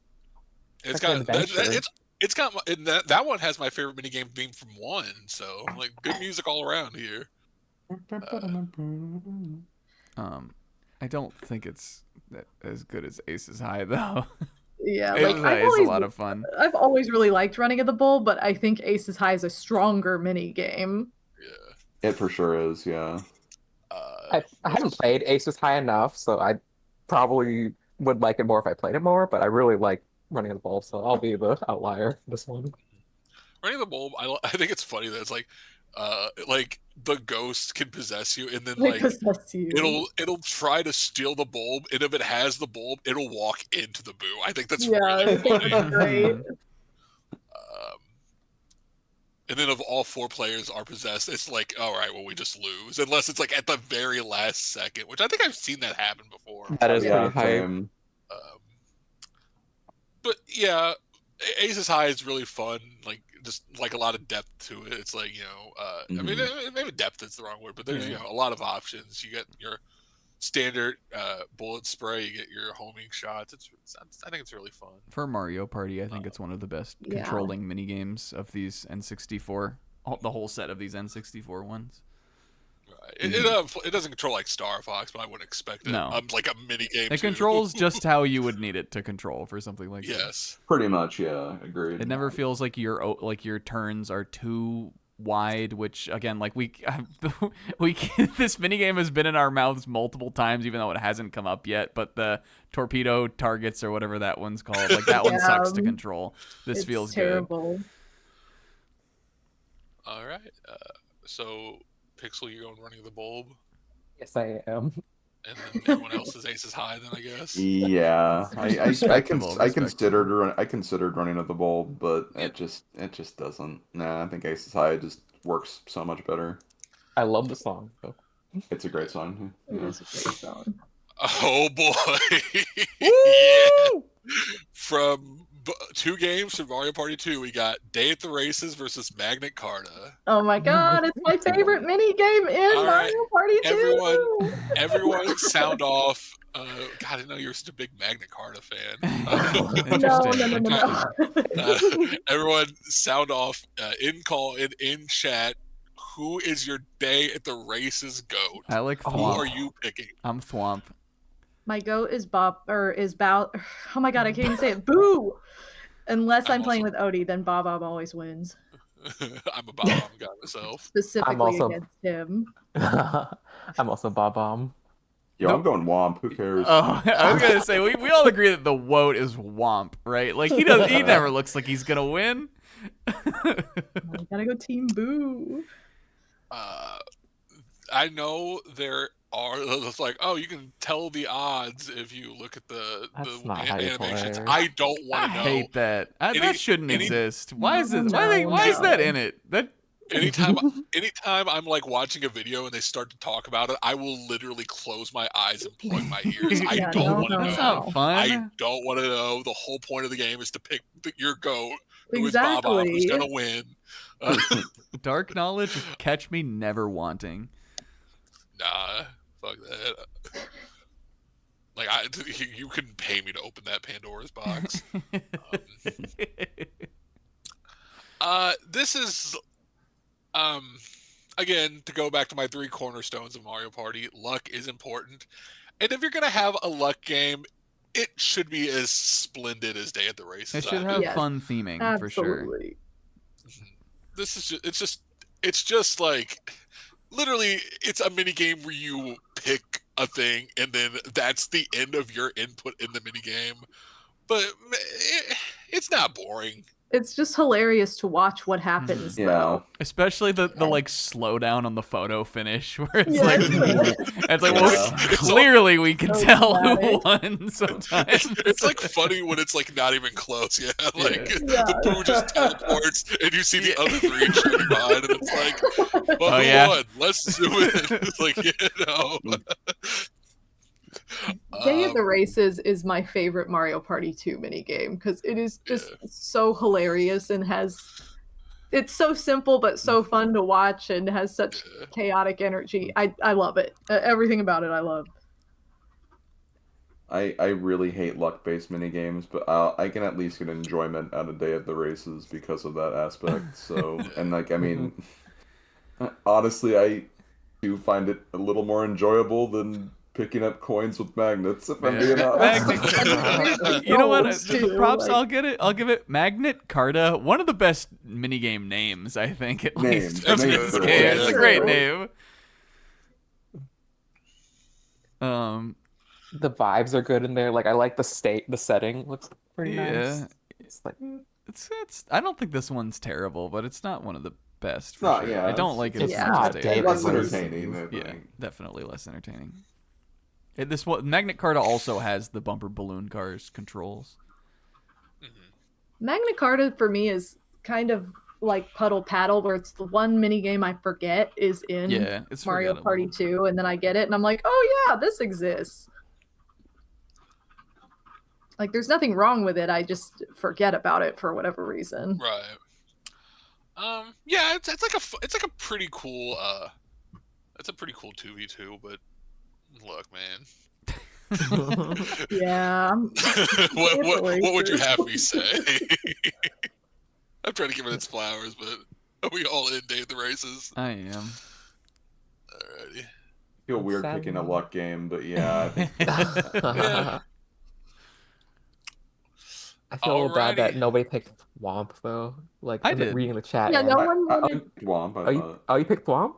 It's Like an got adventure. it's got and that one has my favorite minigame theme from 1. So like good music all around here. I don't think it's as good as Aces High though. Yeah, Aces like High is a lot of fun. I've always really liked Running of the Bull, but I think Aces High is a stronger mini game. Yeah. It for sure is, yeah. I haven't played Aces High enough, so I probably would like it more if I played it more, but I really like Running of the Bulb, so I'll be the outlier for this one. Running the Bulb, I think it's funny that it's like the ghost can possess you, and then They like possess you. it'll try to steal the bulb, and if it has the bulb, it'll walk into the boo. I think that's Yeah, really funny. it's great. And then if all 4 players are possessed, it's like, all right, well, we just lose, unless it's like at the very last second, which I think I've seen that happen before. That is Yeah, pretty hype. same. But yeah, Aces High is really fun. Like just like a lot of depth to it. It's like I mean, maybe depth is the wrong word, but there's a lot of options. You get your standard bullet spray. You get your homing shots. I think it's really fun. For Mario Party, I think it's one of the best controlling mini games of these N64. The whole set of these N64 ones. Right. It doesn't control like Star Fox, but I wouldn't expect it. No. Like a mini game. It controls just how you would need it to control for something like that. Yes. Pretty much, yeah. Agreed. It never feels like your turns are too wide, which again, like this minigame has been in our mouths multiple times, even though it hasn't come up yet. But the torpedo targets or whatever that one's called, like that one sucks to control. This feels terrible. good. All right. So, Pixel, you're going Running the Bulb, Yes, I am. and then everyone else is Aces High. Then I guess. Yeah, I Respectable. considered Running of the Bulb, but it just doesn't. Nah, I think Aces High just works so much better. I love the song, though. It's a great song. It is a great song. Oh boy! Yeah. From 2 games from Mario Party 2, we got Day at the Races versus Magnet Carta. Oh my god, it's my favorite mini game in All right. Mario Party 2. Everyone sound off. God, I didn't know you were such a big Magnet Carta fan. Interesting. No. Everyone sound off in chat. Who is your Day at the Races goat? I like Who Thwomp. are you picking? I'm Thwomp. My goat is Bob is Bow. Oh my god, I can't even say it. Boo! Unless I'm playing with Odie, then Bob-Omb always wins. I'm a Bob-Omb guy myself. Specifically against him. I'm also Bob-Omb. Yo, I'm going Womp. Who cares? Oh, I was gonna say we all agree that the Woat is Womp, right? Like he never looks like he's gonna win. I gotta go Team Boo. I know there are. It's like, oh, you can tell the odds if you look at the animations. I don't want to know. I hate that. That shouldn't exist. Why is this? No, Why is that in it? That. Anytime I'm like watching a video and they start to talk about it, I will literally close my eyes and plug my ears. I don't want to know. That's not fun. I don't want to know. The whole point of the game is to pick your goat, who is Exactly. Bob-Omb, who's gonna win. Dark knowledge, catch me never wanting. Nah, fuck that. Like you couldn't pay me to open that Pandora's box. This is again, to go back to my 3 cornerstones of Mario Party, luck is important. And if you're going to have a luck game, it should be as splendid as Day at the Races. It should have fun theming for sure. Absolutely. This is it's just like literally it's a mini game where you pick a thing and then that's the end of your input in the mini game. But it's not boring. It's just hilarious to watch what happens, though. Especially the like slowdown on the photo finish, where it's clearly we can tell who won. Sometimes it's like funny when it's like not even close. Yeah, like the Boo just teleports and you see the other 3 shooting behind, and it's like, well, who won? Let's zoom in. It's like, Day of the Races is my favorite Mario Party 2 minigame because it is just so hilarious and it's so simple but so fun to watch and has such chaotic energy. I love it. Everything about it I love. I really hate luck-based minigames, but I can at least get enjoyment out of Day of the Races because of that aspect. So, and like, I mean, honestly, I do find it a little more enjoyable than picking up coins with magnets, if I'm being honest. You know what? The props, I'll give it Magnet Carta. One of the best minigame names, I think, at least from this game. It's a great name. The vibes are good in there. Like, I like the setting looks pretty nice. It's like I don't think this one's terrible, but it's not one of the best. Sure. I don't like it. It's not less entertaining. Yeah, definitely less entertaining. This one, Magnet Carta also has the bumper balloon cars controls. Magnet Carta for me is kind of like Puddle Paddle, where it's the one mini game I forget is in Mario Party 2, and then I get it, and I'm like, oh yeah, this exists. Like, there's nothing wrong with it. I just forget about it for whatever reason. Right. Yeah, it's like a pretty cool. It's a pretty cool 2v2, but. Look, man. Yeah. What would you have me say? I'm trying to give it its flowers, but are we all in Day of the Races? I am. Alrighty. I feel weird picking a luck game, but yeah, I think. I feel a little bad that nobody picked Womp though. Like, I did. Reading the chat. Yeah, no one. I picked Womp. You picked Womp?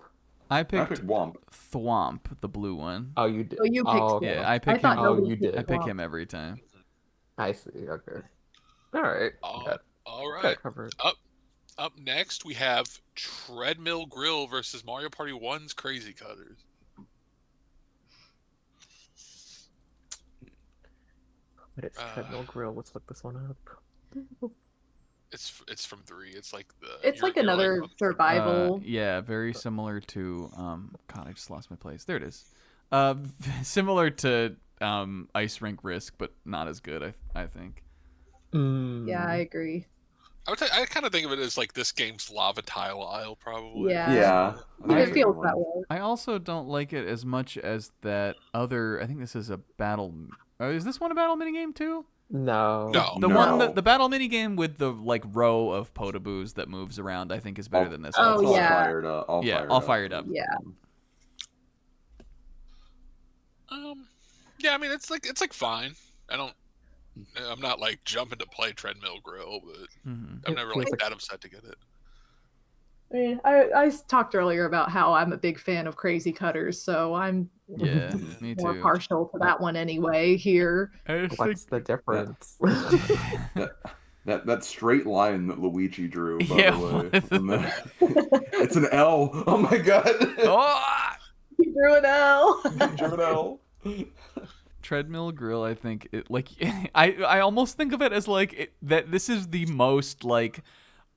I picked Womp. Thwomp, the blue one. Oh, you did. Oh, you picked. Okay. Yeah, I pick him. Oh, you did. I pick him every time. I see. Okay. All right. All right. Up next, we have Treadmill Grill versus Mario Party 1's Crazy Cutters. But it's Treadmill Grill. Let's look this one up. It's from 3. It's like It's like another survival. Yeah, very similar to God, I just lost my place. There it is. Similar to Ice Rink Risk, but not as good. I think. Yeah, I agree. I kind of think of it as like this game's Lava Tile Isle, probably. Yeah. It feels that way. I also don't like it as much as that other. I think this is a battle. Is this one a battle minigame too? No. The battle minigame with the like row of potaboos that moves around, I think is better than this one. All fired up. All fired up. Yeah. Yeah, I mean it's like fine. I'm not like jumping to play Treadmill Grill, but I'm never like that upset to get it. I mean, I talked earlier about how I'm a big fan of Crazy Cutters, so I'm me more too. partial to that one anyway here. What's the difference? That straight line that Luigi drew, by the way. It's an L. Oh my god. He drew an L. Treadmill Grill, I think I almost think of it as like that this is the most like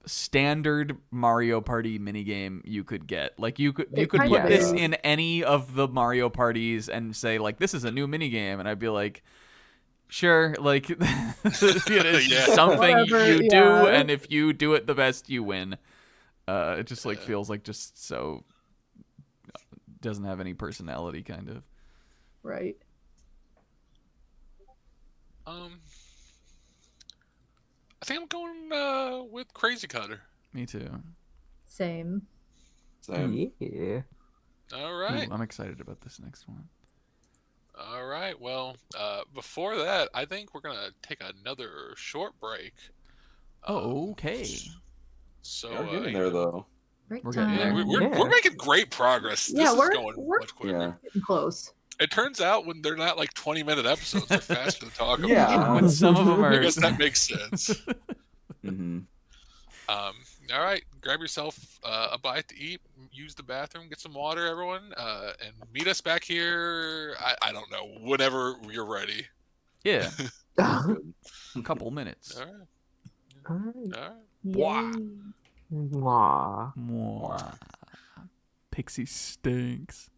standard Mario Party minigame you could get. Like you could put this in any of the Mario Parties and say like this is a new minigame, and I'd be like, sure, like it is something you do, and if you do it the best, you win. It just like feels like just so doesn't have any personality, kind of. Right. I think I'm going with Crazy Cutter. Me too. Same. Same. Yeah. All Ooh, right. I'm excited about this next one. All right. Well, before that, I think we're gonna take another short break. Oh, okay. So We are getting there though. Break We're getting yeah, there. we're Yeah. making great progress. Yeah, This is we're going much quicker. Yeah. getting close. It turns out when they're not like 20-minute episodes, they're faster to talk about. Yeah. When some of them I are. guess that makes sense. Mm-hmm. All right, grab yourself a bite to eat, use the bathroom, get some water, everyone, and meet us back here. I don't know, whenever you're ready. Yeah, Good. a couple minutes. All right. Alright. All right. Bwah. Mwah. Mwah. Pixie stinks.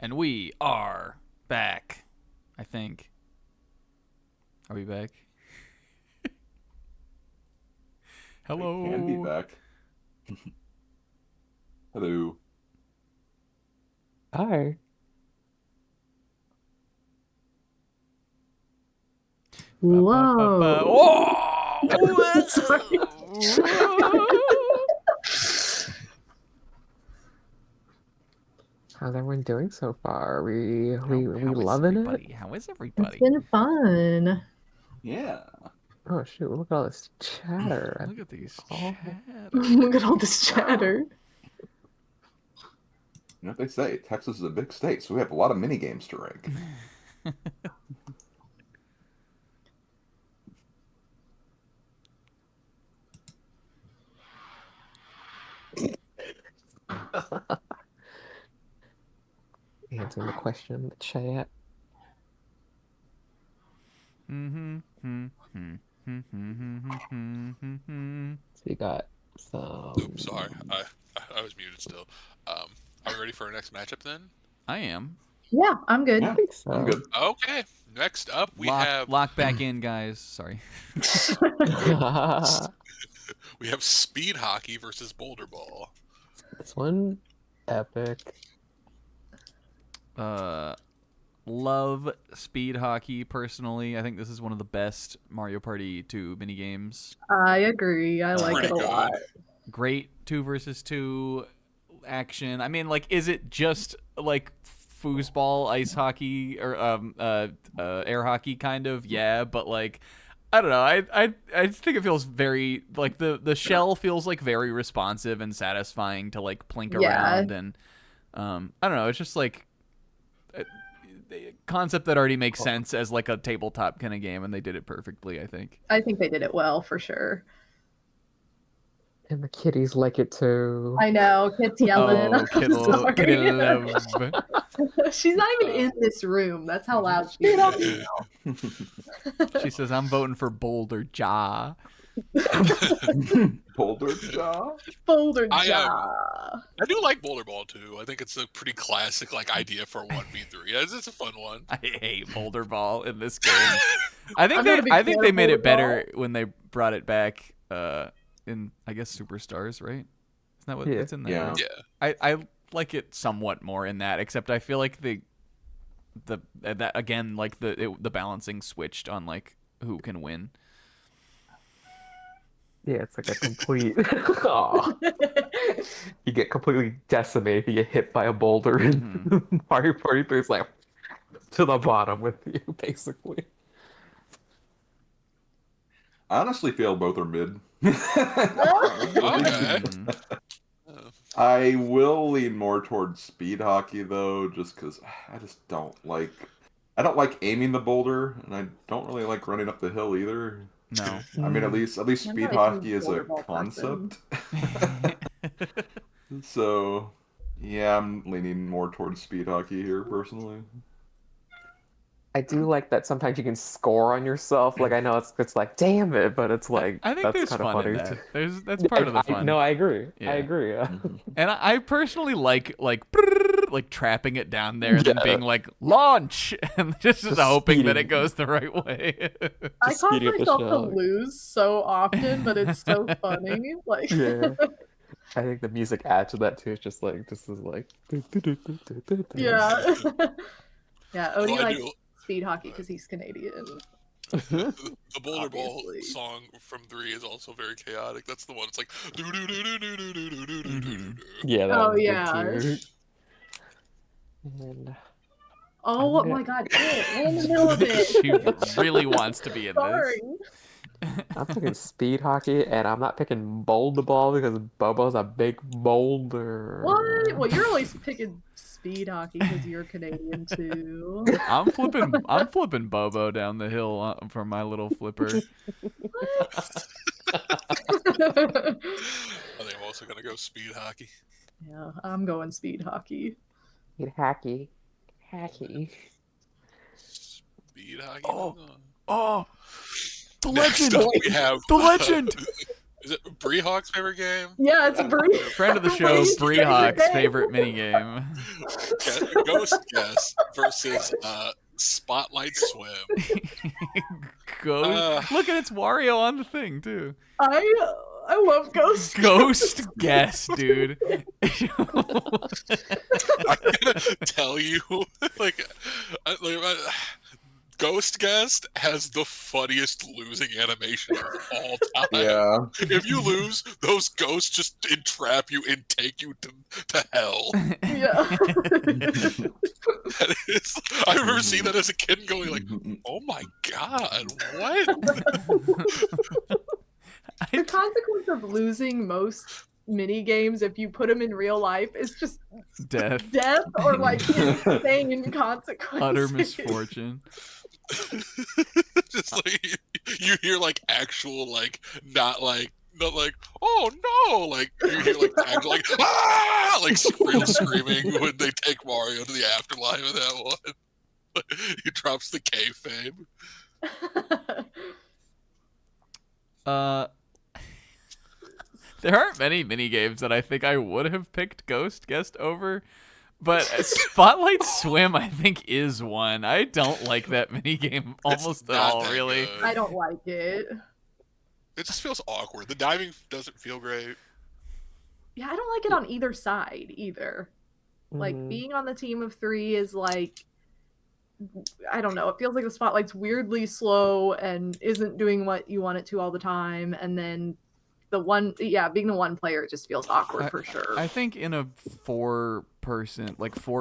And we are back, I think. Are we back? Hello. I can be back. Hello. Hi. Whoa. Oh! Sorry. How's everyone doing so far? We How is loving everybody? it? How is It's everybody? been fun. Yeah. Oh shoot, look at all this chatter. Look at these Oh. chatters. Look at all this chatter. You know what they say? Texas is a big state, so we have a lot of mini games to rank. Answering the question in the chat. So you got some. Oops, sorry. I was muted still. Are we ready for our next matchup then? I am. Yeah, I'm good. Yeah, I think so. I'm good. Okay. Next up, we have Lock back in, guys. Sorry. we have speed hockey versus boulder ball. This one, epic. Love speed hockey personally. I think this is one of the best Mario Party 2 minigames. I agree. I like Pretty it a good. lot. Great 2 versus 2 action. I mean, like, is it just like foosball ice hockey or air hockey kind of? Yeah, but like, I don't know. I think it feels very like the shell feels like very responsive and satisfying to like plink around, and I don't know. It's just like a concept that already makes sense as like a tabletop kind of game, and they did it perfectly. I think. I think they did it well for sure. And the kitties like it too. I know, Kit's yelling. Oh, I'm Kittle, sorry. Kittle. She's not even in this room. That's how loud she is. She says, "I'm voting for Boulder Jaw." Boulder Jaw? Boulder I, Jaw. I do like boulder ball too. I think it's a pretty classic like idea for 1v3. Yeah, it's a fun one. I hate Boulder Ball in this game. I think I'm not a big I think fan they of made it Boulder better when they brought it back in I guess Superstars, right? Isn't that what Yeah. it's in there? Yeah. right? Yeah. I like it somewhat more in that, except I feel like that again, like the balancing switched on like who can win. Yeah, it's like a complete. Aw. You get completely decimated if you get hit by a boulder. And Mario Party 3 is like to the bottom with you, basically. I honestly feel both are mid. Okay. I will lean more towards speed hockey though, just because I just don't like. I don't like aiming the boulder, and I don't really like running up the hill either. No. I mean, at least I'm speed not a hockey huge is a boulder ball person. concept. So, yeah, I'm leaning more towards speed hockey here personally. I do like that sometimes you can score on yourself. Like I know it's like damn it, but it's like I think that's there's kind of fun in funny. that. That's part of the fun. No, I agree. Yeah. I agree. Yeah. And I personally like trapping it down there and then Yeah. being like launch and just hoping that it speeding. goes the right way. I Just cause speeding up the myself to shell. lose so often, but it's so funny. Like, Yeah. I think the music adds to that too. It's just like this is like. yeah. Yeah, Odie Well, I likes do. speed hockey because he's Canadian. The boulder ball Obviously. song from 3 is also very chaotic. That's the one. It's like. Yeah. That Oh, one's good yeah. too. And Oh I'm my god, Kit, we're in the middle of it. She really wants to be in Sorry. this. I'm picking speed hockey, and I'm not picking boulder ball because Bobo's a big boulder. What? Well, you're always picking speed hockey because you're Canadian too. I'm flipping Bobo down the hill from my little flipper. I think I'm also gonna go speed hockey. Yeah, I'm going speed hockey. Get hacky. Hacky. Speed hockey. Oh, the Next legend! up, we have The legend! Is it Breehawk's favorite game? Yeah, it's Bree. Friend of the show, Breehawk's favorite minigame. Ghost Guess versus Spotlight Swim. Ghost. Look at it's Wario on the thing too. I love Ghost. Ghost Guess, dude. I gotta tell you, Ghost Guest has the funniest losing animation of all time. Yeah. If you lose, those ghosts just entrap you and take you to hell. Yeah. That is, I remember seeing that as a kid and going like, oh my god, what? The consequence of losing most mini games, if you put them in real life, is just death or like insane consequences. Utter misfortune. Just like you hear like actual not like oh no, like you hear like actual like ah, like real screaming when they take Mario to the afterlife of that one. He drops the kayfabe. There aren't many mini games that I think I would have picked Ghost Guest over, but Spotlight Swim I think is one. I don't like that mini game almost at all, really. Good. I don't like it. It just feels awkward. The diving doesn't feel great. Yeah, I don't like it on either side either. Like being on the team of 3 is like, I don't know. It feels like the spotlight's weirdly slow and isn't doing what you want it to all the time, and then being the one player, it just feels awkward for sure. I think in a 4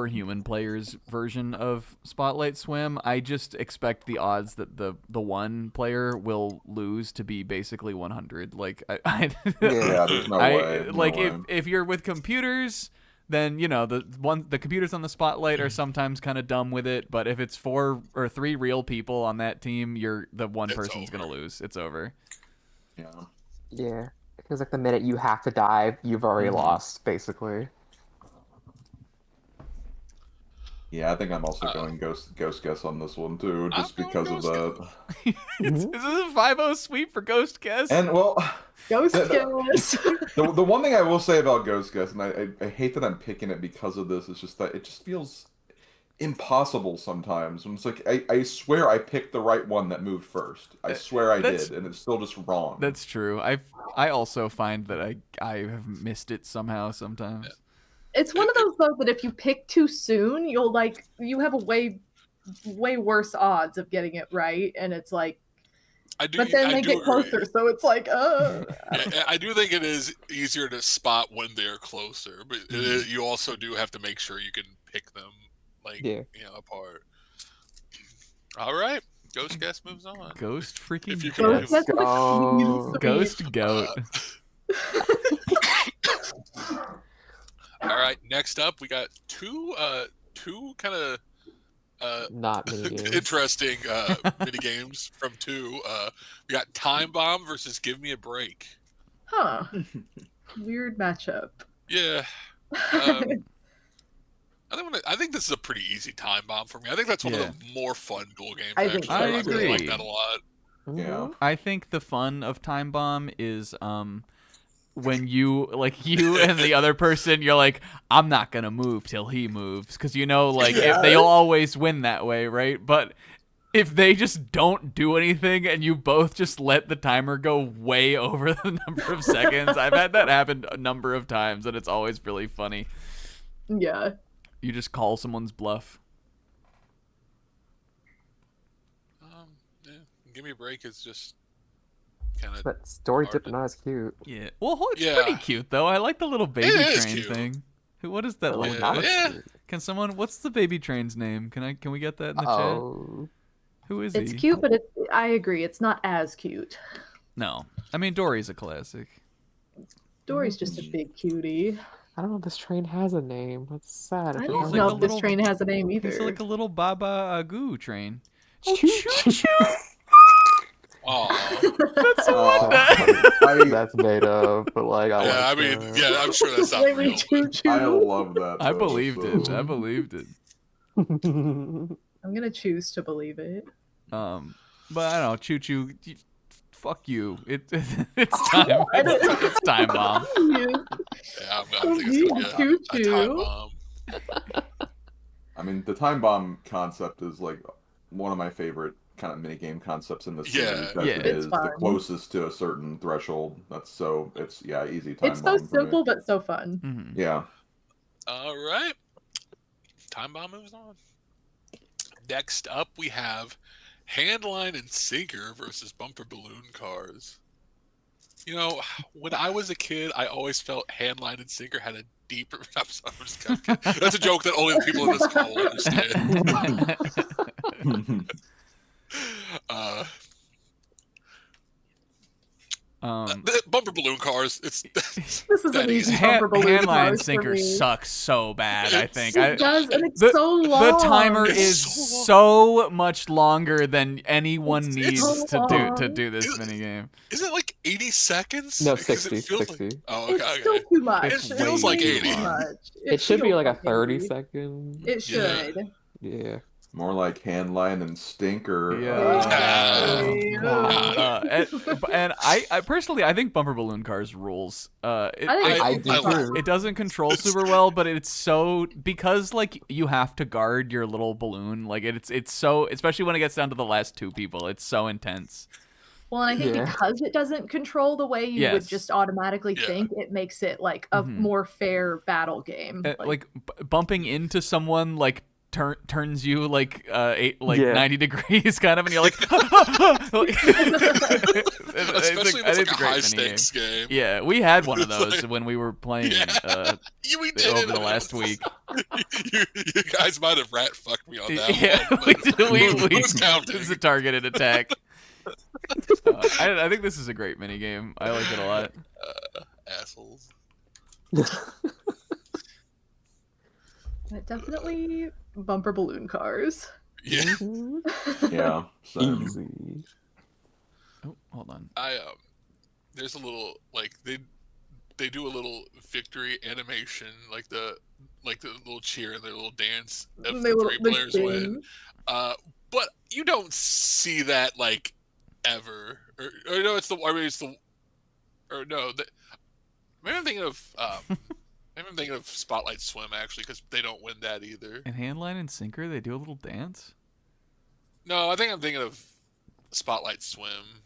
human players version of Spotlight Swim, I just expect the odds that the one player will lose to be basically 100. Like, there's no way. Like, if you're with computers, then the computers on the Spotlight are sometimes kind of dumb with it. But if it's 4 or 3 real people on that team, the one person's gonna lose. It's over. Yeah. It feels like the minute you have to dive, you've already lost, basically. Yeah, I think I'm also going Ghost Guess on this one too, just because of the. This is a 5-0 sweep for Ghost Guess. And well, Ghost Guess. The one thing I will say about Ghost Guess, and I hate that I'm picking it because of this, is just that it just feels impossible sometimes. When it's like I swear I picked the right one that moved first. I swear I did, and it's still just wrong. That's true. I also find that I have missed it somehow sometimes. It's one of those though that if you pick too soon, you have a way worse odds of getting it right, and it's like. But then they get closer, so it's like, I do think it is easier to spot when they're closer, but you also do have to make sure you can pick them apart. All right, Ghost Guess moves on. Ghost freaking if you can Ghost Goat. All right, next up we got two kind of not minigames. Interesting minigames from 2. We got Time Bomb versus Give Me a Break. Huh. Weird matchup. Yeah. I think this is a pretty easy Time Bomb for me. I think that's one of the more fun duel games. I think I really agree. like that a lot. Yeah. I think the fun of Time Bomb is when you and the other person, you're like, I'm not gonna move till he moves, because if they'll always win that way, right? But if they just don't do anything and you both just let the timer go way over the number of seconds, I've had that happen a number of times, and it's always really funny. Yeah. You just call someone's bluff. Give Me a Break is just kind of. But story dipped not as cute. Yeah. Well, it's pretty cute though. I like the little baby train thing. What is that? Can someone? What's the baby train's name? Can we get that in the chat? Who is he? It's cute, but I agree. It's not as cute. No, I mean Dorrie's a classic. Dorrie's just a big cutie. I don't know if this train has a name. That's sad. I don't know if this train has a name either. It's like a little Baba Agoo train. Choo-choo. That's a wonder. That's made up, but I'm sure that's not real. I love that. I believed it. I believed it. I'm gonna choose to believe it. But I don't know, Choo Choo. Fuck you. It's time. It's time bomb. Yeah, I think it's gonna be a time bomb. I mean, the time bomb concept is like one of my favorite kind of minigame concepts in the series. Yeah. It is fun. the closest to a certain threshold. It's easy time It's so bomb for simple me. but so fun. Mhm. Yeah. All right. Time bomb moves on. Next up, we have Handline and Sinker versus Bumper Balloon Cars. You know, when I was a kid, I always felt Handline and Sinker had a deeper. I'm sorry, I'm just kind of kidding. That's a joke that only the people in this call will understand. Bumper Balloon Cars. This is an easy Bumper Balloon Handline Cars and for Sinker me. sucks so bad. I think It does, and it's the, so long. The timer It's is so long. so much longer than anyone It's needs so to long. do this minigame. Is it like 80 seconds? No, Because 60. it feels 60. Like, oh, It's okay. still too much. It feels like Way 80. too much. It should be feels like a like 30 80. second. It should. Yeah. More like Handline and Stinker. And I personally, I think Bumper Balloon Cars rules. I do too. It doesn't control super well, but it's so because like you have to guard your little balloon. Like it's so, especially when it gets down to the last two people, it's so intense. Well, and I think because it doesn't control the way you would just automatically think, it makes it like a more fair battle game. Like bumping into someone like turns you like 90 degrees kind of, and you're like especially if it's like a high stakes game. Yeah, we had one of those when we were playing we did over the last week. You guys might have rat fucked me on that one. we counting. It's a targeted attack. I think this is a great minigame. I like it a lot. Assholes. Definitely Bumper Balloon Cars. Yeah. Yeah. Easy. Oh, hold on. There's a little like they do a little victory animation, like the little cheer and their little dance if the three players win. But you don't see that like ever. Or no, maybe I'm thinking of Maybe I'm thinking of Spotlight Swim, actually, because they don't win that either. And Handline and Sinker, they do a little dance? No, I think I'm thinking of Spotlight Swim.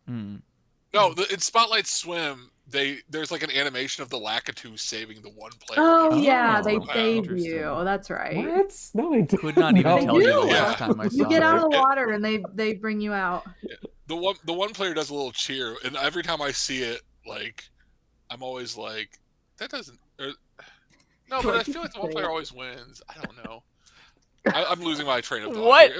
No, in Spotlight Swim, there's like an animation of the Lakitu saving the one player. Oh, yeah, they save you. That's right. What? No, they could not even tell you the last time I saw it. You get out of the water and they bring you out. Yeah. The one player does a little cheer, and every time I see it, like, I'm always like, that doesn't... no, but I feel like the one player always wins. I don't know. I'm losing my train of thought. What?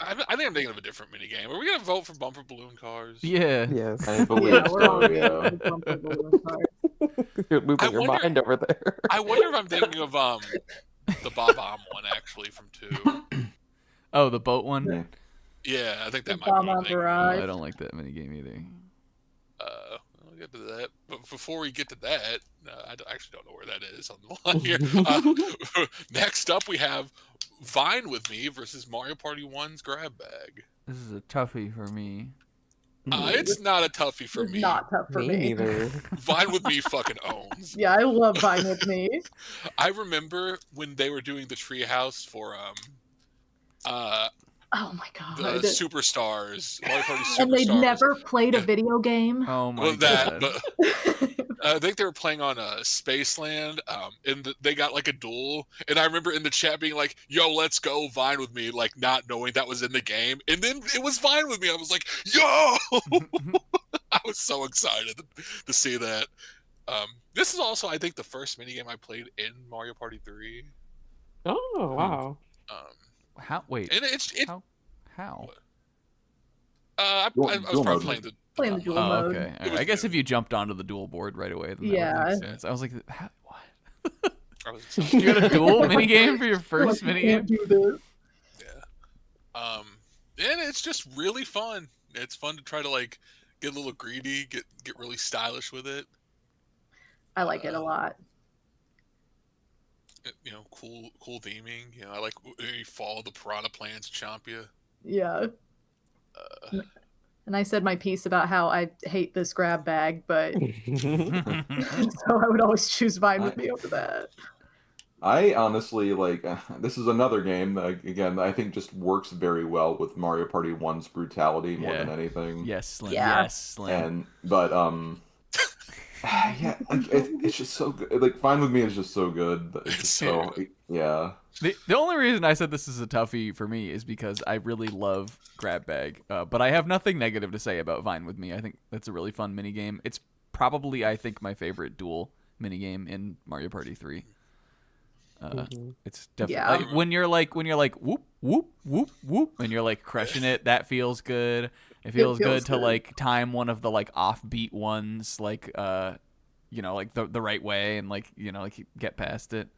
I think I'm thinking of a different minigame. Are we going to vote for Bumper Balloon Cars? Yeah. Yes. I believe so, yeah. You're losing your mind over there. I wonder if I'm thinking of the Bob-Omb one, actually, from 2. Oh, the boat one? Yeah, I think that might be one thing. I don't like that minigame either. We'll get to that. But before we get to that, I actually don't know where that is on the line here. Next up, we have Vine with Me versus Mario Party 1's Grab Bag. This is a toughie for me. It's not a toughie for me. Not tough for me. Neither. Vine with Me fucking owns. Yeah, I love Vine with Me. I remember when they were doing the treehouse for oh my god. The Superstars, Mario Party Superstars. And they never played a video game. Oh my god. I think they were playing on Spaceland, and they got like a duel. And I remember in the chat being like, "Yo, let's go Vine with Me," like not knowing that was in the game. And then it was Vine with Me. I was like, "Yo!" I was so excited to see that. This is also, I think, the first minigame I played in Mario Party 3. Oh wow. How? Wait. And How? I was probably playing the dual mode. mode. Okay. Right. I guess if you jumped onto the dual board right away, then that would make sense. I was like, what? You got a dual minigame for your first minigame? Yeah. And it's just really fun. It's fun to try to like get a little greedy, get really stylish with it. I like it a lot. Cool theming. I like you follow the piranha plants chomp you. Yeah. Uh, And I said my piece about how I hate this grab bag, but so I would always choose Vine with me over that. I honestly like this is another game that again I think just works very well with Mario Party 1's brutality more than anything. Yes, Slim. Yeah. Yes, Slim. But yeah, like it's just so good. Like Fine with Me is just so good. It's just so yeah. The only reason I said this is a toughie for me is because I really love Grab Bag, but I have nothing negative to say about Vine with Me. I think that's a really fun minigame. It's probably, I think, my favorite duel minigame in Mario Party 3. It's definitely when you're like whoop whoop whoop whoop and you're like crushing it. That feels good. It feels good to like time one of the like offbeat ones, like you know, like the right way and like you know like get past it.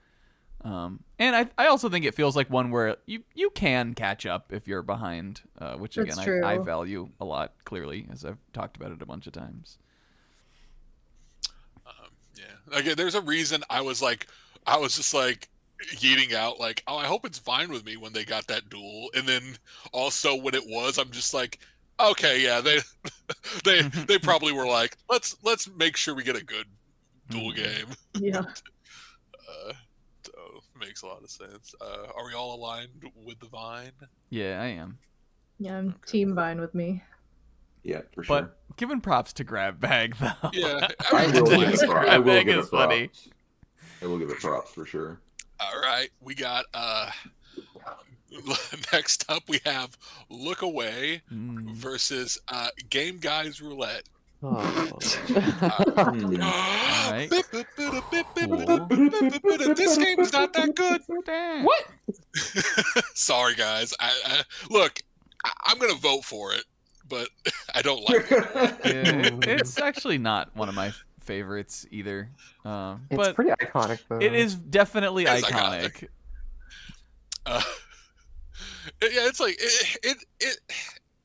And I also think it feels like one where you can catch up if you're behind, which again I value a lot. Clearly, as I've talked about it a bunch of times. Yeah, again, there's a reason I was just like yeeting out like, oh, I hope it's fine with me when they got that duel, and then also when it was, I'm just like, okay, yeah, they probably were like, let's make sure we get a good duel game. Yeah. So makes a lot of sense. Are we all aligned with the Vine? Yeah, I am. Yeah, I'm team Vine with me. Yeah, for sure. But giving props to Grab Bag though. Yeah, I will give it props. I will Bag give is it funny. props. I will give it props for sure. All right, we got next up we have Look Away versus Game Guys Roulette. Oh. Alright. This game is not that good. What? Sorry, guys. I look, I'm gonna vote for it, but I don't like it. Yeah, it's actually not one of my favorites either. It's but pretty iconic though. it is definitely It's iconic. Yeah, it's like it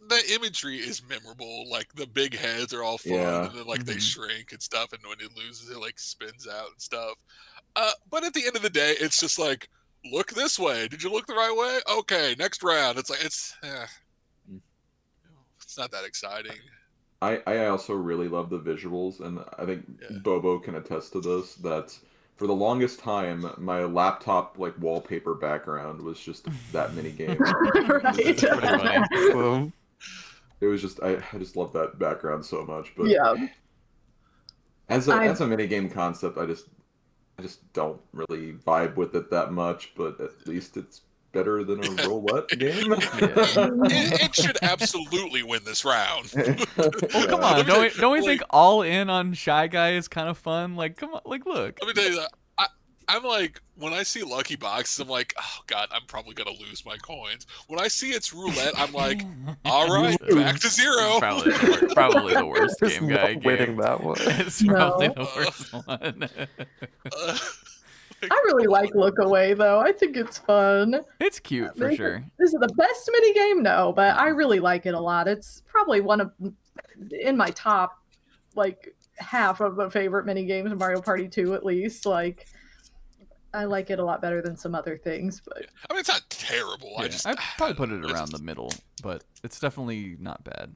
the imagery is memorable. Like the big heads are all fun, and then like they shrink and stuff, and when it loses, it like spins out and stuff. But at the end of the day, it's just like, look this way. Did you look the right way? Okay, next round. It's like it's not that exciting. I also really love the visuals, and I think Bobo can attest to this, that for the longest time, my laptop like wallpaper background was just that mini game. Right. It's pretty funny. It was just I just love that background so much. But Yeah. as a mini game concept, I just don't really vibe with it that much. But at least it's better than a roulette game. It should absolutely win this round. Oh come on! Don't we think all in on Shy Guy is kind of fun? Like come on, like look. Let me tell you that. I'm like, when I see lucky boxes, I'm like, oh god, I'm probably gonna lose my coins. When I see it's roulette, I'm like, all right, back to zero. Probably the worst game guy winning game. that one. It's probably the worst one. I really like Look Away though. I think it's fun. It's cute for sure. This is the best mini game, no, but I really like it a lot. It's probably one of in my top like half of the favorite mini games, Mario Party 2 at least. Like I like it a lot better than some other things, but I mean it's not terrible. Yeah, I'd probably put it around the middle, but it's definitely not bad.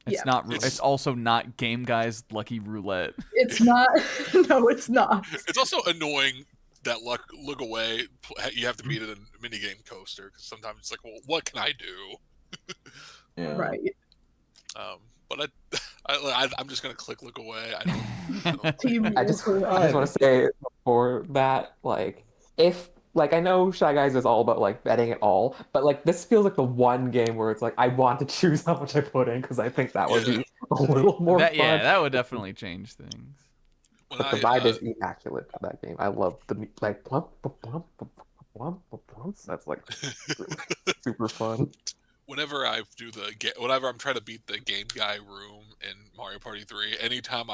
It's not. It's also not Game Guy's Lucky Roulette. It's not. No, it's not. It's also annoying that Look Away. You have to beat it in a minigame coaster because sometimes it's like, well, what can I do? Yeah. Right. But I'm just gonna click Look Away. I just want to say before that, like, if like I know Shy Guys is all about like betting it all, but like this feels like the one game where it's like I want to choose how much I put in because I think that would be a little more fun. Yeah, that would definitely change things. But the vibe is immaculate for that game. I love the like plump, that's like super fun. Whenever I'm trying to beat the Game Guy room in Mario Party 3, anytime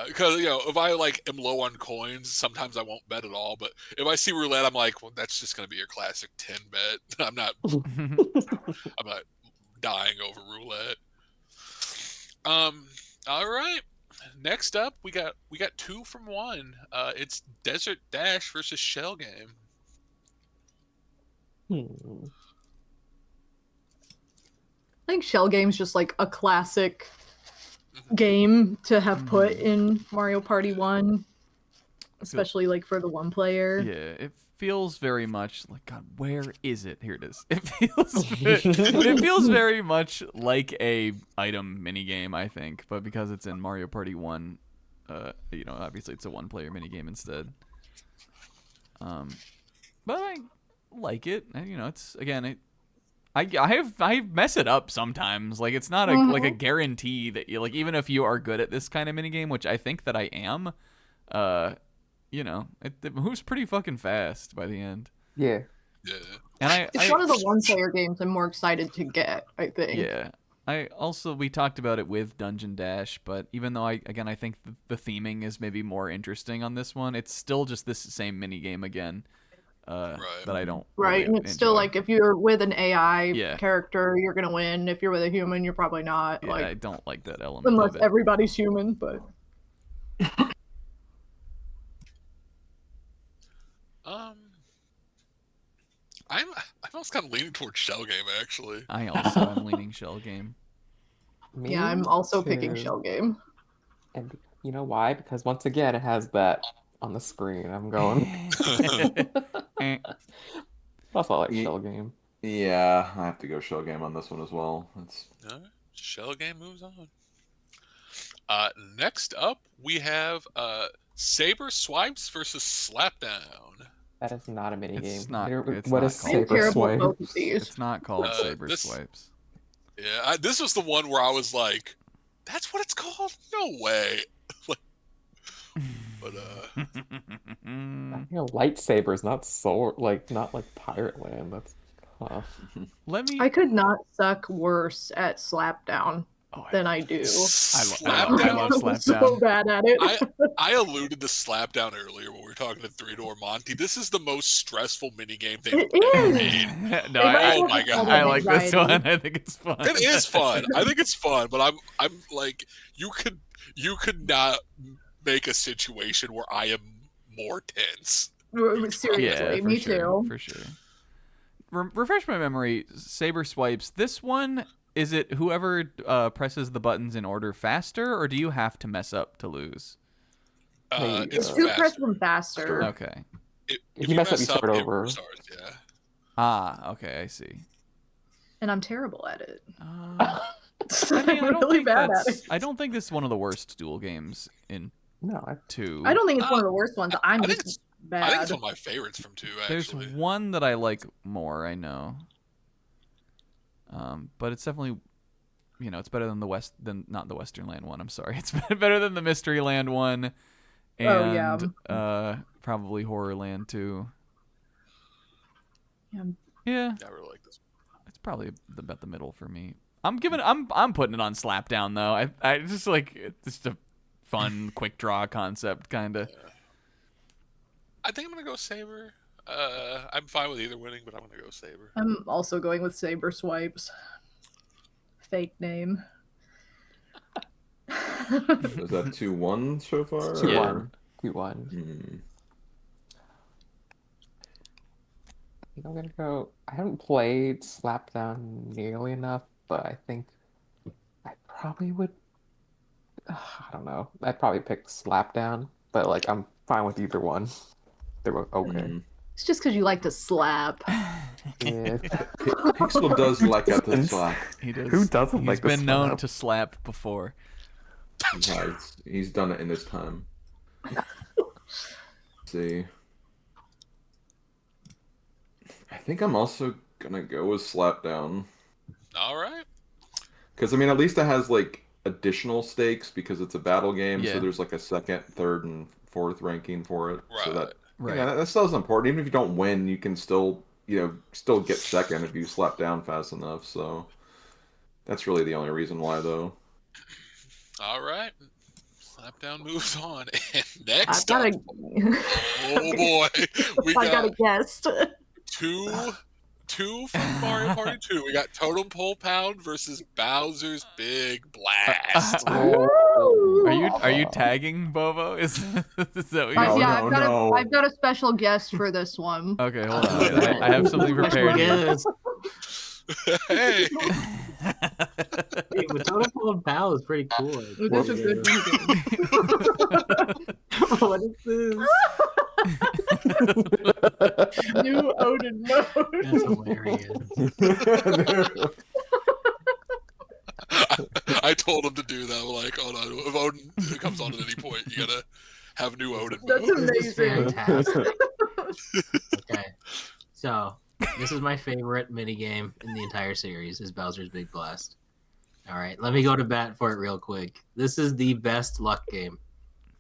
because if I like am low on coins, sometimes I won't bet at all. But if I see roulette, I'm like, well, that's just gonna be your classic 10 bet. I'm not dying over roulette. All right. Next up, we got 2 from 1. It's Desert Dash versus Shell Game. think Shell Game's just like a classic game to have put in Mario Party 1, especially like for the one player. Yeah, it feels very much like, God, where is it? Here it is. It feels very much like a item minigame, I think, but because it's in Mario Party 1, obviously it's a one-player minigame instead. But I like it. And, it's again, I mess it up sometimes. Like, it's not like a guarantee that you, like, even if you are good at this kind of minigame, which I think that I am, it moves pretty fucking fast by the end. Yeah. Yeah. And It's one of the one-player games I'm more excited to get, I think. Yeah. We talked about it with Dungeon Dash, but even though I think the theming is maybe more interesting on this one, it's still just this same mini game again. That I don't. Right, really and it's still enjoy. like if you're with an AI Yeah. character, you're gonna win. If you're with a human, you're probably not. Yeah, like I don't like that element unless of it. everybody's human, but I'm almost kind of leaning towards Shell Game actually. I also am leaning Shell Game. Me yeah, I'm also picking too. Shell Game. And you know why? Because once again, it has that on the screen. I'm going. Also, I like Ye- Shell Game. Yeah, I have to go Shell Game on this one as well. It's All right, Shell Game moves on. Next up, we have Saber Swipes versus Slapdown. That is not a mini game. It's not. It's What not is called I'm Saber terrible at Swipe? both of these. It's not called Saber this- Swipes. Yeah, this was the one where I was like, "That's what it's called? No way!" But Lightsabers, not sword, not like Pirate Land. That's tough. Let me. I could not suck worse at Slapdown than I do. I Slapdown. love I'm so Slapdown. bad at it. I alluded to Slapdown earlier when we were talking to Three Door Monty. This is the most stressful minigame they've It ever is. made. No, Oh my God. I like this Anxiety. one. I think it's fun. It is fun. I think it's fun, but I'm like, you could not make a situation where I am more tense. Seriously, Yeah, for me sure, too. for sure. Refresh my memory. Saber Swipes. This one, is it whoever presses the buttons in order faster, or do you have to mess up to lose? It's You faster. press them faster. Okay. If you mess up, you start it over. restarts, yeah. Ah, okay, I see. And I'm terrible at it. I I'm mean, really bad at it. I don't think this is one of the worst duel games in No, 2. I don't think it's one of the worst ones. I'm I think just I bad. think it's one of my favorites from 2, There's actually. one that I like more, I know. But it's definitely, it's better than not the Western Land one. I'm sorry, it's better than the Mystery Land one, and probably Horror Land too. Yeah. Yeah, I really like this one. it's probably about the middle for me. I'm putting it on Slapdown though. I just like it's just a fun quick draw concept kind of. I think I'm gonna go Saber. I'm fine with either winning, but I'm gonna go Saber. I'm also going with Saber Swipes. Fake name. is that 2-1 so far? 2-1. 2-1. Hmm. I think I'm gonna go. I haven't played Slapdown nearly enough, but I think I probably would. I don't know. I'd probably pick Slapdown, but like I'm fine with either one. They're both okay. It's just because you like to slap. Yeah. Pixel does like that to slap. He does. Who doesn't He's like to been known slap? to slap before. He has. He's done it in his time. Let's see. I think I'm also gonna go with Slapdown. All right. Because, I mean, at least it has, like, additional stakes because it's a battle game, Yeah. so there's, like, a second, third, and fourth ranking for it. So that, Right. yeah, that still is important. Even if you don't win, you can still, still get second if you slap down fast enough, so that's really the only reason why, though. All right. Slapdown moves on. And I've next got up, a. oh boy, we I got a got guest. two from Mario Party 2. We got Totem Pole Pound versus Bowser's Big Blast. Are you tagging Bobo? Is that what you're No, yeah, no. I've got a special guest for this one. Okay, hold on. I have something prepared here. Hey, Hey, but Totem Pole and Pal is pretty cool. Ooh, that's a good minigame. What is this? New Odin mode. That's hilarious. I told him to do that. I'm like, oh no, if Odin comes on at any point, you gotta have new Odin. That's mode. This is amazing. fantastic. Okay, so this is my favorite minigame in the entire series is Bowser's Big Blast. All right, let me go to bat for it real quick. This is the best luck game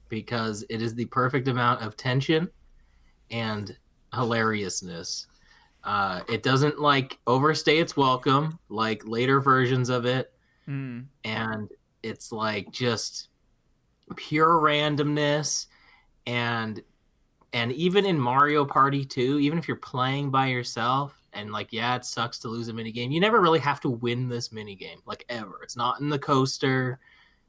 because it is the perfect amount of tension and hilariousness. It doesn't like overstay its welcome like later versions of it, and it's like just pure randomness and even in Mario Party 2, even if you're playing by yourself and like, yeah, it sucks to lose a minigame, you never really have to win this minigame, like ever. It's not in the coaster.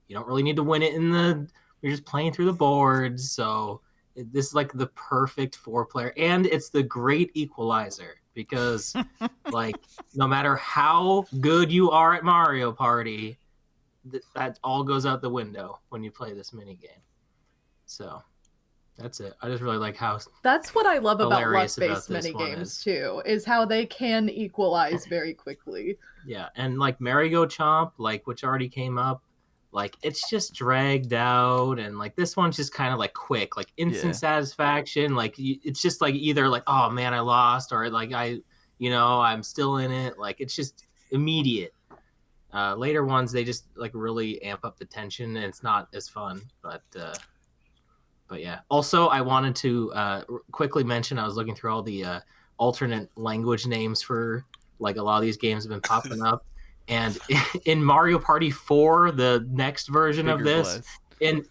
You don't really need to win it you're just playing through the boards. So this is like the perfect 4-player, and it's the great equalizer because like no matter how good you are at Mario Party, that all goes out the window when you play this minigame. So that's it. I just really like how That's what I love about hilarious luck-based about this one minigames too, is how they can equalize very quickly. yeah, and like Merry-Go Chomp, like which already came up, like it's just dragged out, and like this one's just kind of like quick, like instant satisfaction. Like it's just like either like, oh man, I lost, or like I'm still in it. Like it's just immediate. Later ones they just like really amp up the tension, and it's not as fun. But yeah. Also, I wanted to quickly mention I was looking through all the alternate language names for like a lot of these games have been popping up. And in Mario Party 4, the next version of this, in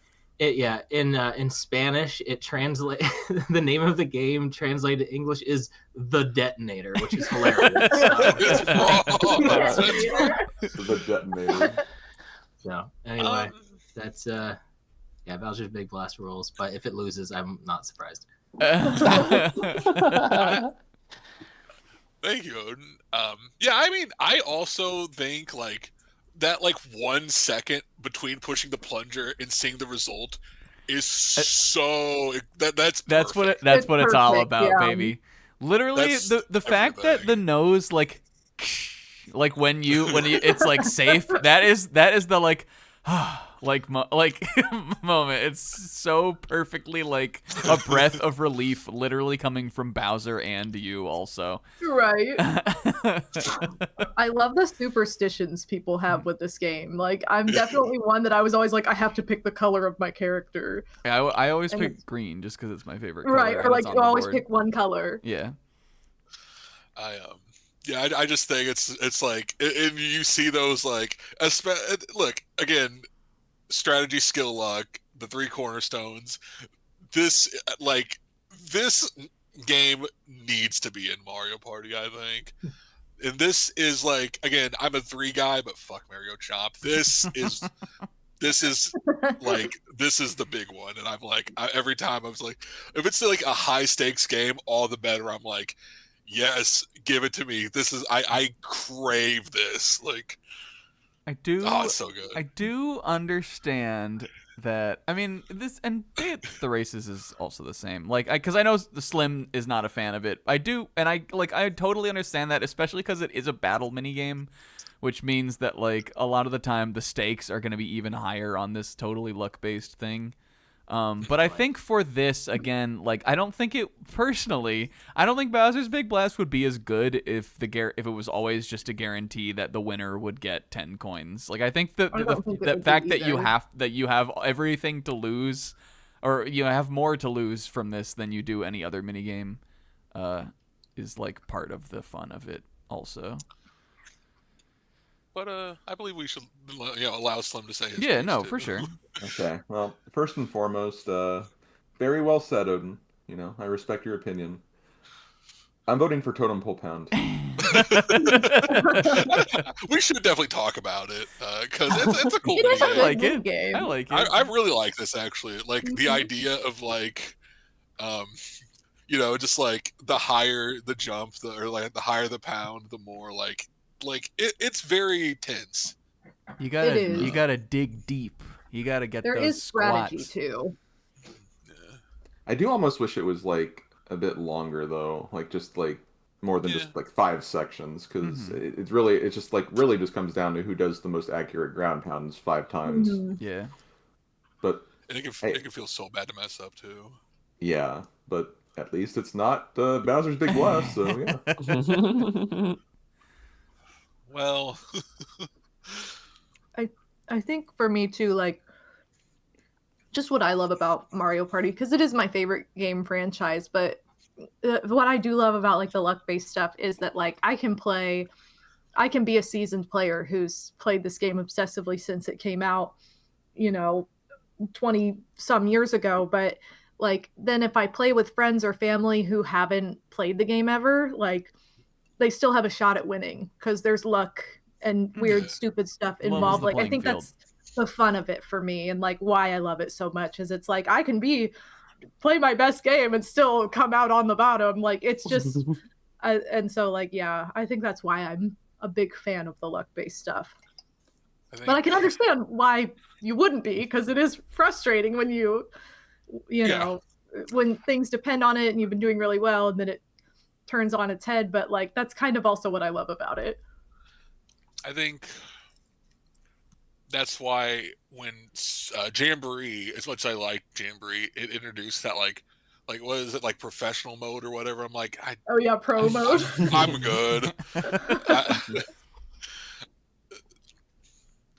Spanish, it translate the name of the game translated to English is The Detonator, which is hilarious. The Detonator. So anyway, that's Bowser's Big Blast rules. But if it loses, I'm not surprised. Thank you, Odin. Yeah, I mean, I also think like that, like 1 second between pushing the plunger and seeing the result is so that's what perfect. that's what it's all perfect, about, yeah. baby. Literally, That's the fact that the everything. nose like when you it's like safe. That is the like. Moment. It's so perfectly like a breath of relief, literally coming from Bowser and you also. Right. I love the superstitions people have with this game. Like, I'm definitely one that I was always like, I have to pick the color of my character. I always And pick green just because it's my favorite color. Right, or and like it's on you the always board. pick one color. Yeah. I just think it's like, and you see those like, look again, strategy, skill, luck, the 3 cornerstones. This game needs to be in Mario Party, I think. And this is like, again, I'm a 3 guy, but fuck Mario Chomp. This is like, this is the big one. And I'm like, every time I was like, if it's like a high stakes game, all the better. I'm like, yes, give it to me. This is, I crave this. Like, I do. oh, it's so good. I do understand that. I mean, this and the races is also the same. Like, because I know the Slim is not a fan of it. I do, and I totally understand that, especially because it is a battle minigame, which means that like a lot of the time the stakes are going to be even higher on this totally luck based thing. But I think for this, again, like I don't think Bowser's Big Blast would be as good if it was always just a guarantee that the winner would get 10 coins. Like I think the fact that you have everything to lose, or you have more to lose from this than you do any other minigame, is like part of the fun of it also. But I believe we should allow Slim to say his Yeah, piece, no, too. for sure. Okay, well, first and foremost, very well said, Odin. You know, I respect your opinion. I'm voting for Totem Pole Pound. We should definitely talk about it because it's a cool It is a video. good game. I like it. I really like this actually. Like the idea of like, just like the higher the jump, or like the higher the pound, the more like like it's very tense. You It is. gotta dig deep. You gotta get There those is strategy squats. too. Yeah. I do almost wish it was like a bit longer though, like just like more than just like 5 sections, because it just like really just comes down to who does the most accurate ground pounds 5 times. Yeah. But And it can feel so bad to mess up too. yeah, but at least it's not Bowser's Big Blast, so yeah. Well, I think for me too, like, just what I love about Mario Party, because it is my favorite game franchise, but what I do love about like the luck-based stuff is that like I can be a seasoned player who's played this game obsessively since it came out, 20 some years ago, but like then if I play with friends or family who haven't played the game ever, like they still have a shot at winning because there's luck and weird stupid stuff involved. Like I think that's the fun of it for me, and like why I love it so much is it's like I can play my best game and still come out on the bottom. Like it's just and so like yeah, I think that's why I'm a big fan of the luck-based stuff. But I can understand why you wouldn't be, because it is frustrating when you know, when things depend on it and you've been doing really well and then it turns on its head. But like that's kind of also what I love about it. I think that's why when Jamboree, as much as I like Jamboree, it introduced that like what is it, like professional mode or whatever. I'm like, oh yeah, pro mode. I'm good.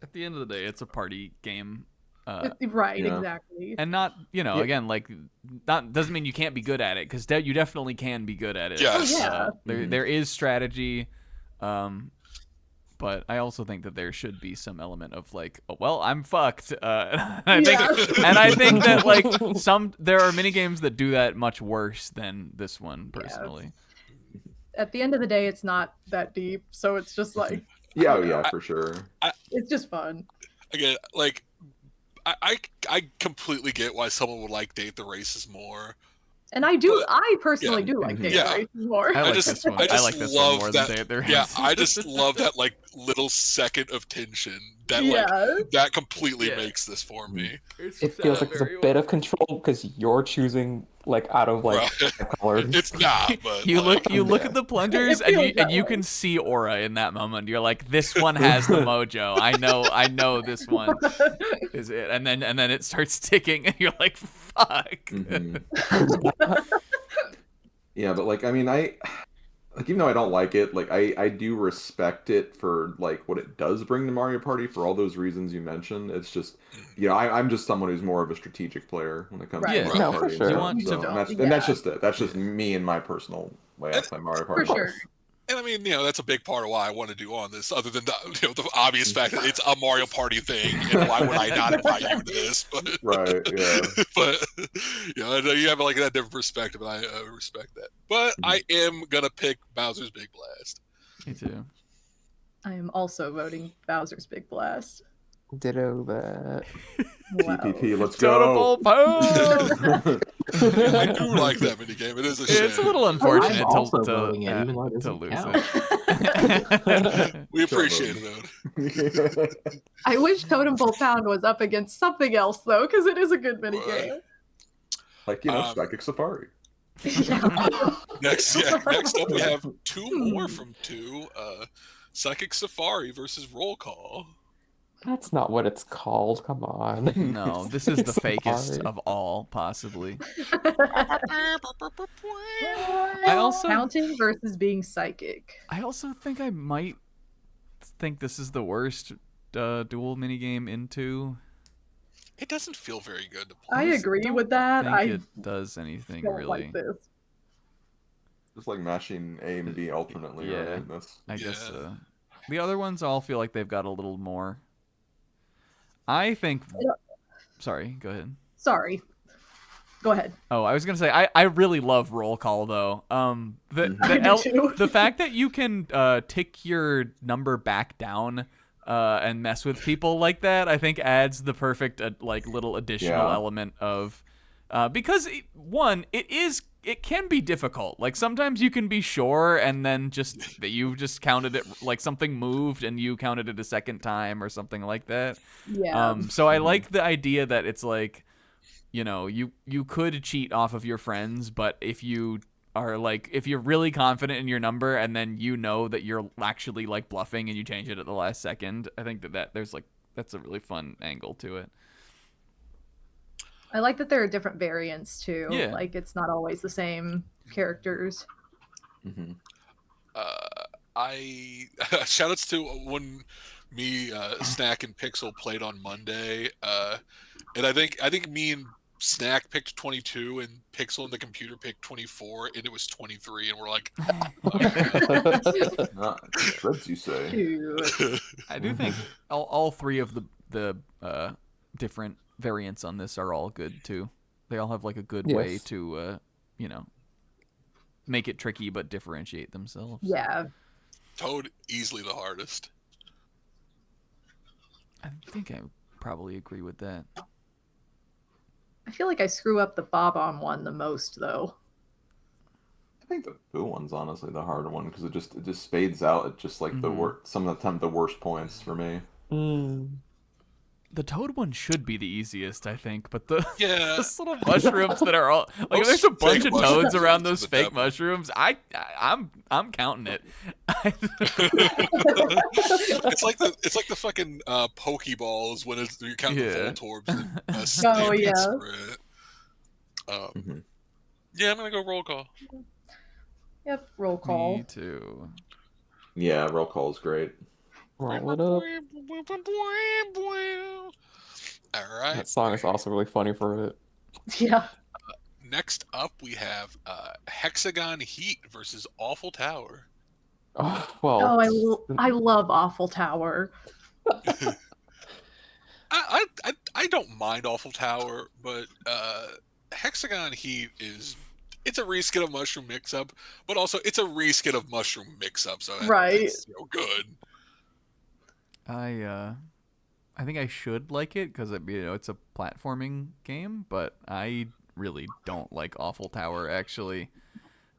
At the end of the day, it's a party game. Right, exactly. And not, again, like, not doesn't mean you can't be good at it, because you definitely can be good at it. Yes. There is strategy, but I also think that there should be some element of like, oh, well, I'm fucked. I think that like there are mini games that do that much worse than this one personally. At the end of the day, it's not that deep, so it's just like for sure. It's just fun. Again, like I completely get why someone would like Date the Races more. And I personally do like Date the Races more. I like this one. I like this one more than Date the Races. Yeah, I just love that like little second of tension that that completely makes this for me. It feels like there's a bit of control because you're choosing like out of like colors. It's not, but you look at the plungers and you can see aura in that moment. You're like, this one has the mojo. I know this one is it. And then it starts ticking and you're like, fuck. Yeah, but like I mean even though I don't like it, like I do respect it for like what it does bring to Mario Party for all those reasons you mentioned. It's just, I'm just someone who's more of a strategic player when it comes to Mario Party. For sure. And that's just it. That's just me and my personal way I play Mario Party. For sure. And I mean, that's a big part of why I want to do on this, other than the obvious fact that it's a Mario Party thing, and why would I not invite you to this? But, right, yeah. But I know you have like that different perspective, and I respect that. But I am gonna pick Bowser's Big Blast. Me too. I am also voting Bowser's Big Blast. Ditto that. Wow. TPP, let's go. I do like that minigame. It is a shame. It's a little unfortunate I'm also to voting it, even though it to doesn't lose count. it. We appreciate it, though. I wish Totem Pole Pound was up against something else though, because it is a good minigame. Like Psychic Safari. Next up we have two more from two. Psychic Safari versus Roll Call. That's not what it's called. Come on. No, this is the fakest of all, possibly. I also counting versus being psychic. I also think I might think this is the worst dual minigame into. It doesn't feel very good to play. I agree with that. I think it does anything don't really. like this. Just like mashing A and B alternately. Yeah, right? I guess the other ones all feel like they've got a little more. I think. Sorry, go ahead. Sorry. Go ahead. Oh, I was gonna say I really love Roll Call though. The fact that you can tick your number back down and mess with people like that, I think adds the perfect like little additional element of because it can be difficult. Like sometimes you can be sure, and then just that you just counted it like something moved, and you counted it a second time or something like that. Yeah. So I like the idea that it's like, you could cheat off of your friends, but if you're really confident in your number, and then that you're actually like bluffing, and you change it at the last second, I think that's a really fun angle to it. I like that there are different variants too. Yeah. Like it's not always the same characters. Mm-hmm. I shoutouts to when me, Snack, and Pixel played on Monday, and I think me and Snack picked 22, and Pixel and the computer picked 24, and it was 23, and we're like, Shreds, you say? Shoot. I do think all three of the different variants on this are all good too. They all have like a good way to make it tricky but differentiate themselves. Yeah. Toad easily the hardest. I think I probably agree with that. I feel like I screw up the Bob-Omb one the most though. I think the Boo one's honestly the harder one because it just fades out at just like some of the time the worst points for me. The Toad one should be the easiest, I think, but those little mushrooms that are all like, there's a bunch of toads around those fake mushrooms. I'm counting it. It's like the fucking Pokeballs when you count the Voltorbs. Yeah, I'm gonna go roll call. Yep, roll call. Me too. Yeah, roll call is great. Roll it up. All right. That song is also really funny for it. Yeah. Next up, we have Hexagon Heat versus Awful Tower. Oh, well. I love Awful Tower. I don't mind Awful Tower, but Hexagon Heat it's a reskin of Mushroom Mix-Up, but also it's a reskin of Mushroom Mix-Up, so it's good. I think I should like it because it's a platforming game, but I really don't like Awful Tower actually.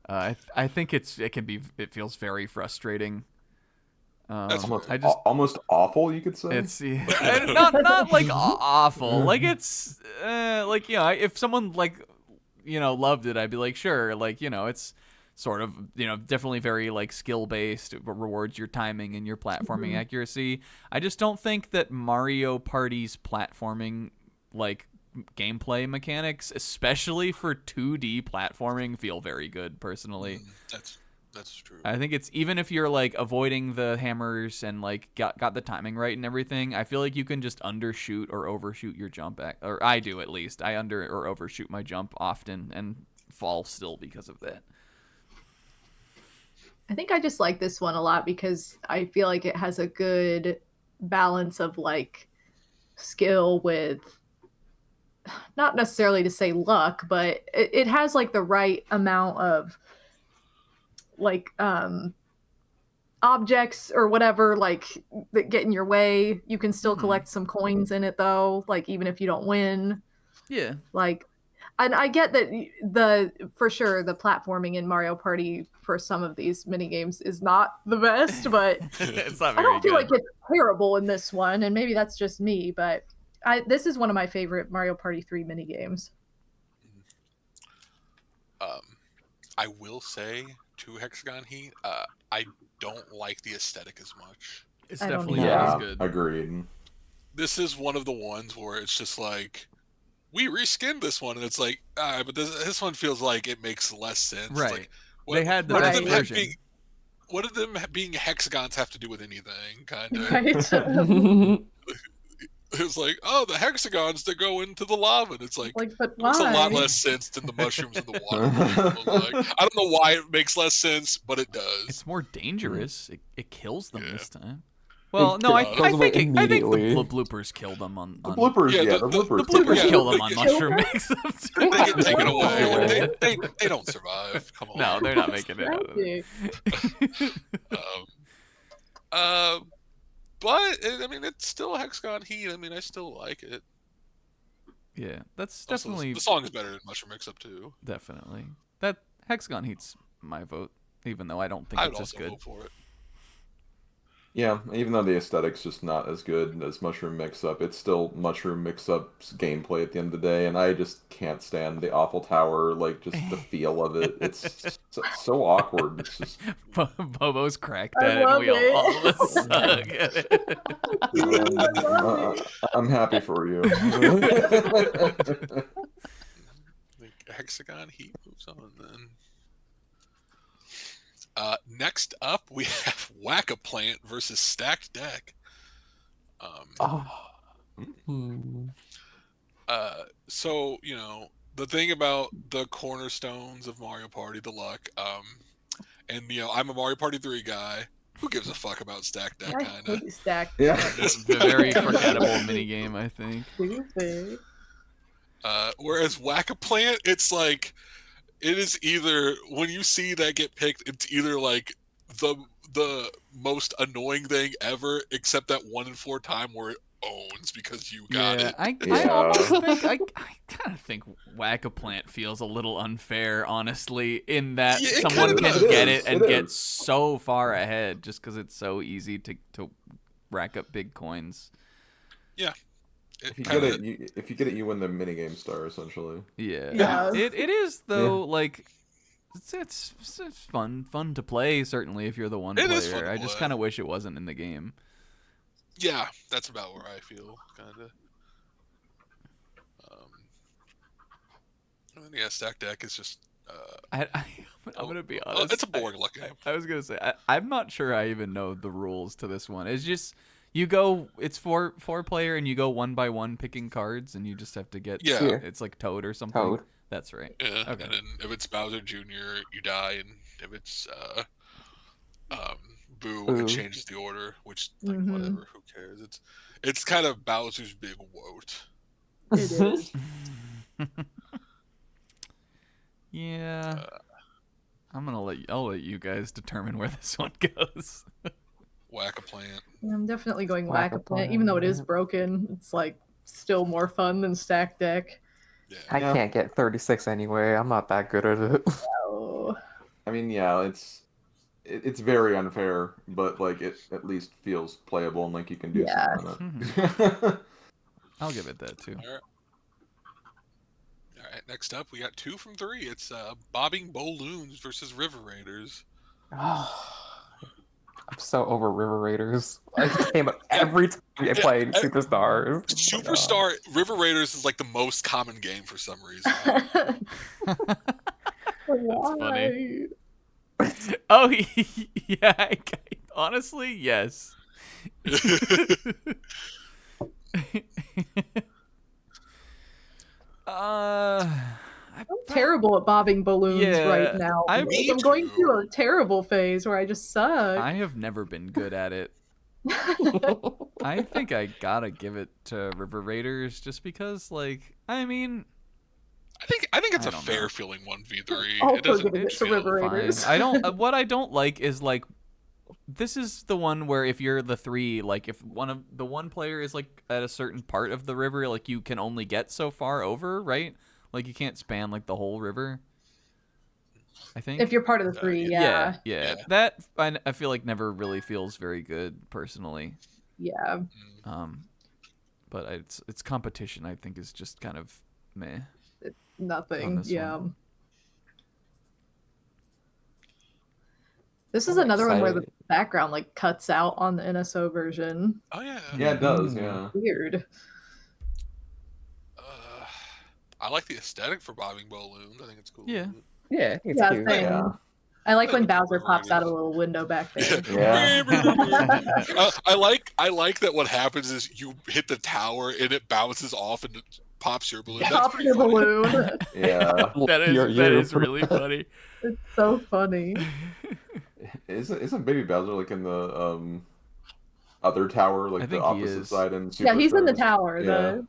I think it feels very frustrating. Almost awful, you could say. It's not like awful. Like it's if someone loved it, I'd be like, sure, it's sort of definitely very like skill based. It rewards your timing and your platforming accuracy. I just don't think that Mario Party's platforming like gameplay mechanics, especially for 2D platforming, feel very good personally. That's true. I think it's, even if you're like avoiding the hammers and like got the timing right and everything, I feel like you can just undershoot or overshoot your jump or I do at least. I under or overshoot my jump often and fall still because of that. I think I just like this one a lot because I feel like it has a good balance of like skill with, not necessarily to say luck, but it has like the right amount of like objects or whatever like that get in your way. You can still collect some coins in it though, like even if you don't win. Yeah. Like, and I get that for sure the platforming in Mario Party for some of these mini games is not the best, but it's not very I don't feel good. like it's terrible in this one, and maybe that's just me, but this is one of my favorite Mario Party 3 mini games. I will say to Hexagon Heat, I don't like the aesthetic as much. It's I don't definitely either. not as good. Agreed. This is one of the ones where it's just like, we reskinned this one, and it's like, but this one feels like it makes less sense. Right. Like, They had the best version. What did them being hexagons have to do with anything? Kind of. Right? It was like, oh, the hexagons that go into the lava. And it's like but makes a lot why? less sense than the mushrooms in the water. Like, I don't know why it makes less sense, but it does. It's more dangerous. It kills them this time. Well, no, I think the bloopers kill them on the bloopers. The bloopers kill them on mushroom mix-ups. They get taken away. They don't survive. Come on. No, they're not making it out of it. But I mean, it's still Hexagon Heat. I mean, I still like it. Yeah, that's Also, definitely the song is better than Mushroom Mix-Up too. definitely that Hexagon Heat's my vote, even though I don't think I'd it's as also good. vote for it. Yeah, even though the aesthetic's just not as good as Mushroom Mix-Up, it's still Mushroom Mix-Up's gameplay at the end of the day, and I just can't stand the awful tower, like, just the feel of it. It's so awkward. It's just... Bobo's cracked I at it, and love we all it. of us suck at it. I'm happy for you. The Hexagon Heat moves on then. Next up, we have Whack-A-Plant versus Stacked Deck. So, you know, the thing about the cornerstones of Mario Party, the luck, and, you know, I'm a Mario Party 3 guy. Who gives a fuck about Stacked Deck, I kind of? hate Stacked Yeah. Deck. It's a very forgettable minigame, I think. Stupid. Whereas Whack-A-Plant, it's like, it is either, when you see that get picked, it's either like the most annoying thing ever, except that 1 in 4 time where it owns because you got it. I Yeah. almost think I kind of think Whack-A-Plant feels a little unfair, honestly, in that Yeah, it someone kinda can does. get it and It get is. so far ahead just because it's so easy to rack up big coins. Yeah. If you get it, you win the minigame star, essentially. Yeah, Yeah. it is though. Like it's fun to play. Certainly, if you're the one It player, is fun to I just play. kind of wish it wasn't in the game. Yeah, that's about where I feel, kind of. And then, yeah, Stack Deck is just... I'm gonna be honest. It's a boring luck game. I was gonna say I'm not sure I even know the rules to this one. It's just you go. It's four player, and you go one by one picking cards, and you just have to get. Yeah. It's like Toad or something. Toad. That's right. Yeah, Okay. and then if it's Bowser Jr., you die, and if it's Boo, Boo. it changes the order, which, like, Mhm. whatever, who cares? It's kind of Bowser's big woat. It is. Yeah. I'll let you guys determine where this one goes. Whack-A-Plant. I'm definitely going Whack-A-Plant. Whack-A-Plant, even though it is broken. It's like still more fun than Stacked Deck. Yeah. I can't get 36 anyway. I'm not that good at it. Oh. I mean, yeah, it's very unfair, but like it at least feels playable and like you can do Yeah. something on it. I'll give it that too. All right, next up, we got 2 from 3. It's Bobbing Bow-loons versus River Raiders. I'm so over River Raiders. I came up every time I played Superstars. Superstar River Raiders is like the most common game for some reason. That's funny. Oh yeah. Honestly, yes. I'm terrible at bobbing balloons Yeah, right now. I'm- Like, I'm going through a terrible phase where I just suck. I have never been good at it. I think I gotta give it to River Raiders just because, like, I mean, I think it's I a don't fair know. feeling 1v3. Also It doesn't giving it to feel River fine. Raiders. I don't. What I don't like is like, this is the one where if you're the 3, like if one player is like at a certain part of the river, like you can only get so far over, right? Like you can't span like the whole river. I think. If you're part of the 3, yeah. Yeah. That I feel like never really feels very good personally. Yeah. But it's competition. I think is just kind of meh. On Nothing. this Yeah. one. This is I'm another one where the excited. background like cuts out on the NSO version. Oh, yeah. Yeah, it does. Yeah. Weird. I like the aesthetic for Bobbing Bow-loons. I think it's cool. Yeah. Yeah, it's Yeah, cute. same. Yeah. I like when Yeah, Bowser River pops out a Raiders. little window back there. Yeah. I like that what happens is you hit the tower and it bounces off and it pops your balloon. That's Pop pretty your funny. balloon. Yeah. You're that you. is really funny. It's so funny. Isn't Baby Bowser like in the other tower, I like the think he opposite is. side in Yeah, he's in the Superstars? tower. Yeah.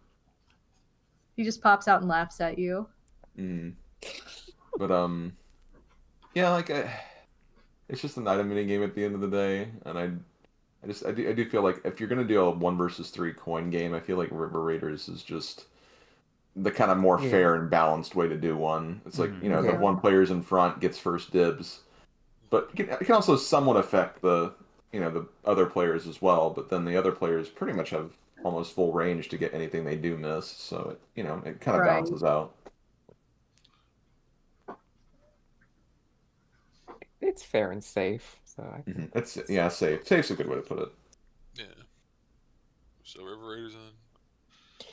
He just pops out and laughs at you. But yeah, like it's just an item mini game at the end of the day, and I do feel like if you're gonna do a 1 versus 3 coin game, I feel like River Raiders is just the kind of more Yeah. fair and balanced way to do one. It's like, you know, the Yeah. one player's in front gets first dibs, but it can also somewhat affect the, you know, the other players as well. But then the other players pretty much have almost full range to get anything they do miss. So it, you know, it kind of Right. balances out. It's fair and safe. So I think It's safe. Safe's a good way to put it. Yeah. So River Raiders in.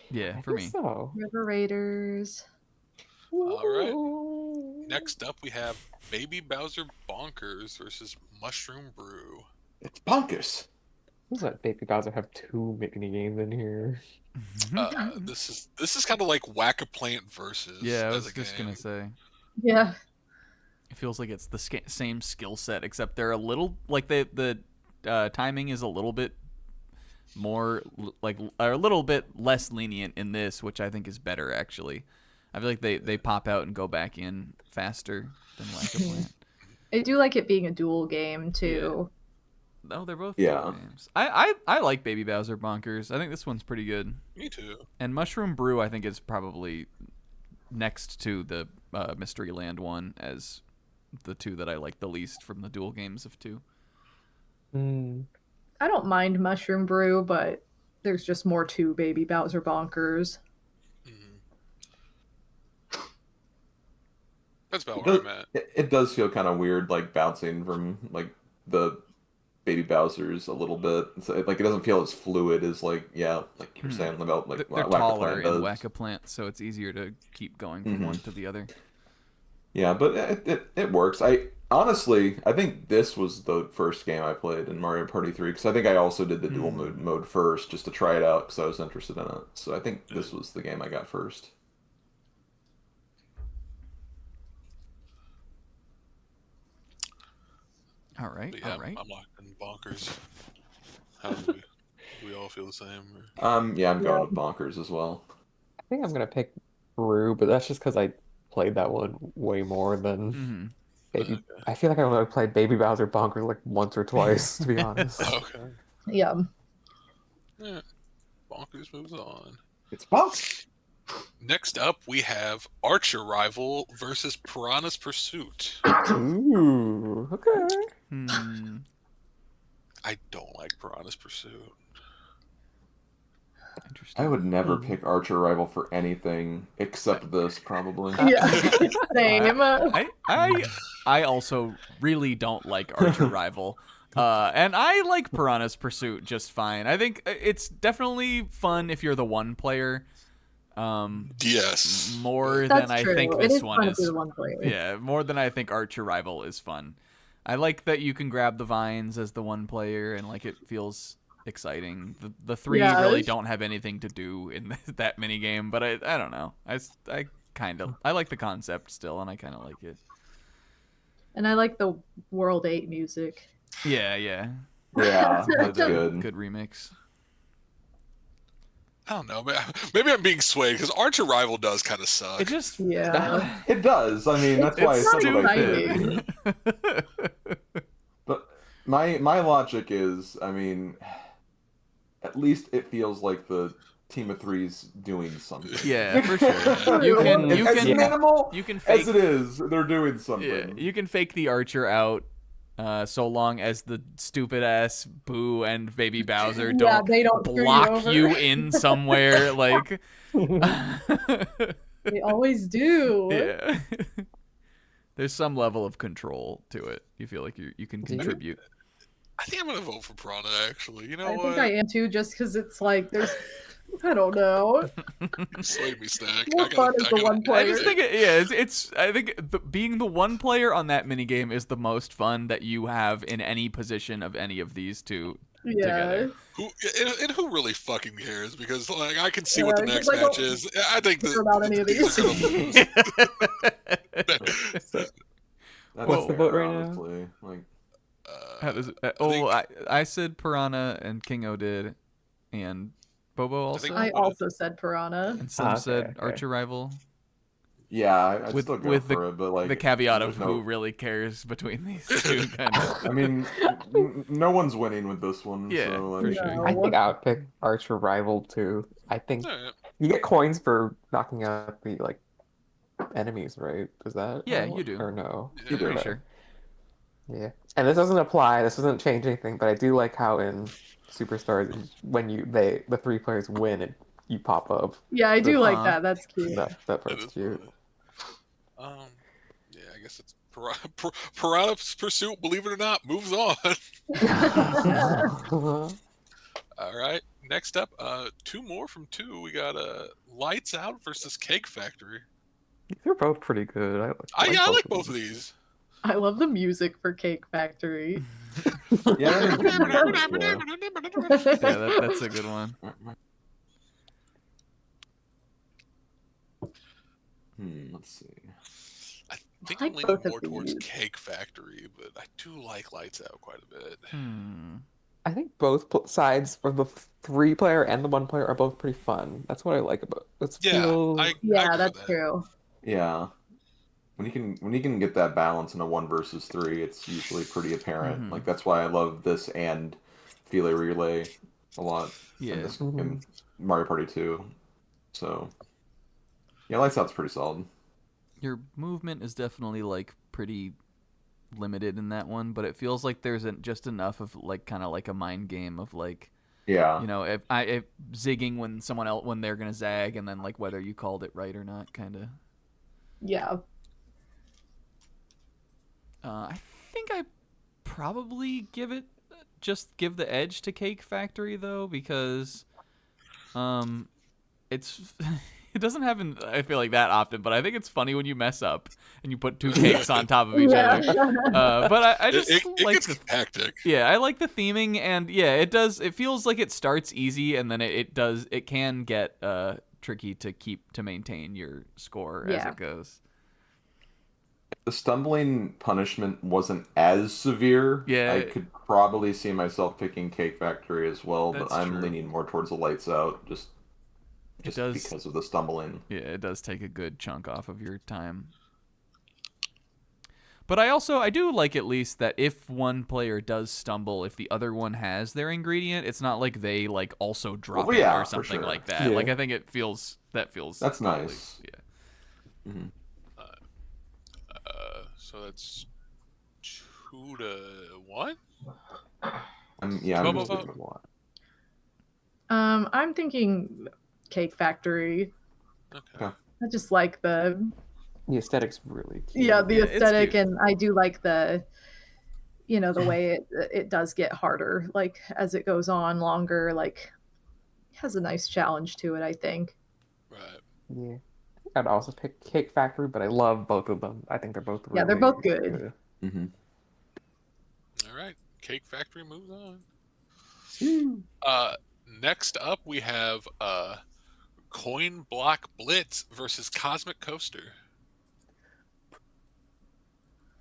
Yeah, I for think me. so. River Raiders. All right. Next up, we have Baby Bowser Bonkers versus Mushroom Brew. It's bonkers. Who's let Baby Bowser have 2 mini games in here? This is kind of like Whack-A-Plant versus. Yeah, I as was a just game. gonna say. Yeah. It feels like it's the same skill set, except they're a little like the timing is a little bit more like a little bit less lenient in this, which I think is better actually. I feel like they pop out and go back in faster than Whack-A-Plant. I do like it being a dual game too. No, they're both Yeah. dual games. I like Baby Bowser Bonkers. I think this one's pretty good. Me too. And Mushroom Brew, I think, is probably next to the Mysteryland one as the two that I like the least from the dual games of 2. I don't mind Mushroom Brew, but there's just more to Baby Bowser Bonkers. That's about where I'm at. It does feel kind of weird, like bouncing from like the Baby Bowser's a little bit. It's like it doesn't feel as fluid as like you're saying about like They're Whack-A-Plant taller does. in Whack-A-Plant, so it's easier to keep going from one to the other. Yeah, but it works. I think this was the first game I played in Mario Party 3 because I think I also did the dual mode first just to try it out because I was interested in it. So I think this was the game I got first. All right, But yeah, all right. I'm locked in Bonkers. How do we all feel the same? Yeah, I'm going with Bonkers as well. I think I'm gonna pick Brew, but that's just because I played that one way more than Baby. Okay. I feel like I only played Baby Bowser Bonkers like once or twice, to be honest. Okay. Yeah. Yeah. Bonkers moves on. It's Bonkers. Next up, we have Archer Rival versus Piranha's Pursuit. Ooh, okay. I don't like Piranha's Pursuit. Interesting. I would never pick Archer Rival for anything except this, probably. Yeah. Same. I also really don't like Archer Rival. And I like Piranha's Pursuit just fine. I think it's definitely fun if you're the one player. Yes. More That's than true. I think It this is one fun if is. you're the one player. Yeah, more than I think Archer Rival is fun. I like that you can grab the vines as the one player, and like it feels exciting. The 3 really don't have anything to do in that mini game, but I don't know. I like the concept still, and I kind of like it. And I like the World 8 music. Yeah. Yeah, that's good. Good remix. I don't know. Maybe I'm being swayed because Archer Rival does kind of suck. It just Yeah. It does. I mean, that's why I It's said what I stupid. did. But my logic is, I mean, at least it feels like the team of 3's doing something. Yeah, for sure. You As can minimal you can fake as it is, they're doing something. Yeah, you can fake the Archer out, so long as the stupid ass Boo and Baby Bowser don't, they don't screw you block over. you in somewhere. Like, They always do. yeah, there's some level of control to it. You feel like you can contribute. I think I'm gonna vote for Piranha. Actually, you know I what? think I am too, just because it's like there's. I don't know. You swayed me, Stack. More fun as the one I player. just think I think being the one player on that minigame is the most fun that you have in any position of any of these two together. Who really fucking cares? Because like I can see what the Yeah, next 'cause I match don't is. I think care about any of these. are gonna lose. That's What's the vote fair, right now? honestly. Like, How does it, I said Piranha and Kingo did, and Bobo also, I also said Piranha. and some okay, said okay. Archer Rival. yeah, I'd With- still go with for it, but like The caveat of there's no- who really cares between these two, kind of. I mean, no one's winning with this one. Yeah, so, for like, sure. I think I would pick Archer Rival too. I think Alright. You get coins for knocking out the like enemies, right? Is that Yeah, how- you do. or no? Yeah, You do. Pretty Okay. sure. Yeah, and this doesn't apply. This doesn't change anything. But I do like how in Superstars, when the 3 players win, you pop up. Yeah, I do like Aw. that. That's cute. That That part's is cute. funny. Yeah, I guess it's Piranha's Pursuit, believe it or not, moves on. All right. Next up, 2 more from 2. We got Lights Out versus Cake Factory. They're both pretty good. I like both of them. these. I love the music for Cake Factory. Yeah, that is good music, yeah. Yeah, that's a good one. Let's see. I think I I'm like leaning both of more towards these. Cake Factory, but I do like Lights Out quite a bit. I think both sides, or the 3-player and the 1-player, are both pretty fun. That's what I like about it. Yeah, I agree with That's that. true. Yeah. When you can get that balance in a 1 versus 3, it's usually pretty apparent. Mhm. Like that's why I love this and Relay Relay a lot. Yeah. And, and Mario Party 2. So yeah, Lights Out's pretty solid. Your movement is definitely like pretty limited in that one, but it feels like there's just enough of like kind of like a mind game of like, Yeah. you know, if zigging when they're gonna zag, and then like whether you called it right or not, kind of. Yeah. I think I probably give the edge to Cake Factory though, because it's it doesn't happen, I feel like, that often, but I think it's funny when you mess up and you put 2 cakes on top of each other. But I just it like gets hectic. yeah, I like the theming, and yeah, it feels like it starts easy, and then it can get tricky to maintain your score as it goes. The stumbling punishment wasn't as severe. Yeah. I could probably see myself picking Cake Factory as well, but That's I'm true. leaning more towards the Lights Out just does- because of the stumbling. Yeah, it does take a good chunk off of your time. But I do like at least that if one player does stumble, if the other one has their ingredient, it's not like they like also drop Well, it yeah, or for something sure. like that. Yeah. Like I think that feels That's probably- nice. Yeah. Mm-hmm. So that's 2-1. I'm Bob-Omb? just thinking a lot. I'm thinking Cake Factory. Okay. I just like the aesthetic's really cute. the Yeah, it's aesthetic, cute. and I do like the the way it does get harder, like as it goes on longer, like it has a nice challenge to it, I think. Right. Yeah. I'd also pick Cake Factory, but I love both of them. I think they're both really They're both good. Mm-hmm. All right. Cake Factory moves on. Next up, we have Coin Block Blitz versus Cosmic Coaster.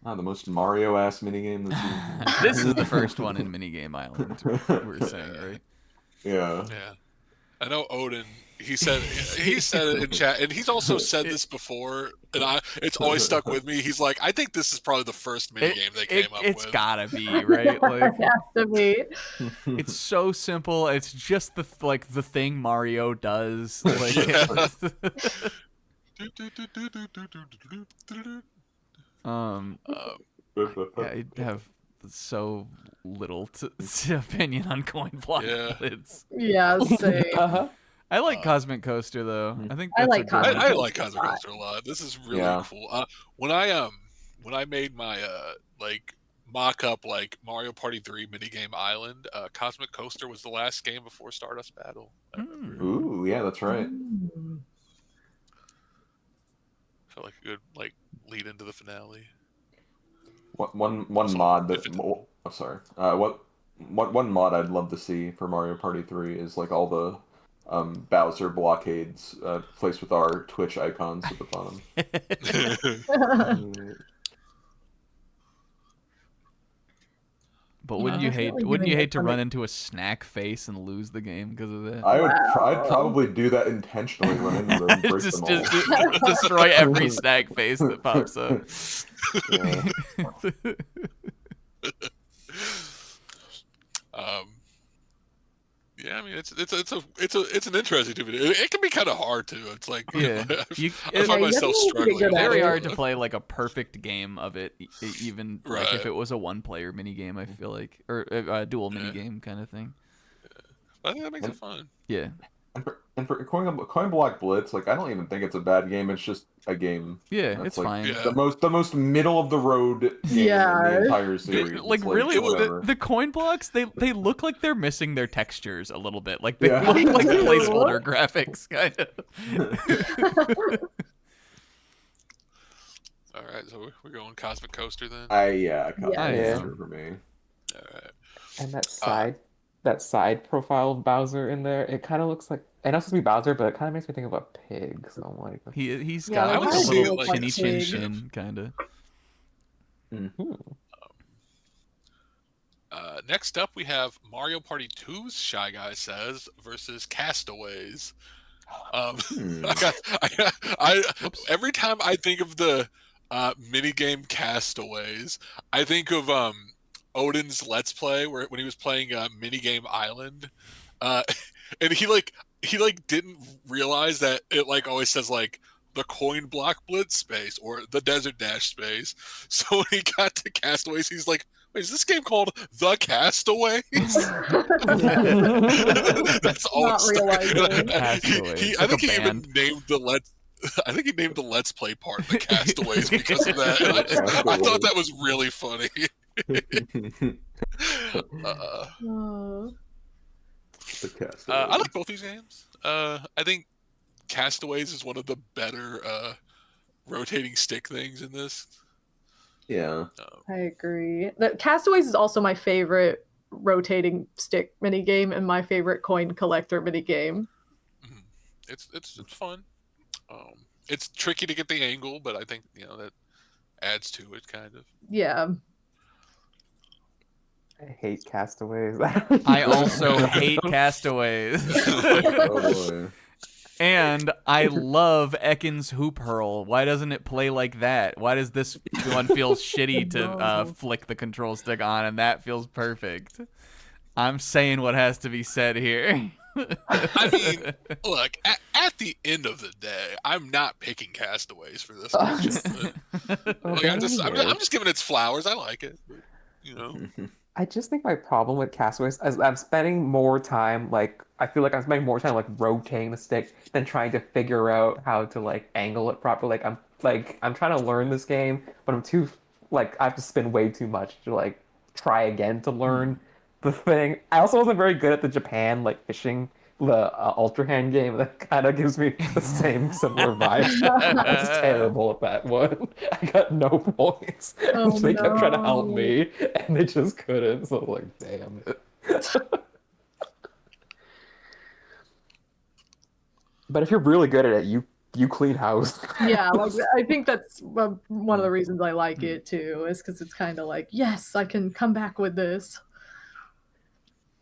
The most Mario-ass minigame that's This is the first one in Minigame Island, we're saying, right? Yeah. Yeah. I know Odin. He said it in chat, and he's also said this before, and it's always stuck with me. He's like, I think this is probably the first minigame they came up It's with. gotta be, right? Like, It has to be. it's so simple. It's just the thing Mario does. Like, I have so little opinion on Coin Block Yeah. Blitz. Yeah, same. I like Cosmic Coaster though. I think I that's like a good Cosmic one. I like Cosmic Coaster a lot. This is really Yeah. cool. When I made my like mock up like Mario Party 3 minigame island, Cosmic Coaster was the last game before Stardust Battle. I remember. Ooh, yeah, that's right. Felt like a good like lead into the finale. One mod that one mod I'd love to see for Mario Party 3 is like all the Bowser blockades placed with our Twitch icons at the bottom. But Yeah, wouldn't you definitely hate giving it to some- run into a snack face and lose the game because of that? I'd probably do that intentionally, run into them and break just, them all. just destroy every snack face that pops up. Yeah. Yeah, I mean it's an interesting video. It can be kind of hard too. It's like Yeah. I find myself struggling. Very hard to play like a perfect game of it, even like if Right. it was a one-player mini game. I feel like, or a dual mini game kind of thing. I think that makes it fun. Yeah. And for Coin Block Blitz, like I don't even think it's a bad game. It's just a game. Yeah, That's it's like fine. Yeah. the most middle of the road game in the entire series. Like It's really, whatever. the coin blocks they look like they're missing their textures a little bit. Like they Yeah. look like Ew. placeholder graphics, kind of. All right, so we're going Cosmic Coaster then. Yeah, Yeah. for me. All right. And that side profile of Bowser in there, it kind of looks like, I know it's supposed to be Bowser, but it kind of makes me think of a pig. So I'm like, He's Yeah, got I like would a see little it like chinny a chin pig. chin, kind of. Next up, we have Mario Party 2's Shy Guy Says versus Castaways. Every time I think of the minigame Castaways, I think of Odin's Let's Play when he was playing Minigame Island, and he didn't realize that it like always says like the Coin Block Blitz space or the Desert Dash space. So when he got to Castaways, he's like, wait, is this game called The Castaways? That's all. Not realizing. Castaways. I Like think a he even band. named the Let's Play part The Castaways because of that. I thought that was really funny. Oh. The cast. I like both these games. I think Castaways is one of the better rotating stick things in this. Yeah. I agree. The Castaways is also my favorite rotating stick minigame and my favorite coin collector minigame. It's fun. It's tricky to get the angle, but I think that adds to it kind of. Yeah. I hate Castaways. I also hate Castaways. Oh boy. And I love Ekans Hoop Hurl. Why doesn't it play like that? Why does this one feel shitty to flick the control stick on, and that feels perfect? I'm saying what has to be said here. I mean, look, at the end of the day, I'm not picking Castaways for this one. Like, I'm just giving it its flowers. I like it. I just think my problem with Castaways is I'm spending more time, like, I feel like I'm spending more time, like, rotating the stick than trying to figure out how to, like, angle it properly. I'm trying to learn this game, but I have to spend way too much to, like, try again to learn the thing. I also wasn't very good at the Japan, like, fishing, the Ultra Hand game. That kind of gives me the similar vibe. I was terrible at that one. I got no points. Oh, They kept trying to help no. me, and they just couldn't. So I'm like, damn it. But if you're really good at it, you clean house. Yeah, like I think that's one of the reasons I like it too, is because it's kind of like, yes, I can come back with this.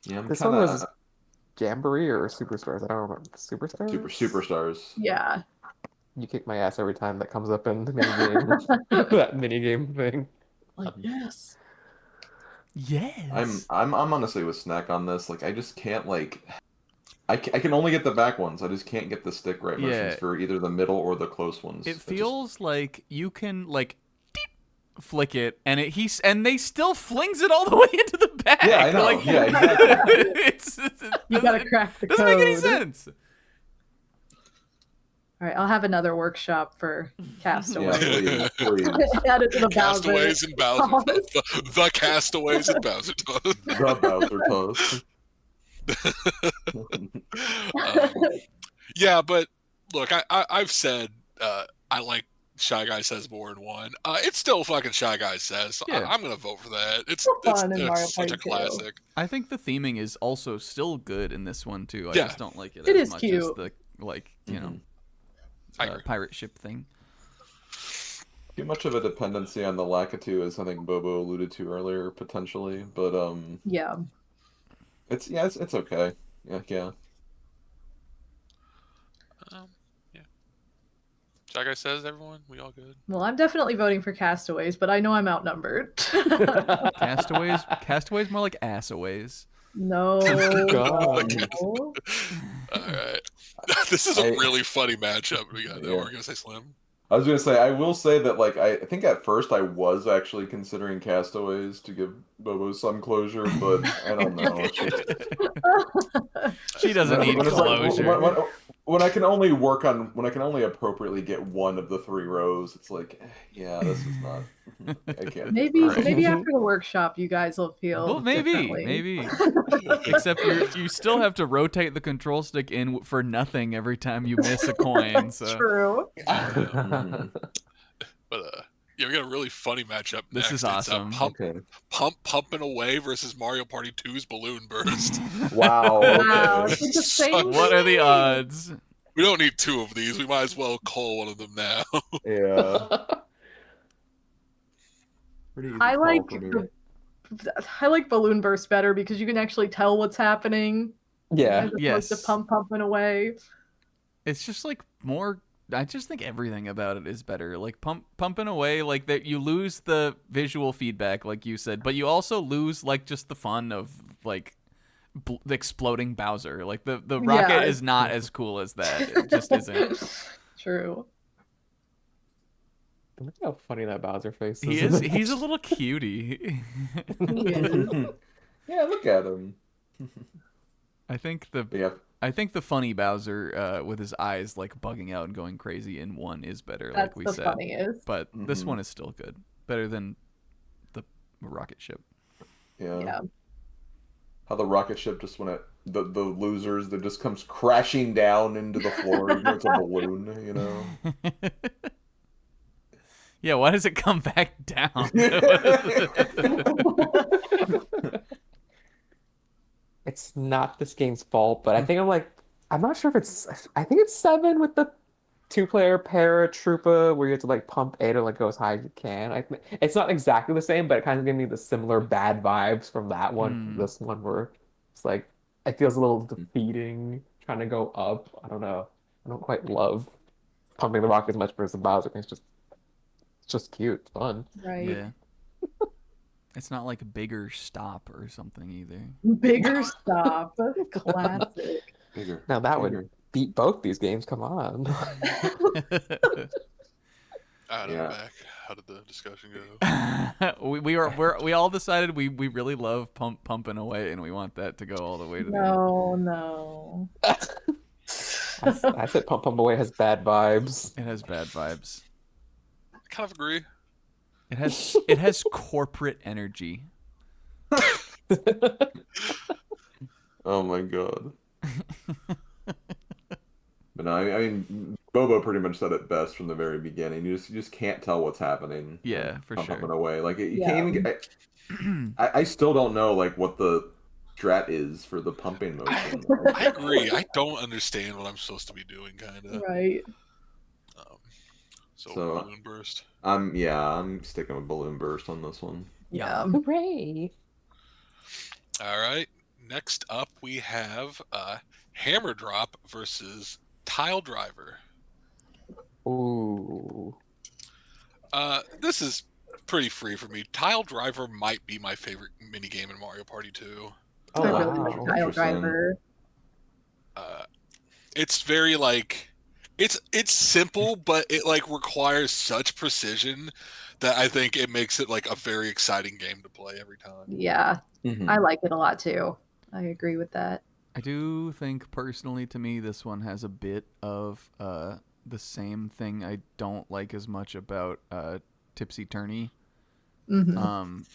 Yeah, I'm This kinda, one was Jamboree or Superstars? I don't remember. Superstars? Superstars. Yeah. You kick my ass every time that comes up in the minigame. That minigame thing. Like, yes. Yes. I'm honestly with Snack on this. Like, I just can't I can only get the back ones. I just can't get the stick right motions for either the middle or the close ones. It feels like you can like deep, flick it, and they still flings it all the way into the bag. Yeah, I know. Like, Yeah, exactly. You gotta crack the doesn't code. make any sense. All right, I'll have another workshop for Castaways. Yeah, please. Add it to the Castaways and Bowser Toss. The Castaways and Bowser Toss. The Bowser Toss. Yeah, but look, I've said I like Shy Guy Says more than one. It's still fucking Shy Guy Says. So Yeah. I'm gonna vote for that. It's fun in Mario such a Party 2. classic. I think the theming is also still good in this one too. I Yeah. just don't like it It as is much cute. as the I agree. pirate ship thing. Too much of a dependency on the Lakitu, as I think Bobo alluded to earlier, potentially. But Yeah. it's okay. Yeah. Yeah. Shy Guy Says, everyone, we all good. Well, I'm definitely voting for Castaways, but I know I'm outnumbered. Castaways more like assaways. No. God. no. All right. This is a really funny matchup we got. Yeah. We're gonna say Slim. I was gonna say, I will say that, like, I think at first I was actually considering Castaways to give Bobo some closure, but I don't know. It's just, She doesn't need when it's like- closure. when I can only when I can only appropriately get one of the 3 rows, it's like, yeah, this is not. I can't. Maybe Right. maybe after the workshop, you guys will feel. Well, differently. maybe. Except you still have to rotate the control stick in for nothing every time you miss a coin. So True. But yeah, we got a really funny matchup. This next. is awesome. Okay. Pumping Away versus Mario Party 2's Balloon Burst. Wow. Wow, Okay. it's the same. what are the odds? We don't need 2 of these. We might as well call one of them now. Yeah. Pretty easy I call like for me. I like Balloon Burst better because you can actually tell what's happening. Yeah. As opposed Yes. to pumping away. It's just like more. I just think everything about it is better. Like pumping away, like that you lose the visual feedback, like you said, but you also lose like just the fun of like the exploding Bowser. Like the rocket Yeah. is not as cool as that. It just isn't. True. Look how funny that Bowser face is. He is. He's a little cutie. Yeah, look at him. I think Yeah. the funny Bowser with his eyes like bugging out and going crazy in 1 is better, That's like we the said. funniest. But this Mhm. one is still good. Better than the rocket ship. Yeah. How the rocket ship just when the losers that just comes crashing down into the floor, even though it's a balloon, you know. Yeah, why does it come back down? It's not this game's fault, but I think I'm not sure if I think it's 7 with the 2-player paratrooper where you have to like pump A to like go as high as you can. It's not exactly the same, but it kind of gives me the similar bad vibes from that one, from this one, where it's like it feels a little defeating trying to go up. I don't know. I don't quite love pumping the rock as much versus the Bowser. It's just cute, it's fun. Right. Yeah. It's not like a bigger stop or something either. Bigger stop. Classic. Bigger. Now that bigger. would beat both these games. Come on. Out of Yeah. back. How did the discussion go? we all decided we really love pumping away and we want that to go all the way to the end. No. I said Pump Away has bad vibes. It has bad vibes. I kind of agree. It has corporate energy. Oh my god. But no, I mean, Bobo pretty much said it best from the very beginning. You just can't tell what's happening. Yeah, for sure. Pumping away, like you Yeah. can't even get. I still don't know like what the strat is for the pumping motion. I agree. I don't understand what I'm supposed to be doing, kind of. Right. So So- Balloon Burst. I'm sticking with Balloon Burst on this one. Yeah. Hooray! All right. Next up, we have Hammer Drop versus Tile Driver. Ooh. This is pretty free for me. Tile Driver might be my favorite minigame in Mario Party 2. Oh, I really wow. like Tile Interesting. Driver. It's very like it's simple, but it like requires such precision that I think it makes it like a very exciting game to play every time. Yeah. Mhm. I like it a lot too. I agree with that. I do think personally to me this one has a bit of the same thing I don't like as much about Tipsy Tourney. Mhm.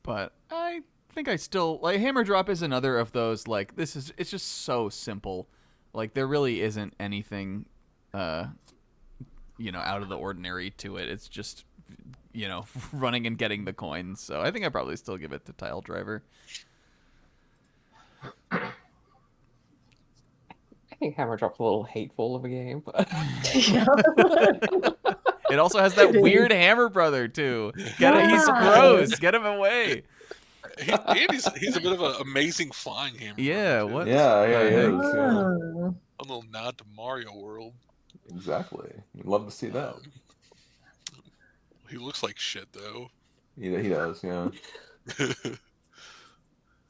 But I think I still like Hammer Drop is another of those like it's just so simple. Like there really isn't anything out of the ordinary to it. It's just running and getting the coins. So I think I probably still give it to Tile Driver. I think Hammer Drop's a little hateful of a game, but It also has that It is. weird hammer brother too. Get it? He's Yeah. gross. Get him away. And he's a bit of an amazing flying hammer. Yeah. too. What? Yeah, he is. Yeah. Oh. A little nod to Mario World. Exactly. We'd love to see that. He looks like shit though. He does. Yeah.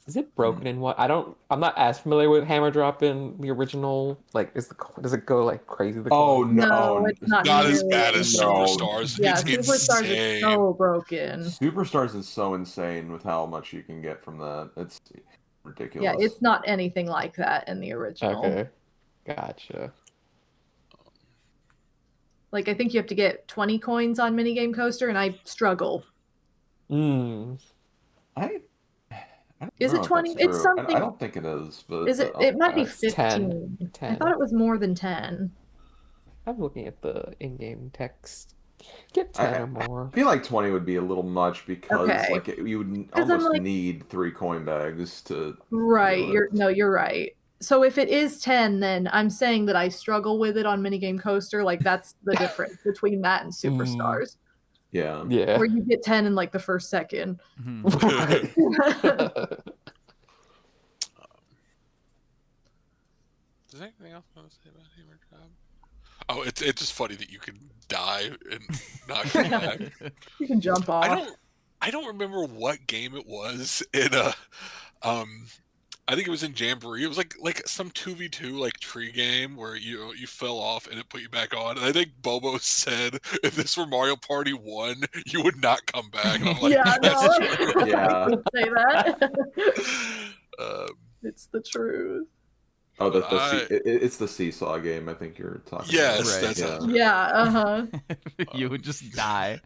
Is it broken in what? I'm not as familiar with hammer drop in the original. Like, does it go like crazy? The Oh coin? No, no, it's not Not as nearly bad as as No. Superstars. Yeah, It's Superstars is insane. so broken. Superstars is so insane with how much you can get from that. It's ridiculous. Yeah, it's not anything like that in the original. Okay, gotcha. Like, I think you have to get 20 coins on Minigame Coaster, and I struggle. I don't Is know it if 20? that's It's true. something. I don't think it is, but Is it? It might be it's 15. 10. I thought it was more than 10. I'm looking at the in-game text. Get 10 or more. I feel like 20 would be a little much because Okay. like you would 'Cause I'm almost like- need 3 coin bags to Right. do it. You're right. So if it is 10, then I'm saying that I struggle with it on Minigame Coaster. Like, that's the difference between that and Superstars. Yeah. Yeah. Where you get 10 in like the first second. Right. Is there anything else I want to say about hammer drop? Oh, it's just funny that you can die and not come back. You can jump off. I don't remember what game it was in I think it was in Jamboree. It was like some 2v2 like tree game where you fell off and it put you back on. And I think Bobo said if this were Mario Party 1, you would not come back. And I'm like, Yeah, that's no. true. Yeah. I would say that. It's the truth. Oh, it's the seesaw game I think you're talking Yes, about. Right. that's Yeah, You would just die.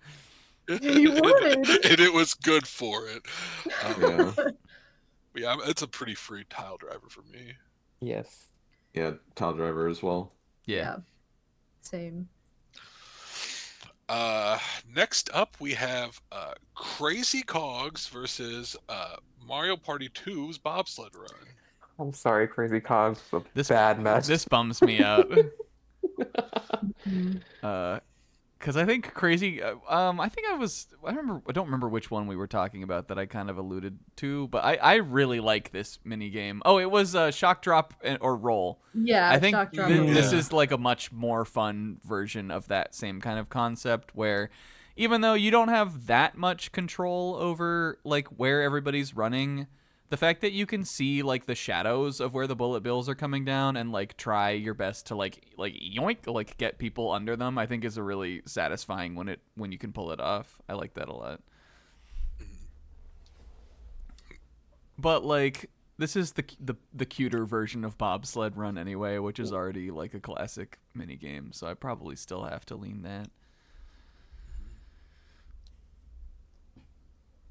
You would. And it was good for it. Yeah. Yeah, it's a pretty free tile driver for me. Yes. Yeah, Tile Driver as well. Yeah. Same. Next up, we have Crazy Cogs versus Mario Party 2's Bobsled Run. I'm sorry, Crazy Cogs. This Bad match. This bums me out. Because I think Crazy. I think I don't remember which one we were talking about that I kind of alluded to, but I really like this mini game. Oh, it was Shock Drop or Roll. Yeah, I think Shock Drop. this Yeah. is like a much more fun version of that same kind of concept where even though you don't have that much control over like where everybody's running, the fact that you can see like the shadows of where the bullet bills are coming down and like try your best to like yoink, like get people under them, I think is a really satisfying when you can pull it off. I like that a lot. But like this is the cuter version of Bobsled Run anyway, which is already like a classic mini game, so I probably still have to lean that.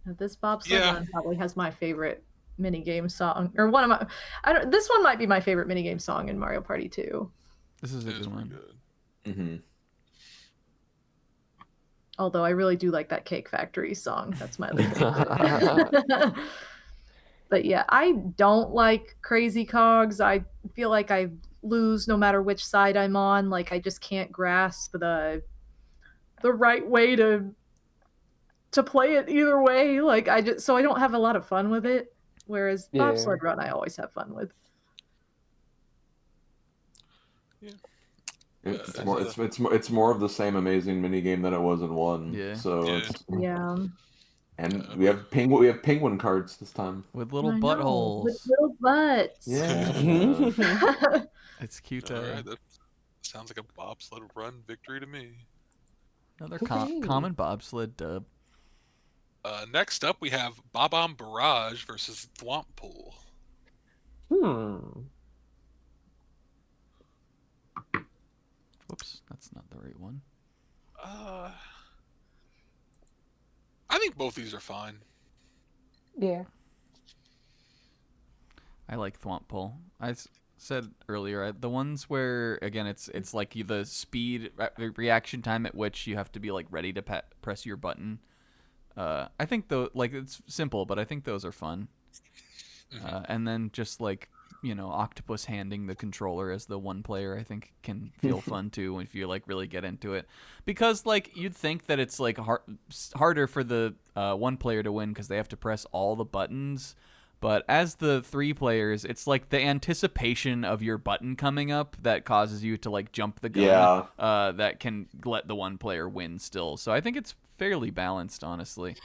This Bobsled Yeah. Run probably has my favorite minigame song, or one of my. This one might be my favorite minigame song in Mario Party 2. This is a It is good pretty one. good. Mm-hmm. Although I really do like that Cake Factory song. That's my other favorite. But yeah, I don't like Crazy Cogs. I feel like I lose no matter which side I'm on. Like I just can't grasp the right way to play it either way. Like I don't have a lot of fun with it. Whereas Yeah. Bobsled Run I always have fun with. It's more of the same amazing mini game that it was in 1. Yeah. So Yeah. it's Yeah. and we have penguin cards this time. With little I know, buttholes. with little butts. Yeah. It's cute. All right, that sounds like a Bobsled Run victory to me. Another Okay. common bobsled dub. Next up, we have Bob-Omb Barrage versus Thwomp Pool. Whoops, that's not the right one. I think both these are fine. Yeah. I like Thwomp Pull. Said earlier, the ones where again it's like the speed reaction time at which you have to be like ready to press your button. I think though, like it's simple, but I think those are fun. And then just like octopus handing the controller as the one player, I think can feel fun too if you like really get into it, because like you'd think that it's like harder for the one player to win because they have to press all the buttons. But as the 3 players, it's like the anticipation of your button coming up that causes you to like jump the gun. Yeah. That can let the one player win still. So I think it's fairly balanced, honestly.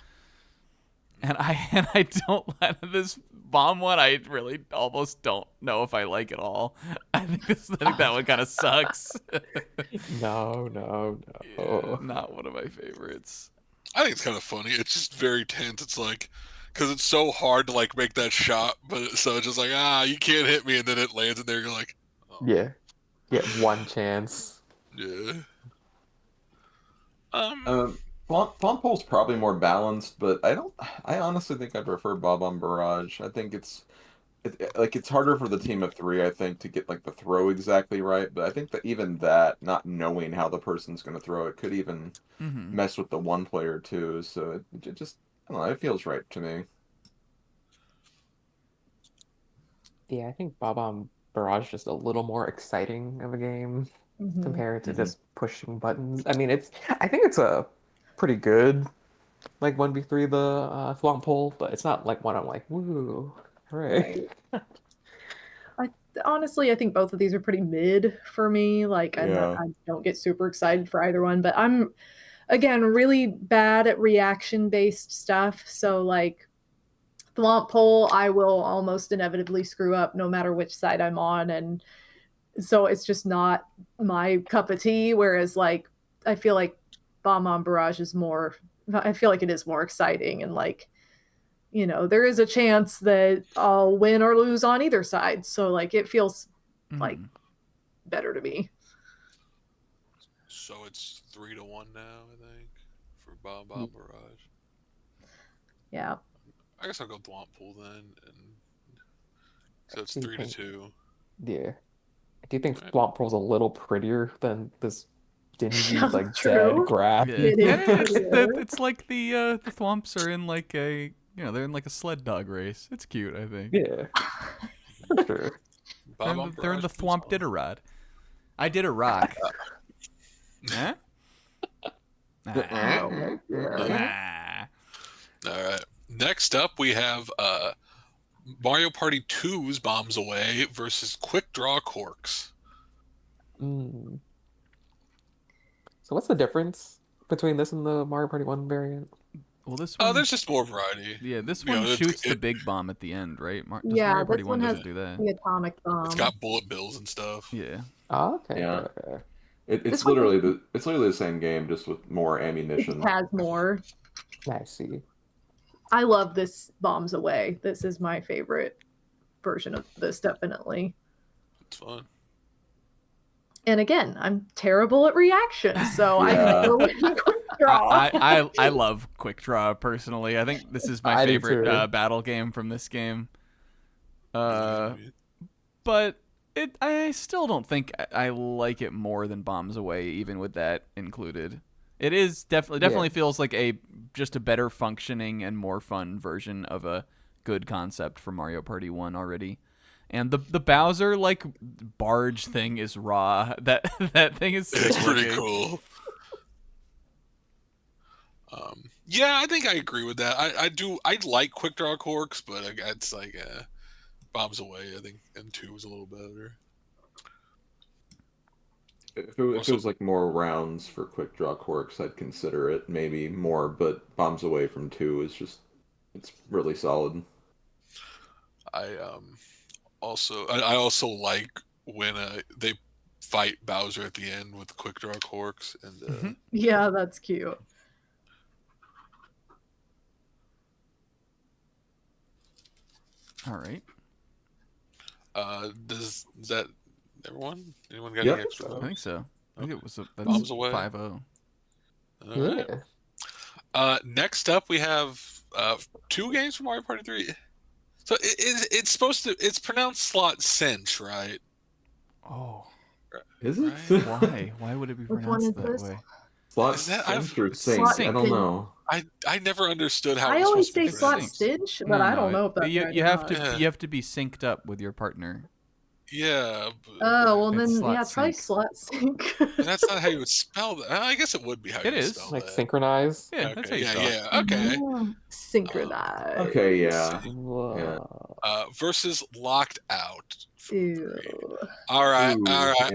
And I don't like this bomb one. I really almost don't know if I like it all. I think that one kind of sucks. No. Yeah, not one of my favorites. I think it's kind of funny. It's just very tense. It's like, because it's so hard to like make that shot, but so it's just like, you can't hit me, and then it lands in there. You're like, oh. Yeah. Get one chance. Yeah. Font Pole's probably more balanced, but I honestly think I prefer Bob-Omb Barrage. I think it's harder for the team of three, I think, to get like the throw exactly right. But I think that even that, not knowing how the person's going to throw it, could even mess with the one player too. So it just, I don't know, it feels right to me. Yeah, I think Bob-Omb Barrage is just a little more exciting of a game compared to just pushing buttons. I mean, I think it's a pretty good like 1v3 the Flaunt Pole, but it's not like one I'm like, woo, hooray. Honestly, I think both of these are pretty mid for me. Like, I don't get super excited for either one, but I'm, again, really bad at reaction-based stuff. So, like, Flaunt Pole, I will almost inevitably screw up no matter which side I'm on, and so it's just not my cup of tea. Whereas, like, I feel like Bob-Omb Barrage is more, I feel like it is more exciting, and like, you know, there is a chance that I'll win or lose on either side. So like, it feels like better to me. So it's 3-1 now, I think, for Bob-Omb Barrage. Yeah. I guess I'll go Flaunt Pool then, and so it's 3-2. Yeah. Do you think Flaunt Pole's a little prettier than this dingy, like True. dead graph? Yeah. It's like the Thwomps are in like a, you know, they're in like a sled dog race. It's cute, I think. Yeah. For sure. They're in the Thwomp Diderod. I did a rock. Huh? All right. Next up, we have Mario Party 2's Bombs Away versus Quick Draw Corks. So what's the difference between this and the Mario Party 1 variant? Well, this one... there's just more variety. Yeah, this one shoots the big bomb at the end, right? Mario Party this one doesn't has do that. the atomic bomb. It's got bullet bills and stuff. Yeah. Oh, okay. Yeah. Okay. It's literally the same game, just with more ammunition. It has more. I see. I love this Bombs Away. This is my favorite version of this, definitely. It's fun. And again, I'm terrible at reactions, so I go with Quick Draw. I love Quick Draw personally. I think this is my favorite battle game from this game. But I still don't think I like it more than Bombs Away, even with that included. It is definitely feels like just a better functioning and more fun version of a good concept for Mario Party 1 already. And the Bowser like barge thing is raw. That thing is it's pretty cool. Yeah, I think I agree with that. I like Quick Draw Corks, but it's like Bombs Away, I think, and 2 was a little better. If it was like more rounds for Quick Draw Corks, I'd consider it maybe more, but Bombs Away from 2 is just, it's really solid. I also like when they fight Bowser at the end with Quick Draw Corks, and yeah, that's cute. All right. Is that everyone? Anyone got Yep. any extra? I think so. I think it was Bombs Away. 5-0. Right. Next up, we have 2 games from Mario Party 3. So it's pronounced Slot Cinch, right? Oh. Is it? Right? Why? Why would it be Which one pronounced is that this? way? Slot Is that- Cinch or Sync? Slot I don't know. I never understood how I it was always supposed say to be Slot pronounced. Stitch, but I don't know if that's you, right you or have not. to Yeah. you have to be synced up with your partner. Yeah. Oh, well It's then, Slot yeah, try Sync. Slot Sync. But that's not how you would spell that. I guess it would be how It you is. spell Like that. synchronized. Yeah, that's how Okay, you spell it. yeah, okay. Synchronize. Okay, yeah. Whoa. Versus Locked Out Ew. All right.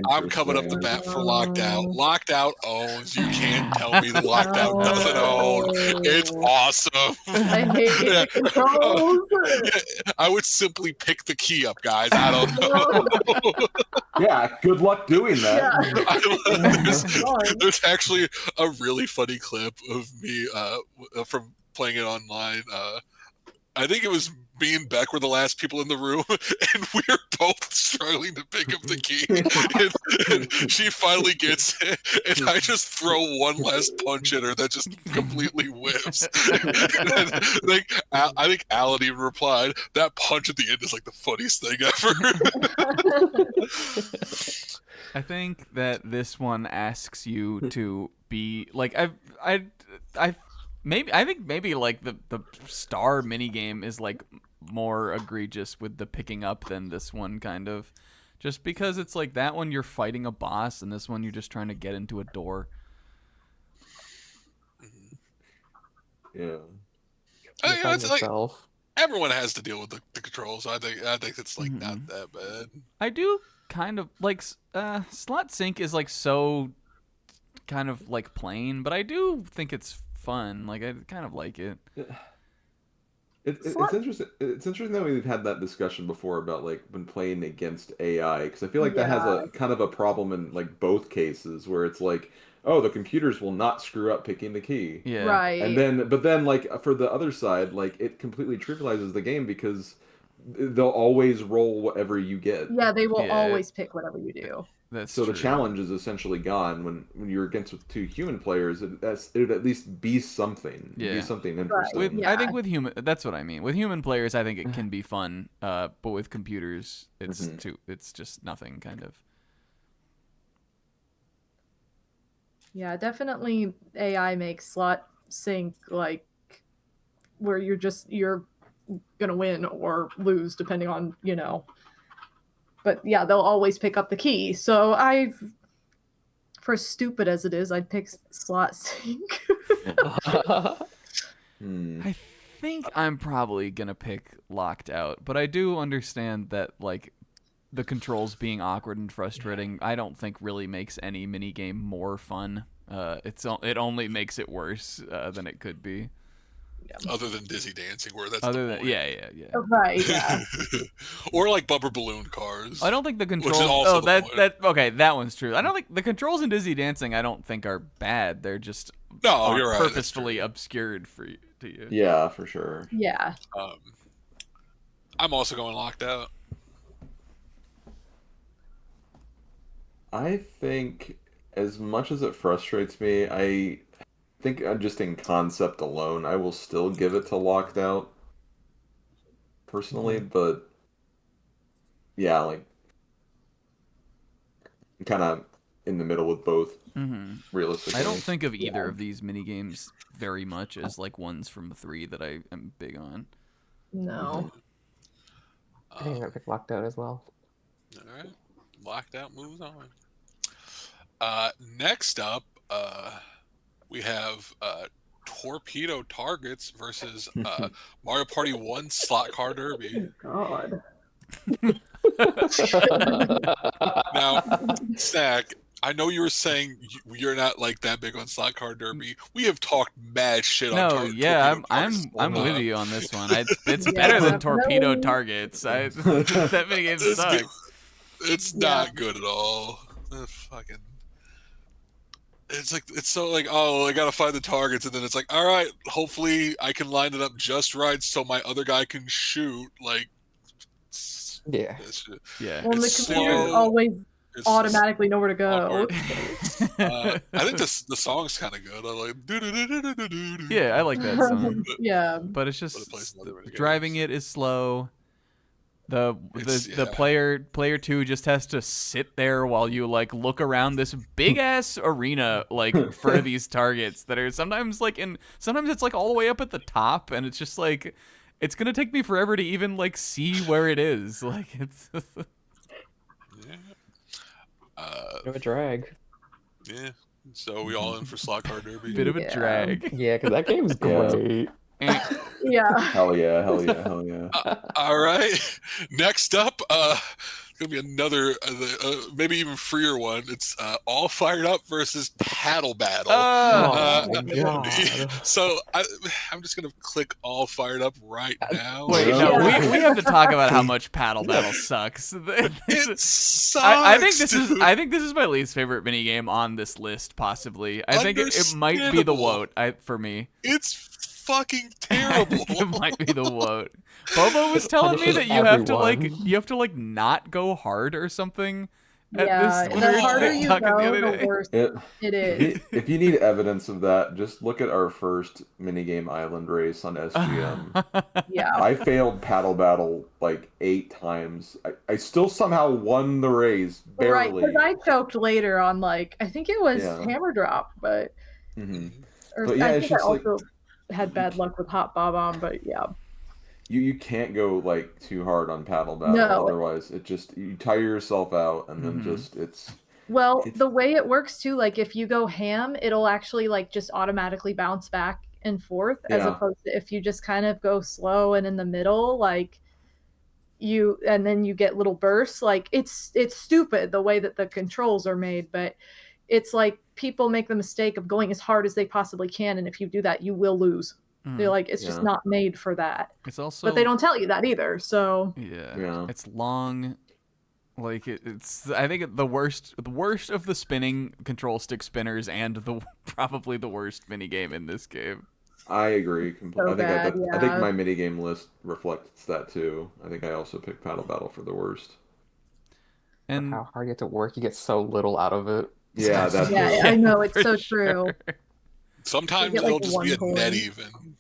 I'm coming up the Interesting. bat for Locked Out. Locked Out owns. You can't tell me the Locked Out doesn't own. It's awesome. I hate the controls. Yeah, I would simply pick the key up, guys. I don't know. Yeah, good luck doing that. There's actually a really funny clip of me from playing it online. I think it was me and Beck were the last people in the room, and we were both struggling to pick up the key. And she finally gets it, and I just throw one last punch at her that just completely whiffs. And I think Alan even replied, "That punch at the end is like the funniest thing ever." I think that this one asks you to be like I think maybe like the star minigame is like more egregious with the picking up than this one, kind of, just because it's like that one you're fighting a boss and this one you're just trying to get into a door. Yeah. It's like everyone has to deal with the controls. I think it's like not that bad. I do kind of like slot sync is like so kind of like plain, but I do think it's fun. Like I kind of like it. It's interesting. It's interesting that we've had that discussion before about like when playing against AI, because I feel like that has a kind of a problem in like both cases where it's like, oh, the computers will not screw up picking the key. Yeah. Right. But then like for the other side, like it completely trivializes the game because they'll always roll whatever you get. Yeah, they will always pick whatever you do. That's so true. The challenge is essentially gone when you're against with two human players. It would at least be something. Yeah. Be something interesting. I think with human, that's what I mean. With human players, I think it can be fun. But with computers, it's it's just nothing, kind of. Yeah, definitely AI makes slot sync like where you're gonna win or lose depending on, But yeah, they'll always pick up the key. So for as stupid as it is, I'd pick slot sync. I think I'm probably gonna pick Locked Out, but I do understand that like the controls being awkward and frustrating, I don't think really makes any minigame more fun. It only makes it worse than it could be. Other than Dizzy Dancing, where that's yeah. Right, yeah. Or like Bumper Balloon Cars. I don't think the controls. That one's true. I don't think the controls in Dizzy Dancing, I don't think, are bad. They're just you're right, purposefully obscured to you. Yeah, for sure. Yeah. I'm also going Locked Out. I think, as much as it frustrates me, I think just in concept alone, I will still give it to Locked Out, personally, but yeah, like, I'm kind of in the middle with both, realistically. I don't think of either of these minigames very much as like ones from 3 that I am big on. No. I think I pick Locked Out as well. All right. Locked Out moves on. Next up, we have Torpedo Targets versus Mario Party 1 Slot Car Derby. God. Now, Snack, I know you were saying you're not like that big on Slot Car Derby. We have talked mad shit on Torpedo Targets. I'm with you on this one. It's better than Torpedo Targets. That minigame sucks. It's not good at all. It's so like, oh, I gotta find the targets, and then it's like, all right, hopefully I can line it up just right so my other guy can shoot. Like, yeah. Well, the computers always automatically know where to go. I think the song's kind of good. I like. Yeah, I like that song. Yeah, but it's just driving it is slow. The player 2 just has to sit there while you like look around this big ass arena like for these targets that are sometimes it's like all the way up at the top, and it's just like it's gonna take me forever to even like see where it is. Like it's bit of a drag. Yeah. So we all in for Slot Car Derby. Bit of a drag. Yeah, because that game's great. Yeah. Hell yeah. All right. Next up, gonna be another, maybe even freer one. It's All Fired Up versus Paddle Battle. Oh my god. So I'm just gonna click All Fired Up right now. Wait, no, Yeah. we have to talk about how much Paddle Battle sucks. It sucks. I think this is dude. I think this is my least favorite minigame on this list, possibly. I think it might be the woat for me. It's fucking terrible. It might be the woat. Bobo was telling me that you have to like not go hard or something. Yeah, At and this, the harder you talking the go, other the day. worse it is. If you need evidence of that, just look at our first minigame island race on SGM. Yeah. I failed Paddle Battle like 8 times. I still somehow won the race, Right, barely. because I choked later on, like, I think it was Yeah. Hammer Drop, but, But yeah, I it's think I just like also had bad luck with Hot Bob-Omb, but yeah. you can't go like too hard on Paddle Battle, No. otherwise it just you tire yourself out, and then just Well, the way it works too, like if you go ham, it'll actually like just automatically bounce back and forth, as Yeah. opposed to if you just kind of go slow and in the middle, like and then you get little bursts. Like it's stupid the way that the controls are made, but it's like people make the mistake of going as hard as they possibly can, and if you do that, you will lose. They're like, it's just not made for that. It's also, but they don't tell you that either. So Yeah. It's long. Like it's, I think the worst of the spinning control stick spinners, and probably the worst minigame in this game. I agree. So I think bad, I think my minigame list reflects that too. I think I also picked Paddle Battle for the worst. And How hard you have to work, you get so little out of it. Yeah, that's yeah, I know, it's for so sure. true. Sometimes You get, like, it'll just be a one net coin. even.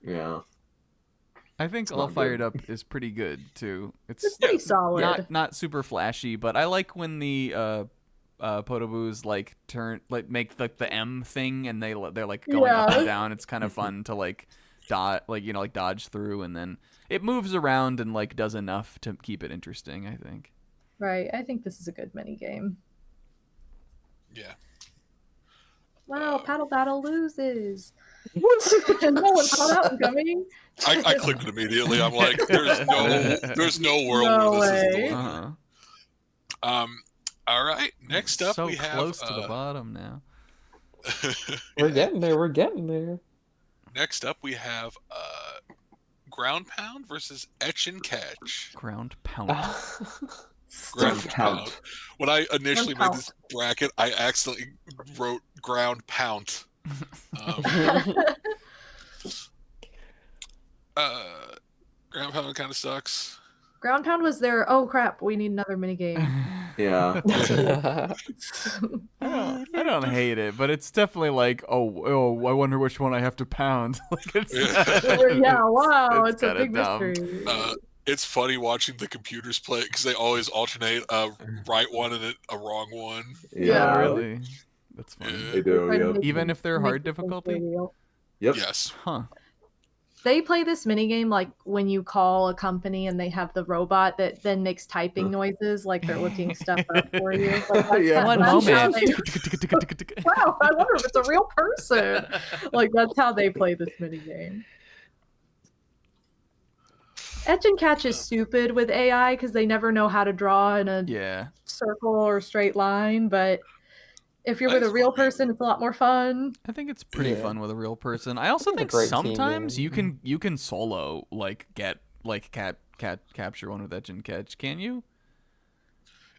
Yeah. I think All not Fired good. Up is pretty good too. It's pretty solid. Not super flashy, but I like when the Podoboos like make the M thing, and they're like going up and down. It's kind of fun to like dodge through, and then it moves around and like does enough to keep it interesting, I think. Right, I think this is a good mini game. Yeah. Wow, Paddle Battle loses. No one saw that one coming. I clicked it immediately. I'm like, there's no world No where this is way. the one. All right. Next up, so we have close to the bottom now. We're getting there. We're getting there. Next up, we have Ground Pound versus Etch and Catch. Ground Pound. Ground Pound. Pound. When I initially Ground made this bracket, I accidentally wrote Ground Pound. Ground Pound kind of sucks. Ground Pound was there. Oh crap, we need another mini game. Yeah. I don't hate it, but it's definitely like, oh, I wonder which one I have to pound. Like it's Yeah, wow, it's a kinda big dumb. mystery. It's funny watching the computers play because they always alternate a right one and a wrong one. Yeah. Oh, really? That's funny. They do, Trying to yeah. make Even them- if they're make hard the things difficulty? real. Yep. Yes. Huh. They play this minigame like when you call a company and they have the robot that then makes typing noises like they're looking stuff up for you. Like, that's Yeah. One that's how moment. they- wow, I wonder if it's a real person. Like that's how they play this minigame. Etch and Catch is stupid with AI because they never know how to draw in a Yeah. circle or straight line, but if you're with a That's real funny. person, it's a lot more fun. I think it's pretty Yeah. fun with a real person. I also It's a think great team sometimes game. you can solo get capture one with Etch and Catch. Can you?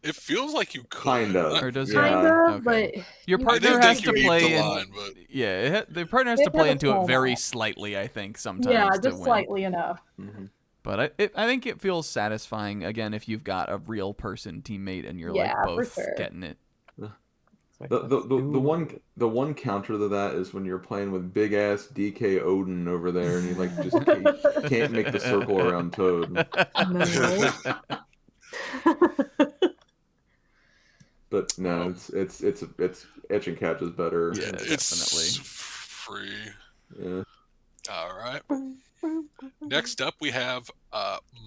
It feels like you could. Kind of. Or does Yeah. Kind of, Okay. but Your you- I partner do has think to you need play the in. line, but Yeah, the partner has They to play have a into it small very amount. slightly, I think, sometimes. yeah, to just win. slightly enough. But I think it feels satisfying again if you've got a real person teammate and you're Yeah, like for both sure. getting it. The one counter to that is when you're playing with big ass DK Odin over there, and you like just can't make the circle around Toad. No. But no, it's Etch and Catch is better. Yeah. it's Definitely. free. Yeah. All right. Next up, we have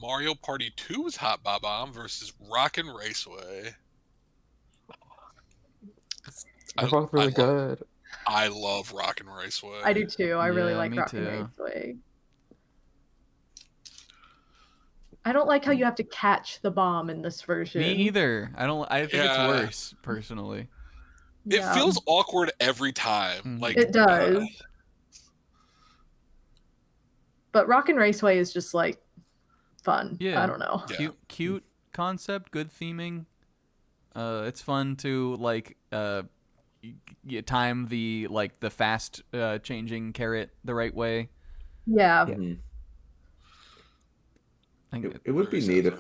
Mario Party 2's Hot Bob-Omb versus Rockin' Raceway. They're both really good. I love Rockin' Raceway. I do too. I really Yeah, like me Rockin' too. Raceway. I don't like how you have to catch the bomb in this version. Me either. I think it's Yeah. worse, personally. It Yeah. feels awkward every time. Mhm. Like It does. But Rockin' Raceway is just like fun. Yeah. I don't know. Yeah. Cute concept, good theming. It's fun to like time the fast changing carrot the right way. Yeah. Mhm. I think It would be neat if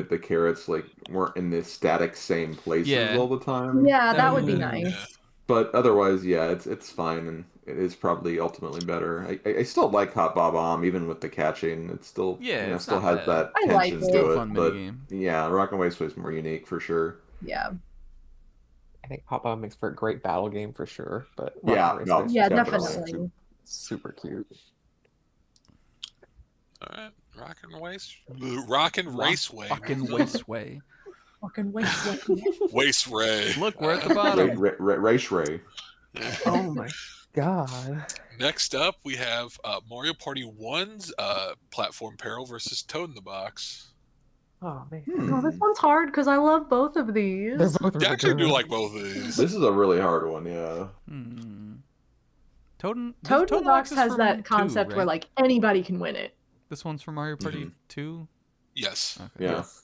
the carrots like weren't in the static same places Yeah. all the time. Yeah, that would be Yeah. nice. But otherwise, yeah, it's fine, and it is probably ultimately better. I still like Hot Bob-Omb, even with the catching. It still it's still not has bad. that I like tension it. to Still a it. fun But minigame. yeah, Rockin' Raceway is more unique for sure. Yeah. I think Pop-Bomb makes for a great battle game for sure, but Yeah, Rockin' no, Raceway is Yeah, Definitely. definitely. super cute. All right, Rockin' Raceway. Fucking Wasteway. Fucking waste. Waste Ray. Look, we're at the bottom. Race Ray. Oh my god. Next up, we have Mario Party 1's platform Peril versus Toad in the Box. Oh man. Oh, this one's hard because I love both of these. They're both I really actually do good. like both of these. This is a really hard one, yeah. Toad in Toad in the Box is has from that 2, concept where right? like anybody can win it. This one's from Mario Party 2. Yes. Okay. Yeah. Yes.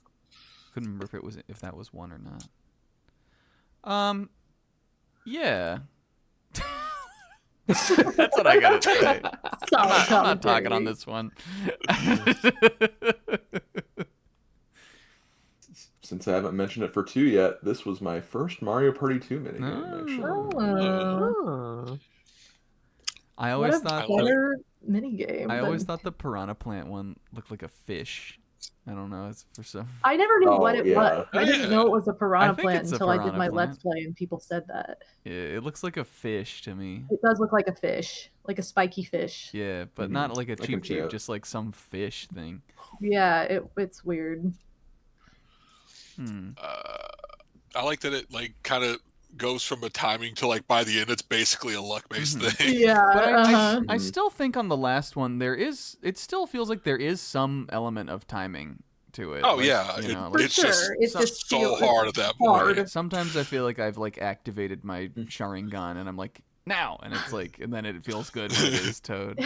Couldn't remember if that was 1 or not. Yeah. That's what I gotta say. Solid I'm not talking commentary. on this one. Since I haven't mentioned it for 2 yet, this was my first Mario Party 2 minigame, actually. Oh, Oh. I what always a thought better minigame. I always than- thought the piranha plant one looked like a fish. I don't know. It's for some. I never knew Oh, what it yeah. was. I didn't know it was a I piranha think plant it's a until I did piranha my plant. Let's Play and people said that. Yeah, it looks like a fish to me. It does look like a fish, like a spiky fish. Yeah, but Mhm. not like a I can cheap see it. just like some fish thing. Yeah, it's weird. I like that it like kind of goes from a timing to like by the end it's basically a luck based thing. Yeah, But I Mhm. still think on the last one it still feels like there is some element of timing to it. Oh Like, yeah, you know, For like, it's sure. just It so just feels hard at that point. hard. sometimes I feel like I've like activated my Sharingan and I'm like now, and it's like, and then it feels good when it is Toad.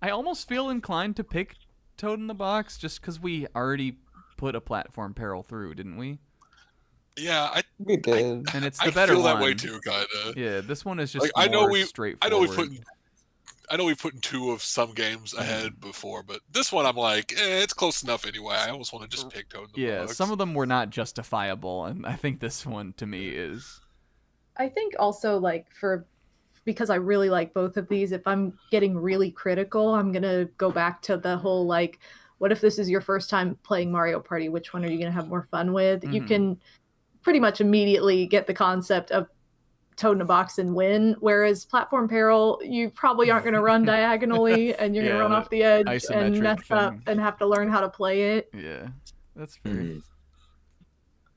I almost feel inclined to pick Toad in the Box just because we already put a platform Peril through, didn't we? Yeah, We did. And it's the I better feel one. that way too, kind of. Yeah, this one is just Like, I know more we straightforward. put in 2 of some games ahead before, but this one I'm like, it's close enough anyway. I almost want to just pick Toad in the Yeah, Box. some of them were not justifiable, and I think this one to me is. I think also like because I really like both of these, if I'm getting really critical, I'm gonna go back to the whole like, what if this is your first time playing Mario Party? Which one are you gonna have more fun with? You Mhm. can pretty much immediately get the concept of Toad in a Box and win. Whereas Platform Peril, you probably aren't gonna run diagonally and you're Yeah, gonna run off the edge and isometric mess up thing. and have to learn how to play it. Yeah, that's fair. Mhm.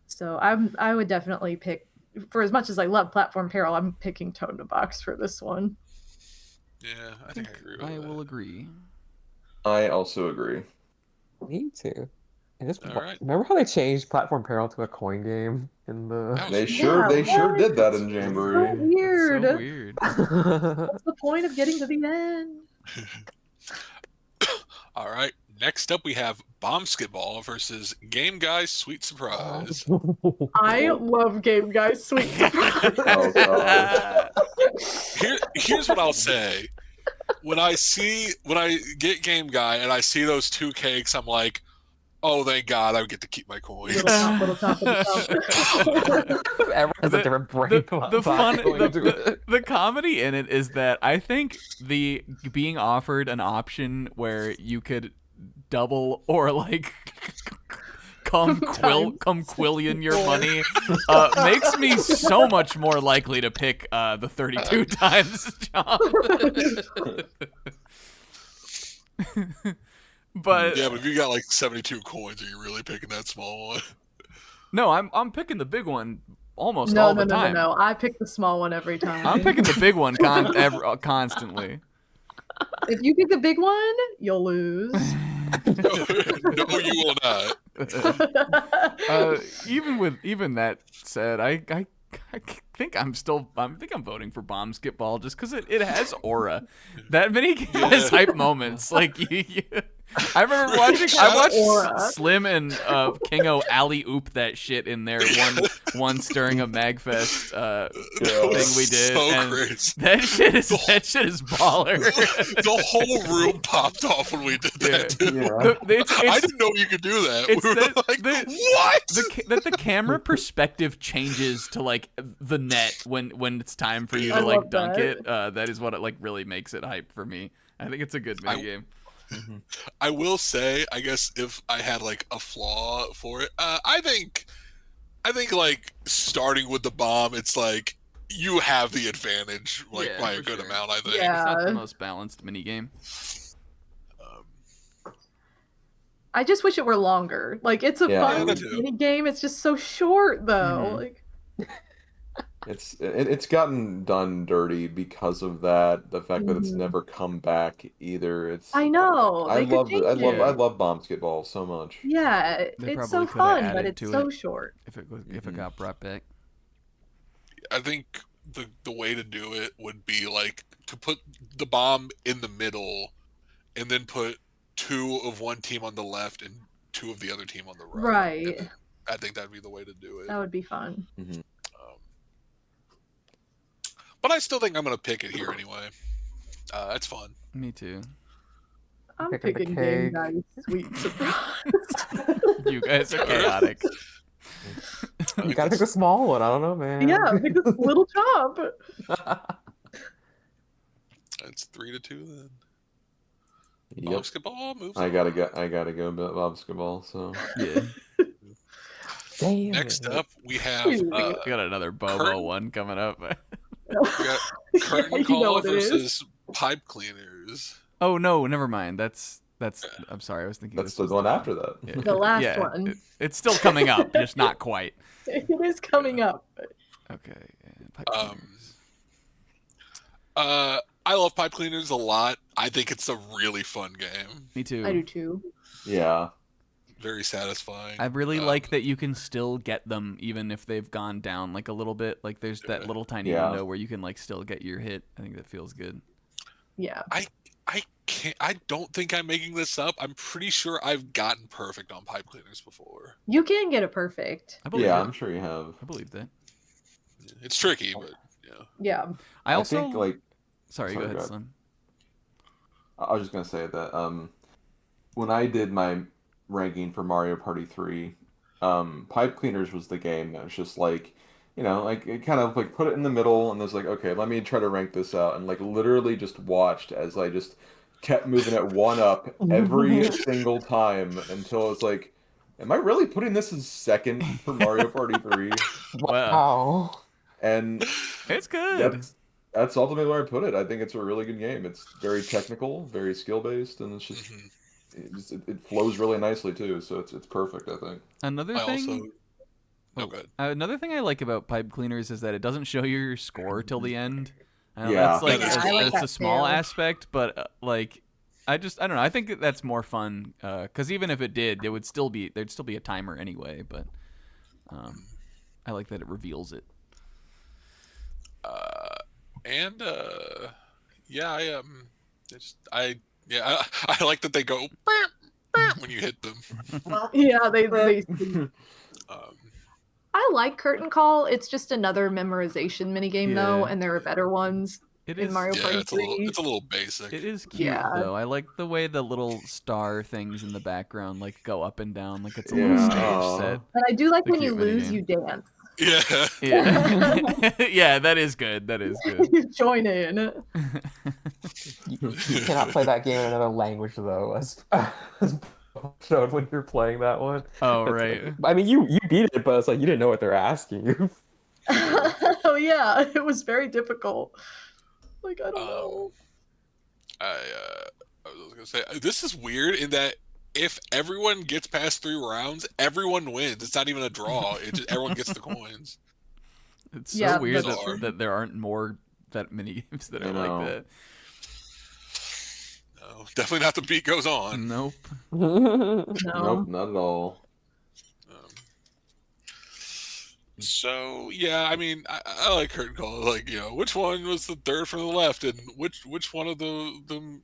So I would definitely pick, for as much as I love Platform Peril, I'm picking Toad in a Box for this one. Yeah, I think I agree with I that. will agree. I also agree. Me too. And just All right. remember how they changed Platform Peril to a coin game in the. That was They weird. sure did that in So Jamboree. weird. So weird. What's the point of getting to the end? All right. Next up, we have Bombsketball versus Game Guy's Sweet Surprise. I love Game Guy's Sweet Surprise. Oh, God. Here's what I'll say. When I get Game Guy and I see those 2 cakes, I'm like, oh, thank God, I get to keep my coins. Little top, little top. Everyone has a different brain. The comedy in it is that I think the being offered an option where you could double or like come quillion your money makes me so much more likely to pick the 32 times job. But Yeah, but if you got like 72 coins, are you really picking that small one? no, I'm picking the big one almost No, all no, the no, no, time. no. I pick the small one every time. I'm picking the big one constantly. If you pick a big one, you'll lose. No, you will not. Even that said, I think I'm voting for Bombsketball just because it has aura. That mini has hype moments. Like I remember I watched Slim and Kingo alley-oop that shit in there once during a Magfest thing we did. So and crazy. That shit is baller. The whole room popped off when we did that. Yeah. I didn't know you could do that. We were like, what? That the camera perspective changes to like the net when it's time for you to like dunk it. That is what it like really makes it hype for me. I think it's a good minigame. I will say, I guess if I had like a flaw for it, I think like starting with the bomb, it's like you have the advantage like by a good amount. I think. It's not the most balanced minigame. I just wish it were longer. Like it's a fun minigame. It's just so short though. Like It's gotten done dirty because of that. The fact that it's never come back either. I know. I love Bombsketball so much. Yeah, it's so fun, but it's so short. If it got brought back. I think the way to do it would be like to put the bomb in the middle, and then put 2 of one team on the left and 2 of the other team on the right. Right. I think that'd be the way to do it. That would be fun. But I still think I'm going to pick it here anyway. It's fun. Me too. I'm picking Game Guy's Sweet Surprise. You guys are chaotic. You gotta pick a small one. I don't know, man. Yeah, pick a little chop. It's 3-2 then. Yep. Bob-sketball moves. I gotta go Bob-sketball. So yeah. Damn. Next up, we have we got another Bobo one coming up. We got Curtain Call versus Pipe Cleaners. Oh no, never mind. That's. I'm sorry, I was thinking that's the one after that. Yeah. The last one. It's still coming up, just not quite. It is coming up. Okay. Pipe Cleaners. I love Pipe Cleaners a lot. I think it's a really fun game. Me too. I do too. Yeah. Very satisfying. I really like that you can still get them even if they've gone down like a little bit. Like there's that little tiny window where you can like still get your hit. I think that feels good. Yeah. I don't think I'm making this up. I'm pretty sure I've gotten perfect on Pipe Cleaners before. You can get it perfect. I'm sure you have. I believe that. It's tricky, but yeah. Yeah. I also think, like. Sorry, go ahead, Slim. I was just gonna say that when I did my ranking for Mario Party 3, Pipe Cleaners was the game that was just like, like it kind of like put it in the middle and was like, okay, let me try to rank this out, and like literally just watched as I just kept moving it one up every single time until it's like, am I really putting this as second for Mario Party 3? Wow. And it's good. That's ultimately where I put it. I think it's a really good game. It's very technical, very skill based, and it's just it flows really nicely too. So it's perfect, I think. Another thing I like about Pipe Cleaners is that it doesn't show you your score till the end. I know that's a small aspect, but like I don't know. I think that's more fun because even if it did, there'd still be a timer anyway. But I like that it reveals it. I like that they go when you hit them. Yeah, they I like Curtain Call. It's just another memorization minigame though, and there are better ones. In Mario Party 3. It's a little basic. It is cute though. I like the way the little star things in the background like go up and down like it's a little stage set. And I do like when you lose, you dance. Yeah. Yeah, that is good. That is good. You join in. You cannot play that game in another language though, as showed when you're playing that one. Oh right. I mean, you beat it, but it's like you didn't know what they're asking you. Oh yeah, it was very difficult. Like I don't know. I was gonna say this is weird in that if everyone gets past 3 rounds, everyone wins. It's not even a draw. Everyone gets the coins. It's so weird that there aren't more that many games that are like that. No, definitely not the beat goes on. Nope. No. Nope, not at all. So yeah, I mean, I like curtain call. Like, which one was the third from the left, and which one of them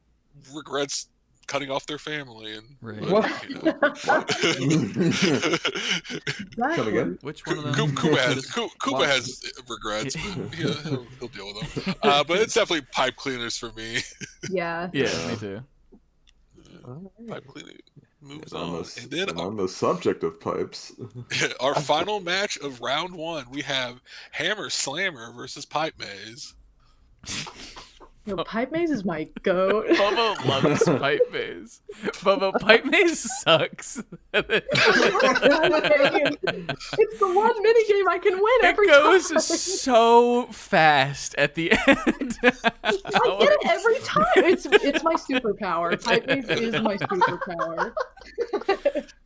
regrets cutting off their family? And Right. Come again? Which one of them? Koopa has regrets, but he'll deal with them. But it's definitely pipe cleaners for me. Yeah. Yeah, me too. Pipe cleaner moves And on, and then on the subject of pipes, our final match of round 1, we have Hammer Slammer versus Pipe Maze. Yo, Pipe Maze is my goat. Bobo loves Pipe Maze. Bobo, Pipe Maze sucks. It's the one minigame I can win every time. It goes so fast at the end. I get it every time. It's my superpower. Pipe Maze is my superpower.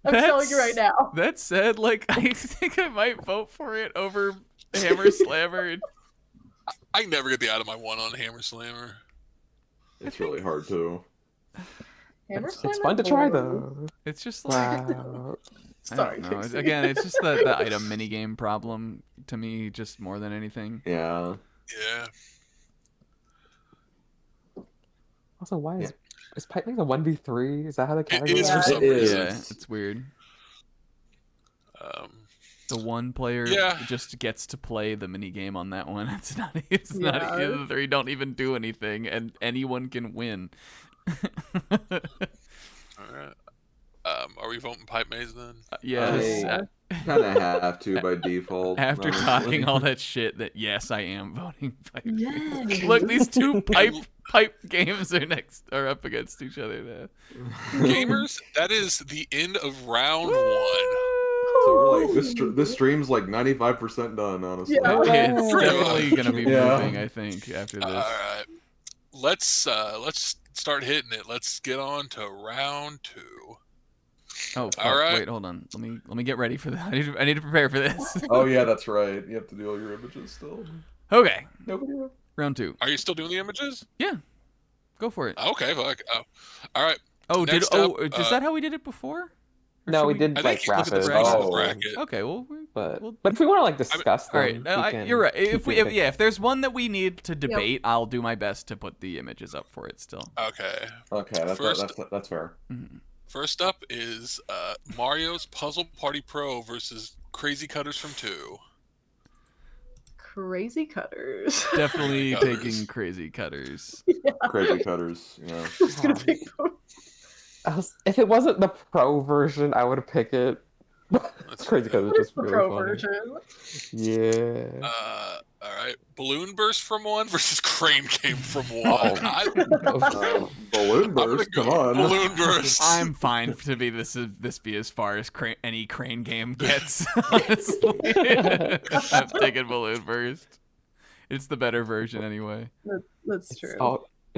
I'm telling you right now. That said, like, I think I might vote for it over Hammer Slammer. I can never get the out of my one on Hammer Slammer. it's really hard too. It's fun to try though. It's just like, Wow. Sorry. I don't know. Again, it's just the item minigame problem to me, just more than anything. Yeah. Yeah. Also, why is Pipe Maze a 1v3? Is that how the category is for some It reason. Yeah, it's weird. The one player Yeah. just gets to play the minigame on that one. It's not the other three don't even do anything, and anyone can win. All right. Are we voting Pipe Maze then? Yes. Kind of have to by default. After honestly. talking all that shit, that yes, I am voting Pipe. Yes. Look, these two pipe games are up against each other now. Gamers, that is the end of round 1. So we're like this stream's like 95% done, honestly. Yeah. It's definitely gonna be Yeah. moving, I think, after All this. right. Let's start hitting it. Let's get on to round 2. Oh, fuck. All right. Wait, hold on. Let me get ready for that. I need to prepare for this. Oh yeah, that's right. You have to do all your images still. Okay, Nobody. round 2. Are you still doing the images? Go for it. Okay, fuck. Oh. All right. Oh, Next is that how we did it before? Or No, should we did I like think you look at the rapid. bracket. Okay, well, But if we want to like discuss all them, right. we can You're right. keep it. If there's one that we need to debate, I'll do my best to put the images up for it still. Okay. Okay, First- that's fair. First up is Mario's Puzzle Party Pro versus Crazy Cutters from 2. Crazy Cutters. Definitely Cutters. taking Crazy Cutters. Crazy cutters, you know. Just gonna pick both. If it wasn't the pro version, I would pick it. That's Crazy because What it's is the just really pro funny. version? Yeah. All right. Balloon Burst from 1 versus Crane Game from 1. Balloon I'm gonna burst, go come on. Balloon Burst. I'm fine to be this be as far as any crane game gets. Honestly, I'm taking Balloon Burst. It's the better version anyway. That's true.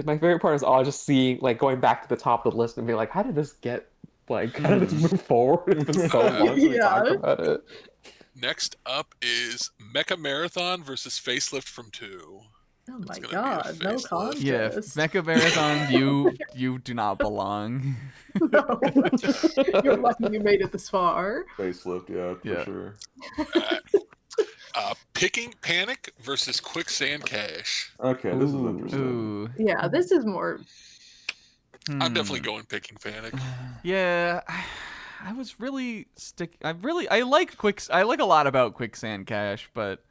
My favorite part is all just seeing, like, going back to the top of the list and being like, how did this get, like, how did this move forward? It's been so long since we talked about it. Next up is Mecha Marathon versus Facelift from 2. Oh my gonna be a god, no facelift. contest. Yeah, Mecha Marathon, you do not belong. No. You're lucky you made it this far. Facelift, yeah, Yeah. for sure. Picking Panic versus Quicksand Cash. Okay, this is interesting. Ooh. Yeah, this is more. I'm definitely going Picking Panic. Yeah, I was really I like I like a lot about Quicksand Cash, but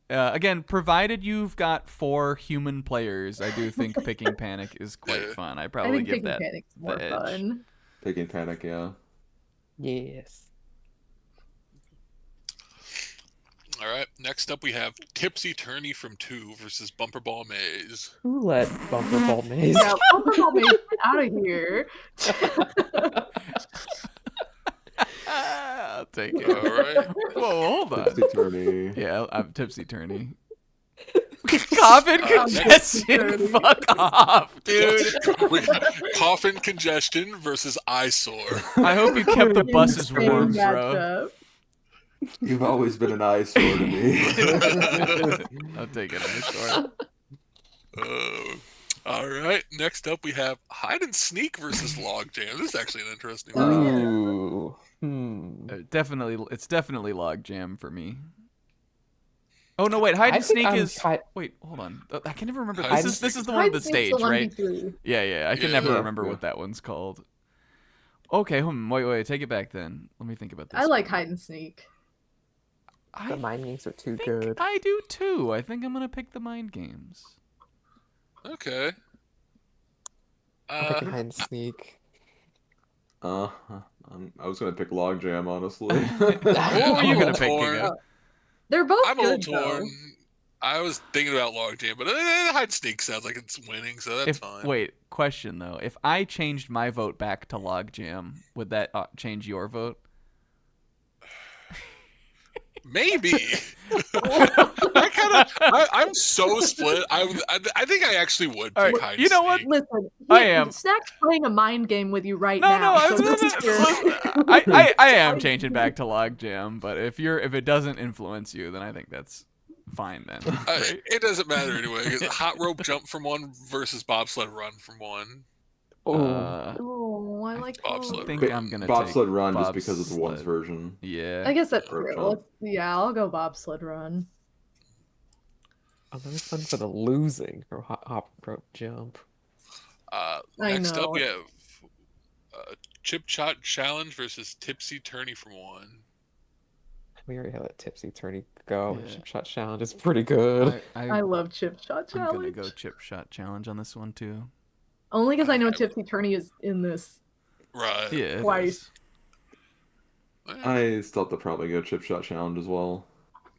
again, provided you've got 4 human players, I do think Picking Panic is quite fun. I I probably think give Picking that Panic's more the edge. fun. Picking Panic, yeah. Yes. All right. Next up, we have Tipsy Tourney from 2 versus Bumper Ball Maze. Who let Bumper Ball Maze? Yeah, Pokemon Maze, get out of here. I'll take it. All right. Whoa, hold on. Tipsy Tourney. Yeah, I'm Tipsy Tourney. Coffin Congestion, fuck off, dude. Coffin Congestion versus Eyesore. I hope you kept the buses Insane warm, bro. matchup. You've always been an eyesore to me. I'll take it, I'm sure. All right. Next up, we have hide and sneak versus log jam. This is actually an interesting Oh, one. yeah. Ooh. Hmm. It's definitely logjam for me. Oh no, wait, hide and sneak is. Wait, hold on. I can never remember. Hide This and is the one with the Hide and stage, sneak's the right? 1v3. Yeah. I can Yeah. never remember Yeah. what that one's called. Okay, wait, take it back then. Let me think about this. I like hide and sneak. The I mind games are too think good. I do too. I think I'm gonna pick the mind games. Okay. I'm picking hide and sneak. I was gonna pick Logjam, honestly. What were I'm you a gonna little pick, torn. Kingo? They're both I'm a little good, torn. though. I was thinking about log jam, but hide and sneak sounds like it's winning, so that's fine. Wait, question though. If I changed my vote back to logjam, would that change your vote? Maybe. I'm so split. I think I actually would All pick right, hide you and know what? sneak. Listen, I am. Snack's playing a mind game with you right No, now. I so was this is I am changing back to logjam, but if it doesn't influence you, then I think that's fine then. Right? It doesn't matter anyway. 'Cause hot rope jump from one versus bobsled run from one. Oh, I like Bobsled. I think I'm gonna Bobsled take Run just because of the one's Bobsled. version. Yeah. I guess that's Rope true. jump. Yeah, I'll go bobsled run. Oh, that was fun for the losing or hop rope jump. Next know. up, we have chip shot challenge versus tipsy tourney from one. We already had that tipsy tourney go. Yeah. Chip shot challenge is pretty good. I love chip shot I'm gonna challenge. go chip shot challenge on this one too. Only because I know Tipsy Tourney is in this. Right. Yeah. it Twice. is. I still have to probably go Chip Shot Challenge as well.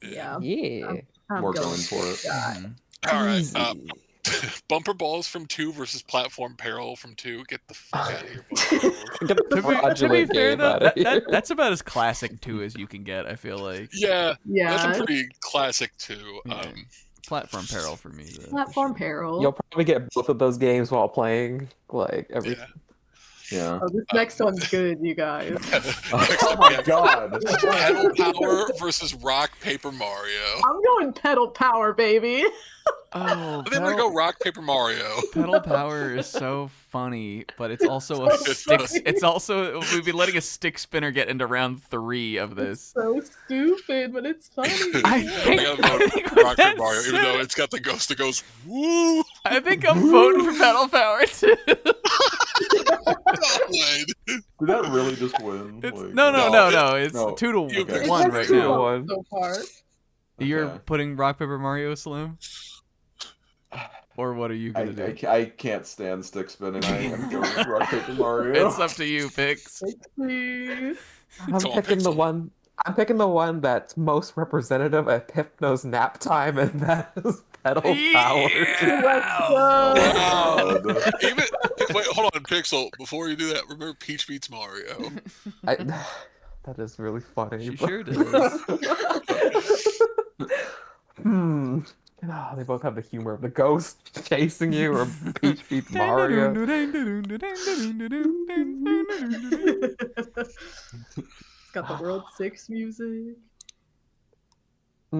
Yeah. Yeah. I'm More going going for it. Mhm. All right. Easy. Bumper balls from 2 versus platform peril from 2. Get the fuck out of here. Bumper balls. Get the To be fraudulent fair game though, out of here. that's about as classic 2 as you can get. I feel like Yeah, that's Yeah. a pretty classic too. Yeah. Platform peril for me. Though, Platform for sure. Peril. You'll probably get both of those games while playing. Like every. Yeah. Yeah. Oh, this next one's good, you guys. Next Oh up, we my have god. Pedal Power versus Rock Paper Mario. I'm going pedal power, baby. Oh, I think we go Rock Paper Mario. pedal power is so funny, but it's also a So stick. funny. It's also we've been letting a stick spinner get into round 3 of this. So stupid, but it's funny. I think- I gotta I vote think Rock that's Paper Mario, even though it's got the ghost that goes woo. I think I'm voting for pedal power too. Did that really just win? It's, Like, no. It's no. 2 to You- It 1 says right two now. one. so far. You're Okay. putting Rock Paper Mario, Slim, or what are you gonna do? I can't stand stick spinning. I am going with Rock Paper Mario. It's up to you, Pix. Please. I'm Come on, picking the Pixel. one. I'm picking the one that's most representative of Hypno's nap time, and that is pedal power. Let's go. Oh, God. Even wait, hold on, Pixel. Before you do that, remember Peach beats Mario. That is really funny. She but- sure does. Oh, they both have the humor of the ghost chasing you, or Peach beats Mario. It's got the World 6 music. I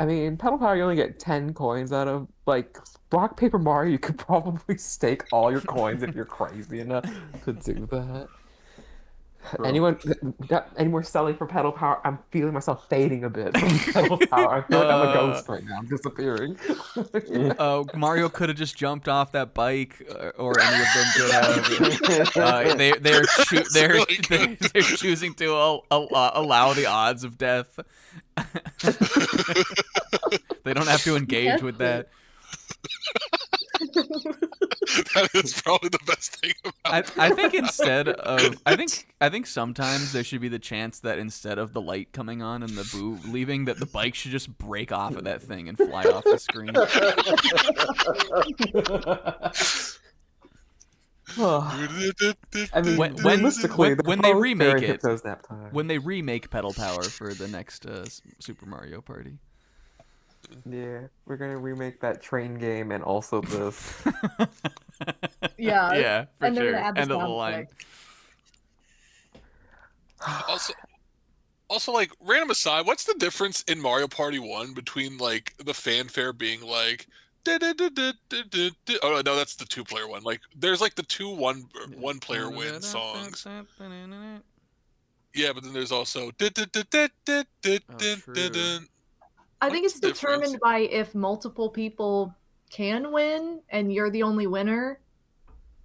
mean, pedal power you only get 10 coins out of. Like Rock Paper Mario, you could probably stake all your coins if you're crazy enough to do that. Bro. Anyone got any more selling for pedal power? I'm feeling myself fading a bit from pedal power. I feel like I'm a ghost right now. I'm disappearing. Mario could have just jumped off that bike, or any of them could have. They're choosing to allow the odds of death. They don't have to engage with that. That is probably the best thing about it. I think instead of I think sometimes there should be the chance that instead of the light coming on and the boo leaving, that the bike should just break off of that thing and fly off the screen. I mean, When- realistically, when they're they both remake very it- Hypno's nap time. When they remake Pedal Power for the next Super Mario Party. Yeah, we're gonna remake that train game and also this. Yeah. Yeah, for and they're sure. gonna add the End of the sound line. effect. Also, like, random aside, what's the difference in Mario Party 1 between, like, the fanfare being like, Oh no, that's the 2-player one. Like there's like the 2 one-player win songs. Yeah, but then there's also. I think What's it's the difference? determined by if multiple people can win and you're the only winner,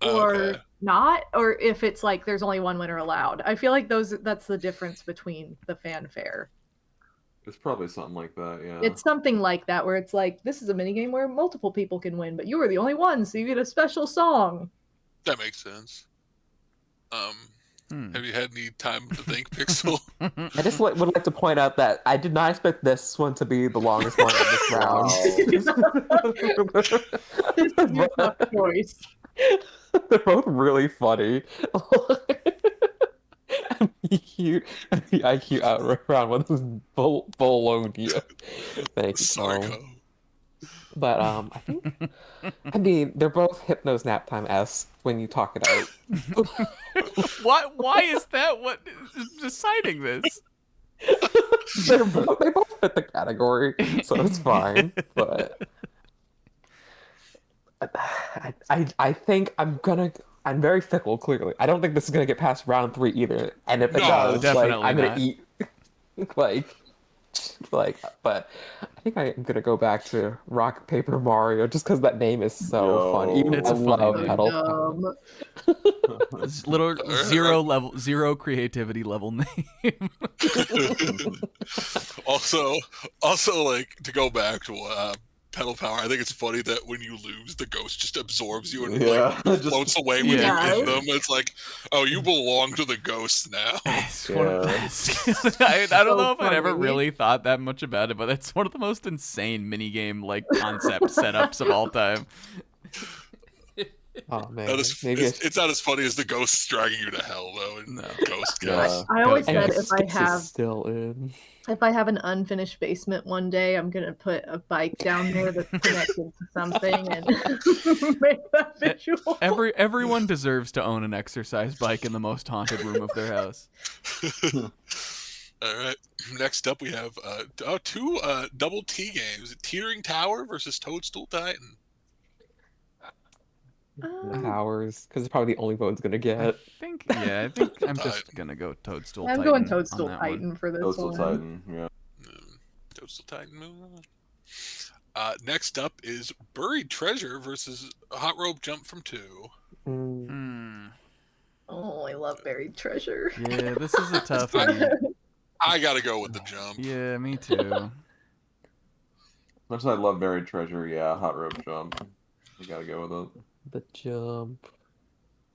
or Okay. not, or if it's like there's only one winner allowed. I feel like that's the difference between the fanfare. It's probably something like that, yeah. It's something like that, where it's like, this is a minigame where multiple people can win, but you were the only one, so you get a special song. That makes sense. Have you had any time to think, Pixel? I just would like to point out that I did not expect this one to be the longest one of this round. This is your tough choice. They're both really funny. M.P.I.Q out round one is Bologna. Thank you, Tom. Psycho. But I mean, they're both Hypno's Nap Time-esque when you talk it out. Why is that what is deciding this? they both fit the category, so it's fine. But I think I'm very fickle. Clearly, I don't think this is gonna get past round 3 either. And if it No, does, definitely like, I'm not. gonna eat like. But I think I'm gonna go back to Rock Paper Mario just because that name is so fun. Even It's I a funny love name. Pedal. It's little zero creativity level name. Also, like to go back to Pedal Power, I think it's funny that when you lose, the ghost just absorbs you and like just floats away with you Yeah. in them. It's like, oh, you belong to the ghost now. It's one of the best. I don't know if I'd ever really thought that much about it, but it's one of the most insane minigame like concept setups of all time. Oh man, That is, maybe it's not as funny as the ghost dragging you to hell though. And No. Ghost Yeah. Ghost. I always Ghost said Ghost if I is have still in. if I have an unfinished basement one day, I'm gonna put a bike down there that's connected to something and make that visual. Everyone deserves to own an exercise bike in the most haunted room of their house. All right. Next up, we have 2 double T games: Teetering Tower versus Toadstool Titan. Hours, because it's probably the only vote it's gonna get. I think I'm just gonna go Toadstool I'm Titan. going on Toadstool that one. Titan for this Toadstool one. Titan, yeah. Toadstool Titan, moving on. Next up is Buried Treasure versus Hot Rope Jump from 2. Oh, I love Buried Treasure. Yeah, this is a tough one. I gotta go with the jump. Yeah, me too. Much as I love Buried Treasure, yeah, Hot Rope Jump. You gotta go with it. The jump.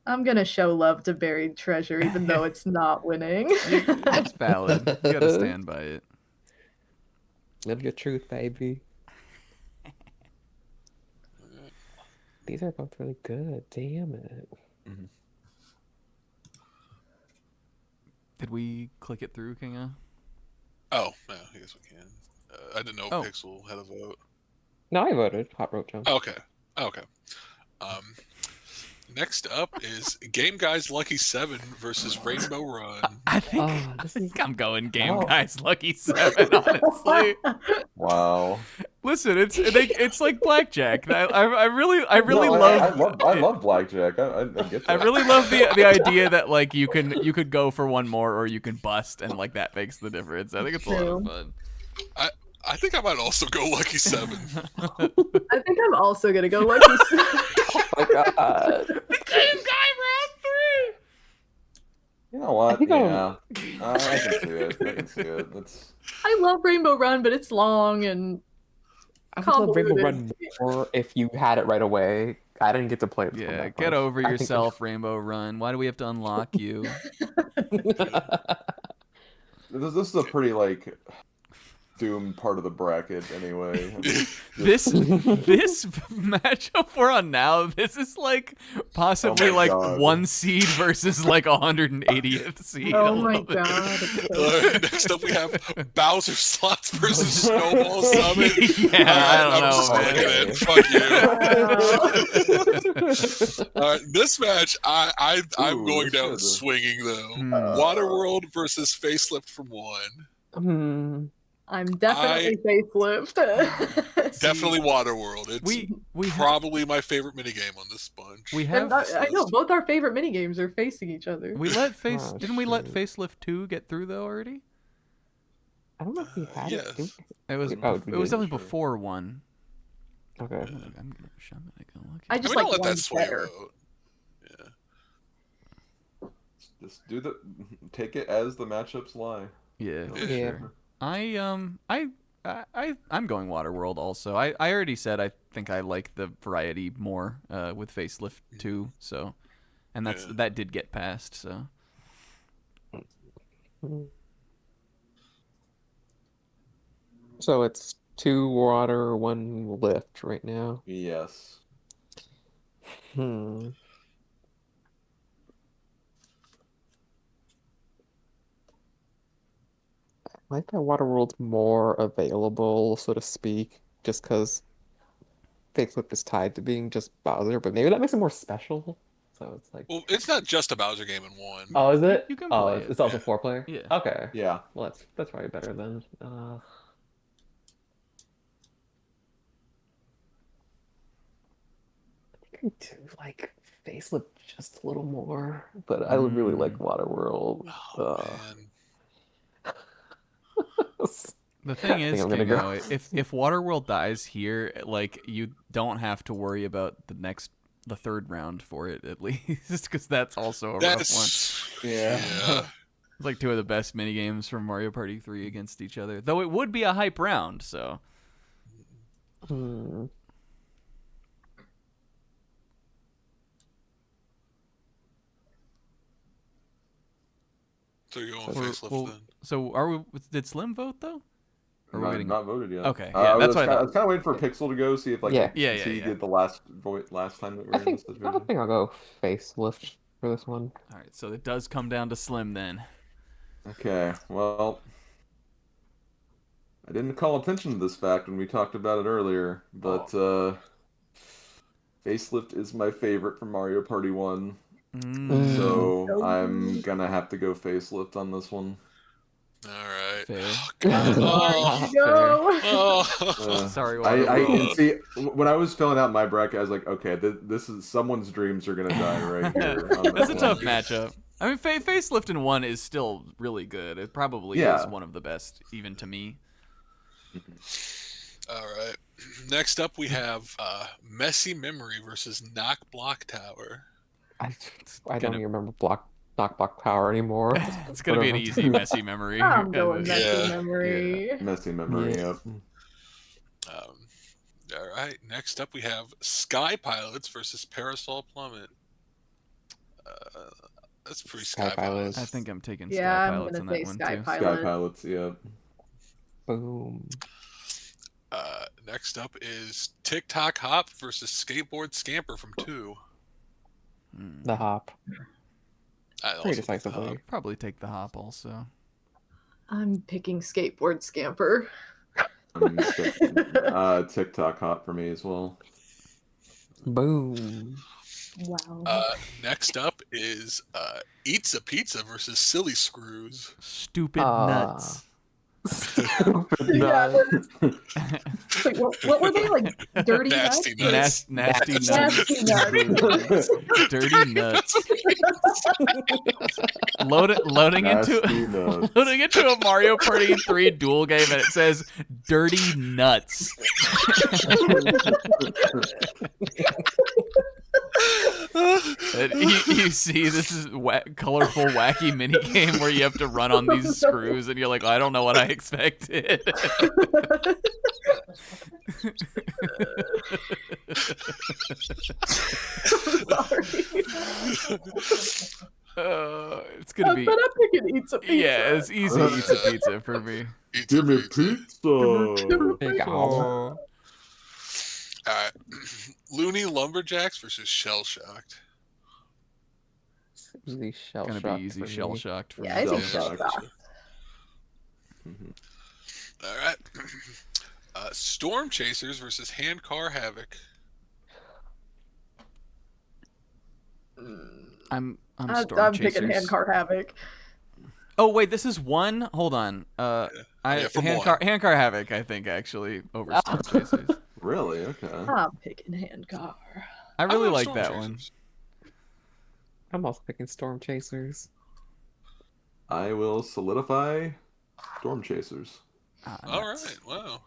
I'm gonna show love to Buried Treasure, even though it's not winning. It's valid. You gotta stand by it. Live your truth, baby. These are both really good. Damn it. Did we click it through, Kinga? Oh, no, I guess we can. I didn't know Oh. Pixel had a vote. No, I voted Hot Rope Jump. Okay. Next up is Game Guy's Lucky 7 versus Rainbow Run. I think, Oh, I this think I'm going Game Oh. Guy's Lucky 7, honestly. Wow. Listen, it's like blackjack. I really No, love I love blackjack. I get that. I really love the idea that like you could go for one more or you can bust and like that makes the difference. I think it's a lot of fun. I think I might also go Lucky 7. I think I'm also gonna go Lucky 7. Oh my god. Game Guy round 3. You know what? I think Yeah. I can see it. I can see it. That's... I love Rainbow Run, but it's long and I would love Rainbow Run convoluted. more if you had it right away. I didn't get to play it. from Yeah, that get much. over I think yourself, Rainbow Run. Why do we have to unlock you? This is a pretty like doomed part of the bracket anyway. I mean, This matchup we're on now, this is like possibly Oh my like God. 1 seed versus like 180th seed. Oh I my love it. god. Alright, next up we have Bowser Slots versus Snowball Summit. Yeah, I don't I'm know, just looking at it. Fuck you. This match, I'm Ooh, going this down is- swinging though. Hmm. Waterworld versus Facelift from 1. I'm definitely facelift. Definitely Waterworld. It's we probably my favorite minigame on this bunch. We And have. I know both our favorite minigames are facing each other. We let Oh, Didn't we let shoot. Facelift 2 get through though already? I don't know if we had yes. it. Did It was. Oh, It we was did. definitely before 1. Okay. I'm gonna look. I I just mean, don't like let one that sway your better. vote. Yeah. Just take it as the matchups lie. Yeah, for Yeah. sure. I'm going Waterworld also. I already said I think I like the variety more with Facelift 2, so and that did get passed, so So it's 2 water, 1 lift right now. Yes. Hmm. I like that Waterworld's more available, so to speak, just because Facelift is tied to being just Bowser, but maybe that makes it more special. So it's like, Well, it's not just a Bowser game in 1. oh, is it? you can Oh, play it. it's also Yeah. 4-player. Yeah. Okay. Yeah. Well, that's probably better then. I think I do like Facelift just a little more, but I would really like Waterworld. Oh, man. The thing I think is, I'm gonna Kingo, go. if Waterworld dies here, like you don't have to worry about the third round for it at least, because that's also a rough one. That's Yeah. It's like 2 of the best mini games from Mario Party 3 against each other. Though it would be a hype round, so. Hmm. So you're going So Facelift then. So are we? Did Slim vote though? Or Not, not voted yet. Okay, yeah, that's what I I thought. was kind of waiting for Pixel to go, see if Yeah. he did the last vote last time that we I were in think this I situation. think I'll go Facelift for this one. All right, so it does come down to Slim then. Okay, well, I didn't call attention to this fact when we talked about it earlier, but Facelift is my favorite from Mario Party 1, so I'm gonna have to go Facelift on this one. All right. Fair. Oh, Go. oh. Sorry, I Waterworld. and see when I was filling out my bracket, I was like, okay, this is someone's dreams are gonna die right here. On That's a this tough one. matchup. I mean, Facelift in 1 is still really good. It probably Yeah. is one of the best, even to me. All right. Next up, we have Messy Memory versus Knock Block Tower. I don't even remember knock block power anymore. It's gonna be an easy, messy memory. I'm going messy Yeah. memory. Messy memory. Yeah. Yep. All right. Next up, we have Sky Pilots versus Parasol Plummet. That's pretty Sky Pilots. I think I'm taking Yeah, Sky I'm Pilots gonna in say that one Sky too. Pilot. Sky Pilots. Yep. Boom. Next up is TikTok Hop versus Skateboard Scamper from 2. The hop. I also Pretty think the decisively. Hop. Probably take the hop also. I'm picking Skateboard Scamper. TikTok hot for me as well. Boom. Wow. Next up is Eats a Pizza versus Silly Screws. Stupid nuts. Yeah, wait, what were they like? Dirty Nasty nuts? nuts. Nasty nuts. Nasty nuts. Dirty nuts. Loading into Nasty nuts. loading into a Mario Party 3 duel game, and it says "Dirty Nuts." And you see this is colorful, wacky mini game where you have to run on these screws, and you're like, I don't know what I expected. It's gonna be. But I'm picking Eats a Pizza. Yeah, it's easy. Eats a pizza for me. Give me pizza. Big All right. Looney Lumberjacks versus Shell Shocked. Easy shell Gonna shocked be easy for shell me. shocked for Yeah, me. I too. think Shell Shocked. All right. Storm Chasers versus Handcar Havoc. I'm I'm Storm picking Chasers. Handcar Havoc. Oh wait, this is one. Hold on. from Handcar Havoc, I think actually over Storm Chasers. Really? Okay. I'm picking Handcar. I really love like Storm that one. Chasers. I'm also picking Storm Chasers. I will solidify Storm Chasers. All right. Wow.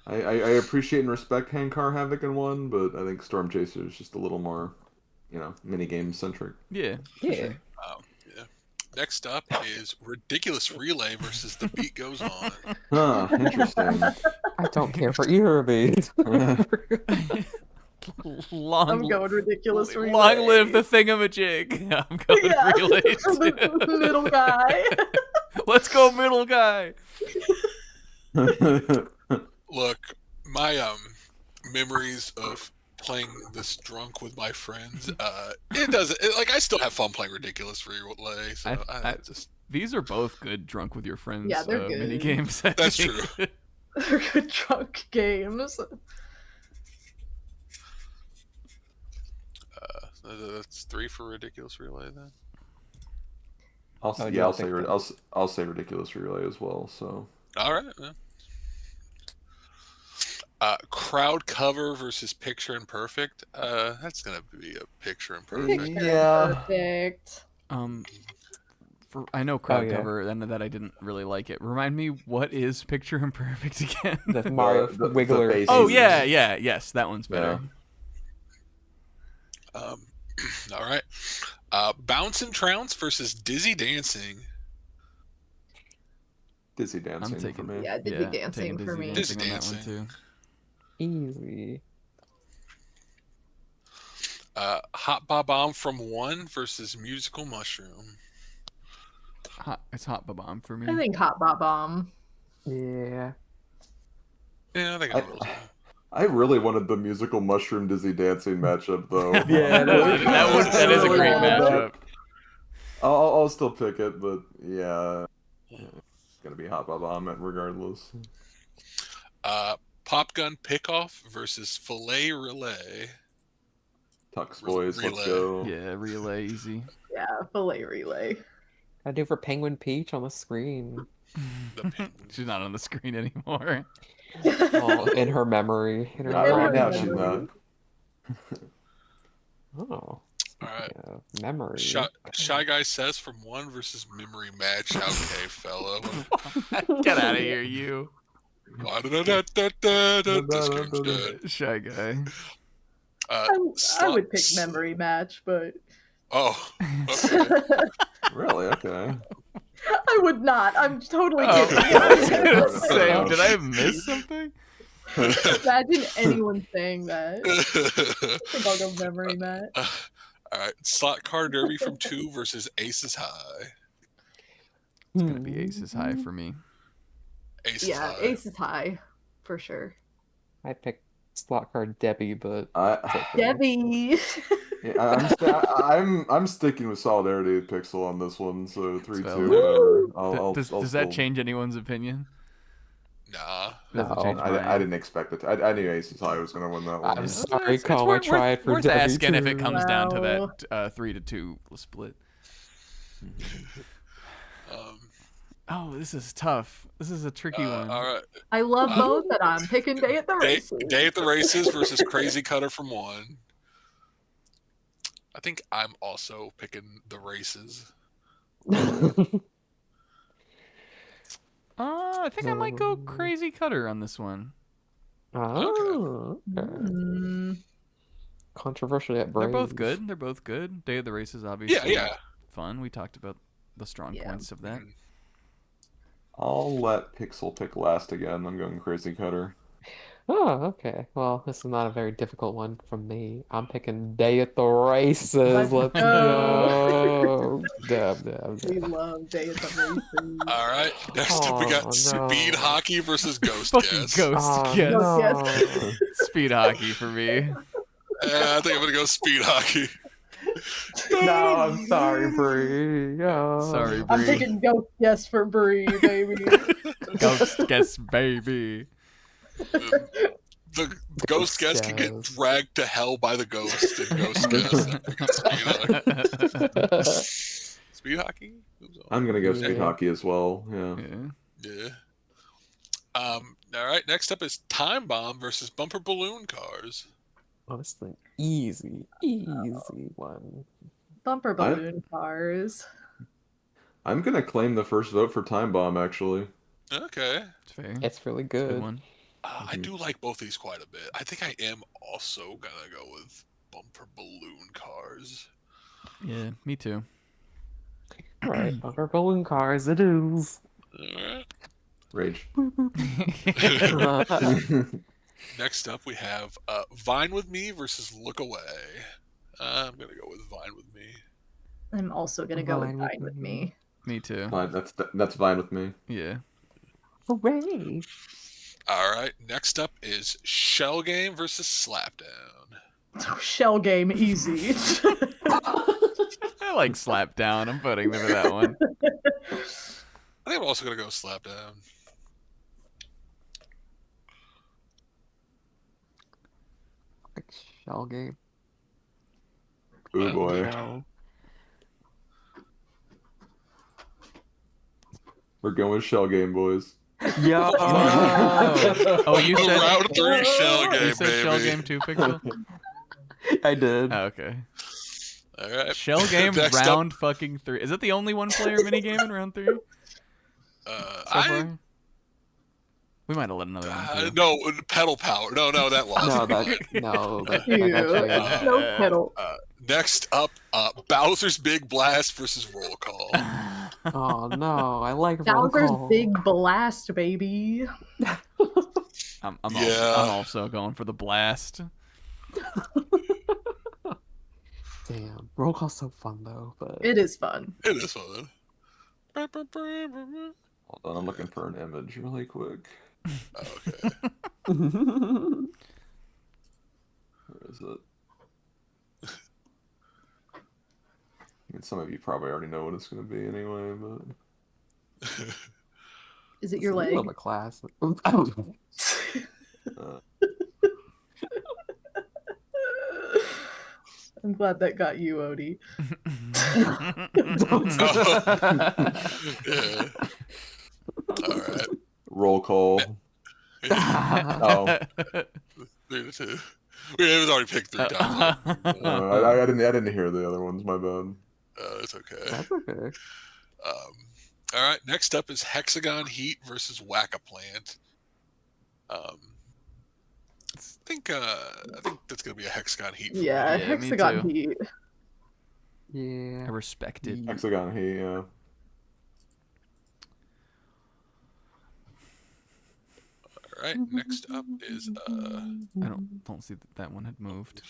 I appreciate and respect Handcar Havoc in one, but I think Storm Chaser is just a little more, minigame centric. Yeah. Yeah. Sure. Yeah. Next up is Ridiculous Relay versus The Beat Goes On. Huh, interesting. I don't care for either of these. I'm going ridiculous relay. Long live the thingamajig. I'm going relay too. Middle guy. Let's go, middle guy. Look, my memories of playing this drunk with my friends, it doesn't I still have fun playing Ridiculous Relay. So I just these are both good drunk with your friends. Yeah, they're good. Mini games. That's true. They're good drunk games. That's 3 for Ridiculous Relay then. I'll say Ridiculous Relay as well. So. All right. Yeah. Crowd Cover versus Picture and Perfect. That's gonna be a Picture and Perfect. Yeah. Perfect. I know crowd cover, and that I didn't really like it. Remind me, what is Picture and Perfect again? The Mario Wiggler. Oh yes, that one's better. Yeah. All right. Bounce and Trounce versus Dizzy Dancing. Dizzy Dancing for me. Yeah, Dizzy Dancing for me. Dizzy on that one Dancing. too. Easy. Hot Bob-Omb from 1 versus Musical Mushroom. It's Hot Bob-Omb for me. I think Hot Bob-Omb. Yeah. Yeah, I think I really wanted the Musical Mushroom Dizzy Dancing matchup though. Yeah, that is a great matchup. I'll still pick it, but yeah, it's gonna be Hot Bob-Omb regardless. Pop Gun Pickoff versus Filet Relay. Tux boys, Relay. let's go. Yeah, relay easy. Yeah, Filet Relay. I do for Penguin Peach on the screen. She's not on the screen anymore. Oh, in her memory. Not right now, she's not. Oh. All right. Memory. Shy Guy Says from 1 versus Memory Match. Okay, fellow. Get out of here, you. Shy Guy. I would pick Memory Match, but... Oh, okay. Really? Okay. I would not. I'm totally kidding. Sam, did I miss something? Imagine anyone saying that. I think I'll go Memory Match. All right. Slot Car Derby from 2 versus Aces High. It's going to be Aces High for me. Aces High. Ace is high, for sure. I picked slot card Debbie, but Debbie. Yeah, I'm sticking with Solidarity Pixel on this one, so 3-2. Does that change anyone's opinion? Nah. No. I didn't expect it. I knew Aces High was going to win that one. I'm sorry, Cole. I tried for worth Debbie asking too. if it comes down to that 3-2 split. Oh, this is tough. This is a tricky one. All right. I love both, and I'm picking Day at the Races. Day at the Races versus Crazy Cutter from 1. I think I'm also picking the Races. I think I might go Crazy Cutter on this one. Oh, okay. Controversial yet brave. They're both good. Day of the Races, obviously. Yeah. Fun. We talked about the strong points of that. I'll let Pixel pick last again. I'm going Crazy Cutter. Oh, okay. Well, this is not a very difficult one from me. I'm picking Day at the Races. Let's go. Damn. We love Day at the Races. All right. Next up, we got Speed Hockey versus Ghost Fucking Guess. Ghost Guess. No. Speed Hockey for me. I think I'm going to go Speed Hockey. No, I'm sorry, Bree. Oh. Sorry, Bree. I'm picking Ghost Guess for Bree, baby. Ghost Guess, baby. The Ghost Guess can get dragged to hell by the ghost in Ghost Guess. Speed hockey. Moves on. I'm gonna go Yeah. speed hockey as well. Yeah. Yeah. Yeah. All right. Next up is Time Bomb versus Bumper Balloon Cars. Oh, this is an easy one. Bumper balloon cars. I'm gonna claim the first vote for Time Bomb. Actually, Okay. It's fair. It's really It's a good good. one. I do like both these quite a bit. I think I am also gonna go with Bumper Balloon Cars. Yeah, me too. All right, bumper balloon cars it is. Alright. rage. Next up, we have Vine with Me versus Look Away. I'm gonna go with Vine with Me. I'm also gonna go with Vine with Vine with me. me. Me too. Fine, that's fine with me. Yeah. Hooray! All right. Next up is Shell Game versus Slapdown. Shell game easy. I like Slapdown. I'm voting for that one. I think I'm also gonna go Slapdown. Like shell game. Oh boy, Shell. we're going with Shell Game, boys. Yo. Oh, you said Round 3 Shell Game, you said baby. Shell Game too, Pixel? I did. Oh, okay. All right. Shell Game Next up, round fucking 3. Is it the only one player minigame in round 3 so far? We might have let another one through. no, Pedal Power. No, that lost. No, that Ew. changed. No pedal. Next up, Bowser's Big Blast versus Roll Call. Oh no, I like roll Bowser's call. big blast, baby. I'm Yeah. also going for the blast. Damn, roll call's so fun though. But It is fun. It is fun. Hold on, I'm looking for an image really quick. Okay. Where is it? I mean, some of you probably already know what it's going to be anyway, but Is it it's your the middle leg? of a class. I'm glad that got you, Odie. Yeah. All right. roll call. Yeah. Oh, 3-2. It was already picked 3 times. I didn't hear the other ones. My bad. It's okay. That's okay. All right. Next up is Hexagon Heat versus Whack-A-Plant. I think that's gonna be a Hexagon Heat. For Yeah, Yeah, me Hexagon too. Heat. Yeah. I respect it. Hexagon Heat, yeah. All right. Next up is I don't see that one had moved.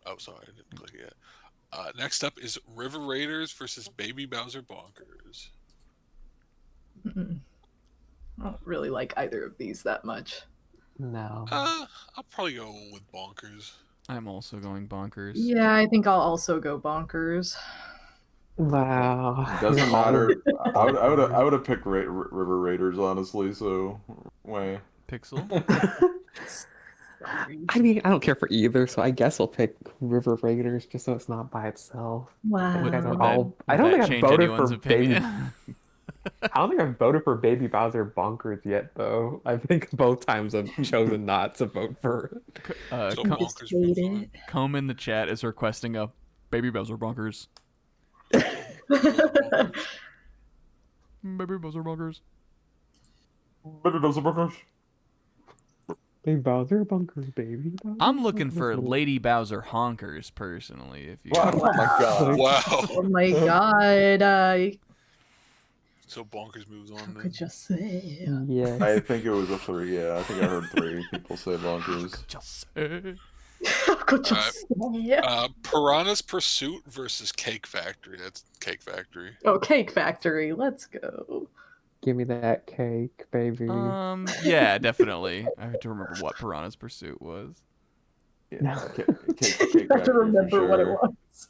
Oh, sorry, I didn't click it yet. Next up is River Raiders versus Baby Bowser Bonkers. Mm-mm. I don't really like either of these that much. No. I'll probably go with Bonkers. I'm also going bonkers. Yeah, I think I'll also go bonkers. Wow. Doesn't matter. I would have picked River Raiders honestly. So, way. Pixel? Sorry. I mean, I don't care for either, so I guess I'll pick River Raiders just so it's not by itself. Wow. You guys are Would all. I would don't that think I've change voted anyone's for opinion? Baby. I don't think I've voted for Baby Bowser Bonkers yet, though. I think both times I've chosen not to vote for it. So Com- Bonkers hate moves it. on. Comb in the chat is requesting a Baby Bowser bonkers. Baby Bowser bonkers. Baby Bowser Bonkers, Baby Bowser. I'm looking for Bonkers. Lady Bowser honkers personally. If you Wow, oh my god. Wow. Oh my god. So Bonkers moves How on. Then. could you say? Yeah. I think it was a 3. Yeah, I think I heard 3 people say bonkers. just say. How could you Alright. say? Piranha's Pursuit versus Cake Factory. That's Cake Factory. Oh, Cake Factory. Let's go. Give me that cake, baby. Yeah, definitely. I have to remember what Piranha's Pursuit was. Yeah, cake I have to factory for remember what it sure. was.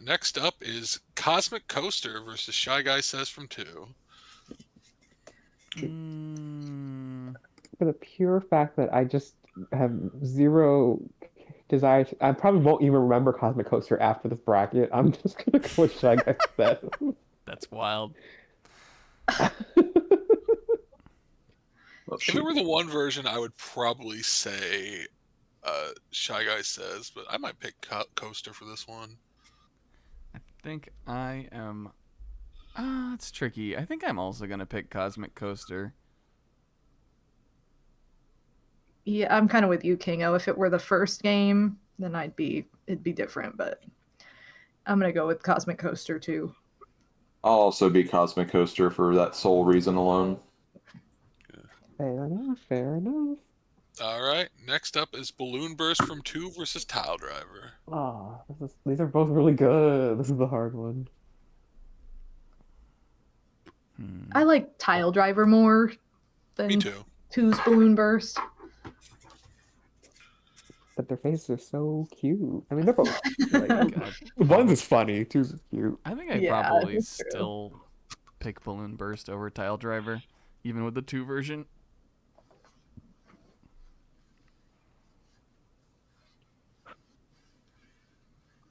Next up is Cosmic Coaster versus Shy Guy Says from 2. For the pure fact that I just have zero Because I probably won't even remember Cosmic Coaster after this bracket. I'm just gonna go with Shy Guy instead. That's wild. If it were the one version, I would probably say Shy Guy Says, but I might pick Coaster for this one. I think I am. It's tricky. I think I'm also gonna pick Cosmic Coaster. Yeah, I'm kind of with you, Kingo. If it were the first game, then it'd be different, but I'm gonna go with Cosmic Coaster too. I'll also be Cosmic Coaster for that sole reason alone. Fair enough, fair enough. All right, next up is Balloon Burst from 2 versus Tile Driver. Oh, these are both really good. This is the hard one. I like Tile Driver more than Me too. 2's Balloon Burst. But their faces are so cute. I mean, they're both like, one's is funny, two's is cute. I think I probably still pick Balloon Burst over Tile Driver, even with the 2 version.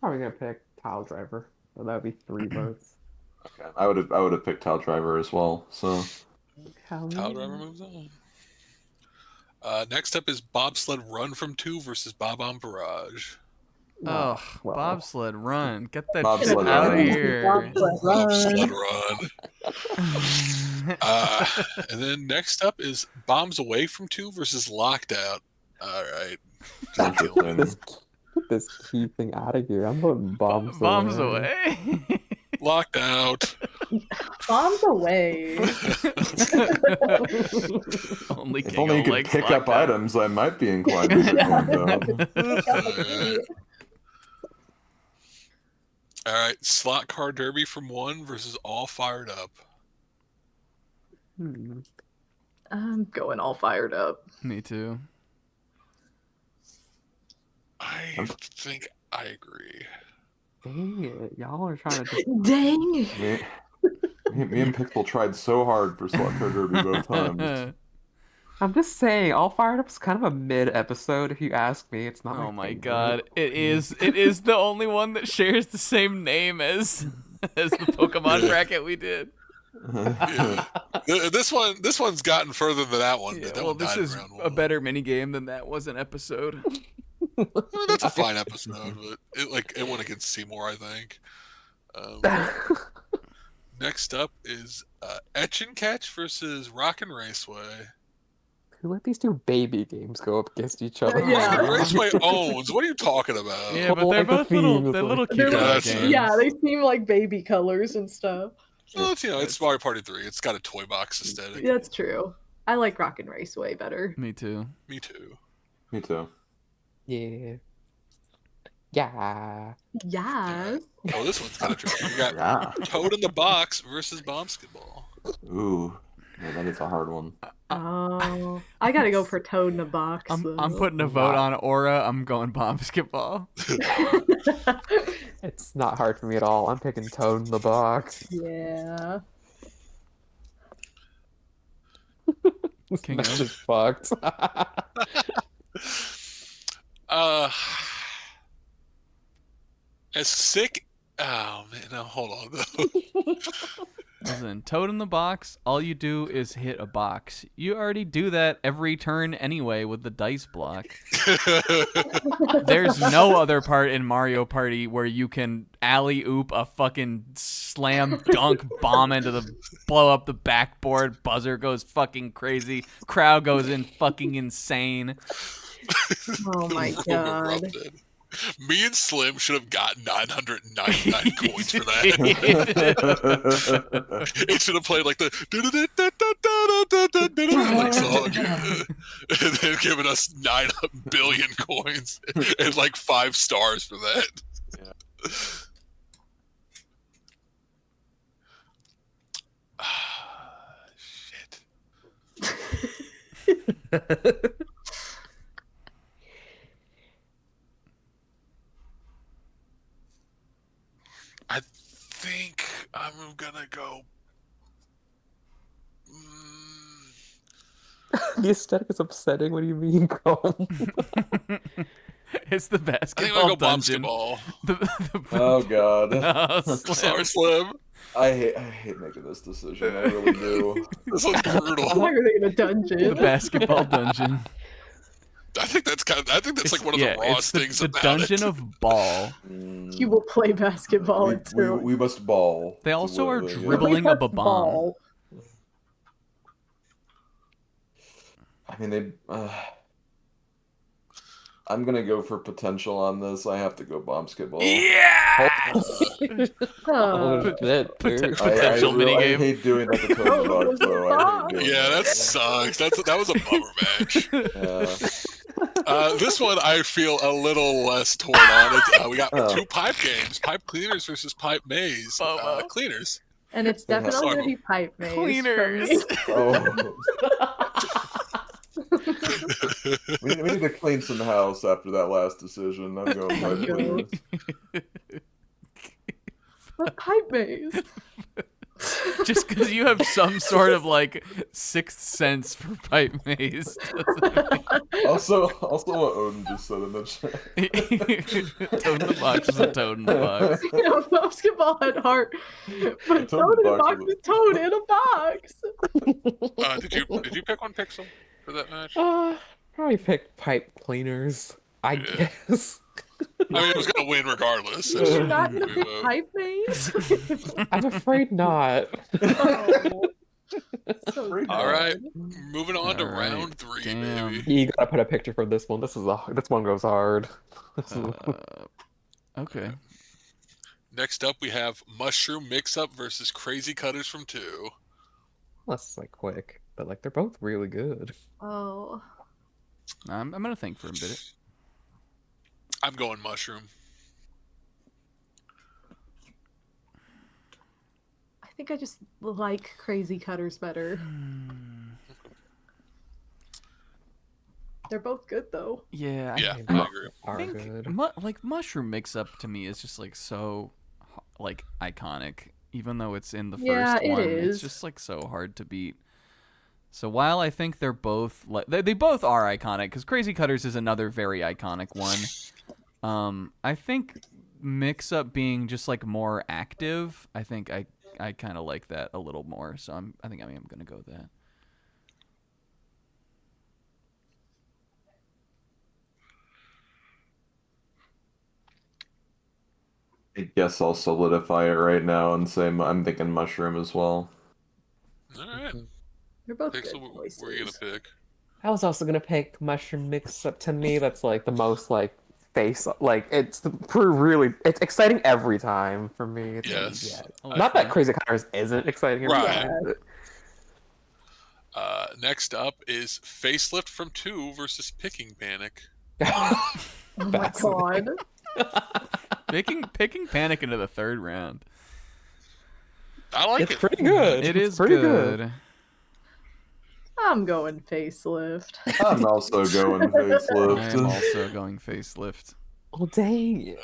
Probably gonna pick Tile Driver. So that would be 3 votes. Okay, I would have picked Tile Driver as well. So Tile Driver moves on. Next up is Bobsled Run from 2 versus Bob-Omb Barrage. Oh, Bobsled Run. Get that Bobsled shit out of Run. here. Bobsled Run. And then next up is Bombs Away from 2 versus Locked Out. All right. Get this key thing out of here. I'm putting bombs away. Locked Out. Bombs away. Only if only you could pick up items, I might be inclined to pick one. All right, Slot Car Derby from 1 versus All Fired Up. I'm going All Fired Up. Me too. I think I agree. Dang it. Y'all are trying to... Dang it. Me and Pixel tried so hard for Slot Car Derby both times. I'm just saying, All Fired Up is kind of a mid-episode, if you ask me. It's not Oh my favorite. god. It is the only one that shares the same name as the Pokemon bracket we did. Yeah. This one's gotten further than that one. Yeah, that well, one this died is in round a 1. better minigame than that was an episode. That's a fine episode, but it went against Seymour, I think. Next up is Etch and Catch versus Rockin' Raceway. Who let these two baby games go up against each other? Yeah. Rockin' Raceway owns. What are you talking about? Yeah, but they're both little cute like- games. Yeah, they seem like baby colors and stuff. Well, it's Mario Party 3. It's got a toy box aesthetic. That's true. I like Rockin' Raceway better. Me too. Me too. Me too. Yeah. Yeah. Yes. Oh, this one's kind of tricky. You got Toad in the Box versus Bombsketball. Ooh. Yeah, that is a hard one. Oh, I gotta go for Toad in a Box. I'm putting a vote on Aura. I'm going Bombsketball. It's not hard for me at all. I'm picking Toad in the Box. Yeah. This King match O. is fucked. As sick. Oh man, now hold on though. Listen, Toad in the Box, all you do is hit a box. You already do that every turn anyway with the dice block. There's no other part in Mario Party where you can alley-oop a fucking slam dunk bomb into the blow up the backboard, buzzer goes fucking crazy, crowd goes in fucking insane. Oh my Room god. erupted. Me and Slim should have gotten 999 coins for that. It should have played like the like song, and then given us 9 billion coins and like 5 stars for that. Yeah. Shit. I think I'm gonna go. The aesthetic is upsetting. What do you mean, Chrome? It's the I think I'm basketball gonna go dungeon. basketball. Oh god. No, Sorry, Slim. I hate making this decision. I really do. This one's brutal. Everything in a the dungeon. basketball dungeon. I think that's like one of the rawest it's things the about dungeon it. of ball. You will play basketball until we must ball. They also are Yeah. dribbling a Bob-Omb. ball. I mean, I'm gonna go for potential on this. I have to go basketball. Yeah! Oh, shit, dude. Potential I minigame. hate doing that to Toad Dog, though. I hate doing Yeah, that that. sucks. That was a bummer match. Yeah. This one I feel a little less torn on. We got Oh. 2 pipe games: pipe cleaners versus pipe maze. Bobo. Cleaners. and it's definitely Sorry. going to be pipe maze. for Cleaners. me. Oh. we need to clean some house after that last decision. I'm going pipe cleaners. But pipe maze. Just because you have some sort of like sixth sense for pipe maze. Also, what Odin just said in the chat. Toad in the box is a toad in the box. You know, basketball at heart, but Toad in toad in a a box box is is toad in a box. Did you pick one Pixel for that match? Probably pick pipe cleaners. I Yeah. guess. I mean, it was gonna win regardless. Did You're not going to pick pipe maze? I'm afraid not. Oh. So All right, moving on to All right, round 3, damn. baby. You gotta put a picture for this one. This one goes hard. Okay. Next up, we have Mushroom Mix-Up versus Crazy Cutters from 2. That's like quick, but like they're both really good. Oh. I'm gonna think for a bit. I'm going Mushroom. I think I just like Crazy Cutters better. They're both good though. Yeah. Yeah, I I agree. Are think good. like mushroom mix up to me is just like so like iconic, even though it's in the first Yeah, it one. is. It's just like so hard to beat. So while I think they're both like they both are iconic, because Crazy Cutters is another very iconic one. I think mix up being just like more active. I think I kind of like that a little more. So I think I'm gonna go with that. I guess I'll solidify it right now and say I'm thinking Mushroom as well. All right. They're both Pixel, good what voices. are you gonna pick? I was also gonna pick mushroom mix up. To me, that's like the most like face. Like it's it's exciting every time for me. It's Yes. Not that Crazy Cutters isn't exciting every Right. time. But... Next up is Facelift from 2 versus Picking Panic. Oh my Fascinating. god. Picking Panic into the third round. I like It's it. pretty good. It It's is pretty good. I'm going facelift. I'm also going I am Facelift. also going Facelift. Oh dang!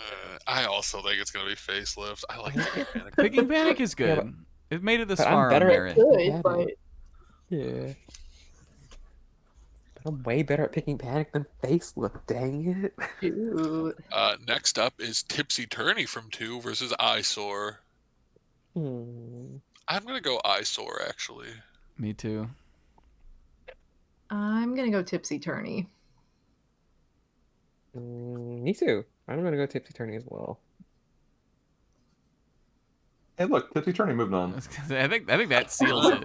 I also think it's gonna be Facelift. I like Picking Panic. Picking Panic is good. Yeah, it made it this but I'm far on better at merit. Good, but Yeah. But I'm way better at picking panic than facelift. Dang it! dude. Next up is Tipsy Tourney from 2 versus Eyesore. Hmm. I'm gonna go Eyesore actually. Me too. I'm gonna go Tipsy Tourney. Me too. I'm gonna go Tipsy Tourney as well. Hey, look, Tipsy Tourney moved on. I think that seals it.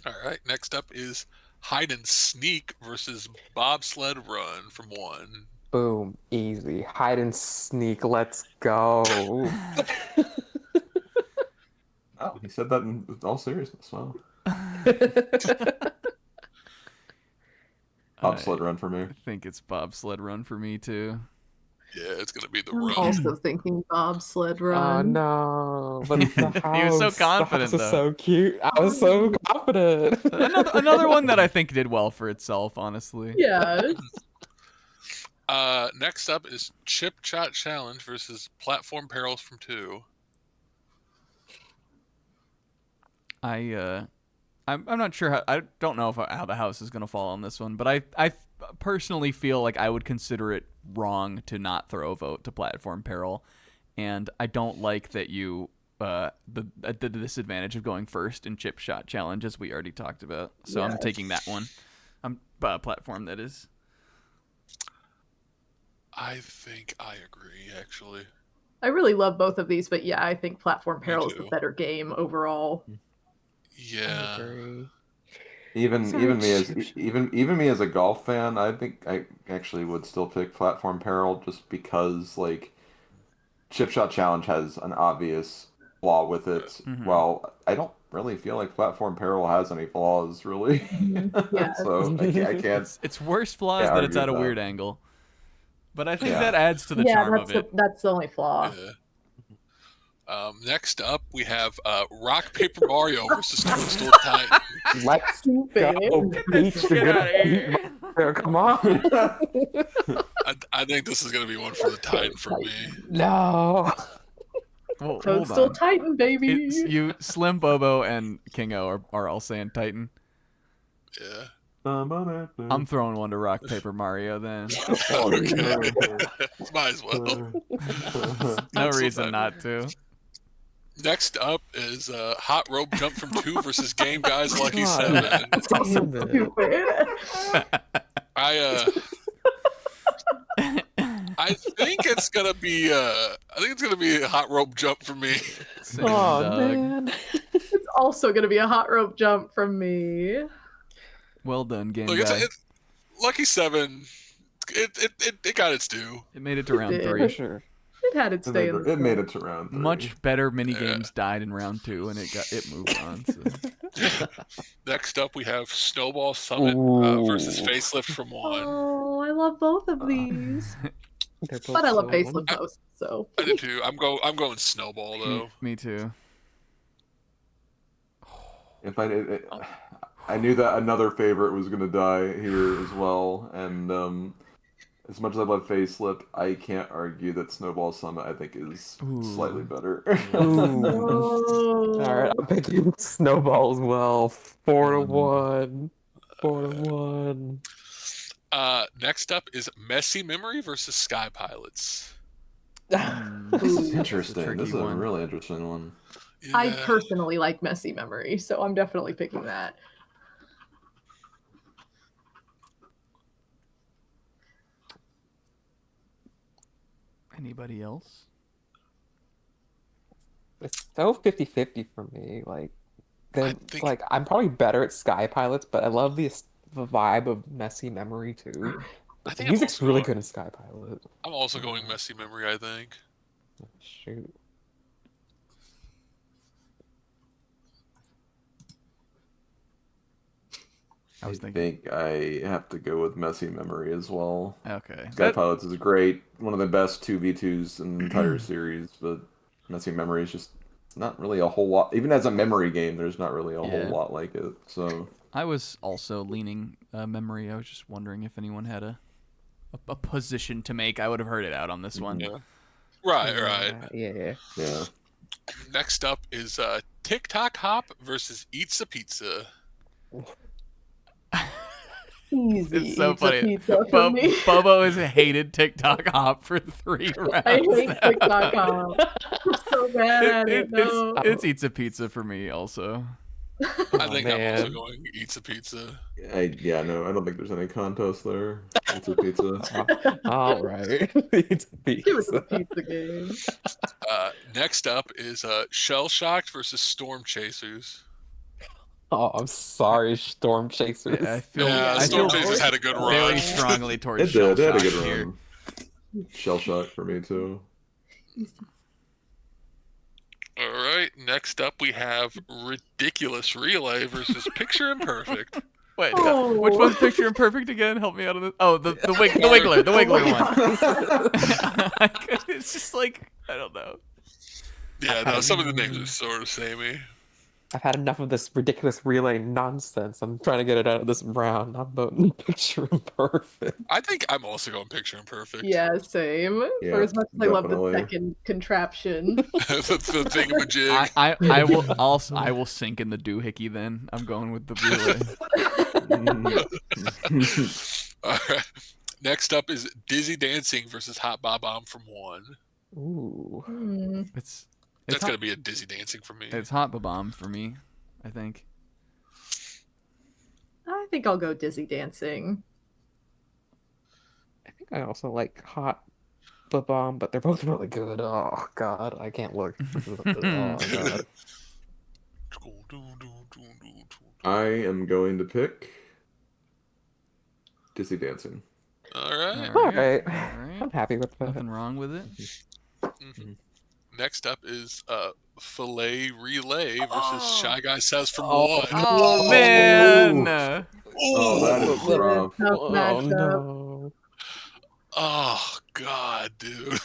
All right. Next up is Hide and Sneak versus Bobsled Run from 1. Boom, easy. Hide and sneak. Let's go. Oh, he said that in all seriousness. Wow. Bobsled Run for me. I think it's Bobsled Run for me too. Yeah, it's gonna be the I'm run. also thinking bobsled Oh run. no! But the house. He was so confident, The house is though. so cute. I was so confident. Another one that I think did well for itself, honestly. Yeah. Next up is Chip Chat Challenge versus Platform Perils from 2. I I'm not sure how, I don't know how the house is going to fall on this one, but I personally feel like I would consider it wrong to not throw a vote to Platform Peril, and I don't like that you the disadvantage of going first in chip shot challenge, as we already talked about. So I'm taking that one. I'm platform, that is. I think I agree, actually. I really love both of these, but yeah, I think Platform Peril is the too. better game overall. Yeah. Even me as a golf fan, I think I actually would still pick Platform Peril just because like Chip Shot Challenge has an obvious flaw with it. Mm-hmm. Well, I don't really feel like Platform Peril has any flaws really. Yeah. So I can't. It's worse flaws that it's at a weird angle. But I think Yeah. that adds to the charm of it. That's the only flaw. Yeah. Next up, we have Rock Paper Mario versus Toadstool Titan. Let's Stupid. go, Peach. You're gonna beat Mario. Come on. I think this is going to be one for the Titan for me. No. Well, Toadstool Titan, baby. You, Slim, Bobo, and Kingo are all saying Titan. Yeah. I'm throwing one to Rock Paper Mario then. Might as well. No reason not to. Next up is Hot Rope Jump from 2 versus Game Guy's Lucky 7. That's also stupid. I think it's gonna be a Hot Rope Jump for me. Man. It's also going to be a hot rope jump from me. Well done, Game Look, Guy. it's Lucky 7. It got its due. It made it to round It did. 3. Sure. It had its day. It made it to round 3. Much better minigames died in round 2, and it moved on. So. Next up, we have Snowball Summit versus Facelift from 1. Oh, I love both of these. But I love Facelift most, so. I do too. I'm going Snowball though. Me too. If I knew that another favorite was gonna die here as well, and as much as I love Facelift, I can't argue that Snowball Summit I think is slightly better. All right, I'm picking Snowball as well. 4-1. 4-1. Next up is Messy Memory versus Sky Pilots. This is interesting. This is a one. really interesting one. Yeah. I personally like Messy Memory, so I'm definitely picking that. Anybody else? It's so 50-50 for me. Like, I think- like I'm probably better at Sky Pilots, but I love the vibe of Messy Memory too. I The think I'm music's also really going- good in Sky Pilot. I'm also going Messy Memory, I think. Shoot. I think I have to go with Messy Memory as well. Okay. Sky Pilots is great, one of the best 2v2s in the entire series, but Messy Memory is just not really a whole lot. Even as a memory game, there's not really a whole lot like it. So I was also leaning Memory. I was just wondering if anyone had a position to make. I would have heard it out on this one. Yeah. Right. Yeah. Next up is TikTok Hop versus Eats a Pizza. Easy. It's so Eats a funny. pizza for me. Bobo has hated TikTok Hop for 3 rounds. I hate now. TikTok Hop. I'm so bad at it. No. It's Eats a Pizza for me also. I think I'm also man. going Eats a Pizza. I don't think there's any contest there. It's a pizza. All right. It's a It was a pizza. pizza game. Next up is Shell Shocked versus Storm Chasers. Oh, I'm sorry, Storm Chasers. Yeah, I feel Storm Chasers had a good very run. strongly towards It Shell did. It had a Shock good here. run. Shell Shock for me too. All right. Next up, we have Ridiculous Relay versus Picture Imperfect. Wait, Oh. which one's Picture Imperfect again? Help me out of this. Oh, the Wiggler one. It's just like, I don't know. Yeah, no, some of the names are sort of samey. I've had enough of this ridiculous relay nonsense. I'm trying to get it out of this round. I'm voting Picture Imperfect. I think I'm also going Picture Imperfect. Yeah, same. Yeah, For as much as I love the definitely. second contraption. the thingamajig. I will sink in the doohickey then. I'm going with the relay. All right. Next up is Dizzy Dancing versus Hot Bob-Omb from 1. Ooh. It's That's going to be a Dizzy Dancing for me. It's Hot Bob-Omb for me, I think. I think I'll go Dizzy Dancing. I think I also like Hot Bob-Omb, but they're both really good. Oh god, I can't look. Oh god. I am going to pick Dizzy Dancing. All right. All right. I'm happy with that. Nothing wrong with it. Mm-hmm. Next up is Filet Relay versus Shy Guy Says from 1. Oh man! That is rough. Oh no! Oh god, dude.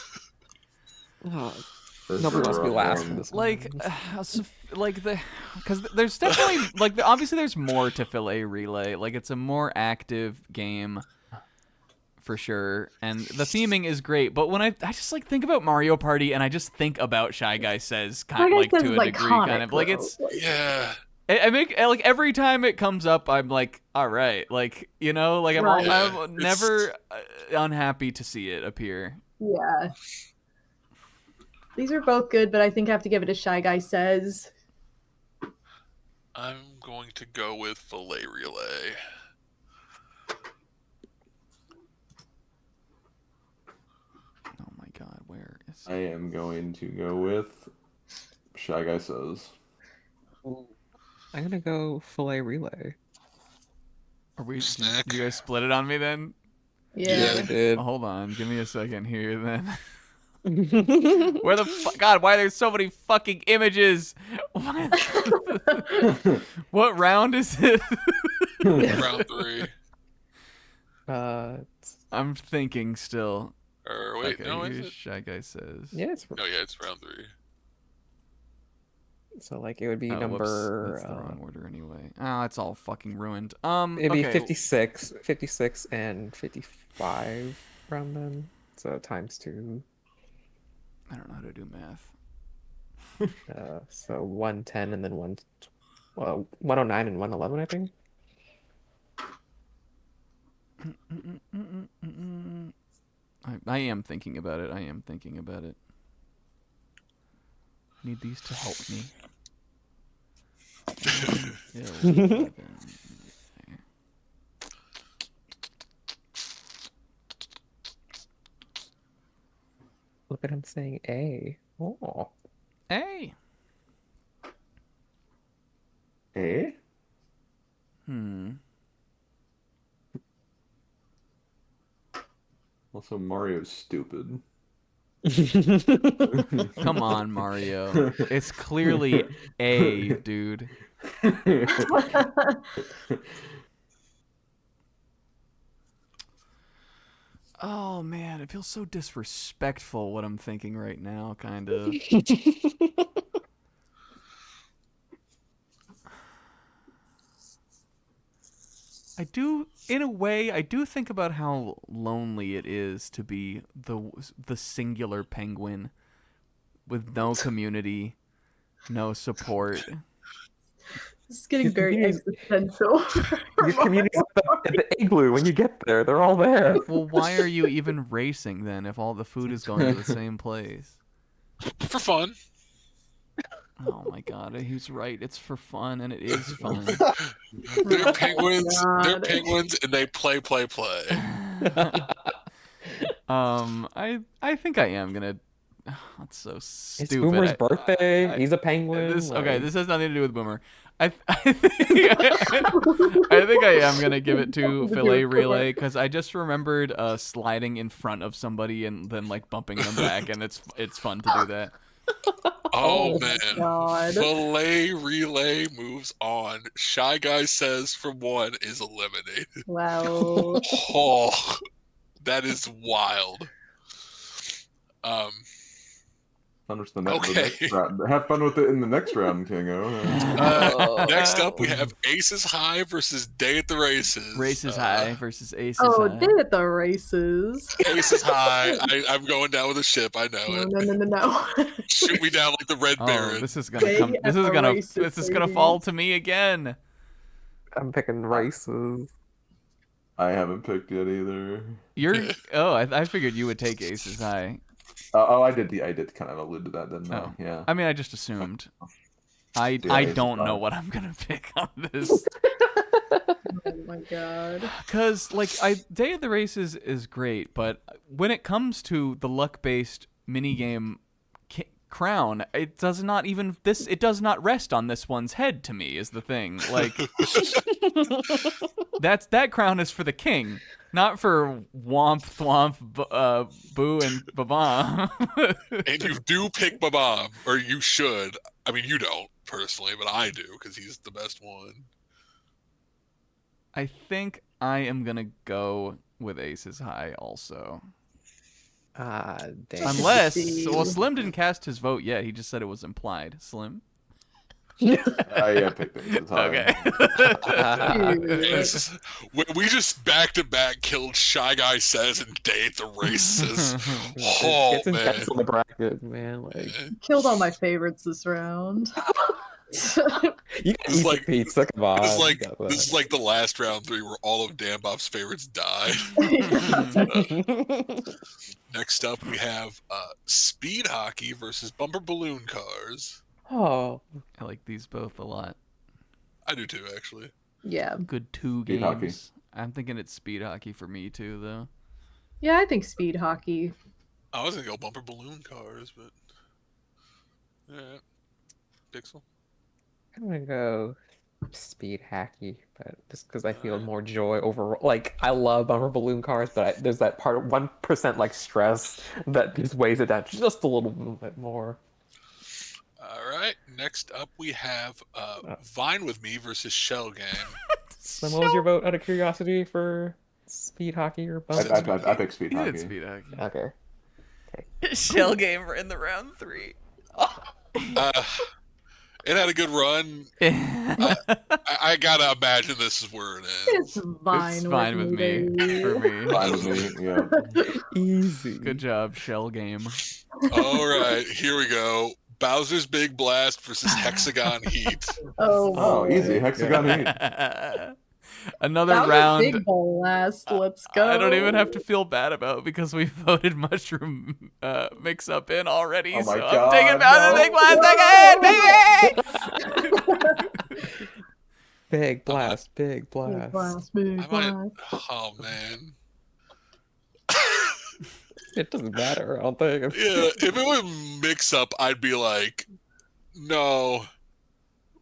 Nobody wants to be last for this. Because there's definitely obviously there's more to Filet Relay. Like it's a more active game. For sure, and the theming is great, but when I just think about Mario Party, and I just think about Shy Guy Says to a degree, kind of like it's I make every time it comes up, I'm like, all right, I'm never unhappy to see it appear. Yeah, these are both good, but I think I have to give it a Shy Guy Says. I'm going to go with Filet Relay. God, where is I am going to go with Shy Guy Says. I'm gonna go Filet Relay. Are we? Did you guys split it on me then? Yeah, I did. Hold on, give me a second here then. Where the God? Why are there so many fucking images? What round is it? Round 3. I'm thinking still. Or wait, okay, no, is it? Shy Guy Says. Yeah, it's it's round 3. so it would be Whoops, number. that's the wrong order anyway. It's all fucking ruined. It'd be okay. 56 and 55 round then. So times 2. I don't know how to do math. So 110 and then 109 and 111, I think. I am thinking about it. I need these to help me. Look at him saying A. Oh. A. Eh? Also, Mario's stupid. Come on, Mario. It's clearly A, dude. Oh man, it feels so disrespectful what I'm thinking right now, kind of. In a way, I do think about how lonely it is to be the singular penguin with no community, no support. This is getting very existential. Your community's in the igloo when you get there. They're all there. Well, why are you even racing then if all the food is going to the same place? For fun. Oh my god, he's right. It's for fun, and it is fun. They're penguins. They're penguins, and they play. I think I am gonna. That's so stupid. It's Boomer's birthday. He's a penguin. This has nothing to do with Boomer. I think I am gonna give it to Filet Relay because I just remembered sliding in front of somebody and then bumping them back, and it's fun to do that. Oh man. God. Filet Relay moves on. Shy Guy Says from 1 is eliminated. Wow. Oh, that is wild. fun with the Okay. next round. Have fun with it in the next round, Kingo. Next up, we have Aces High versus Day at the Races. Races High versus Aces Oh, High. Day at the Races. Aces High. I'm going down with a ship. I know No, it. no. Shoot me down like the Red Baron. Oh, this is gonna Day come. at This is the gonna. Races, This is gonna baby. fall to me again. I'm picking Races. I haven't picked yet either. You're. Oh, I figured you would take Aces High. I did kind of allude to that, didn't I? Oh. Yeah. I mean, I just assumed. I Aces don't know High. what I'm gonna pick on this. Oh my god. Cause like Day of the Races is great, but when it comes to the luck-based minigame crown, it does not even it does not rest on this one's head. To me, is the thing. Like that crown is for the king, not for Womp Thwomp, Boo and Bob-Omb. And you do pick Bob-Omb, or you should. I mean, you don't personally, but I do because he's the best one. I think I am gonna go with Aces High also. Dang. Unless, See. well, Slim didn't cast his vote yet. He just said it was implied. Slim. I picked Aces High. Okay. We just back to back killed Shy Guy Says and Day at the Races. Oh It's man, intense on the bracket, man. Like Killed all my favorites this round. you can It's eat like- the pizza. Come on. this is like you got that. this is like the last round 3 where all of Dan Bob's favorites died. Next up, we have Speed Hockey versus Bumper Balloon Cars. Oh, I like these both a lot. I do too, actually. Yeah. Good two Speed games. hockey. I'm thinking it's Speed Hockey for me too, though. Yeah, I think speed hockey. I was gonna go Bumper Balloon Cars, but yeah, Pixel. I'm gonna go speed hacky, but just because I feel more joy overall. Like I love bumper balloon cars, but there's that part 1% like stress that just weighs it down just a little bit more. All right. Next up, we have Vine with Me versus Shell Game. Then what was your vote out of curiosity for speed hockey or bumper? I picked Speed He Hockey. did Speed Hockey. Okay. Shell Game in the round 3. It had a good run. I gotta imagine this is where it ends. It's fine, It's fine with me. baby. For me. Fine with me. Yeah. Easy. Good job, Shell Game. All right, here we go. Bowser's Big Blast versus Hexagon Heat. Oh, Oh, easy. Hexagon Heat. Another that was round. big blast. Let's go. I don't even have to feel bad about because we voted Mushroom Mix-Up in already. Oh my so God, I'm taking Bowser's no. Big Blast again, baby! Big blast, big Big blast. blast, big I might. blast. Oh man. It doesn't matter, I don't think. Yeah, if it was Mix Up, I'd be like, no,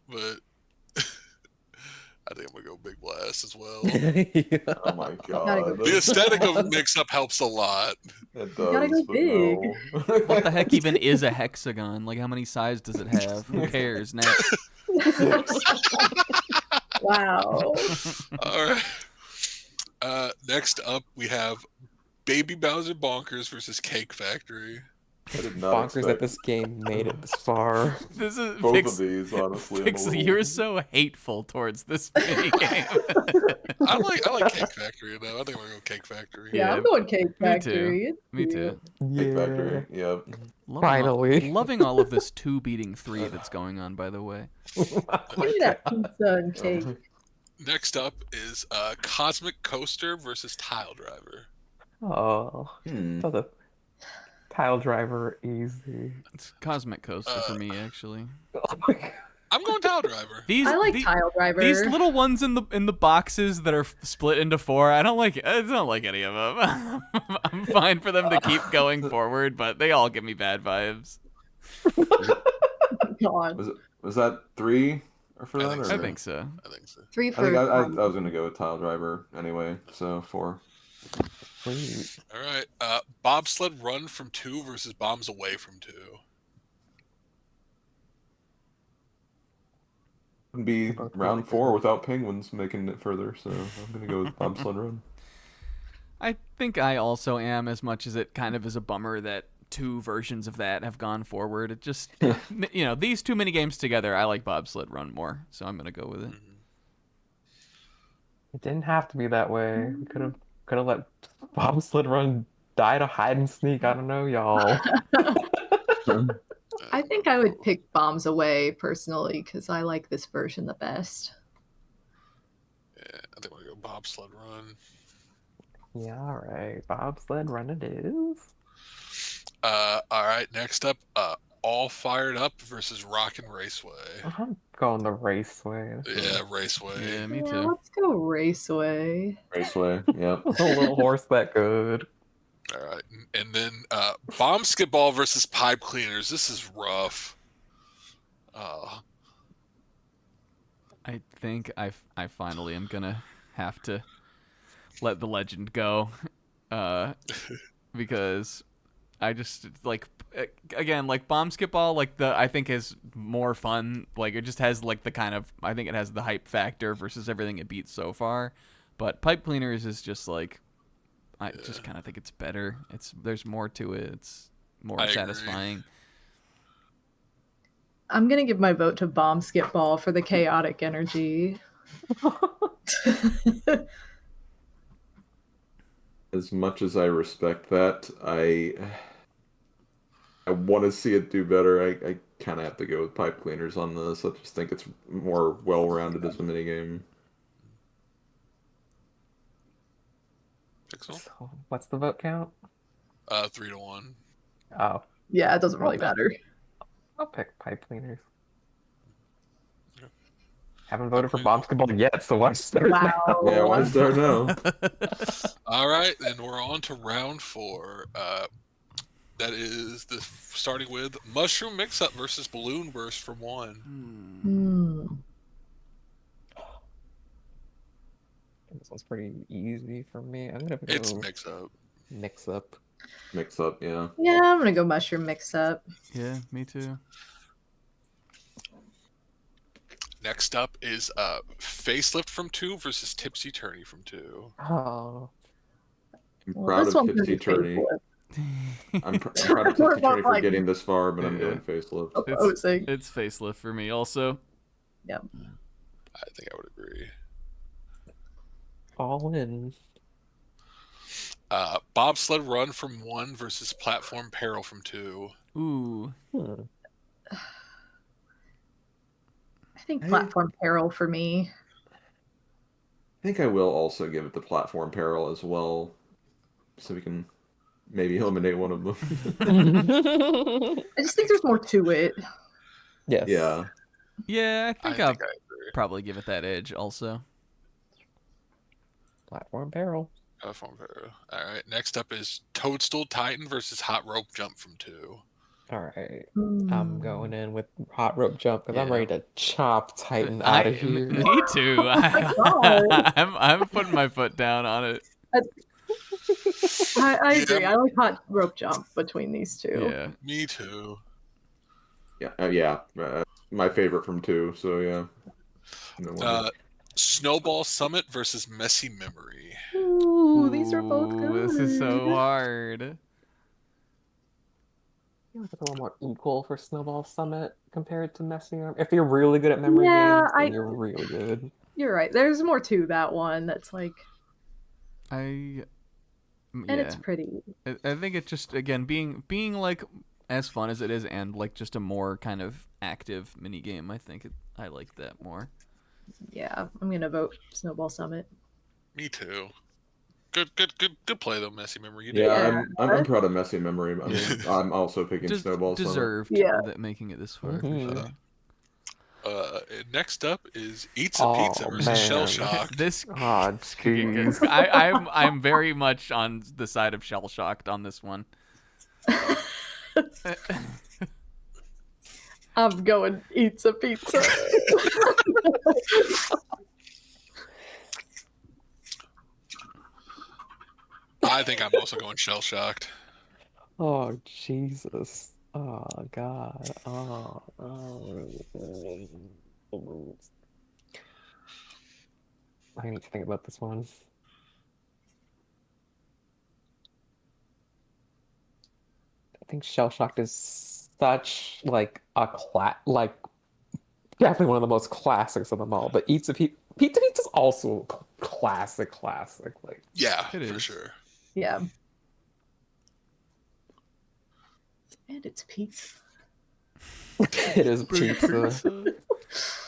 but I think I'm gonna go Big Blast as well. Oh my Gotta go god. The aesthetic of Mix Up helps a lot. It does, gotta go but big. no. What the heck even is a hexagon? Like, how many sides does it have? Who cares? Next. Wow. All right. Next up, we have Baby Bowser Bonkers versus Cake Factory. I did not Bonkers that expect this game made it this far. This is both Pix- of these, honestly. I'm a Pixel, little- you're so hateful towards this mini game. I like Cake Factory though. I think we're gonna go Cake Factory. Yeah, Yeah, I'm going Cake me too. Factory. It's Me cute. too. Cake Factory. Yep. Finally. Loving all of this 2 beating 3 that's going on, by the way. Give me that pizza and cake. Next up is Cosmic Coaster versus Tile Driver. Oh, Hmm. so the tile driver easy. It's Cosmic Coaster for me, actually. Oh my God. I'm going Tile Driver. These, I like the- Tile Driver. These little ones in the boxes that are split into 4, I don't like any of them. I'm fine for them to keep going forward, but they all give me bad vibes. God. Was that 3 for I that? think or- I think so. I think so. 3 I for. think I was gonna go with Tile Driver anyway, so 4. Sweet. All right. Bobsled Run from 2 versus Bombs Away from 2. Would be round 4 without penguins making it further, so I'm gonna go with Bobsled Run. I think I also am, as much as it kind of is a bummer that two versions of that have gone forward. It just, these two mini games together, I like Bobsled Run more, so I'm gonna go with it. It didn't have to be that way. We could have let Bobsled Run die to hide and sneak. I don't know, y'all. I think I would pick Bombs Away personally because I like this version the best. Yeah, I think we're gonna go Bobsled Run. Yeah, all right. Bobsled Run it is. All right, next up, All Fired Up versus Rockin' Raceway. I'm going the Raceway. Yeah, Raceway. Yeah, me Yeah, too. let's go Raceway. Raceway, yep. A little horse that good. All right, and then Bomb Skip Ball versus Pipe Cleaners. This is rough. I think I finally am gonna have to let the legend go, because I just like, again, like Bomb Skip Ball, like I think is more fun. Like it just has like the kind of, I think it has the hype factor versus everything it beats so far. But Pipe Cleaners is just like, I just kind of think it's better. There's more to it. It's more satisfying. I'm gonna give my vote to Bomb Skip Ball for the chaotic energy. As much as I respect that, I want to see it do better. I kind of have to go with Pipe Cleaners on this. I just think it's more well-rounded as a minigame. Pixel? So, what's the vote count? 3-1. Oh, Yeah, it doesn't really matter. I'll pick Pipe Cleaners. Haven't voted for Bomb Skip Ball yet, so why start now? Wow. Yeah, why start now? All right, then we're on to round 4. That is starting with Mushroom Mix-Up versus Balloon Burst from 1. This one's pretty easy for me. I'm gonna go It's Mix-Up. Mix-Up. Mix-Up, yeah. Yeah, I'm gonna go Mushroom Mix-Up. Yeah, me too. Next up is Facelift from 2 versus Tipsy Tourney from 2. Oh. I'm Well, proud this of one's gonna Tipsy be Tourney. Facelift. I'm proud of Tipsy Tourney for getting this far, but I'm going Facelift. Opposing. It's Facelift for me also. Yep. I think I would agree. All in. Bobsled Run from 1 versus Platform Peril from 2. Ooh. I think Platform Peril for me. I think I will also give it the Platform Peril as well, so we can maybe eliminate one of them. I just think there's more to it. Yes. Yeah. Yeah, I think I I'll agree. probably give it that edge also. Platform Peril. Platform Peril. All right. Next up is Toadstool Titan versus Hot Rope Jump from 2. All right. I'm going in with Hot Rope Jump because I'm Yeah. ready to chop Titan out of here. Me too. God. I'm putting my foot down on it. I agree. I like Hot Rope Jump between these two. Yeah. Me too. Yeah. My favorite from 2, so yeah. No wonder. Snowball Summit versus Messy Memory. Ooh, these are both good. This is so hard. I feel like it's a little more equal for Snowball Summit compared to Messing Up. If you're really good at memory Yeah, games, then you're really good. You're right. There's more to that one that's like, And it's pretty. I think it just, again, being like as fun as it is and like just a more kind of active mini game. I think I like that more. Yeah, I'm gonna vote Snowball Summit. Me too. Good play though, Messy Memory. You did. Yeah, I'm proud of Messy Memory. I mean, I'm also picking Just Snowball Summit. deserved Yeah. that making it this far Mhm. for sure. Next up is Eats a Pizza versus man. Shell Shock. This Oh, could get good. jeez. I'm very much on the side of shell shocked on this one. I'm going Eats a Pizza. I think I'm also going Shell Shocked. Oh, Jesus. Oh, God. Oh. I need to think about this one. I think Shell Shocked is such like a definitely one of the most classics of them all. But Pizza Pizza's also classic. Like Yeah, It for is. sure. Yeah. And it's pizza. it is pizza.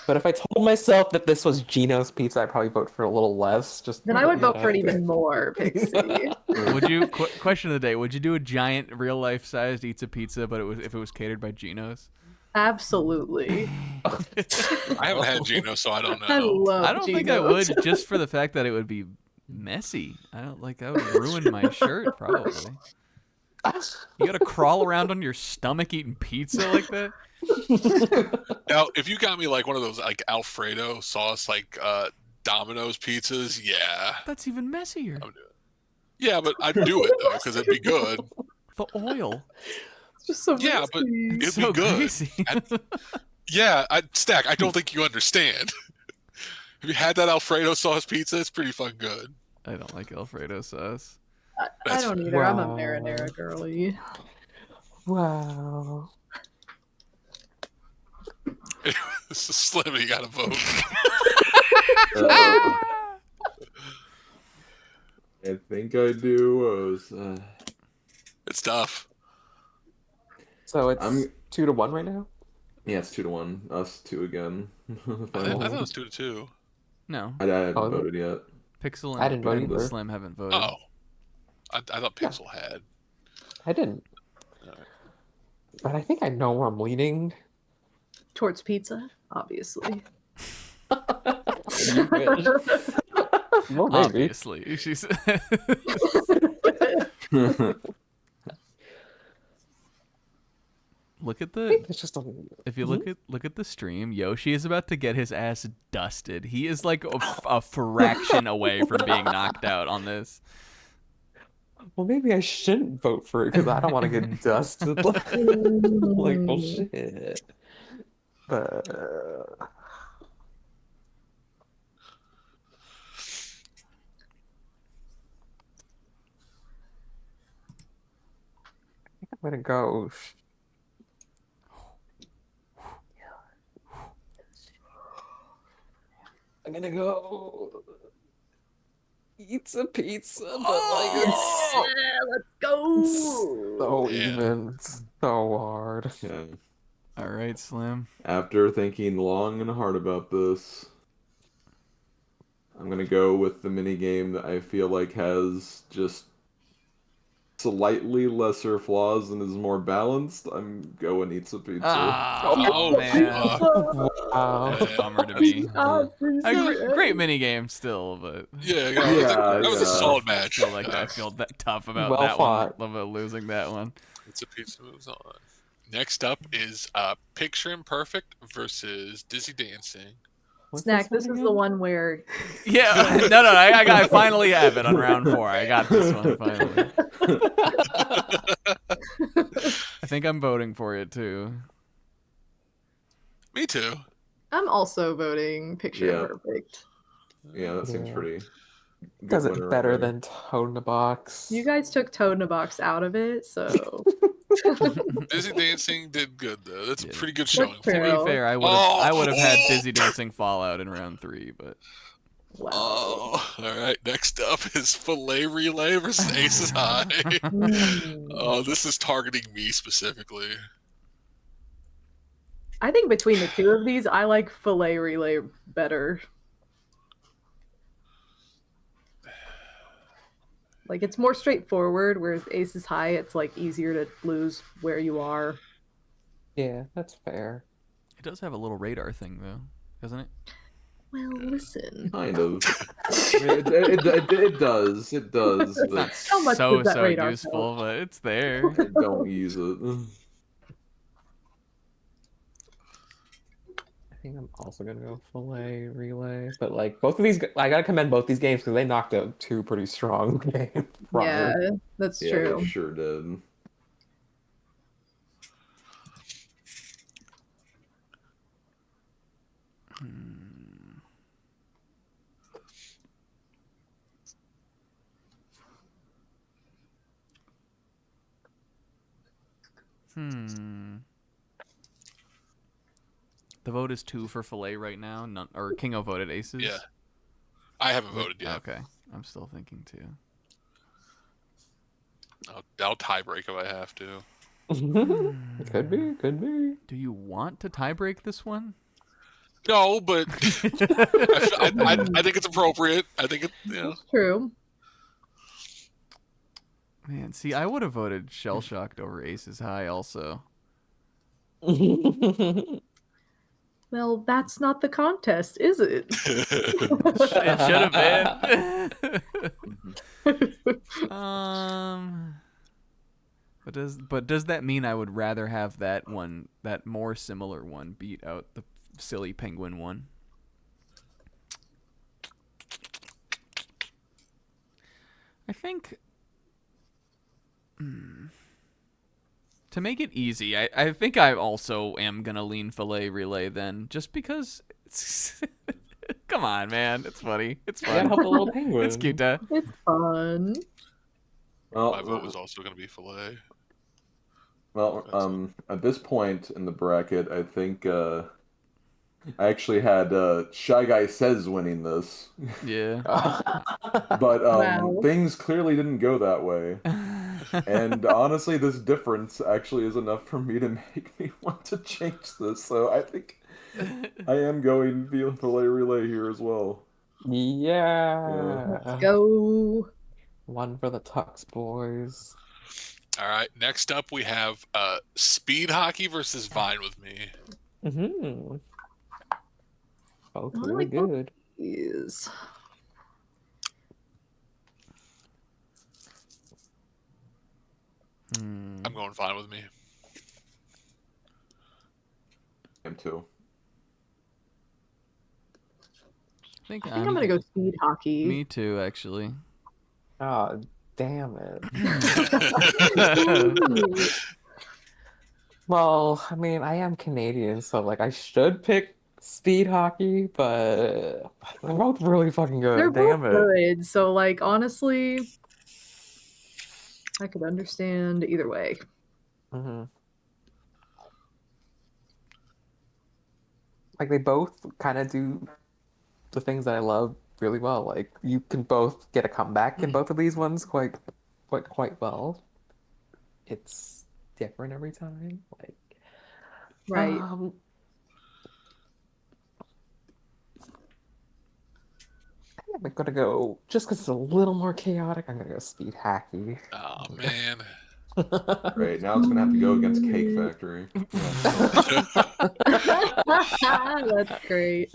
But if I told myself that this was Gino's pizza, I'd probably vote for a little less. Just Then I would vote for it even more, Pixie. Would you question of the day? Would you do a giant real life sized Eats a Pizza, but if it was catered by Geno's? Absolutely. I haven't had Gino, so I don't know. I love I don't think I Geno's. would, just for the fact that it would be messy. I don't like. I would ruin my shirt probably. You gotta crawl around on your stomach eating pizza like that. Now, if you got me like one of those like Alfredo sauce, like Domino's pizzas, yeah, That's even messier. I would do it. Yeah, but I'd do it though because it'd be good. The oil. It's just so Yeah, but messy. it'd It's be so good. crazy. Yeah, Stack. I don't think you understand. Have you had that Alfredo sauce pizza? It's pretty fucking good. I don't like Alfredo sauce. I That's don't fair. either. I'm a Wow. marinara girly. Wow. This is Slim. You gotta vote. I think I do. It's tough. So it's I'm- 2-1 right now. Yeah, it's 2-1. Us two again. I thought it was 2-2. No, I haven't Oh, voted yet. Pixel I didn't vote and either. Slim haven't voted. Oh, I thought Pixel had. I didn't. Alright. But I think I know where I'm leaning. Towards pizza, obviously. Well, maybe. Obviously, she's. Look at the. It's just a... If you look at the stream, Yoshi is about to get his ass dusted. He is like a fraction away from being knocked out on this. Well, maybe I shouldn't vote for it because I don't want to get dusted. Like, well, shit. But I think I'm gonna go. I'm gonna go. Eats a pizza, but like it's Let's go. so Yeah. even, it's so hard. Yeah. All right, Slim. After thinking long and hard about this, I'm gonna go with the mini game that I feel like has just slightly lesser flaws and is more balanced. I'm going Eats a Pizza. Oh, man. Wow. That's a bummer to me. Oh, Great mini game still, but Yeah, Yeah, that was a yeah. solid I match. feel like I feel that tough about Well that fought. one, about losing that one. It's a pizza moves on. Next up is Picture Imperfect versus Dizzy Dancing. What's Snack, this one is again? the one where Yeah, no, I finally have it on round 4. I got this one finally. I think I'm voting for it too. Me too. I'm also voting Picture Yeah. Perfect. Yeah, that seems Yeah. pretty. good Does winner it right better there. than Toad in a Box. You guys took Toad in a Box out of it, so Dizzy Dancing did good though. That's a Yeah. pretty good What's showing. To be Peril? fair, I would have had Dizzy Dancing Fallout in round 3, but wow. Oh, all right. Next up is Filet Relay versus Aces High. Oh, this is targeting me specifically. I think between the two of these, I like Filet Relay better. Like, it's more straightforward, whereas Aces High, it's like easier to lose where you are. Yeah, that's fair. it does have a little radar thing though, doesn't it? Well, listen. Kind of. It does. It does. It's But not How much so does that radar useful, but it's there. don't use it. I think I'm also gonna go Filet Relay, but like both of these, I gotta commend both these games because they knocked out two pretty strong games. Yeah, that's Yeah, true. they sure did. The vote is 2 for Filet right now. None, or Kingo voted Aces. Yeah. I haven't voted yet. Okay, I'm still thinking too. I'll tie break if I have to. Could be. Do you want to tiebreak this one? No, but I think it's appropriate. I think it, That's true. Man, see, I would have voted Shell Shocked over Aces High also. Well, that's not the contest, is it? It should have been. But does that mean I would rather have that more similar one, beat out the silly penguin one? I think to make it easy, I think I also am gonna lean Filet Relay then, just because it's come on, man, it's funny, it's fun. Yeah, help a little penguin. It's cute. It's fun. Well, my vote was also going to be Filet. Well, at this point in the bracket, I think I actually had Shy Guy Says winning this. Yeah. But Wow. things clearly didn't go that way. And honestly, this difference actually is enough for me to make me want to change this. So I think I am going Filet Relay here as well. Yeah. Let's go. One for the Tux boys. All right. Next up, we have Speed Hockey versus Vine with Me. Mm-hmm. Both I really like both. good. Is I'm going Vine with Me. Him too. I think I'm gonna go speed hockey. Me too, actually. Oh, damn it. Well, I mean, I am Canadian, so like I should pick speed hockey, but they're both really fucking good. They're Damn both good. So like honestly, I could understand either way. Mm-hmm. Like they both kind of do the things that I love really well. Like you can both get a comeback in both of these ones quite well. It's different every time. Like Right. I think I'm gonna go just because it's a little more chaotic. I'm gonna go speed hacky. Oh, man. Right, now it's gonna have to go against Cake Factory. That's great.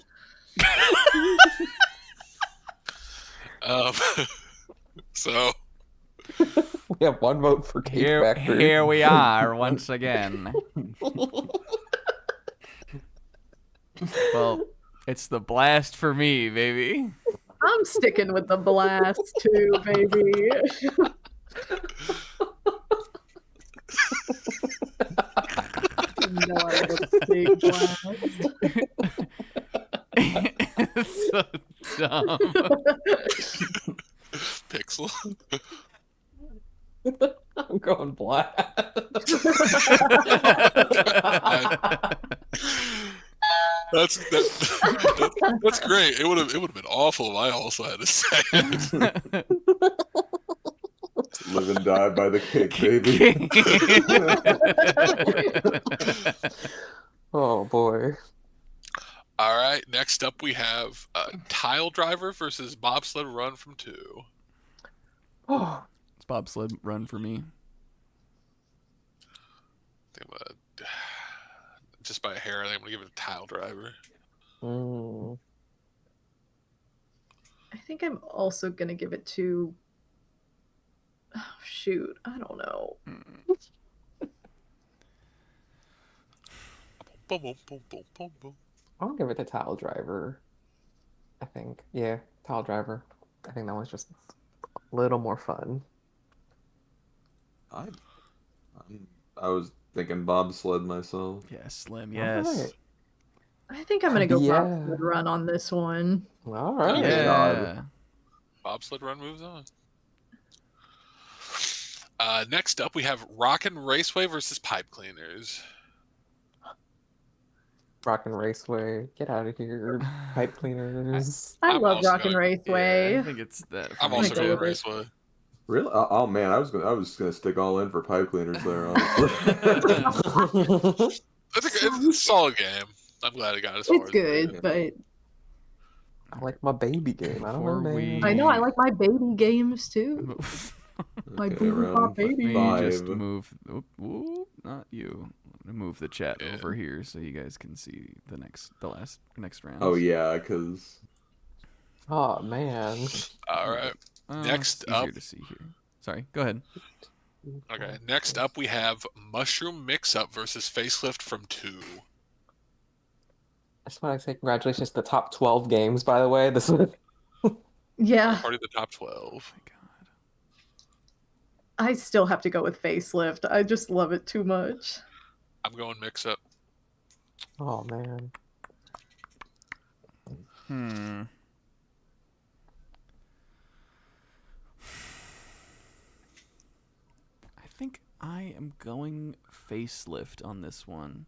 So We have one vote for Cake Factory. Here we are once again. Well, it's the blast for me, baby. I'm sticking with the blast too, baby. No, I love a big blast. It's so dumb. Pixel. I'm going black. That's great. It would have been awful if I also had to say it. Live and die by the cake, baby. Oh boy. All right. Next up, we have Tile Driver versus Bobsled Run from 2. Oh, It's Bobsled Run for me. I think I'm gonna, just by a hair, I think I'm gonna give it a Tile Driver. I think I'm also gonna give it to. Oh, shoot, I don't know. Boom, boom, boom, boom, boom, boom. I'll give it to Tile Driver. I think. Yeah, Tile Driver. I think that one's just a little more fun. I was thinking Bobsled myself. Yes, Slim, yes. Alright. I think I'm gonna go Yeah. Bobsled Run on this one. All right. Yeah. Bobsled Run moves on. Next up, we have Rakin Raceway versus Pipe Cleaners. Rockin' Raceway, get out of here, pipe cleaners. I I'm love also Rockin' going- Raceway. Yeah, I think it's that. For I'm me also my going favorite. Raceway. Really? Oh man, I was gonna stick all in for pipe cleaners there. Honestly. It's a solid game. I'm glad it got as far It's as good, but I like my baby game. I don't know, Before we- man. I know I like my baby games too. My Okay, booty round pop baby. Me five. just move. Oop, not you. I'm gonna move the chat Yeah. over here so you guys can see the next round. Oh yeah, because Oh man. All right. Next easier up- to see here. Sorry, go ahead. Okay. Next up, we have Mushroom Mix-Up versus Facelift from 2. I just want to say congratulations to the top 12 games, by the way. This is Yeah, Part of the top 12. My God. I still have to go with Facelift. I just love it too much. I'm going Mix-Up. oh man. I think I am going Facelift on this one.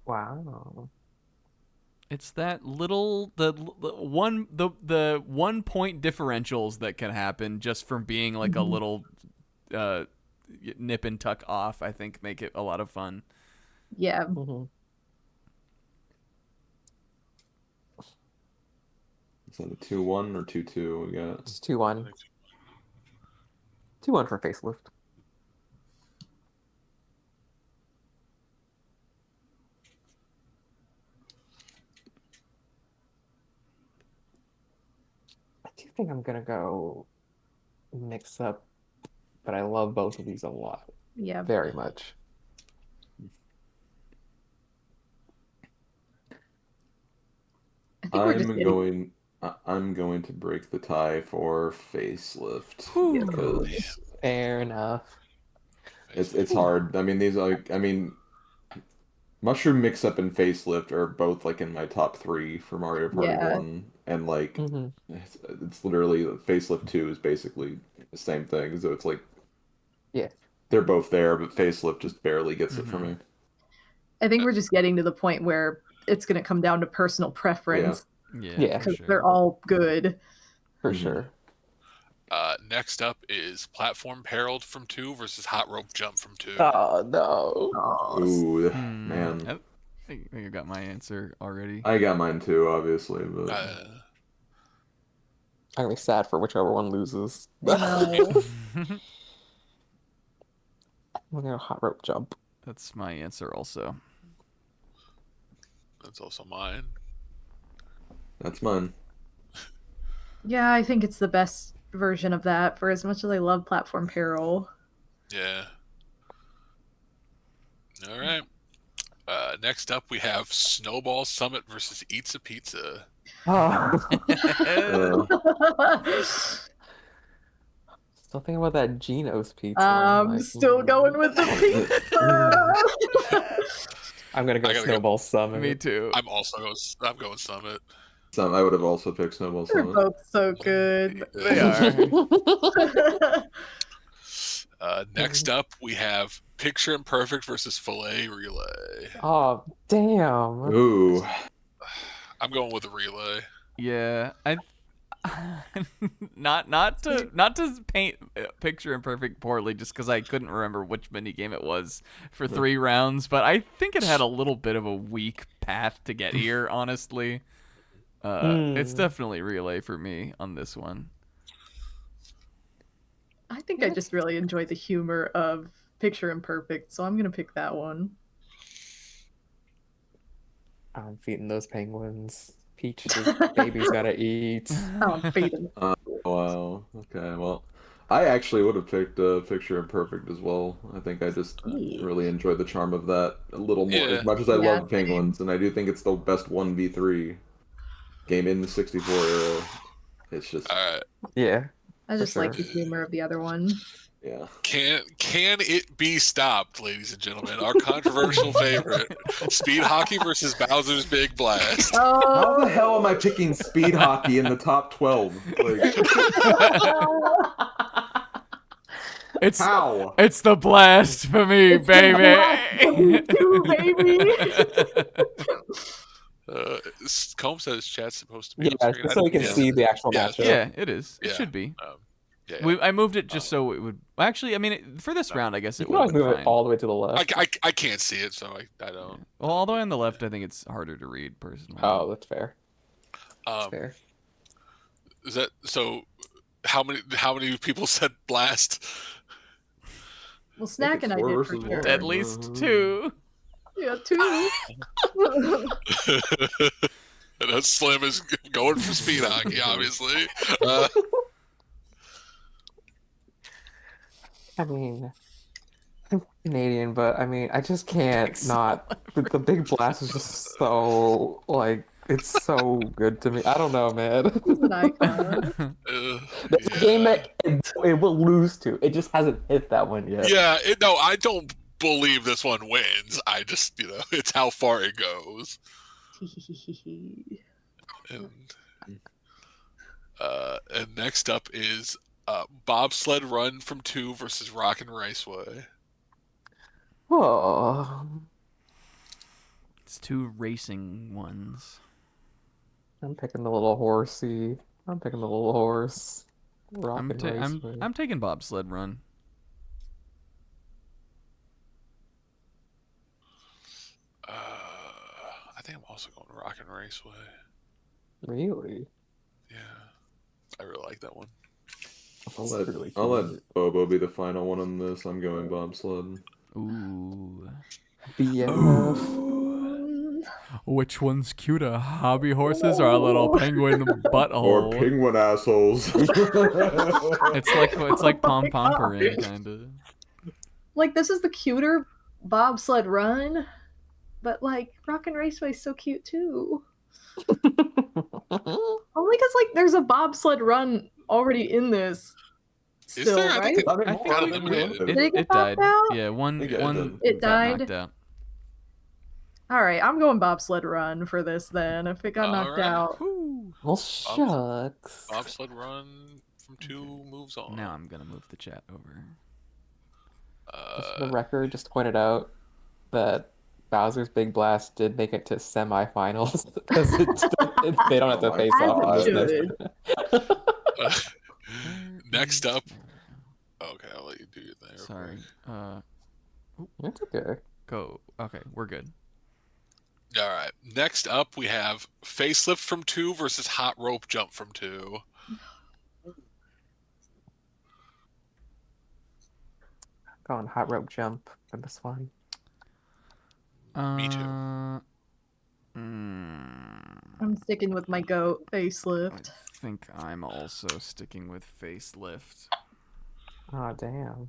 Wow. It's that little the 1 point differentials that can happen just from being like a little nip and tuck off. I think make it a lot of fun. Yeah, Mhm. is that a 2-1 or 2-2? We got. It's 2-1. 2-1 for Facelift. I do think I'm gonna go Mix Up, but I love both of these a lot. yeah. Very much. I think we're just I'm getting... going. I'm going to break the tie for Facelift because Fair enough. it's hard. I mean, these are like, I mean, Mushroom Mix Up and Facelift are both like in my top 3 for Mario Party Yeah. 1, and like hmm it's literally Facelift 2 is basically the same thing. So it's like, Yeah. they're both there, but Facelift just barely gets it for me. I think we're just getting to the point where it's going to come down to personal preference Yeah, Yeah. for because sure. they're all good. For Mhm. sure. Next up is Platform Peril from 2 versus Hot Rope Jump from 2. Oh no. Oh, Ooh, Hmm. man, I think I got my answer already. I got mine too, obviously, but Uh, I'm gonna be sad for whichever one loses. no. I'm gonna go Hot Rope Jump. That's my answer also. that's also mine. that's mine. Yeah, I think it's the best version of that for as much as I love Platform Peril. Yeah. All right. Next up, we have Snowball Summit versus Eats a Pizza. Oh. Uh, Still thinking about that Geno's pizza. I'm Like, still going with the pizza. I'm gonna go I gotta Snowball Summit. Me too. I'm going Summit. I would have also picked Snowball They're Summit. both so good. They are. Next up, we have Picture Imperfect versus Filet Relay. Oh damn. Ooh, I'm going with a relay. Yeah, I not to paint Picture Imperfect poorly, just because I couldn't remember which mini game it was for 3 rounds, but I think it had a little bit of a weak path to get here. Honestly, it's definitely relay for me on this one. I think I just really enjoy the humor of Picture Imperfect, so I'm gonna pick that one. I'm feeding those penguins. Peach, baby's gotta eat. Oh, I'm feeding. wow. Okay, well, I actually would have picked Picture Imperfect as well. I think I just really enjoyed the charm of that a little more, Yeah. as much as I Yeah. love penguins, and I do think it's the best 1v3 game in the 64 era. It's just, All right. Yeah. I just For like sure. the humor of the other one. yeah. Can it be stopped, ladies and gentlemen? Our controversial favorite, Speed Hockey versus Bowser's Big Blast. How the Oh, hell am I picking Speed Hockey in the top 12? Like, It's How? it's the blast for me, baby. Too, baby. Combs says chat's supposed to be Yeah, on screen. just so you can Yeah. see the actual Yeah, matchup. Yeah, it is. It Yeah. should be. Yeah. I moved it just so it would. Actually, I mean, for this round, I guess You it can would always have been move fine. it all the way to the left. I can't see it, so I don't. Well, all the way on the left, I think it's harder to read personally. Oh, that's fair. That's Um, fair. is that so? How many people said blast? Well, Snack and I four did for versus sure. one. At least 2. Yeah, 2. And that Slim is going for speed hockey, obviously. I mean, I'm Canadian, but I mean, I just can't not. The Big Blast is just so like it's so good to me. I don't know, man. He's an icon. That's a game that it will lose to. It just hasn't hit that one yet. Yeah, no, I don't believe this one wins. I just, it's how far it goes. And next up is Bobsled Run from 2 versus Rockin' Raceway. Oh, It's 2 racing ones. I'm picking the little horsey. I'm picking the little horse. Rockin' Raceway. I'm taking Bobsled Run. I think I'm also going Rockin' Raceway. Really? Yeah, I really like that one. I'll let Bobo be the final one on this. I'm going bobsled. Ooh. BF. Which one's cuter, hobby horses or a little penguin butthole? Or penguin assholes. It's like pom pompering kind of. Like, this is the cuter bobsled run, but like Rockin' Raceway's so cute too. Only because like there's a bobsled run already in this. Is Still, there? I right? think I think got we- eliminated. Did it get it died. knocked out? Yeah, one Yeah, it got died. knocked out. All right, I'm going bobsled run for this then. If it got knocked Alright. out, Well, shucks. Bobsled Run from 2 moves on. Now I'm gonna move the chat over. Just for the record, just pointed out that Bowser's Big Blast did make it to semifinals because they don't have to Oh my face off God. in this next. Next up. Okay, I'll let you do your thing. real Sorry. quick. It's okay. Go. Okay, we're good. All right. Next up, we have Facelift from 2 versus Hot Rope Jump from 2. Going hot rope jump for this one. Me too. I'm sticking with my goat facelift. I think I'm also sticking with Facelift. Oh damn.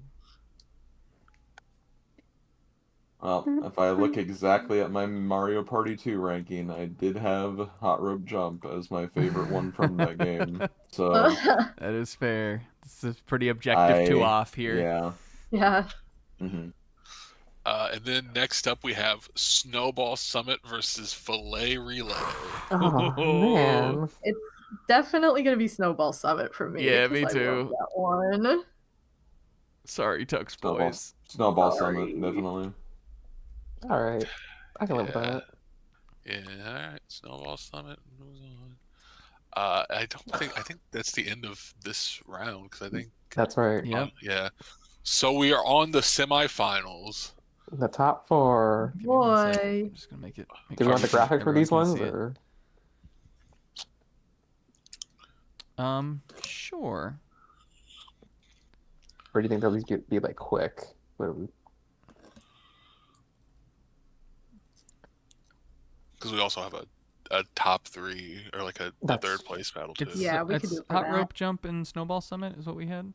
Well, if I look exactly at my Mario Party 2 ranking, I did have Hot Rope Jump as my favorite one from that game. So That is fair. This is pretty objective 2 off here. Yeah. Yeah. hmm And then next up, we have Snowball Summit versus Filet Relay. Oh man. Definitely gonna be Snowball Summit for me. Yeah, 'cause me I too. love that one. Sorry, Tux Snowball, boys. Snowball Sorry. Summit, definitely. All right. I can live with Yeah. that. Yeah, all right. Snowball Summit moves on. I think that's the end of this round because I think. That's right. Yep. Yeah. So we are on the semifinals. The top 4. Give me 1 sec. Boy. I'm just gonna make it. Make Do we sure want the graphic for these everyone ones can see it. or? Sure. Or do you think they'll be like quick? What do we... Because we also have a top 3 or like a That's- third place battle too. It's, Yeah, we could it's do it for Hot that. Rope Jump and Snowball Summit is what we had.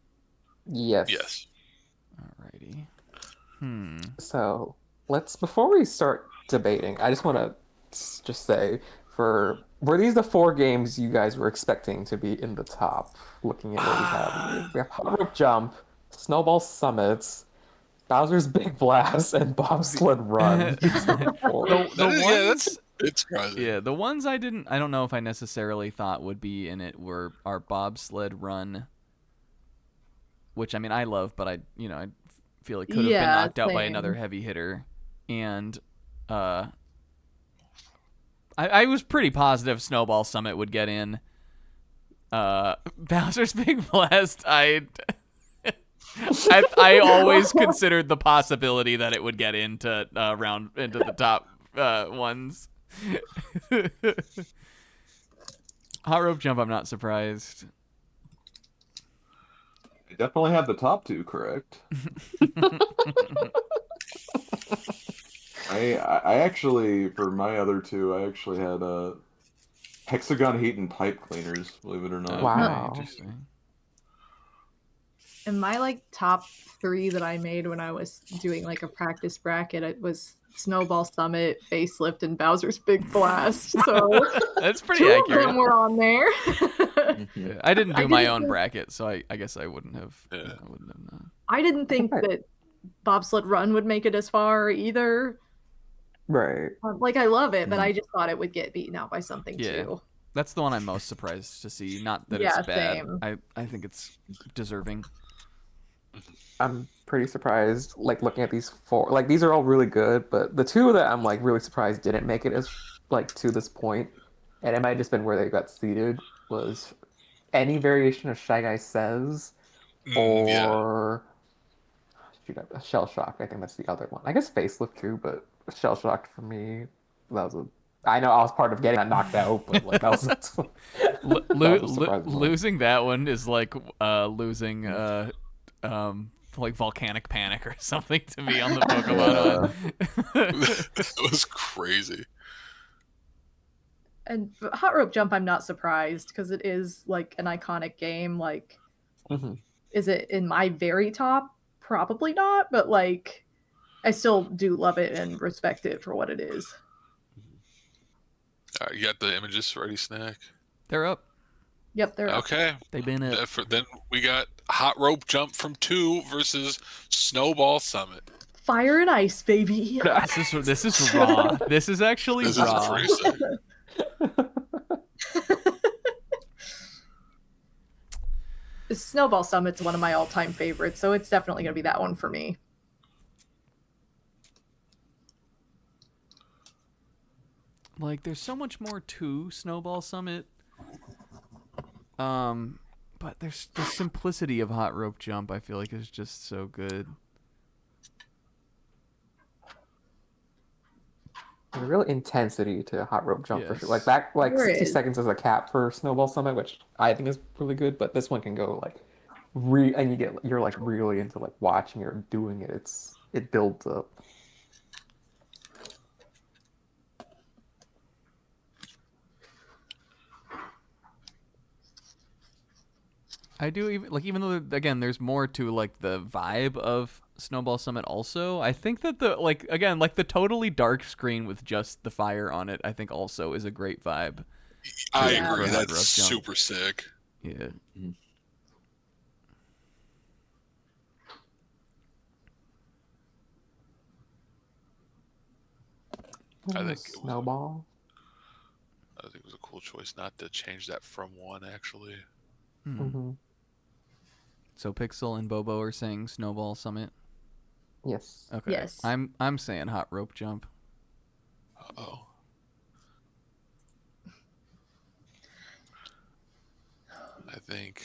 Yes. Yes. Alrighty. So before we start debating, I just want to just say were these the 4 games you guys were expecting to be in the top? Looking at what we have here, we have Hot Rope Jump, Snowball Summits, Bowser's Big Blast, and Bobsled Run. These are the 4. It's surprising. Yeah, the ones I don't know if I necessarily thought would be in it are Bobsled Run, which I mean I love, but I feel it could have been knocked out by another heavy hitter. And I was pretty positive Snowball Summit would get in. Bowser's Big Blast, I always considered the possibility that it would get into into the top ones. Hot Rope Jump, I'm not surprised. You definitely had the top two correct. I actually, for my other two, I actually had Hexagon Heat and Pipe Cleaners, believe it or not. Wow. Interesting. And my like top 3 that I made when I was doing like a practice bracket, it was Snowball Summit, Facelift, and Bowser's Big Blast. So that's pretty 2 accurate. of them were on there. Yeah, I didn't do my own bracket, so I guess I wouldn't have. Yeah. I wouldn't have known. I didn't think that Bobsled Run would make it as far either. Right. Like I love it, but I just thought it would get beaten out by something too. That's the one I'm most surprised to see. Not that Yeah, it's bad. same. I think it's deserving. I'm pretty surprised, like, looking at these 4. Like, these are all really good, but the 2 that I'm, like, really surprised didn't make it as, like, to this point, and it might have just been where they got seeded, was any variation of Shy Guy Says, or... Shoot, Shell Shock, I think that's the other one. I guess Facelift too, but Shell Shock for me, that was a... I know I was part of getting that knocked out, but, like, that was... Losing that one is like losing... like Volcanic Panic or something to me on the Pokemon one. That was crazy. And Hot Rope Jump, I'm not surprised because it is like an iconic game. Like, is it in my very top? Probably not, but like, I still do love it and respect it for what it is. All right, you got the images ready, Snack? They're up. Yep, they're up. Okay. They've been it. Then we got Hot Rope Jump from 2 versus Snowball Summit. Fire and ice, baby. This is raw. This is actually This raw. is pretty sick. Snowball Summit's one of my all-time favorites, so it's definitely going to be that one for me. Like, there's so much more to Snowball Summit. But there's the simplicity of Hot Rope Jump, I feel like, is just so good. There's a real intensity to Hot Rope Jump for Yes. sure. Like that, like There 60 is. seconds is a cap for Snowball Summit, which I think is really good. But this one can go like, and you're like really into like watching it or doing it. It builds up. I do even though again there's more to like the vibe of Snowball Summit also. I think that the totally dark screen with just the fire on it I think also is a great vibe. I Yeah. agree. For Hot That's Rope Jump. super sick. Yeah. I think it was- Snowball. I think it was a cool choice not to change that from 1, actually. Mm-hmm. So Pixel and Bobo are saying Snowball Summit. Yes. Okay. Yes. I'm saying Hot Rope Jump. Uh-oh. I think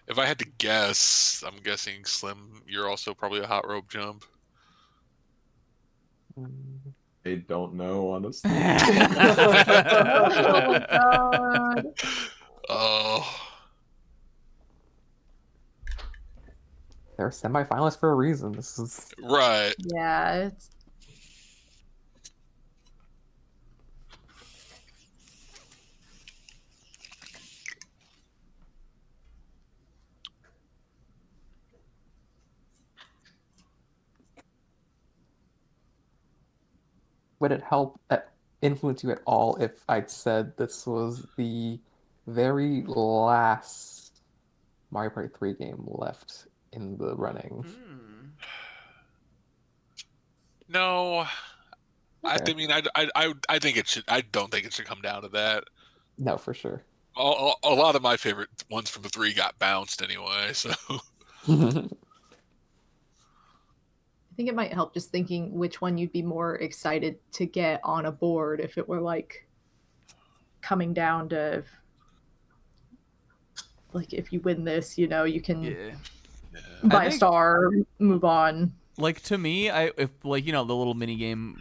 if I had to guess, I'm guessing Slim, you're also probably a Hot Rope Jump. I don't know, honestly. Oh, God. Oh, They're semifinalists for a reason. This is right. Yeah, it's would it help influence you at all if I'd said this was the very last Mario Party 3 game left in the running? No, Okay. I mean, I think it should. I don't think it should come down to that. No, for sure. A lot of my favorite ones from the 3 got bounced anyway. So I think it might help just thinking which one you'd be more excited to get on a board if it were like coming down to like if you win this, you know, you can buy a star, move on. Like to me, if like you know the little mini game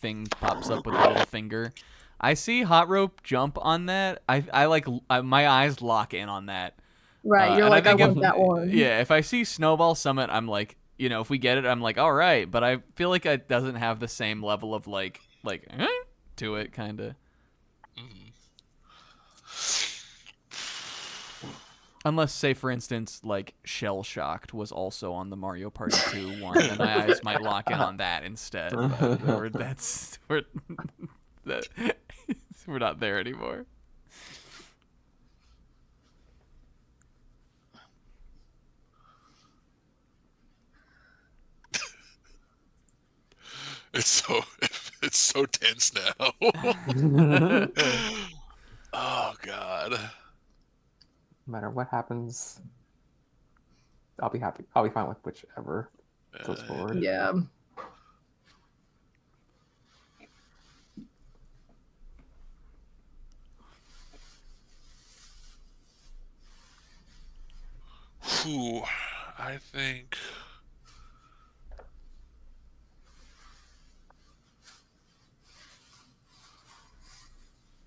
thing pops up with the little finger, I see hot rope jump on that. I like my eyes lock in on that. Right, you're like I want that one. Yeah, if I see Snowball Summit, I'm like, you know, if we get it, I'm like, all right. But I feel like it doesn't have the same level of like to it, kind of. Unless, say, for instance, like Shell Shocked was also on the Mario Party 2 one, and my eyes might lock in on that instead. But we're not there anymore. it's so tense now. Oh God. No matter what happens, I'll be happy. I'll be fine with whichever goes forward. Yeah. Ooh, I think.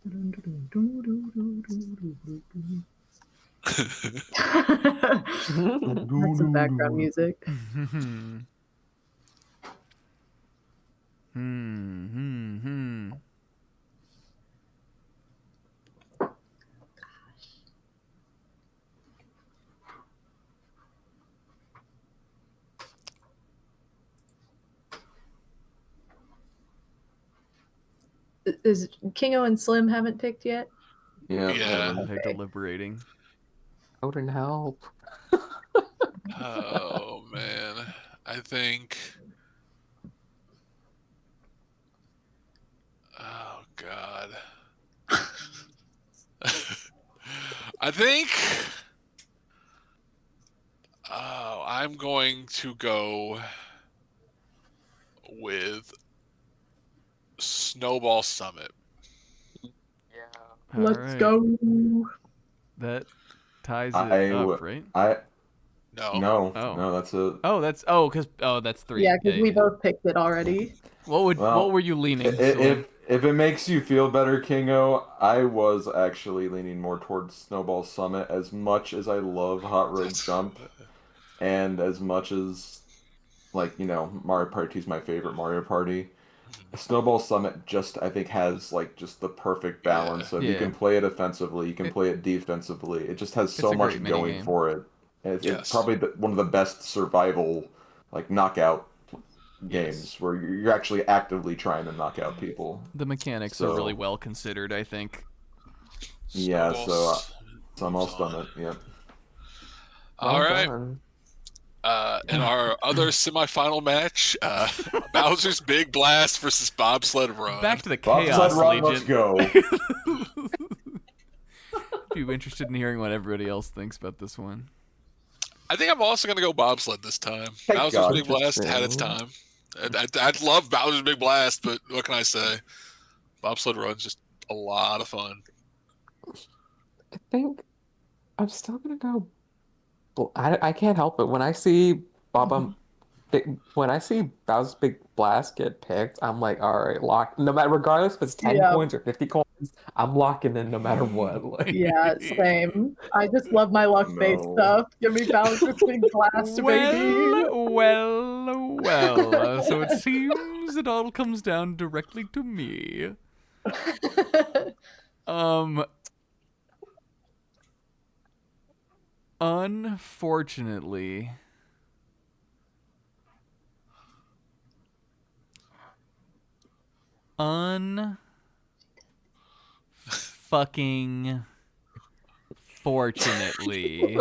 That's some background music. Is Kingo and Slim haven't picked yet? Yeah. They're deliberating. Odin, help. Oh man, I think. Oh God. I think. Oh, I'm going to go with Snowball Summit. Let's go. That ties it up, right? No. No, that's a. That's 3. Yeah, because we both picked it already. What were you leaning? If it makes you feel better, Kingo, I was actually leaning more towards Snowball Summit. As much as I love Hot Road Jump, and as much as like Mario Party is my favorite Mario Party, Snowball Summit just I think has like just the perfect balance of you can play it offensively, you can play it defensively. It just has so much going for it. And it's probably one of the best survival like knockout games where you're actually actively trying to knock out people. The mechanics are really well considered, I think. Yeah, so I'm all stunned. Yeah. All right. In our other semifinal match, Bowser's Big Blast versus Bobsled Run. Back to the Chaos Bobsled Run, Legion. let's go. Are you interested in hearing what everybody else thinks about this one? I think I'm also going to go Bobsled this time. Thank Bowser's God. Big Blast had its time. I'd love Bowser's Big Blast, but what can I say? Bobsled Run's just a lot of fun. I think I'm still gonna go. I can't help it when I see when I see Bowser's Big Blast get picked, I'm like, all right, lock. No matter, regardless if it's 10 coins or 50 coins, I'm locking in no matter what. Like, yeah, same. I just love my luck-based stuff. Give me Bowser's Big Blast, baby. Well. So it seems it all comes down directly to me. Unfortunately, fortunately,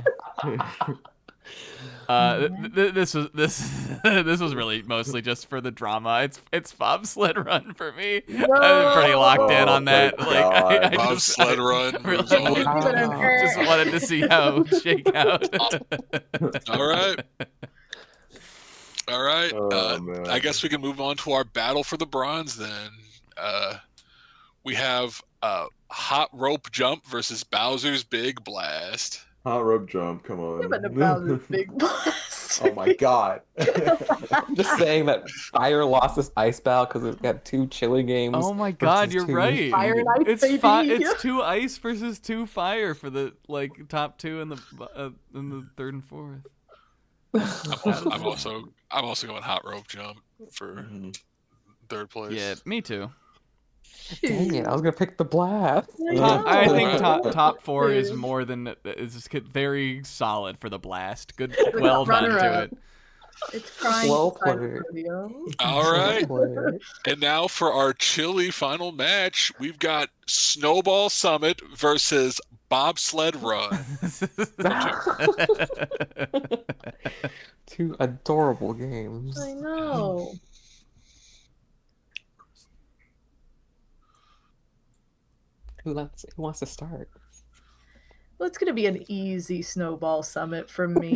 This was really mostly just for the drama. It's Bobsled Run for me. I'm pretty locked in on that. my Like I God. Bobsled Run really moves on. just wanted to see how it would shake out. All right. All right. Oh, man. I guess we can move on to our battle for the bronze then. We have Hot Rope Jump versus Bowser's Big Blast. Hot rope jump, come on. Yeah, but the Bowser's Big Blast. Oh my God. I'm just saying that Fire lost this ice battle because it's got 2 chili games. Oh my God, versus you're 2 right. Fire and ice, It's baby. it's 2 ice versus 2 fire for the like top 2 in the 3rd and 4th. I'm also going Hot Rope Jump for 3rd place. Yeah, me too. Dang it, I was gonna pick the blast. I think Wow. top 4 is Dude. more than is very solid for the blast. Good, well done to runner-up. it. It's crying Slow beside the play. podium. All right. Play. And now for our chili final match, we've got Snowball Summit versus Bobsled Run. 2 adorable games. I know. Who wants to start? Well, it's gonna be an easy Snowball Summit from me.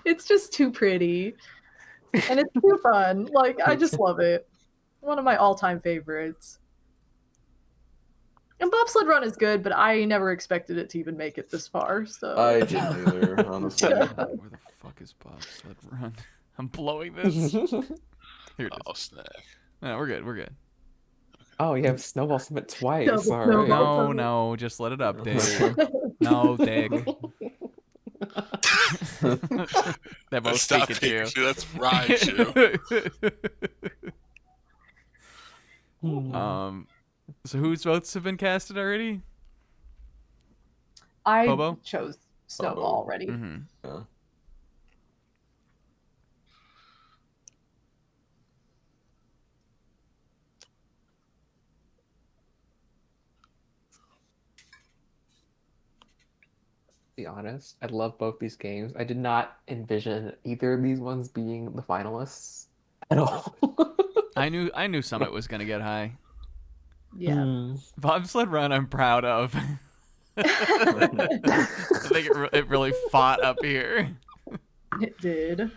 It's just too pretty, and it's too fun. Like I just love it. One of my all-time favorites. And Bobsled Run is good, but I never expected it to even make it this far. So I didn't either, honestly. Where the fuck is Bobsled Run? I'm blowing this. Here it is. Oh, snap. No, we're good. We're good. Oh, you have Snowball Summit twice. Double All Snowball. right. No, just let it update. No, Dick. They're both That's not Pikachu. Pikachu. That's Raichu. So whose votes have been casted already? I Bobo? chose Snowball Bobo. already. Mm-hmm. Yeah. Be honest, I love both these games. I did not envision either of these ones being the finalists at all. I knew Summit was gonna get high. Yeah. Bobsled Run, I'm proud of. I think it really fought up here. It did.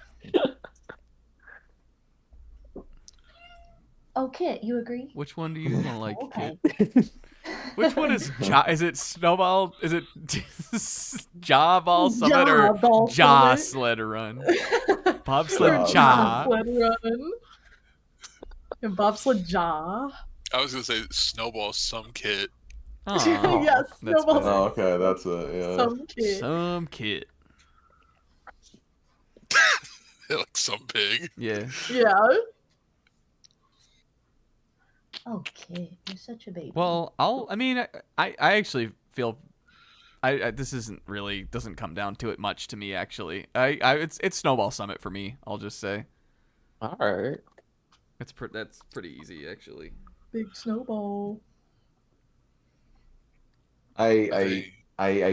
Oh, Kit, you agree? Which one do you want, like? Okay. Kit? Which one is is it Snowball? Is it Ball Summit or Ball Summit. Sled Run? Bobsled Ja. Bobsled Run. And Bobsled Jaw. I was going to say Snowball Some Kid. Aw, Yes, that's Snowball better. Oh, okay, that's it, yeah. Some kid. Some kid. Like some pig. Yeah. Yeah. Okay, you're such a baby. Well, I actually feel this doesn't come down to it much to me actually. It's Snowball Summit for me. I'll just say All right. that's pretty easy actually. Big Snowball. I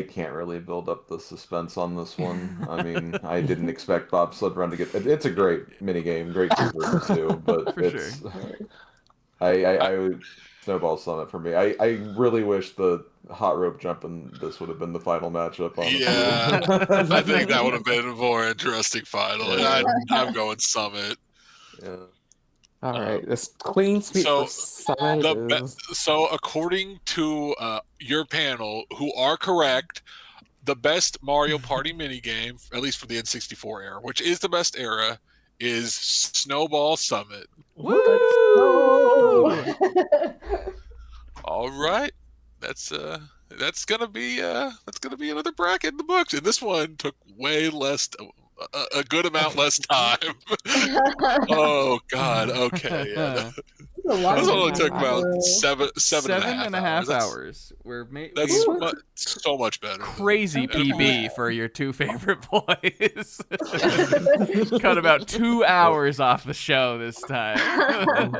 can't really build up the suspense on this one. I mean, I didn't expect Bobsled Run to get. It's a great minigame, great 2 versus 2, but For it's. I would Snowball Summit for me. I really wish the Hot Rope Jump and this would have been the final matchup. Honestly. Yeah, I think that would have been a more interesting final. Yeah. I'm going Summit. Yeah. All right. This clean sweep so for Summit is... So according to your panel, who are correct, the best Mario Party minigame, at least for the N64 era, which is the best era, is Snowball Summit. Woo! All right, that's gonna be another bracket in the books, and this one took way less, a good amount less time. Oh God, okay, yeah. This only took about seven and a half hours. That's so much better. Crazy PB for your 2 favorite boys. Cut about 2 hours off the show this time. All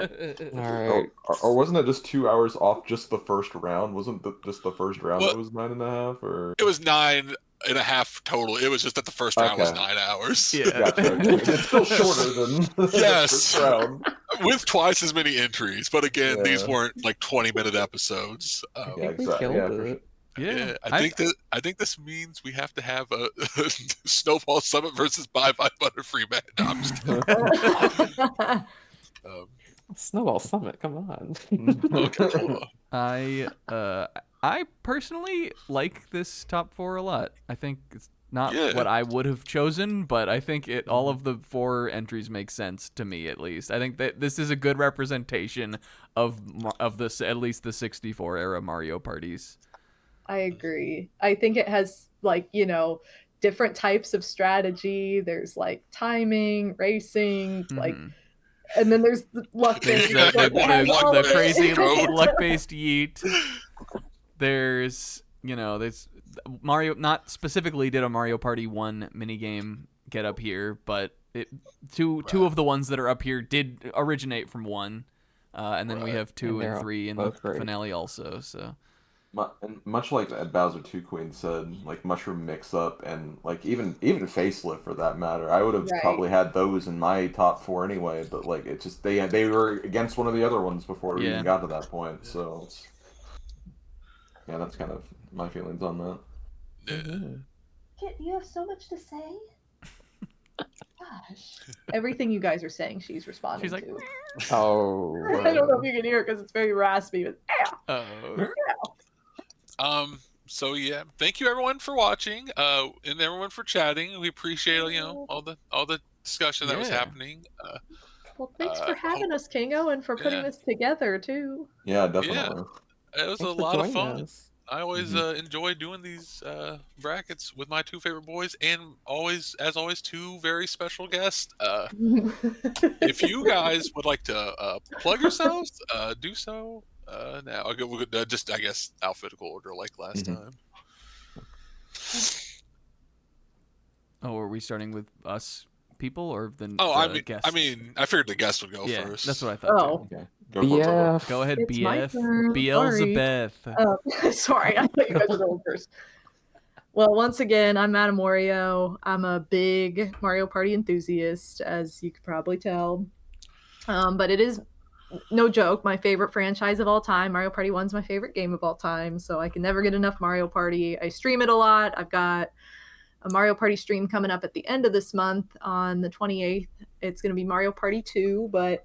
right. Or wasn't it just 2 hours off just the first round? Wasn't just the first round Well, that was 9.5? Or It was 9. and a half total. It was just that the first round was Okay. 9 hours. Yeah. Gotcha. It's still shorter than the Yes. first round. With twice as many entries. But again, these Yeah. weren't like 20-minute episodes. Yeah, I think we exactly. killed Yeah, for it. sure. Yeah. I think this means we have to have a Snowball Summit versus Bye Bye Butterfree match. No, I'm just kidding. Snowball Summit, come on. Okay, hold on. I personally like this top 4 a lot. I think it's not Yeah. what I would have chosen, but I think all of the 4 entries make sense to me, at least. I think that this is a good representation of this, at least the 64 era Mario parties. I agree. I think it has like, different types of strategy. There's like timing, racing, like, and then there's the luck There's based. the crazy luck-based yeet. There's Mario, not specifically did a Mario Party 1 minigame get up here, but two of the ones that are up here did originate from 1. And then we have 2 and 3 in the finale also, so... And much like Bowser 2 Queen said, like Mushroom Mix-Up and like even Facelift for that matter, I would have probably had those in my top 4 anyway. But like it just they were against one of the other ones before we even got to that point. So yeah, that's kind of my feelings on that. Kit, you have so much to say. Gosh. Everything you guys are saying, she's responding like, to. Oh. I don't know if you can hear it because it's very raspy. But, So yeah, thank you everyone for watching, and everyone for chatting. We appreciate all the discussion that was happening. Well, thanks for having us, Kingo, and for putting this together too. Yeah, definitely. It was Thanks a for lot of joining fun. us. I always enjoy doing these brackets with my 2 favorite boys, and as always, 2 very special guests. If you guys would like to plug yourselves, do so now. We'll just, I guess, alphabetical order like last time. Oh, are we starting with us people or the guests? I mean, I figured the guest would go first. That's what I thought. Oh. Too. Okay. Go ahead, It's my BF. turn. Beelzebeth. Sorry, I thought you guys were going first. Well, once again, I'm Madame Wario. I'm a big Mario Party enthusiast, as you could probably tell. But it is, no joke, my favorite franchise of all time. Mario Party 1's my favorite game of all time, so I can never get enough Mario Party. I stream it a lot. I've got a Mario Party stream coming up at the end of this month on the 28th. It's going to be Mario Party 2, but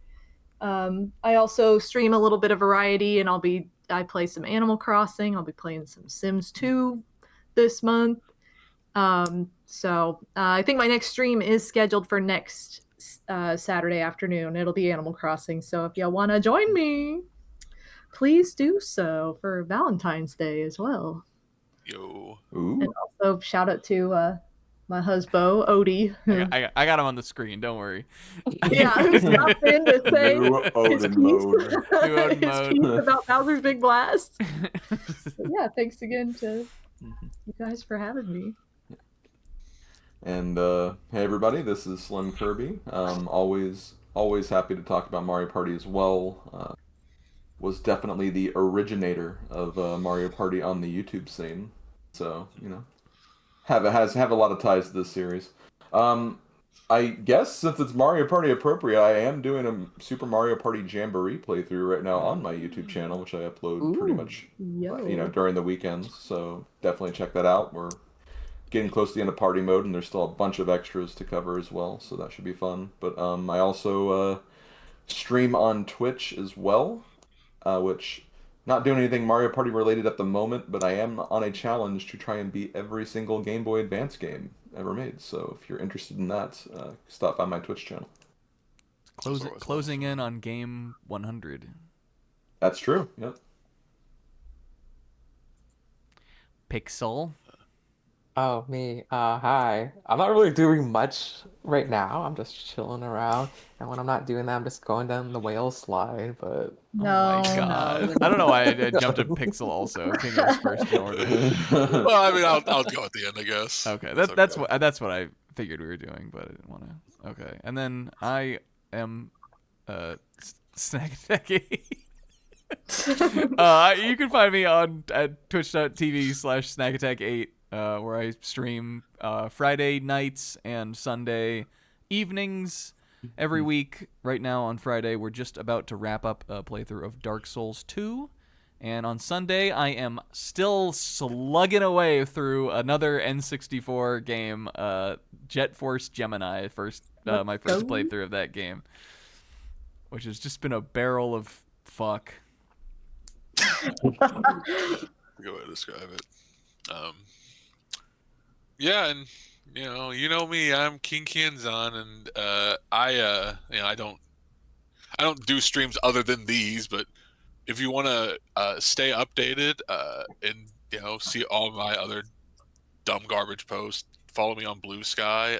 I also stream a little bit of variety, and I play some Animal Crossing. I'll be playing some Sims 2 this month. So I think my next stream is scheduled for next Saturday afternoon. It'll be Animal Crossing. So if y'all want to join me, please do so for Valentine's Day as well. Yo. Ooh. And also shout out to my husband, Odie. I got him on the screen. Don't worry. Yeah, who stopped in to say New his Odin piece, mode. piece about Bowser's Big Blast. So yeah, thanks again to you guys for having me. And hey everybody, this is Slim Kirby. Always happy to talk about Mario Party as well. Was definitely the originator of Mario Party on the YouTube scene. So, have a lot of ties to this series. I guess since it's Mario Party appropriate, I am doing a Super Mario Party Jamboree playthrough right now on my YouTube channel, which I upload pretty much during the weekends. So definitely check that out. We're getting close to the end of party mode, and there's still a bunch of extras to cover as well, so that should be fun. But I also stream on Twitch as well, which not doing anything Mario Party related at the moment, but I am on a challenge to try and beat every single Game Boy Advance game ever made. So if you're interested in that, stop by my Twitch channel. Closing in on game 100. That's true. Yep. Pixel. Oh, me. Hi. I'm not really doing much right now. I'm just chilling around. And when I'm not doing that, I'm just going down the whale slide, but... Oh my god. I don't know why I jumped to Pixel also. King was first in order. Well, I mean, I'll go at the end, I guess. Okay, that's what I figured we were doing, but I didn't want to. Okay, and then I am Snack Attack 8. You can find me on at twitch.tv/snagattack8 where I stream Friday nights and Sunday evenings every week. Right now on Friday, we're just about to wrap up a playthrough of Dark Souls 2. And on Sunday, I am still slugging away through another N64 game, Jet Force Gemini, my first playthrough of that game, which has just been a barrel of fuck. Good way to describe it. Yeah, and you know me, I'm King Kanzan, and I don't do streams other than these, but if you want to stay updated and see all my other dumb garbage posts, follow me on Blue Sky,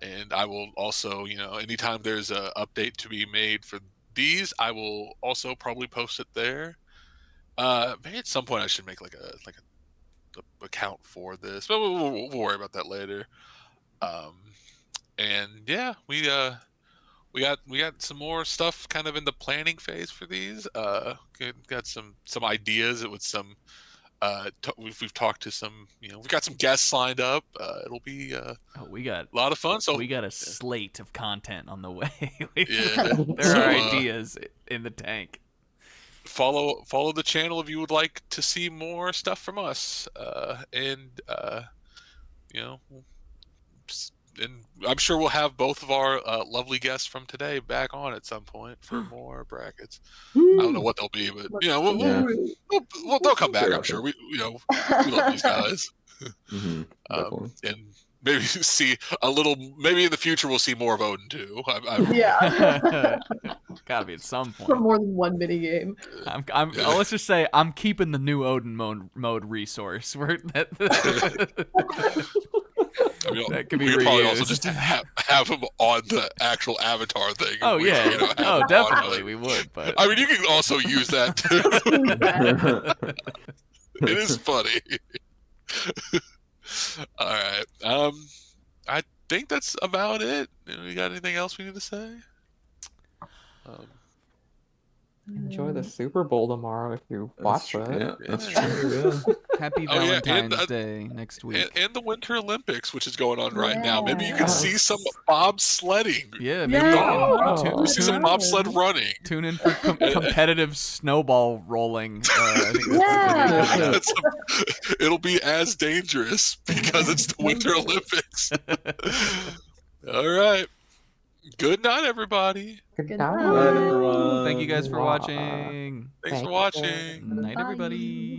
and I will also, anytime there's a update to be made for these, I will also probably post it there. Maybe at some point I should make like a account for this, but we'll worry about that later. And yeah, we got some more stuff kind of in the planning phase for these. Got some ideas with some. We've talked to some. We've got some guests lined up. It'll be we got a lot of fun. So we got a slate of content on the way. Yeah, there are ideas in the tank. Follow the channel if you would like to see more stuff from us, and I'm sure we'll have both of our lovely guests from today back on at some point for more brackets. I don't know what they'll be, but they'll come back. I'm sure. We love these guys. And maybe see a little. Maybe in the future we'll see more of Odin too. Yeah. Gotta be at some point. For more than one mini game. Let's just say I'm keeping the new Odin mode resource. That could be we could reused. probably also just have him on the actual avatar thing. Oh yeah, definitely we would. But I mean, you can also use that too. It is funny. All right. I think that's about it. You got anything else we need to say? Enjoy the Super Bowl tomorrow if you watch it. Yeah, that's true. Yeah. Happy Valentine's Day next week. And the Winter Olympics, which is going on right now. Maybe you can see some bobsledding. Yeah, maybe we see some bobsled running. Tune in for competitive snowball rolling. It'll be as dangerous because it's the Winter Olympics. All right. Good night, everybody. Good night, everyone. Thank you guys for watching. Thanks for watching. Night, everybody.